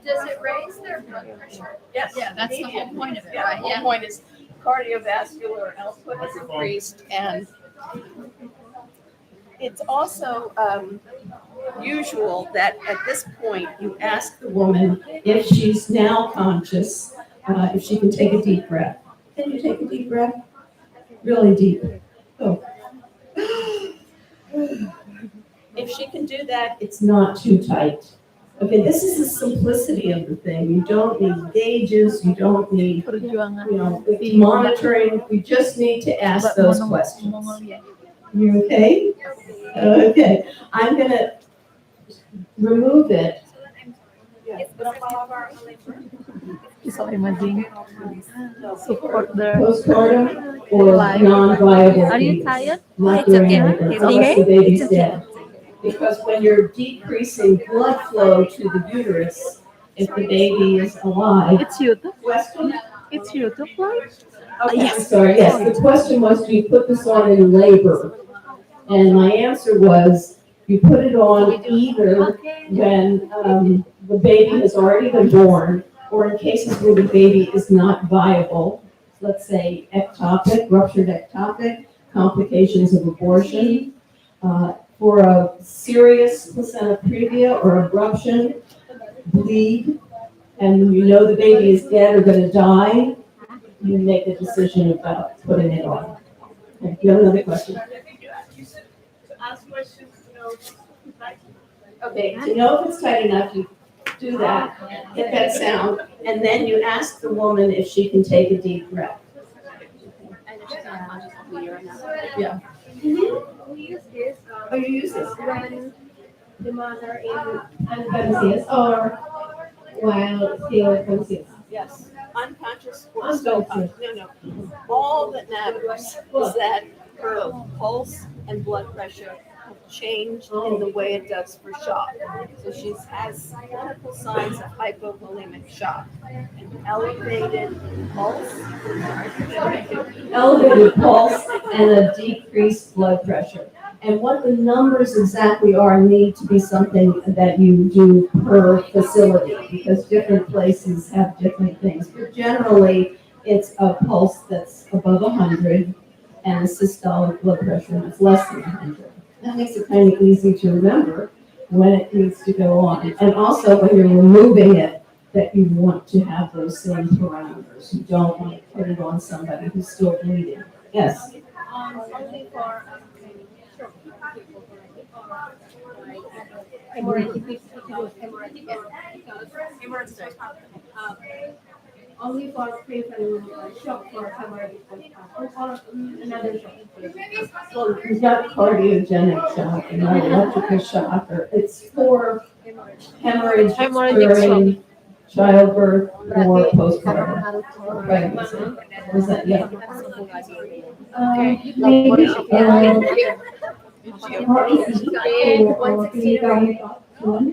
Does it raise their blood pressure? Yes. Yeah, that's the whole point of it, Yeah, right? the whole point is cardiovascular output is increased, and it's also usual that at this point you ask The woman, if she's now conscious, if she can take a deep breath. Can you take a deep breath? Really deep. Oh. If she can do that, it's not too tight. Okay, this is the simplicity of the thing. You don't need gauges, you don't need, monitoring. You just need to ask those questions. You okay? Okay, I'm gonna remove it. So imagine support the Postpartum or life. non-viable Are you fetus, tired? not It's during okay. labor, It's unless the okay. baby's It's okay. dead. Because when you're decreasing blood flow to the uterus, if the baby is alive. It's YouTube. Question? It's YouTube live. Okay, I'm sorry, yes, the question was, do you put this on in labor? And my answer was, you put it on either when the baby has already been born, or in cases where the baby is not viable, let's say ectopic, ruptured ectopic, complications of abortion, for a serious placenta previa or abruption, bleed, and you know the baby is dead or gonna die, you make a decision about putting it on. Okay, do you have another question? Okay, to know if it's tight enough, you do that, get that sound, and then you ask the woman if she can take a deep breath. Yeah. We use this. Oh, you use this? When the mother is Unconscious or while still conscious? Yes, unconscious or still conscious. No. All that matters is that her pulse and blood pressure have changed in the way it does for shock. So she has clinical signs of hypovolemic shock. Elevated pulse. Elevated pulse and a decreased blood pressure. And what the numbers exactly are need to be something that you do per facility, because different places have different things. But generally, it's a pulse that's above 100 and a systolic blood pressure that's less than 100. That makes it kind of easy to remember when it needs to go on. And also when you're removing it, that you want to have those same parameters. You don't want to put it on somebody who's still bleeding. Yes? only for hemorrhagic, only for preventing shock for hemorrhagic or another shock. Well, it's not cardiogenic shock and not electrical shock, or it's for hemorrhage during childbirth or postpartum. Pregnancy. Was that, yeah? Maybe more easy to clinical one.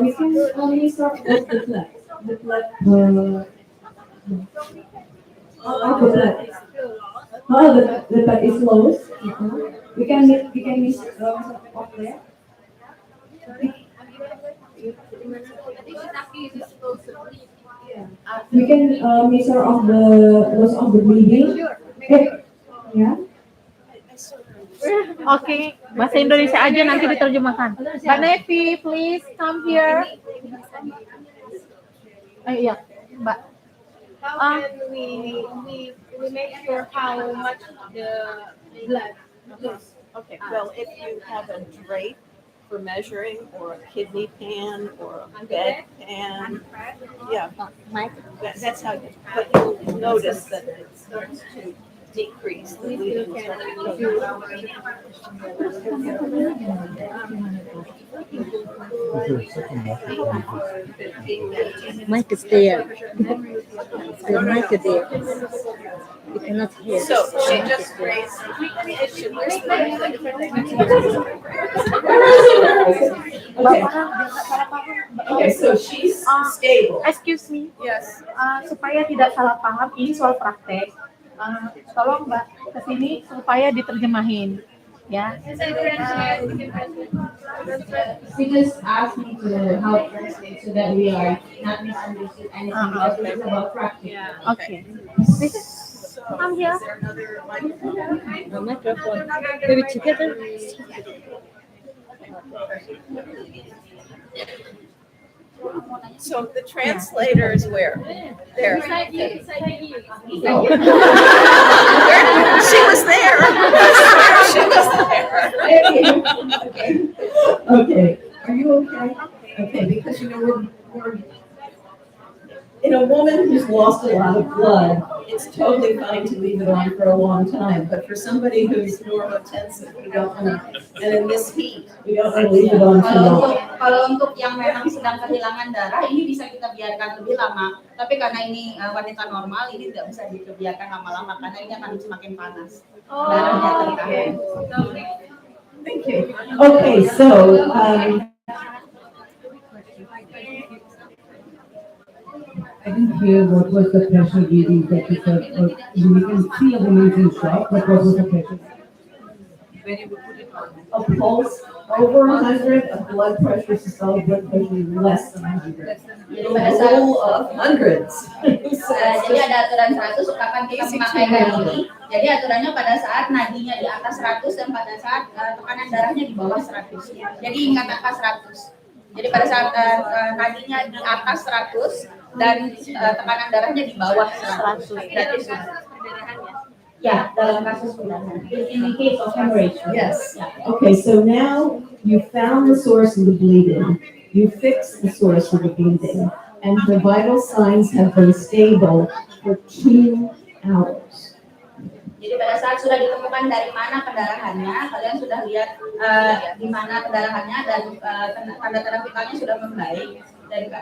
We can only start with the blood. The blood. The blood. The blood is low. We can miss off there. We can measure of the loss of the bleeding. Yeah. Oke, bahasa Indonesia aja nanti diterjemahkan. Mbak Nevi, please come here. Iya, Mbak. How can we make sure how much the blood is? Okay, well, if you have a drape for measuring, or a kidney pan, or a bed pan, yeah, that's how you, but you'll notice that it starts to decrease. The bleeding will start Mic is there. The mic is there. You cannot hear. So she just raised. Okay, so she's stable. Excuse me. Yes. Supaya tidak salah paham, ini soal praktek. Tolong Mbak kesini supaya diterjemahin, ya. She just asked me to help translate so that we are not misunderstood anything because it's about practice. Okay. Come here. The microphone. Maybe together. So the translator is where? There. Oh. She was there. She was there. Okay, are you okay? Okay, because you know we're in a woman who's lost a lot of blood, it's totally fine to leave it on for a long time, but for somebody who's normotensive, we don't want to, and in this heat, we don't want to leave it on too long. Kalau untuk yang memang sedang kehilangan darah, ini bisa kita biarkan lebih lama. Tapi karena ini wanita normal, ini tidak bisa dibiarkan lama-lama karena ini akan semakin panas. Darahnya tertahan. Thank you. Okay, so I didn't hear what was the pressure reading that you said. You can see a woman's in shock, but what was the pressure? when you would put it on? A pulse over 100, a blood pressure, systolic blood pressure less than 100. A rule of hundreds. Jadi ada aturan 100, kapan kita memakaikan ini. Jadi aturannya pada saat nadinya di atas 100 dan pada saat tekanan darahnya di bawah 100. Jadi ingat angka 100. Jadi pada saat nadinya di atas 100 dan tekanan darahnya di bawah 100. Jadi ya, dalam kasus perdarahan. In the case of hemorrhage. Yes. Okay, so now you found the source of the bleeding. You fixed the source of the bleeding. And the vital signs have been stable for 2 hours. Jadi pada saat sudah ditemukan dari mana pendarahannya, kalian sudah lihat di mana pendarahannya dan tanda-tanda vitalnya sudah membaik. Dan 2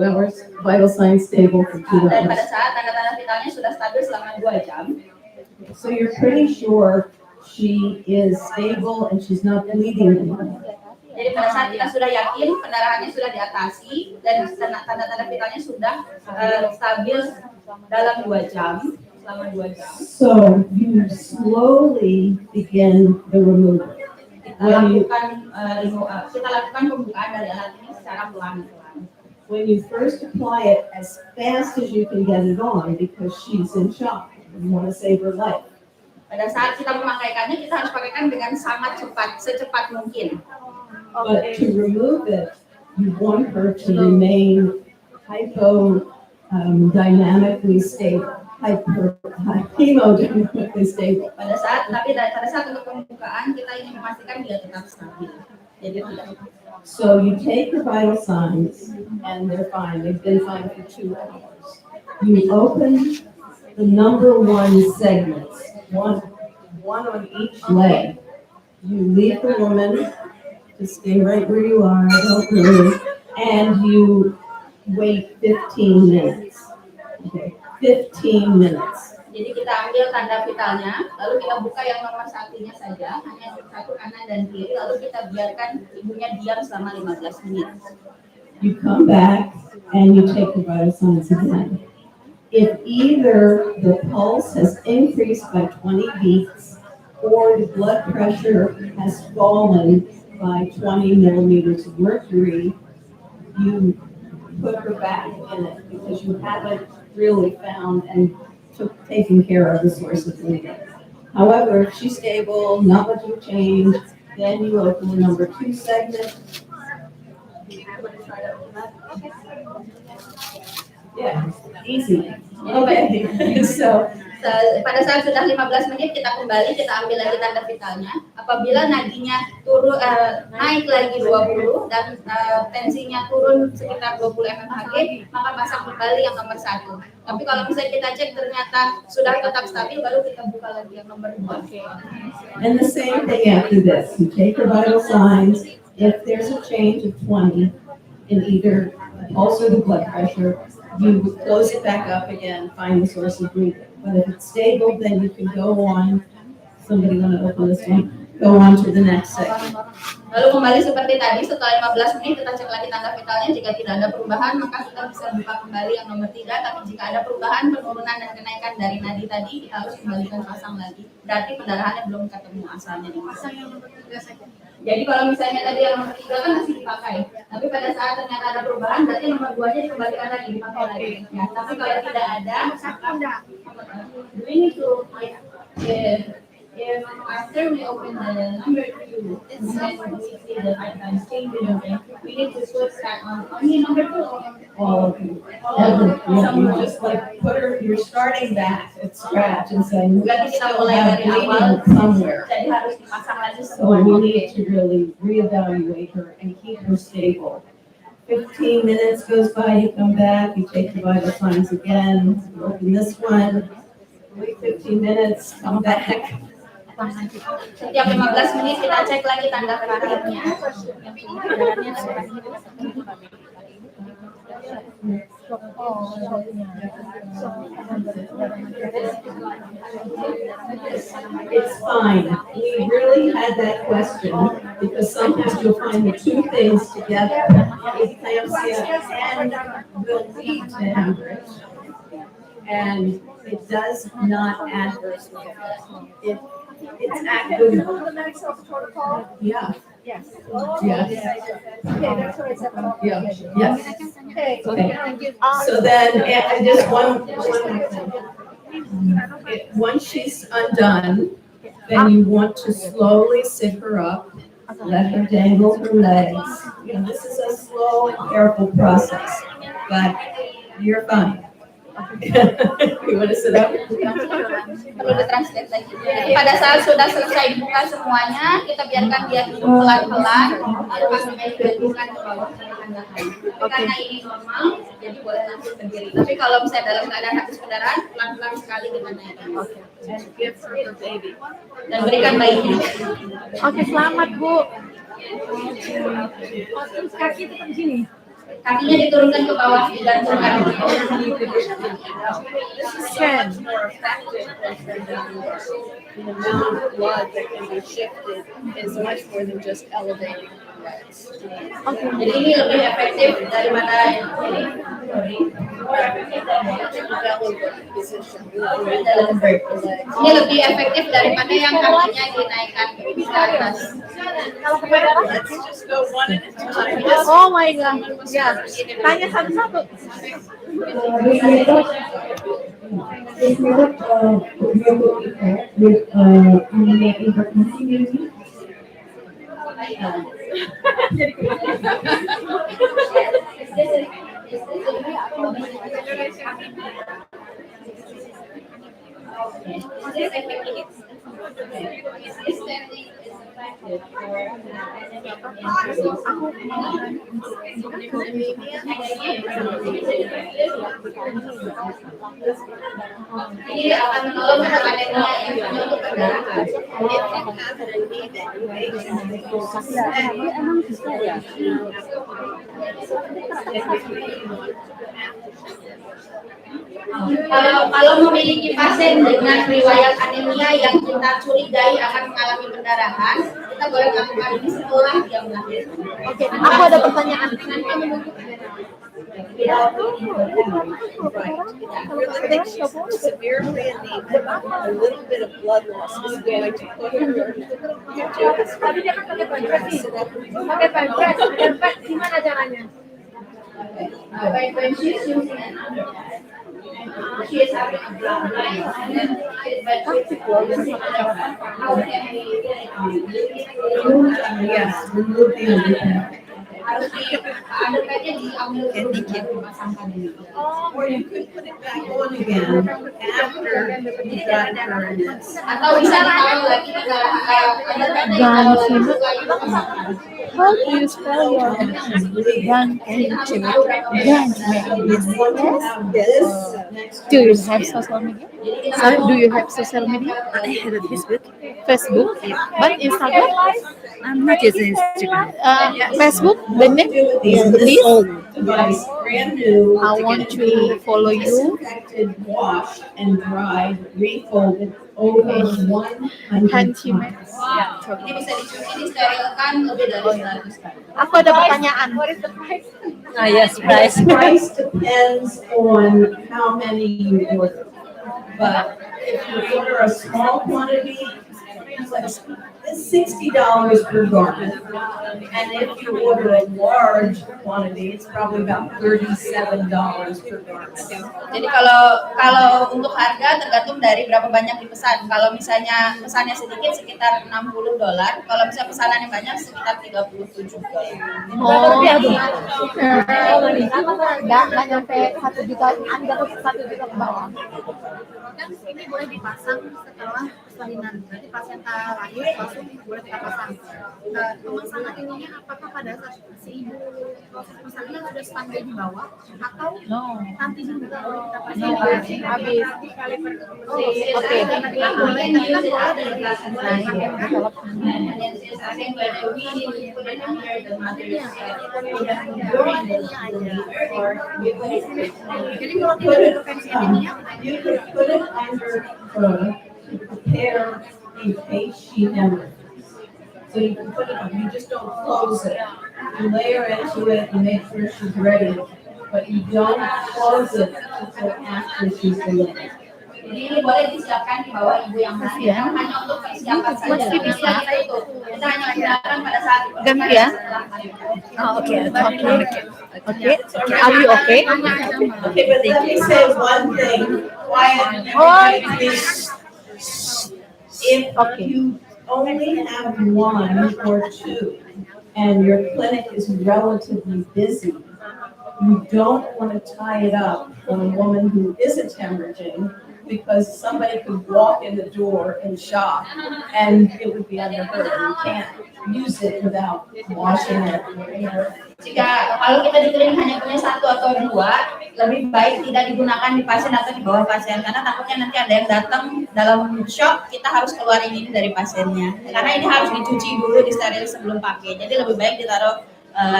hours, vital signs stable for 2 dan pada hours. saat tanda-tanda vitalnya sudah stabil selama 2 jam. So you're pretty sure she is stable and she's not bleeding anymore. Jadi pada saat kita sudah yakin pendarahannya sudah diatasi dan tanda-tanda vitalnya sudah stabil dalam 2 jam. Selama 2 jam. So you slowly begin the removal. Kita lakukan pembukaan dari alat ini secara pelan-pelan. When you first apply it as fast as you can get it on because she's in shock. You want to save her life. Pada saat kita memakaikannya, kita harus pakaikan dengan sangat cepat, secepat mungkin. But to remove it, you want her to remain dynamically stable. Hemodynamically stable. Pada saat untuk pembukaan kita ingin memastikan dia tetap stabil. Jadi tidak. So you take the vital signs and they're fine. They've been fine for 2 hours. You open the number 1 segments, one on each leg. You leave the woman to stay right where you are, don't move, and you wait 15 minutes. Okay. 15 minutes. Jadi kita ambil tanda vitalnya, lalu kita buka yang nomor 1-nya saja, hanya satu kanan dan kiri, lalu kita biarkan ibunya diam selama 15 menit. You come back and you take the vital signs again. If either the pulse has increased by 20 beats or the blood pressure has fallen by 20 millimeters of mercury, you put her back in it because you haven't really found and taken care of the source of bleeding. However, if she's stable, not much of a change, then you open the number 2 segment. Yeah, easy. Okay, so pada saat sudah 15 menit kita kembali, kita ambil lagi tanda vitalnya. Apabila nadinya turun naik lagi 20 dan tensinya turun sekitar 20 mmHg, maka pasang kembali yang nomor 1. Tapi kalau misalnya kita cek ternyata sudah tetap stabil, baru kita buka lagi yang nomor 2. And the same thing after this. You take the vital signs. If there's a change of 20 in either the pulse or the blood pressure, you close it back up again, find the source of bleeding. But if it's stable, then you can go on. Somebody want to open this one? Go on to the next section. Lalu kembali seperti tadi, setelah 15 menit kita cek lagi tanda vitalnya. Jika tidak ada perubahan, maka kita bisa buka kembali yang nomor 3. Tapi jika ada perubahan, penurunan dan kenaikan dari nadi tadi, kita harus kembalikan pasang lagi. Berarti pendarahannya belum ketemu asalnya di mana. Pasang yang nomor 3 saja. Jadi kalau misalnya tadi yang nomor 3 kan masih dipakai. Tapi pada saat ternyata ada perubahan, berarti nomor 2-nya dikembalikan lagi, dipakai lagi. Ya, tapi kalau tidak ada, we need to if after we open the number 2, and then we see the change in the we need to switch that on only number 2 or All of them. You just like put her, you're starting back at scratch and saying, let's still have bleeding somewhere. jadi harus dipasang lagi So we need to really reevaluate her and keep her stable 15 minutes goes by, you come back, you take the vital signs again, you open this one, wait 15 minutes, come back. Setiap 15 menit kita cek lagi tanda terakhirnya. It's fine. We really had that question because sometimes you'll find the two things together. Eclampsia and will lead to hemorrhage. And it does not adversely affect. It's active. Yeah. Yes. Yes. Okay, that's what I said. Yeah. Yes. Okay. Okay. So then, just one more thing. Once she's undone, then you want to slowly sit her up, let her dangle her legs. You know, this is a slow and careful process, but you're fine. You want to sit up? Perlu ditranslate lagi. Jadi pada saat sudah selesai dibuka semuanya, kita biarkan dia duduk pelan-pelan, kemudian dibuka ke bawah. Karena ini normal, jadi boleh langsung berdiri. Tapi kalau misalnya dalam keadaan habis pendarahan, pelan-pelan sekali kita naikkan. Dan berikan bayinya. Oke, selamat Bu. Terus kaki tetap di sini. Kakinya diturunkan ke bawah dan turunkan. Scan. The amount of blood that can be shifted is much more than just elevating the legs. Okay. Jadi ini lebih efektif daripada ini. Ini lebih efektif daripada yang kakinya dinaikkan ke atas. Let's just go one at a time. Oh my God. Ya, tanya satu-satu. This method could be a good effect with anemia infertility maybe. Ini akan menolong untuk anemia untuk pendarahan. Emang bisa ya? Kalau memiliki pasien dengan riwayat anemia yang kita curigai akan mengalami pendarahan, kita boleh melakukan ini setelah dia melahirkan. Oke, aku ada pertanyaan. Severely anemic, a little bit of blood loss is going to put her Tapi dia kan pakai pampers. Pakai pampers. Gimana caranya? When she's using an underwear, she is having a brown line, and then how can we Yes, remove the underpants. harus underwear-nya diambil dulu dan dipasangkan dulu. or you could put it back on again after you got her in this. Atau bisa ditaruh lagi di dalam underwear-nya kalau lagi suka itu pasangkan. How do you spell your name? Yes. Do you have social media? Sorry, do you have social media? I have a Facebook. Facebook, but Instagram? I'm not using Instagram. Facebook, the name? Please. Device, brand new. I want to follow you. Disinfected, washed, and dried, refolded over 100 times. Ini bisa dicuci, disterilkan lebih dari 100 kali. Aku ada pertanyaan. Yes, price. Price depends on how many you order. But if you order a small quantity, it's $60 per garment. And if you order a large quantity, it's probably about $37 per garment. Jadi kalau untuk harga tergantung dari berapa banyak dipesan. Kalau misalnya pesannya sedikit sekitar $60, kalau misalnya pesanannya banyak sekitar $37. Oh, nggak nyampe 1 juta, anda tuh 1 juta ke bawah. Kan ini boleh dipasang setelah persalinan. Berarti pasien lahir langsung boleh kita pasang. Pemasangan ininya apakah pada saat si ibu proses persalinan sudah standby di bawah atau nanti dulu kalau kita No, habis. Oke. Jadi kalau kita intervensi ininya, You could put it under her to prepare in case she hemorrhages. So you can put it on, you just don't close it. You layer into it and make sure she's ready, but you don't close it until after she's delivered. Jadi ini boleh disiapkan di bawah ibu yang hamil, hanya untuk persiapan saja. Masih bisa. Kita hanya gunakan pada saat Gantian. Okay. Are you okay? Okay, but let me say one thing. Quiet. If you only have one or two and your clinic is relatively busy, you don't want to tie it up on a woman who isn't hemorrhaging because somebody could walk in the door in shock and it would be under her. You can't use it without washing it. Jika kalau kita di klinik hanya punya satu atau dua, lebih baik tidak digunakan di pasien atau di bawah pasien karena takutnya nanti ada yang datang dalam shock, kita harus keluarin ini dari pasiennya. Karena ini harus dicuci dulu, disteril sebelum pakai. Jadi lebih baik ditaruh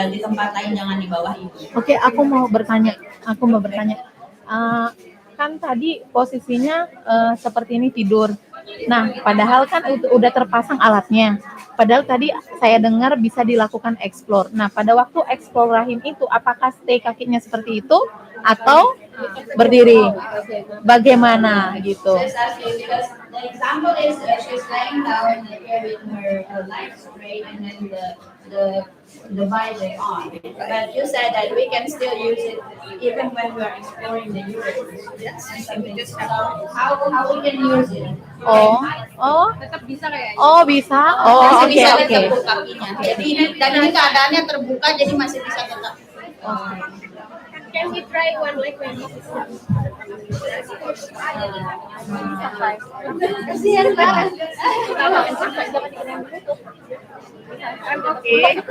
di tempat lain, jangan di bawah ibu. Oke, aku mau bertanya. Kan tadi posisinya seperti ini tidur. Nah, padahal kan udah terpasang alatnya. Padahal tadi saya dengar bisa dilakukan explore. Nah, pada waktu explore rahim itu, apakah stay kakinya seperti itu atau berdiri? Bagaimana gitu? The example is she's laying down with her legs straight and then the visor on. But you said that we can still use it even when we are exploring the uterus. Yes. How we can use it? tetap bisa kayaknya. Oh, bisa. Masih bisa Oke. ditekuk kakinya. Jadi ini keadaannya terbuka, jadi masih bisa tetap. Can we try one leg when this is Kasihan banget. I'm okay.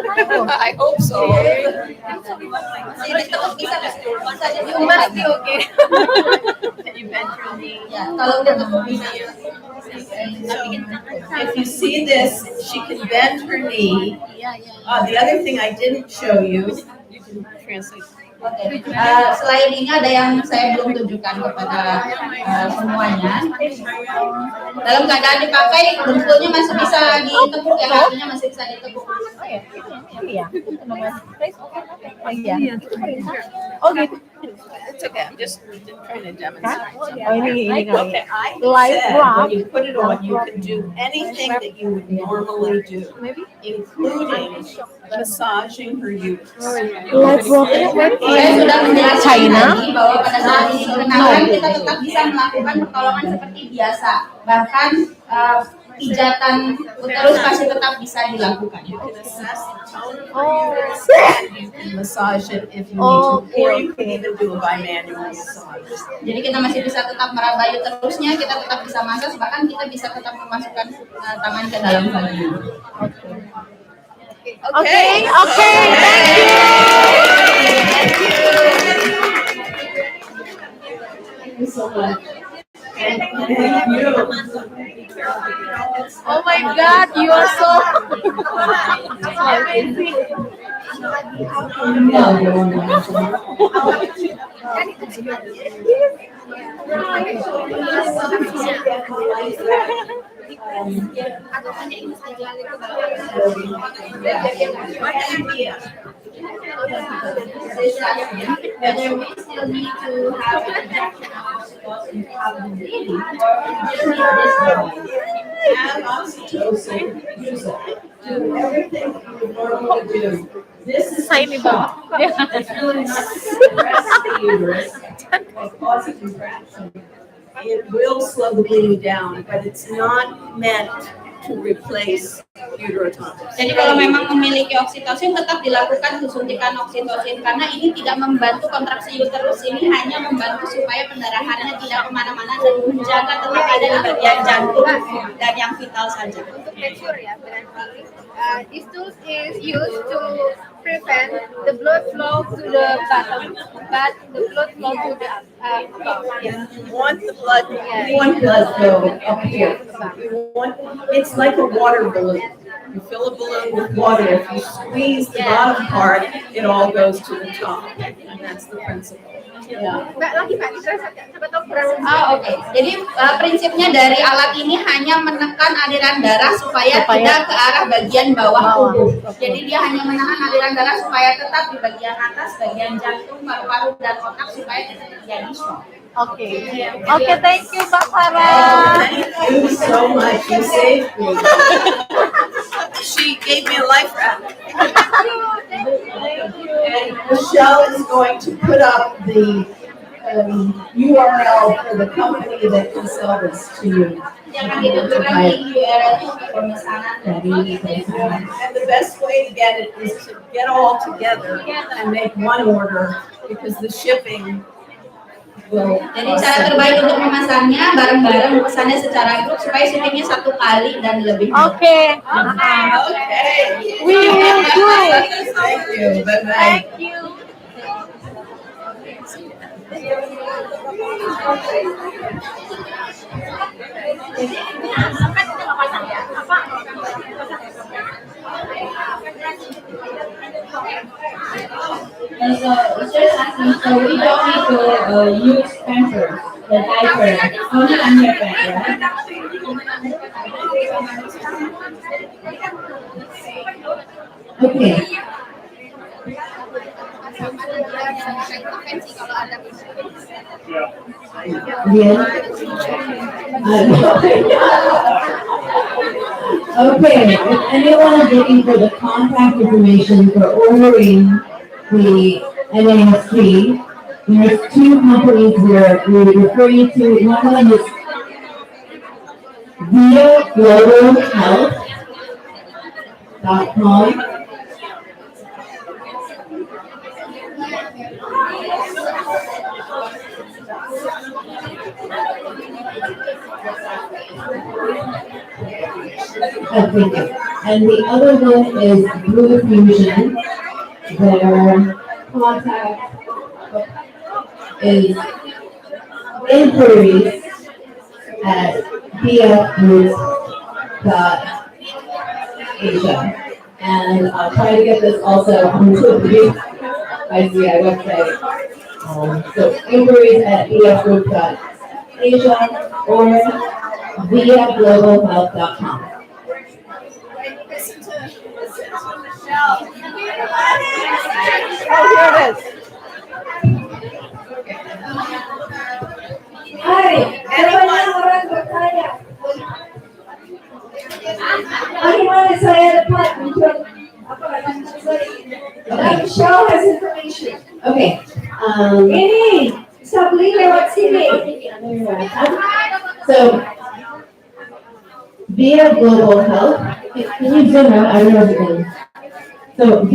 I hope so. You must be okay. Ya, kalau udah tekuk bisa. If you see this, she can bend her knee. The other thing I didn't show you can translate. Selain ini ada yang saya belum tunjukkan kepada semuanya. Dalam keadaan dipakai, dengkulnya masih bisa ditekuk ya, kakinya masih bisa ditekuk. Iya. Oh gitu. It's okay. I'm just trying to demonstrate. Oh ini kali ya. I Light said rock. when you put it on, you can do anything that you would normally do, including massaging her uterus. Light rock. Saya sudah menjelaskan China. tadi bahwa pada saat dikenakan kita tetap bisa melakukan pertolongan seperti biasa. Bahkan pijatan uterus masih tetap bisa dilakukan. You can assess the tone of her uterus and you can massage it if you need to, or you can even do a bimanual massage. Jadi kita masih bisa tetap meraba uterusnya, kita tetap bisa massage, bahkan kita bisa tetap memasukkan tangan ke dalam vagina. Okay. Thank you so much. Thank you. Oh my God, you are so amazing. Whether we still need to have an injection of oxytocin to have the bleeding, or we just need this one. Add oxytocin, use it. Do everything that you would normally do. This is Tiny shock. bump. It's really not compress the uterus or cause a contraction. It will slow the bleeding down, but it's not meant to replace uterotoxin. Jadi kalau memang memiliki oksitosin tetap dilakukan suntikan oksitosin karena ini tidak membantu kontraksi uterus, ini hanya membantu supaya pendarahannya tidak kemana-mana dan menjaga tetap ada di bagian jantung dan yang vital saja. Untuk make sure ya, berarti this tool is used to prevent the blood flow to the bottom, but the blood flow to the Yeah. We want the blood, we want blood flow up here. It's like a water balloon. You fill a balloon with water. If you squeeze the bottom part, it all goes to the top. And that's the principle. Yeah. Oke. Jadi prinsipnya dari alat ini hanya menekan aliran darah supaya tidak ke arah bagian bawah tubuh. Jadi dia hanya menahan aliran darah supaya tetap di bagian atas, bagian jantung, paru-paru dan otak supaya tidak terjadi shock. Oke, thank you Mbak Farah. Thank you so much. You saved me. She gave me a life raft. And Michelle is going to put up the URL for the company that can sell this to you. Jangan ditunjukkan di URL-nya untuk pemesanan dari And the best way to get it is to get all together and make one order because the shipping will. Jadi cara terbaik untuk memesannya bareng-bareng, memesannya secara grup supaya shippingnya satu kali dan lebih. Okay. We will do it. Thank you. Bye-bye. Thank you. It's just asking, so we don't need to use Pampers, the diaper, only underwear, right? Okay. Okay, if anyone is looking for the contact information for ordering the NASP, there's two companies where we refer you to. One of them is viaglobalhealth.com. And the other one is Blue Fusion. Their contact is inquiries at bfgroup.asia. And I'll try to get this also onto the ICI website. So inquiries at bfgroup.asia or viaglobalhealth.com. Oh, here it is. Hai, banyak orang bertanya. Bagaimana saya dapat menjual apa namanya? Michelle has information. Okay. Ini bisa beli lewat sini. So, via Global Health, can you zoom out? I don't know if you can. So,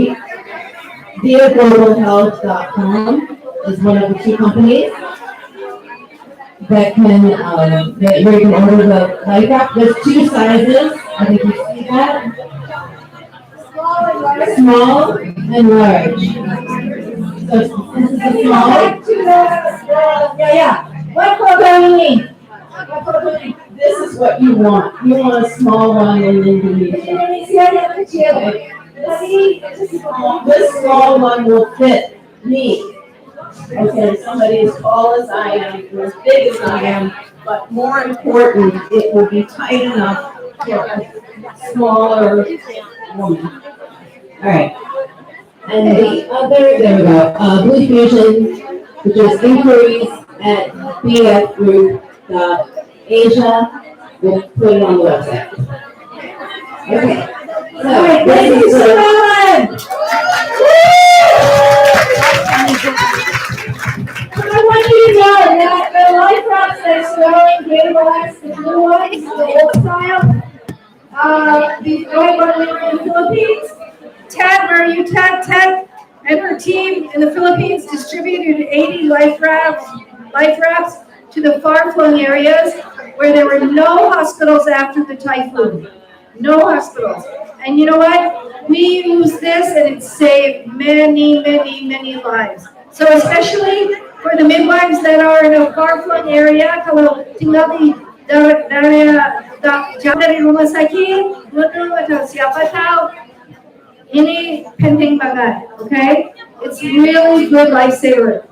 viaglobalhealth.com is one of the two companies that can, where you can order the life wrap. There's two sizes. I think you see that. Small and large. So, this is the small. What program you need? This is what you want. You want a small one in Indonesia. This small one will fit me. Okay, somebody as tall as I am, or as big as I am, but more important, it will be tight enough for a smaller woman. All right. And the other, there we go, Blue Fusion, which is inquiries at bfgroup.asia. We'll put it on the website. Okay. So, thank you so much. I want you to know that the life wraps that are selling, Midwives, the blue ones, the old style, the going on in the Philippines. Ted, where are you, Ted? Ted and her team in the Philippines distributed 80 life wraps to the far-flung areas. where there were no hospitals after the typhoon. No hospitals. And you know what? We use this and it saved many, many, many lives. So especially for the midwives that are in a far-flung area, kalau tinggal di jauh dari rumah sakit, betul atau siapa tahu, ini penting banget, okay? It's really good lifesaver.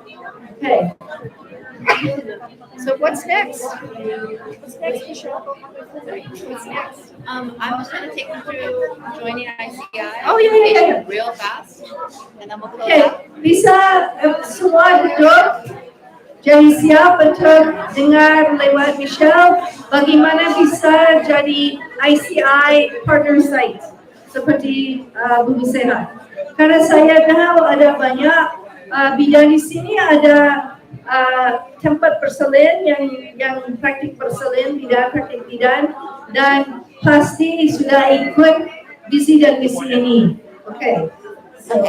Okay. So what's next? What's next, Michelle? What's next? I'm just going to take you through joining ICI. Oh, yeah. Real fast. And then we'll close Okay, out. bisa semua duduk. Jadi siap untuk dengar lewat Michelle bagaimana bisa jadi ICI partner site seperti Bumi Sehat. Karena saya tahu ada banyak bidan di sini, ada tempat persalin yang praktik persalin, praktik bidan, dan pasti sudah ikut visi dan misi ini. Okay, so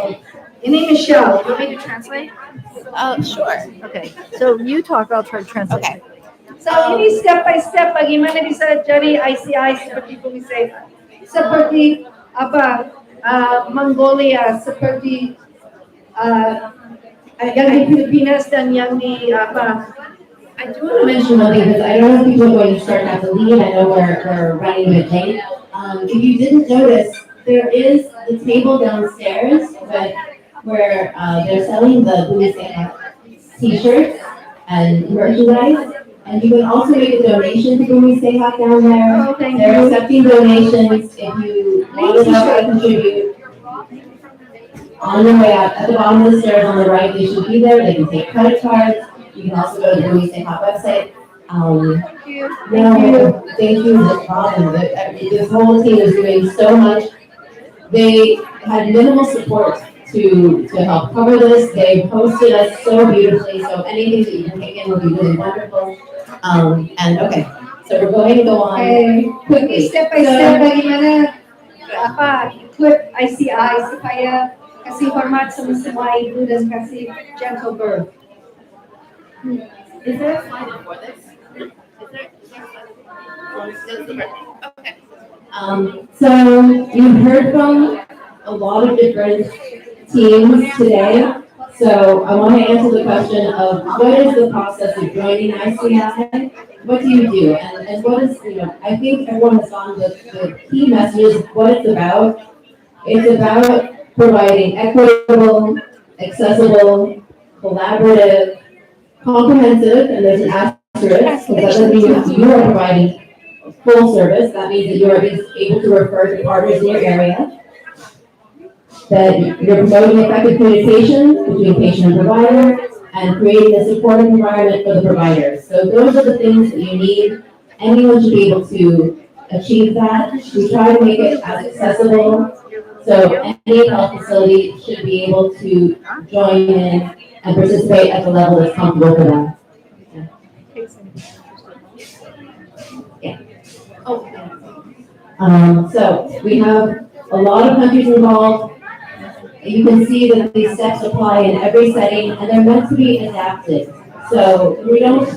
ini Michelle. Do you want me to translate? Sure. Okay, so you talk, I'll try to translate. Okay. So ini step by step bagaimana bisa jadi ICI seperti Bumi Sehat, seperti Mongolia, seperti yang di Pilipinas dan yang di I do want to mention one thing because I know people are going to start to leave. I know we're running a bit late. If you didn't notice, there is the table downstairs where they're selling the Bumi Sehat t-shirts and merchandise. And you can also make a donation to Bumi Sehat down there. Oh, thank They're you. accepting donations if you want to know how to contribute. On your way out, at the bottom of the stairs on the right, they should be there. They can take credit cards. You can also go to the Bumi Sehat website. Thank you, no problem. This whole team is doing so much. They had minimal support to help cover this. They hosted us so beautifully, so anything that you can take in will be really wonderful. And okay, so we're going to go on quickly. Step by step bagaimana ikut ICI supaya kasih hormat sama semua ibu dan kasih gentle birth. Is there a slide before this? Is there a slide? Okay. So you've heard from a lot of different teams today. So I want to answer the question of what is the process of joining ICI? What do you do? And what is, I think everyone has gotten the key messages, what it's about. It's about providing equitable, accessible, collaborative, comprehensive, and there's an asterisk, because that doesn't mean you are providing full service. That means that you are able to refer to partners in your area. That you're promoting effective communication between patient and provider, and creating a supportive environment for the providers. So those are the things that you need. Anyone should be able to achieve that. We try to make it as accessible. So any health facility should be able to join in and participate at the level that's comfortable for them. Yeah. So we have a lot of countries involved. You can see that these steps apply in every setting, and they're meant to be adapted. So we don't,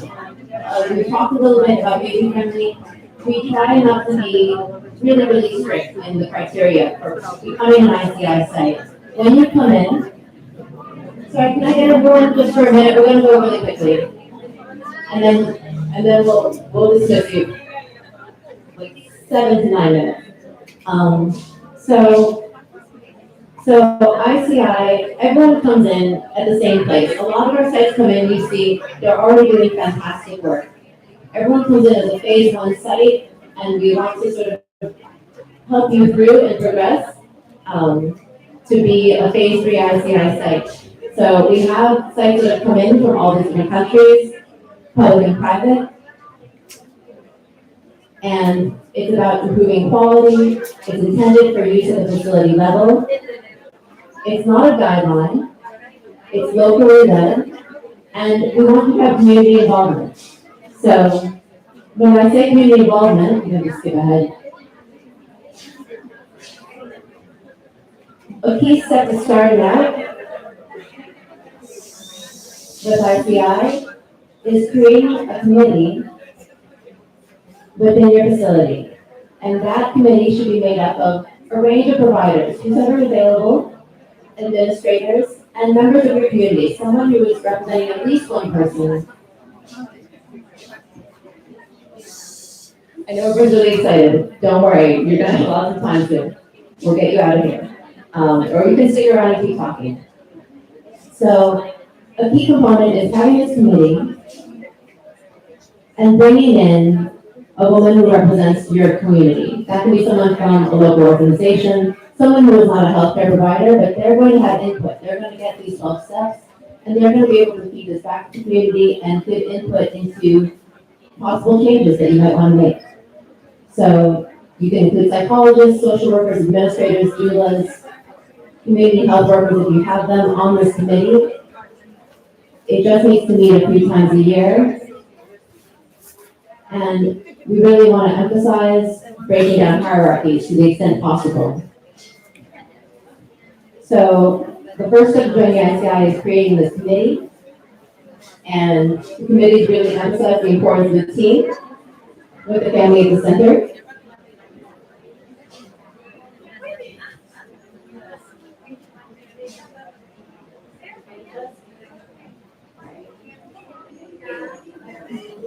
we talked a little bit about baby friendly. We try not to be really, really strict in the criteria for becoming an ICI site. When you come in, sorry, can I get everyone just for a minute? We're gonna go really quickly. And then we'll discuss you. Like 7 to 9 minutes. So ICI, everyone comes in at the same place. A lot of our sites come in, you see, they're already doing fantastic work. Everyone comes in as a phase 1 site, and we want to sort of help you through and progress to be a phase 3 ICI site. So we have sites that have come in from all these different countries, public and private. And it's about improving quality. It's intended for use at the facility level. It's not a guideline. It's locally led. And we want to have community involvement. So when I say community involvement, I'm going to just skip ahead. A key step to starting out with ICI is creating a committee within your facility. And that committee should be made up of a range of providers, whoever is available, administrators, and members of your community, someone who is representing at least one person. I know everyone's really excited. Don't worry, you're gonna have lots of time soon. We'll get you out of here. Or you can stick around and keep talking. So a key component is having this committee and bringing in a woman who represents your community. That can be someone from a local organization, someone who is not a healthcare provider, but they're going to have input. They're going to get these 12 steps, and they're going to be able to feed this back to the community and give input into possible changes that you might want to make. So you can include psychologists, social workers, administrators, doulas, community health workers if you have them on this committee. It just needs to meet a few times a year. And we really want to emphasize breaking down hierarchies to the extent possible. So the first step of joining the ICI is creating this committee. And the committee really emphasizes the importance of the team with the family at the center.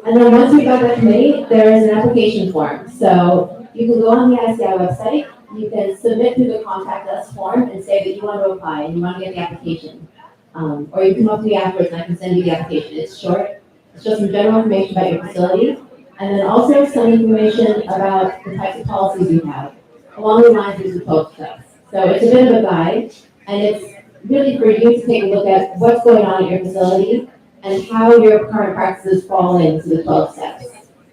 And then once we've got the committee, there is an application form. So you can go on the ICI website, you can submit through the contact us form and say that you want to apply and you want to get the application. Or you can come up to me afterwards and I can send you the application. It's short, it's just some general information about your facility, and then also some information about the types of policies you have, along the lines of the 12 steps. So it's a bit of a guide, and it's really for you to take a look at what's going on at your facility and how your current practices fall into the 12 steps.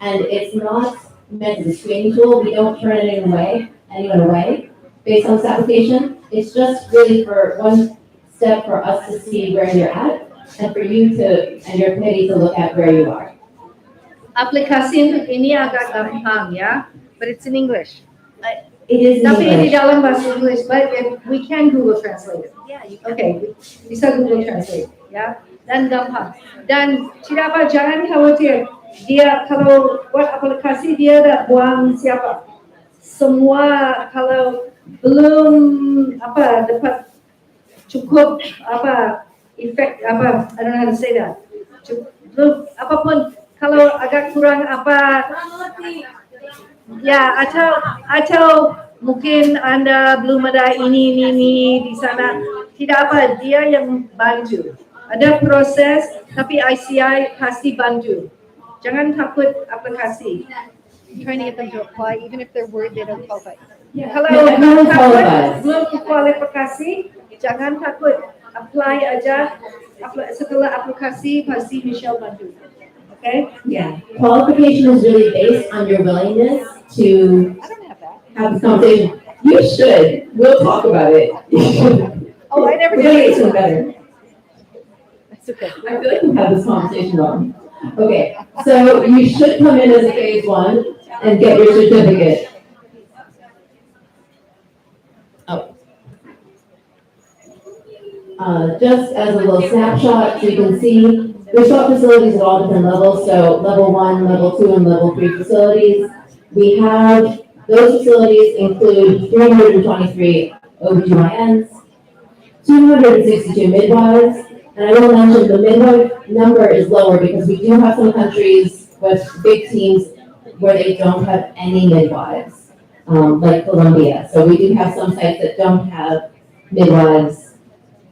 And it's not meant as a screening tool. We don't turn anyone away based on this application. It's just really for one step for us to see where you're at and for you to, and your committee to look at where you are. Aplikasi untuk ini agak gampang ya, but it's in English. It is in Tapi di English. dalam bahasa English, but we can Google Translate it. Yeah, you can. Okay, bisa Google Translate ya, dan gampang. Dan tidak apa, jangan khawatir. Dia kalau buat aplikasi dia dah buang siapa? Semua kalau belum apa dapat cukup apa efek apa, I don't know how to say that. Cukup apapun kalau agak kurang apa ya, atau mungkin Anda belum ada ini di sana, tidak apa, dia yang bantu. Ada proses, tapi ICI pasti bantu. Jangan takut aplikasi. I'm trying to get them to apply, even if they're worried they don't qualify. Kalau belum kualifikasi, jangan takut. Apply aja. Setelah aplikasi, pasti Michelle bantu. Okay? Yeah. Qualification is really based on your willingness to have this conversation. You should. We'll talk about it. Oh, I never We're gonna did. get to it better. That's okay. I feel like we've had this conversation wrong. Okay, so you should come in as a phase 1 and get your certificate. Oh. Just as a little snapshot, so you can see, there's SWAT facilities at all different levels, so level 1, level 2, and level 3 facilities. We have, those facilities include 323 OBGYNs, 262 midwives, and I will mention the midwife number is lower because we do have some countries with big teams where they don't have any midwives, like Colombia. So we do have some sites that don't have midwives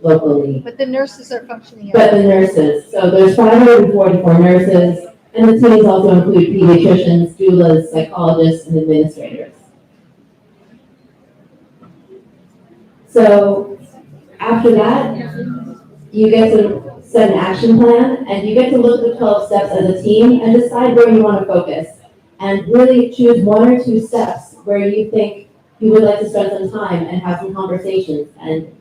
locally. But the nurses are functioning. But the nurses, so there's 544 nurses, and the teams also include pediatricians, doulas, psychologists, and administrators. So after that, you get to set an action plan, and you get to look at the 12 steps as a team and decide where you want to focus. And really choose 1 or 2 steps where you think you would like to spend some time and have some conversations, and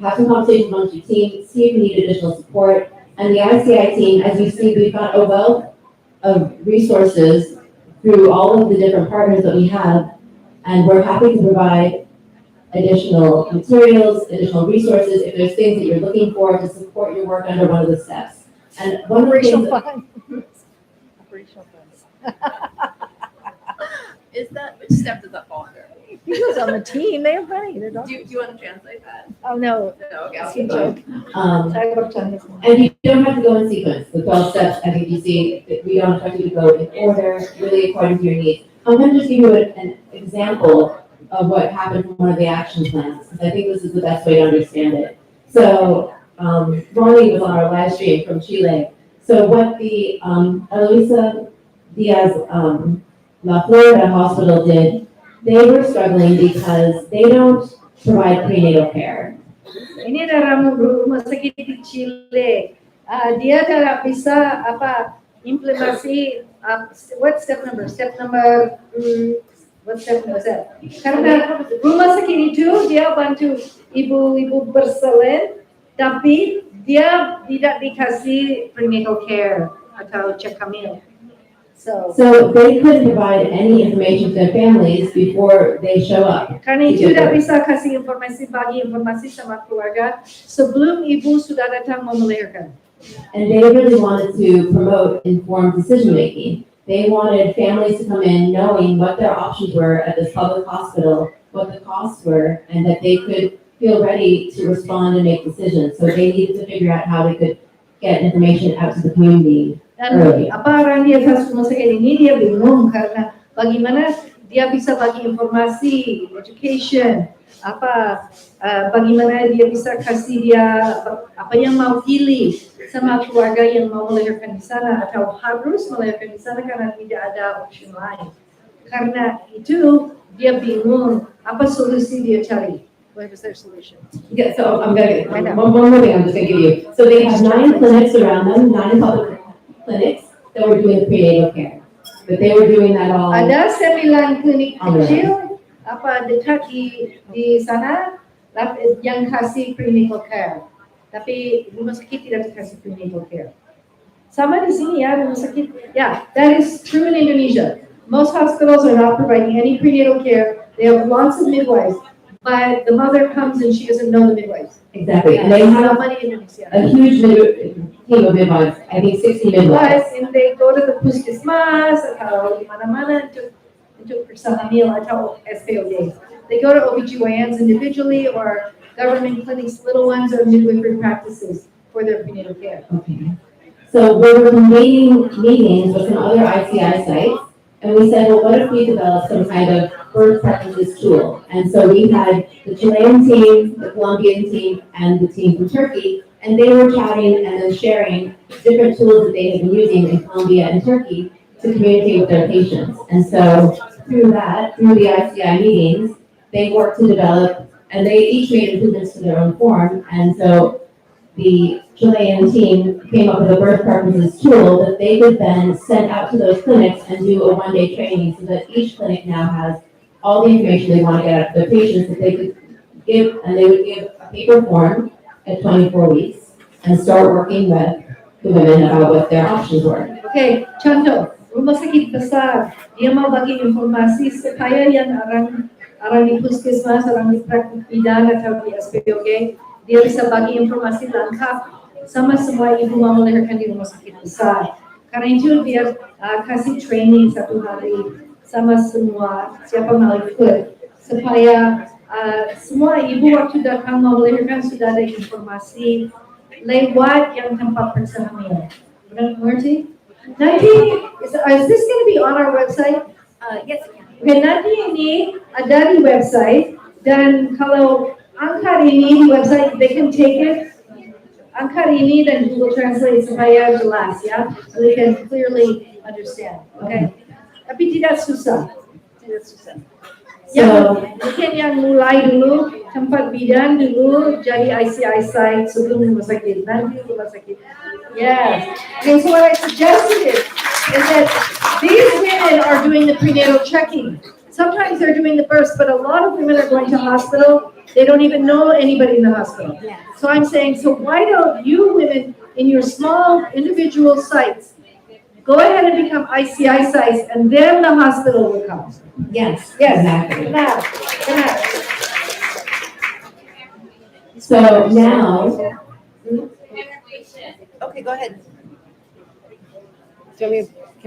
have some conversations amongst your team, see if you need additional support. And the ICI team, as you see, we've got a wealth of resources through all of the different partners that we have, and we're happy to provide additional materials, additional resources, if there's things that you're looking for to support your work under one of the steps. And one of the things Operational funds. Is that, which step does that fall under? He was on the team. They're funny. They're Do you want to translate that? Oh, no. No, okay. It's a joke. And you don't have to go in sequence. The 12 steps, I think you see, that we don't expect you to go in order, really according to your needs. I'm going to just give you an example of what happened from one of the action plans, because I think this is the best way to understand it. So, Ronnie was on our live stream from Chile. So what the Eloisa Diaz La Florida Hospital did, they were struggling because they don't provide prenatal care. Ini dalam rumah sakit di Chile. Dia tidak bisa implementasi what step number? What step number? Karena rumah sakit itu dia bantu ibu-ibu bersalin, tapi dia tidak dikasih prenatal care atau cek hamil. So they couldn't provide any information to their families before they show up. Karena itu tidak bisa kasih bagi informasi sama keluarga sebelum ibu sudah datang mau melahirkan. And they really wanted to promote informed decision making. They wanted families to come in knowing what their options were at this public hospital, what the costs were, and that they could feel ready to respond and make decisions. So they needed to figure out how they could get information out to the community. Dan orang di atas rumah sakit ini dia bingung karena bagaimana dia bisa bagi informasi, education, bagaimana dia bisa kasih dia apa yang mau pilih sama keluarga yang mau melahirkan di sana atau harus melahirkan di sana karena tidak ada option lain. Karena itu dia bingung apa solusi dia cari. What is their solution? Yeah, so I'm going to, one more thing I'm just going to give you. So they have 9 clinics around them, 9 public clinics that were doing prenatal care. But they were doing that all. Ada 9 klinik kecil dekat di sana yang kasih prenatal care. Tapi rumah sakit tidak kasih prenatal care. Sama di sini ya rumah sakit. Yeah, that is true in Indonesia. Most hospitals are not providing any prenatal care. They have lots of midwives, but the mother comes and she doesn't know the midwives. Exactly, and they have a huge team of midwives. I think 60 midwives. And they go to the puskesmas atau di mana-mana untuk periksa hamil atau SPOD. They go to OBGYNs individually or government clinics, little ones, or midwifery practices for their prenatal care. Okay. So we were convening meetings with some other ICI sites, and we said, well, what if we develop some kind of birth preferences tool? And so we had the Chilean team, the Colombian team, and the team from Turkey, and they were chatting and then sharing different tools that they had been using in Colombia and Turkey to communicate with their patients. And so through the ICI meetings, they worked to develop, and they each made improvements to their own form. And so the Chilean team came up with a birth preferences tool that they would then send out to those clinics and do a one-day training so that each clinic now has all the information they want to get out of their patients that they could give, and they would give a paper form at 24 weeks and start working with the women about what their options were. Okay, contoh, rumah sakit besar, dia mau bagi informasi supaya yang orang di puskesmas, orang di praktik bidan atau di SPOG, dia bisa bagi informasi lengkap sama semua ibu mau melahirkan di rumah sakit besar. Karena itu dia kasih training 1 hari sama semua siapa mau ikut supaya semua ibu waktu datang mau melahirkan sudah ada informasi lewat yang tempat periksa hamil. Benar mengerti? Nanti is this going to be on our website? Yes. Okay, nanti ini ada di website dan kalau angka ini di website they can take it. Angka ini dan Google Translate supaya jelas ya, so they can clearly understand. Okay. Tapi tidak susah. Tidak susah. Mungkin yang mulai dulu, tempat bidan dulu jadi ICI site sebelum rumah sakit, nanti rumah sakit. Yes. Okay, so what I suggested is that these women are doing the prenatal checking. Sometimes they're doing the births, but a lot of women are going to hospital. They don't even know anybody in the hospital. Yeah. So I'm saying, so why don't you women in your small individual sites go ahead and become ICI sites, and then the hospital will come. Yes. Yes. Exactly. Genau. So now. Okay, go ahead. Can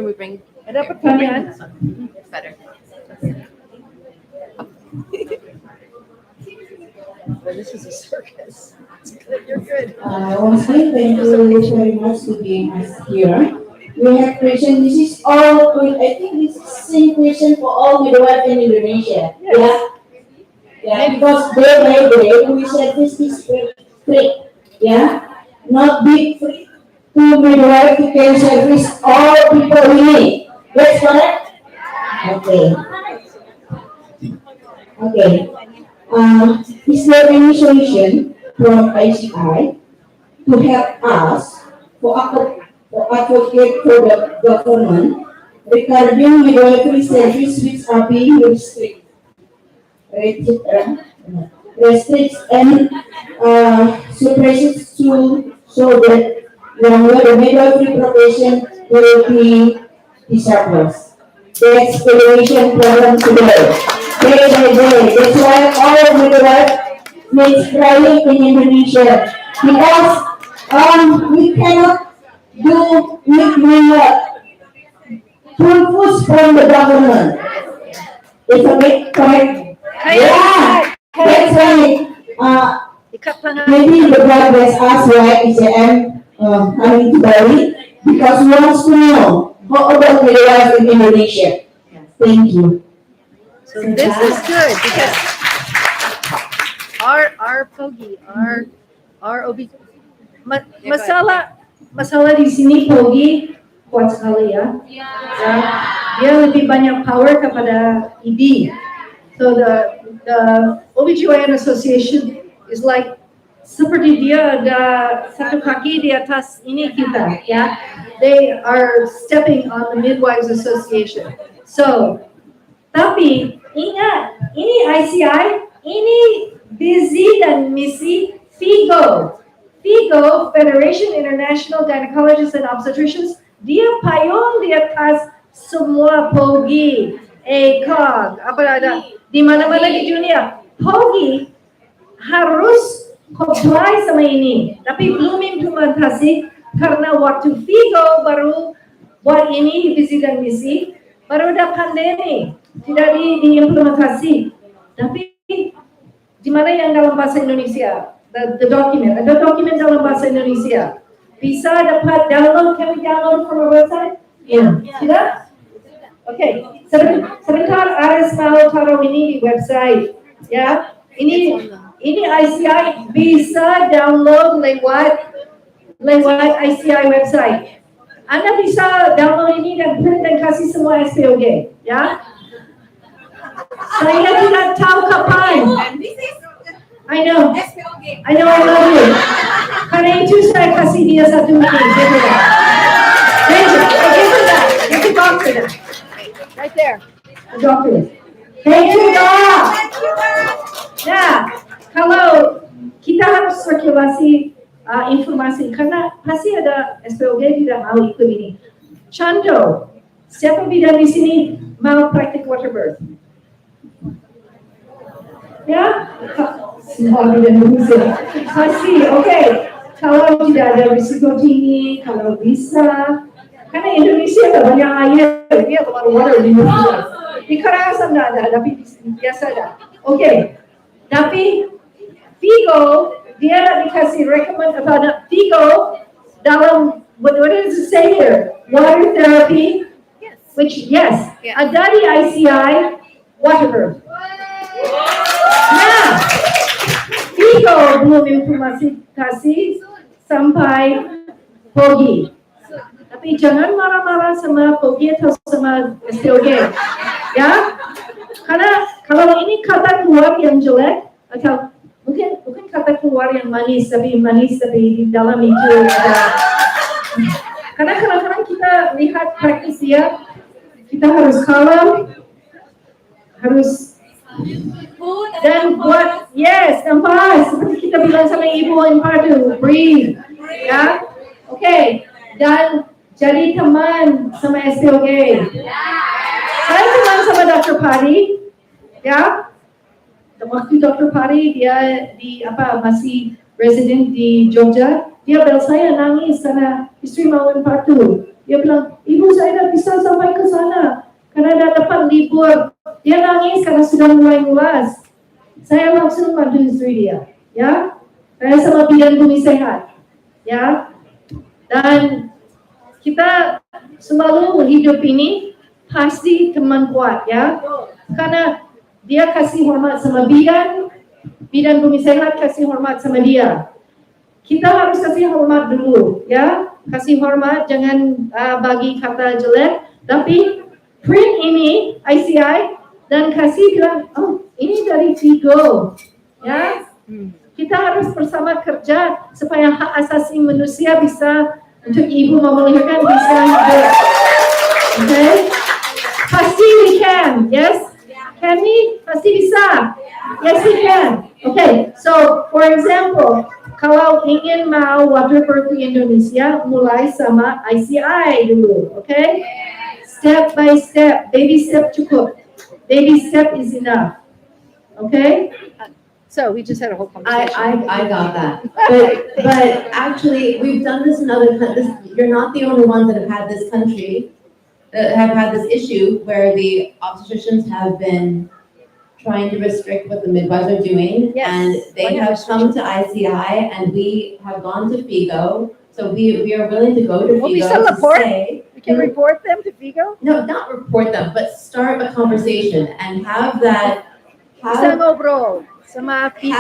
we bring? Ada pertanyaan? It's better. Well, this is a circus. It's good. You're good. I want to say thank you very much to being us here. We have question. This is all. I think this is the same question for all midwives in Indonesia. Yeah. Yeah. Because day by day we service this free. Yeah. Not big free. To midwife you can service all people we need. That's correct. Okay. Okay. Is there any solution from ICI to help us to advocate for the government regarding midwifery service which are being restricts and suppresses to so that the midwifery profession will be disappears. The exploration problem today. Day by day. That's why all midwives is crying in Indonesia because we cannot do with full push from the government. It's a bit correct. Yeah, that's right. Maybe the progress us why ICM coming to Bali because we want to know how about midwives in Indonesia. Thank you. So this is good because our Pogi, our OB, masalah di sini Pogi kuat sekali ya. Ya, dia lebih banyak power kepada ED. So the OBGYN Association is like seperti dia ada satu kaki di atas ini kita ya. They are stepping on the Midwives Association. So tapi ingat, ini ICI, ini visi dan misi FIGO. FIGO, Federation International Gynecologists and Obstetricians, dia payung di atas semua POGI, ACOG, apa ada, di mana-mana di dunia. POGI harus comply sama ini, tapi belum implementasi karena waktu FIGO baru buat ini visi dan misi, baru ada pandemi. Tidak diimplementasi, tapi di mana yang dalam bahasa Indonesia, the document, ada dokumen dalam bahasa Indonesia, bisa dapat download, can we download from our website? Ya, sudah? Oke, sebentar Aris mau taruh ini di website, ya, ini ICI bisa download lewat ICI website. Anda bisa download ini dan print dan kasih semua SPOG, ya. Saya tidak tahu kapan. I know, I love you. Karena itu saya kasih dia satu meeting. Thank you. Give her that. Give the doctor that. Right there. The doctor. Thank you, Doc. Nah, kalau kita harus sirkulasi informasi karena pasti ada SPOG tidak mau ikut ini. Contoh, siapa bidan di sini mau praktik water birth? Ya, semua bidan bisa. Pasti, oke. Kalau tidak ada risiko tinggi, kalau bisa, karena Indonesia ada banyak air, dia keluar water di Indonesia. Di Karangasem tidak ada, tapi biasa ada. Oke, tapi FIGO dia dikasih recommend kepada FIGO dalam what does it say here? Water therapy, which yes, ada di ICI water birth. Nah, FIGO belum implementasi sampai POGI. Tapi jangan marah-marah sama POGI atau sama SPOG, ya? Karena kalau ini kata keluar yang jelek atau mungkin kata keluar yang manis tapi di dalam itu ada. Karena kadang-kadang kita lihat praktis dia, kita harus kalem, harus dan buat nafas seperti kita bilang sama ibu yang padu, breathe, ya, oke, dan jadi teman sama SPOG. Saya teman sama Dr. Padi, ya. Waktu Dr. Pari dia masih resident di Jogja, dia bel saya nangis karena istri mau partu. Dia bilang, ibu saya tidak bisa sampai ke sana. Karena dah dapat libur, dia nangis karena sudah mulai ngulas. Saya langsung bantu istri dia, ya. Saya sama bidan Bumi Sehat, ya. Dan kita selalu hidup ini pasti teman kuat, ya. Karena dia kasih hormat sama bidan Bumi Sehat kasih hormat sama dia. Kita harus kasih hormat dulu, ya. Kasih hormat, jangan bagi kata jelek. Tapi print ini ICI dan kasih bilang, oh ini dari Vigo, ya. Kita harus bersama kerja supaya hak asasi manusia bisa untuk ibu mau melahirkan bisa hidup. Okay? Pasti we can, yes? Can we? Pasti bisa. Yes, we can. Okay, so for example, kalau ingin mau water birth di Indonesia, mulai sama ICI dulu, okay? Step by step, baby step cukup. Baby step is enough, okay? So we just had a whole conversation. I got that. But actually, we've done this in other countries. You're not the only ones that have had this country, that have had this issue where the obstetricians have been trying to restrict what the midwives are doing. Yes. And they have come to ICI and we have gone to Figo. So we are willing to go to Will we Figo still to report? say. We can report them to Vigo? No, not report them, but start a conversation and have that, Isang bro, sama Vigo,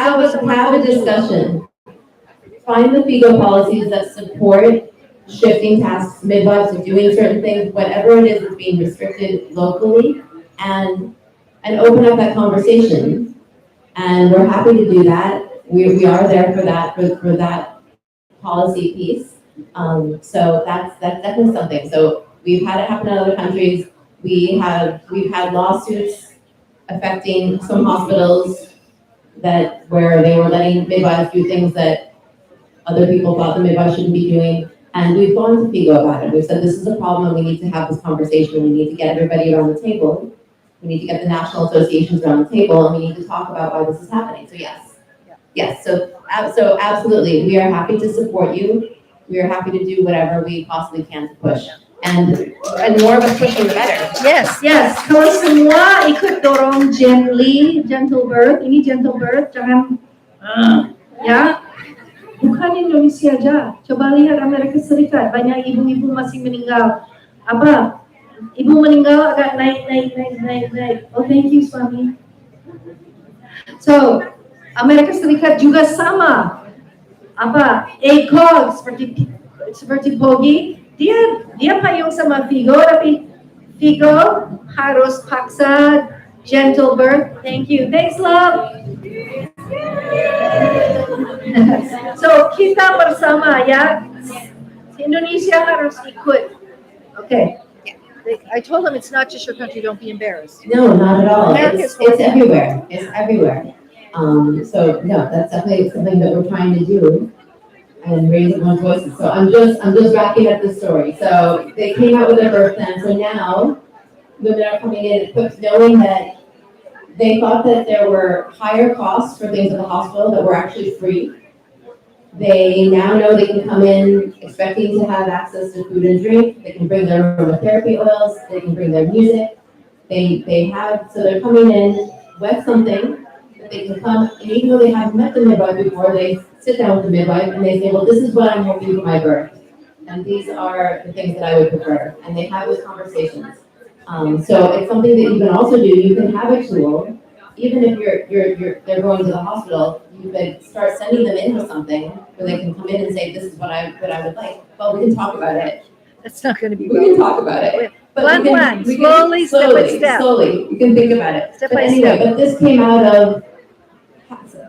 have a discussion. Find the Figo policies that support shifting tasks, midwives are doing certain things, whatever it is that's being restricted locally, and open up that conversation. And we're happy to do that. We are there for that, for that policy piece. So that's definitely something. So we've had it happen in other countries. We've had lawsuits affecting some hospitals where they were letting midwives do things that other people thought the midwives shouldn't be doing. And we've gone to Figo about it. We've said this is a problem and we need to have this conversation. We need to get everybody around the table. We need to get the national associations around the table and we need to talk about why this is happening. So yes. Yes, so absolutely, we are happy to support you. We are happy to do whatever we possibly can to push. And more of us pushing, the better. Yes, yes. Kalau semua ikut dorong gentle birth, ini gentle birth, jangan, ya. Bukan Indonesia aja. Coba lihat Amerika Serikat, banyak ibu-ibu masih meninggal. Apa? Ibu meninggal agak naik. Oh, thank you, suami. So, Amerika Serikat juga sama. Apa? ACOG seperti Pogi, dia payung sama Vigo, tapi Vigo harus paksa gentle birth. Thank you. Thanks, love. So kita bersama ya, Indonesia harus ikut. Okay. I told them it's not just your country. Don't be embarrassed. No, not at all. It's everywhere. It's everywhere. So no, that's definitely something that we're trying to do and raise everyone's voices. So I'm just wrapping up the story. So they came out with their birth plan. So now women are coming in equipped knowing that they thought that there were higher costs for things at the hospital that were actually free. They now know they can come in expecting to have access to food and drink. They can bring their aromatherapy oils. They can bring their music. So they're coming in with something that they can come, and even though they haven't met the midwife before, they sit down with the midwife and they say, well, this is what I'm hoping for my birth. And these are the things that I would prefer. And they have those conversations. So it's something that you can also do. You can have a tool, even if they're going to the hospital, you could start sending them into something where they can come in and say, this is what I would like. Well, we can talk about it. That's not going to be. We can talk about it. But Plan, slowly, step by step. Slowly, you can think about it. Step but by anyway, step. But this came out of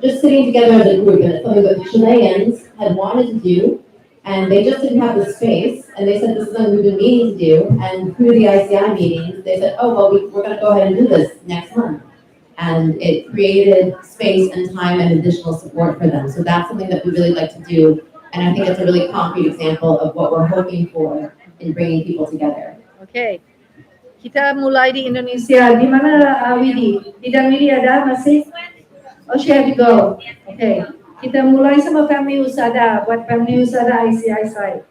just sitting together as a group, and it's something that the Chileans had wanted to do, and they just didn't have the space, and they said this is something we've been meaning to do, and through the ICI meetings, they said, oh, well, we're going to go ahead and do this next month. And it created space and time and additional support for them. So that's something that we really like to do, and I think it's a really concrete example of what we're hoping for in bringing people together. Okay. Kita mulai di Indonesia. Di mana Widi? Bidang Widi ada masih? Oh, she had to go. Okay. Kita mulai sama family usada. Buat family usada ICI side.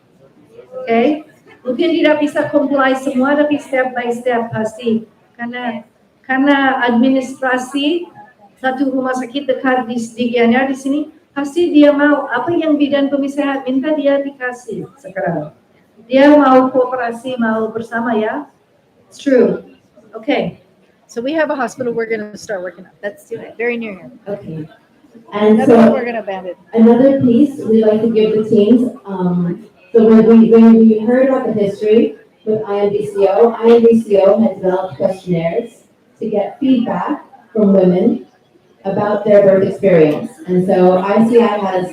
Okay. Mungkin tidak bisa comply semua, tapi step by step pasti. Karena administrasi satu rumah sakit dekat di Gianyar di sini, pasti dia mau apa yang bidan pemisahan minta dia dikasih sekarang. Dia mau kooperasi, mau bersama ya. It's true. Okay. So we have a hospital we're going to start working on. Let's do it. Very near here. Okay. And Another one so we're going to abandon. another piece we like to give the teams. So when we heard about the history with INBCO had developed questionnaires to get feedback from women about their birth experience. And so ICI has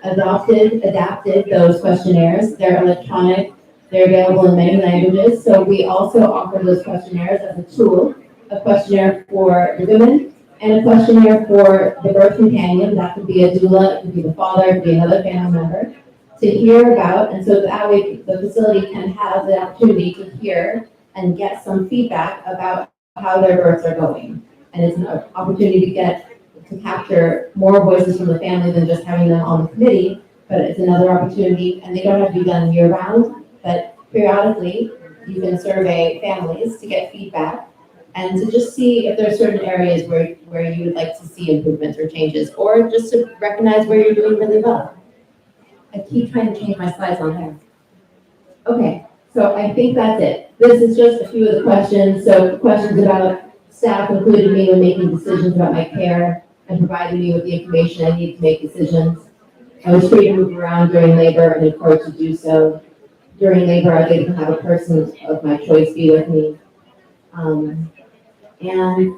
adapted those questionnaires. They're electronic, they're available in many languages. So we also offer those questionnaires as a tool, a questionnaire for the women and a questionnaire for the birth companion. That could be a doula, it could be the father, it could be another family member, to hear about. And so that way the facility can have the opportunity to hear and get some feedback about how their births are going. And it's an opportunity to capture more voices from the family than just having them on the committee, but it's another opportunity, and they don't have to be done year round, but periodically you can survey families to get feedback and to just see if there are certain areas where you would like to see improvements or changes, or just to recognize where you're doing really well. I keep trying to change my slides on there. Okay, so I think that's it. This is just a few of the questions. So questions about staff included me when making decisions about my care and provided me with the information I need to make decisions. I was free to move around during labor and encouraged to do so. During labor, I was able to have a person of my choice be with me. And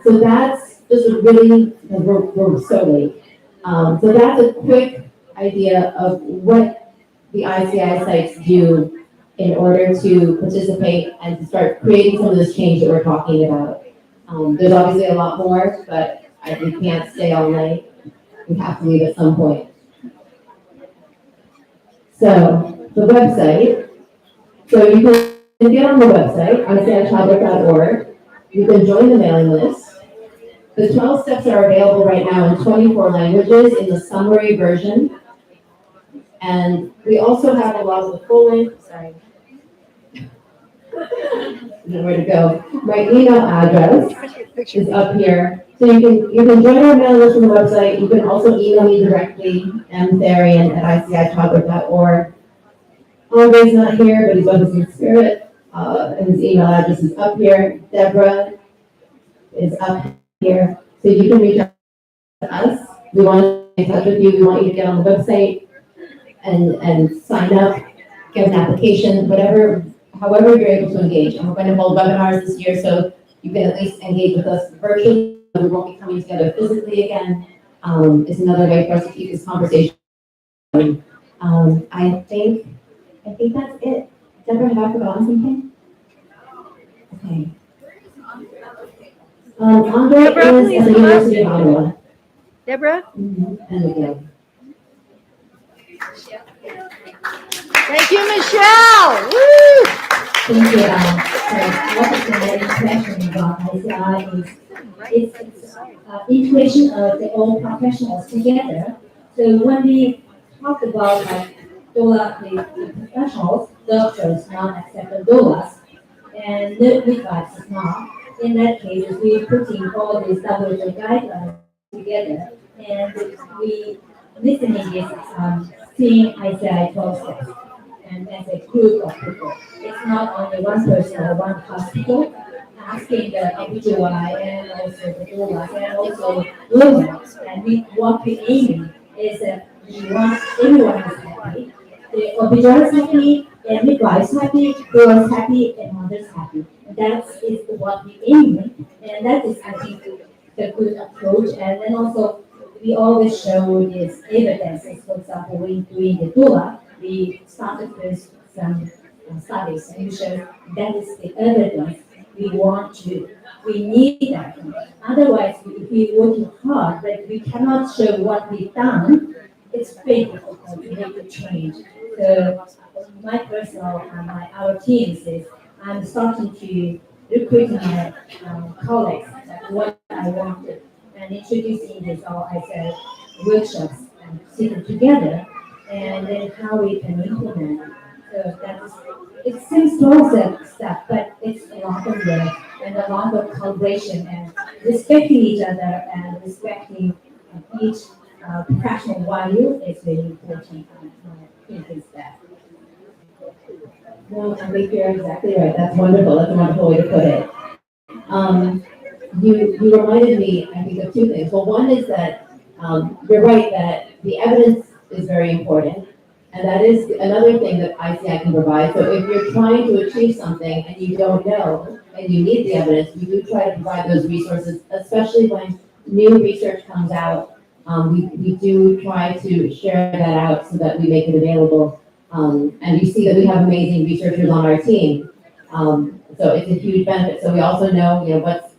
so that's just a really, because we're so late. So that's a quick idea of what the ICI sites do in order to participate and to start creating some of this change that we're talking about. There's obviously a lot more, but we can't stay all night. We have to leave at some point. So the website, so you can get on the website, icichildbirth.org. You can join the mailing list. The 12 steps are available right now in 24 languages in the summary version. And we also have a lot of the full length, sorry. Nowhere to go. My email address is up here. So you can join our mailing list on the website. You can also email me directly, mtharian@icichildbirth.org. Andre's not here, but he's with us in spirit. And his email address is up here. Deborah is up here. So you can reach out to us. We want to get in touch with you. We want you to get on the website and sign up, get an application, however you're able to engage. And we're going to hold webinars this year, so you can at least engage with us virtually. We won't be coming together physically again. It's another way for us to keep this conversation going. I think that's it. Deborah, have I forgotten something? Okay. Andre Deborah, is at the University of Ottawa. Deborah? And again. Thank you, Michelle. Woo! Thank you. So what is my impression about ICI is it's integration of the all professionals together. So when we talk about doula, the professionals, doctors not accepted doulas, and midwives is not. In that case, we putting all these WHO guidelines together, and we listening is seeing ICI 12 steps, and as a group of people. It's not only one person or one hospital asking the ICI and also the doulas and also women. And what we aim is that we want everyone is happy. The observers happy, and midwives happy, girls happy, and mothers happy. That is what we aim at, and that is, I think, the good approach. And then also, we always show this evidence. For example, when doing the doula, we started with some studies, and we show that is the evidence we need that. Otherwise, if we working hard, but we cannot show what we've done, it's very difficult to make a change. So my personal our teams is I'm starting to recruit my colleagues what I wanted and introducing this all I said workshops and sitting together and then how we can implement it. So it seems small step, but it's a lot of work and a lot of collaboration and respecting each other and respecting each professional value is really important. I think is that. No, I think you're exactly right. That's wonderful. That's a wonderful way to put it. You reminded me, I think, of two things. Well, one is that you're right that the evidence is very important, and that is another thing that ICI can provide. So if you're trying to achieve something and you don't know and you need the evidence, we do try to provide those resources, especially when new research comes out. We do try to share that out so that we make it available. And you see that we have amazing researchers on our team. So it's a huge benefit. So we also know,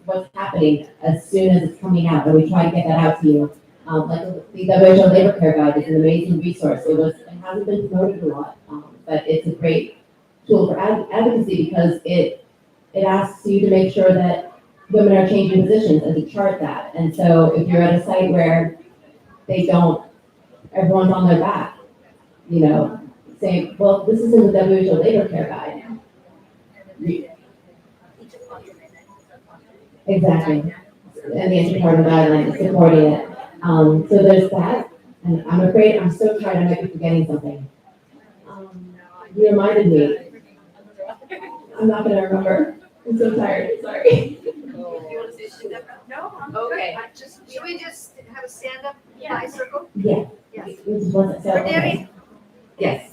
what's happening as soon as it's coming out, and we try to get that out to you. Like the WHO Labor Care Guide is an amazing resource. It hasn't been promoted a lot, but it's a great tool for advocacy because it asks you to make sure that women are changing positions and to chart that. And so if you're at a site where everyone's on their back, say, well, this is in the WHO Labor Care Guide. Exactly. And the Interparty Guidelines supporting it. So there's that. And I'm afraid I'm so tired I might be forgetting something. You reminded me. I'm not going to remember. I'm so tired. Sorry. No? Okay. Should we just have a stand-up circle? Yeah. Yes. Okay. Yes.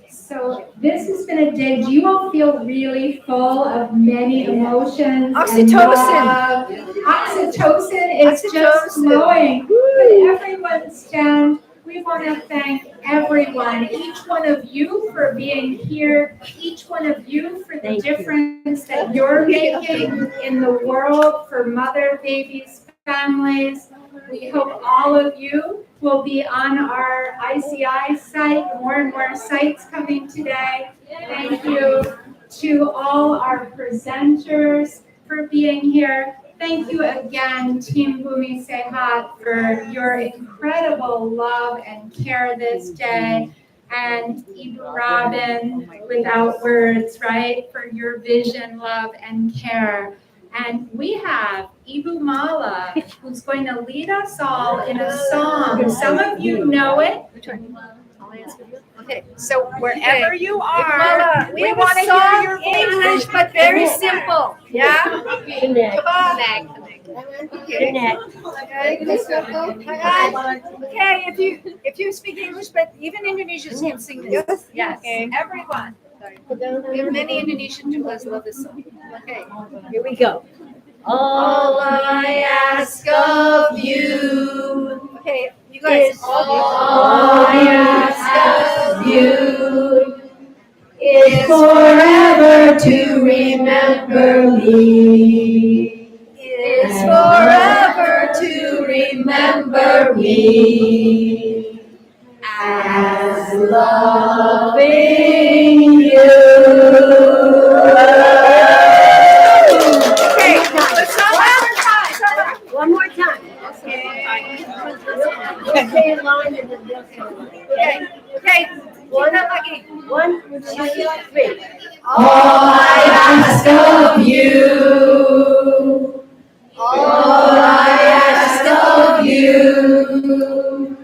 So this has been a day. Do you all feel really full of many emotions? Oxytocin. Oxytocin is just flowing. Could everyone stand? We want to thank everyone, each one of you for being here, each one of you for the difference that you're making in the world for mother, babies, families. We hope all of you will be on our ICI site, more and more sites coming today. Thank you to all our presenters for being here. Thank you again, Team Bumi Sehat, for your incredible love and care this day. And Ibu Robin, without words, right, for your vision, love, and care. And we have Ibu Mala, who's going to lead us all in a song. Some of you know it. Okay, so wherever you are, we want to hear your English, but very simple. Yeah? Come on. Okay, if you speak English, but even Indonesians can sing this. Yes, everyone. We have many Indonesian doulas love this song. Okay, here we go. All I ask of you. Okay, you guys. All I ask of you is forever to remember me. Is forever to remember me as loving you. Okay, let's one more time. Okay. Stay in line and then they'll say. Okay. One, 2, 3. All I ask of you. All I ask of you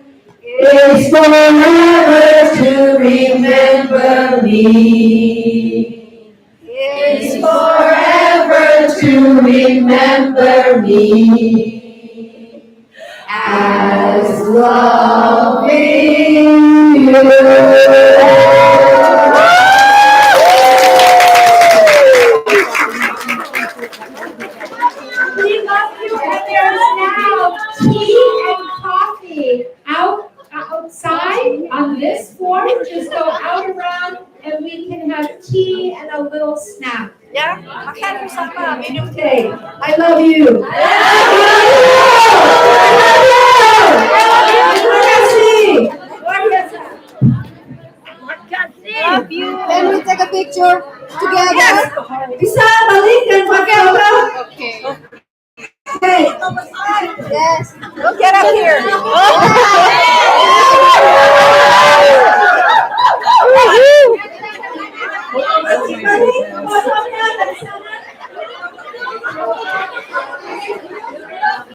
is forever to remember me. Is forever to remember me as loving you. We love you, and there's now tea and coffee outside on this floor. Just go out around, and we can have tea and a little snack. Yeah, makan bersama, minum Okay, teh. I love you. Love you. Can we take a picture together? Yes. Bisa balikan pakai apa? Okay. Okay. Yes. Look, get up here.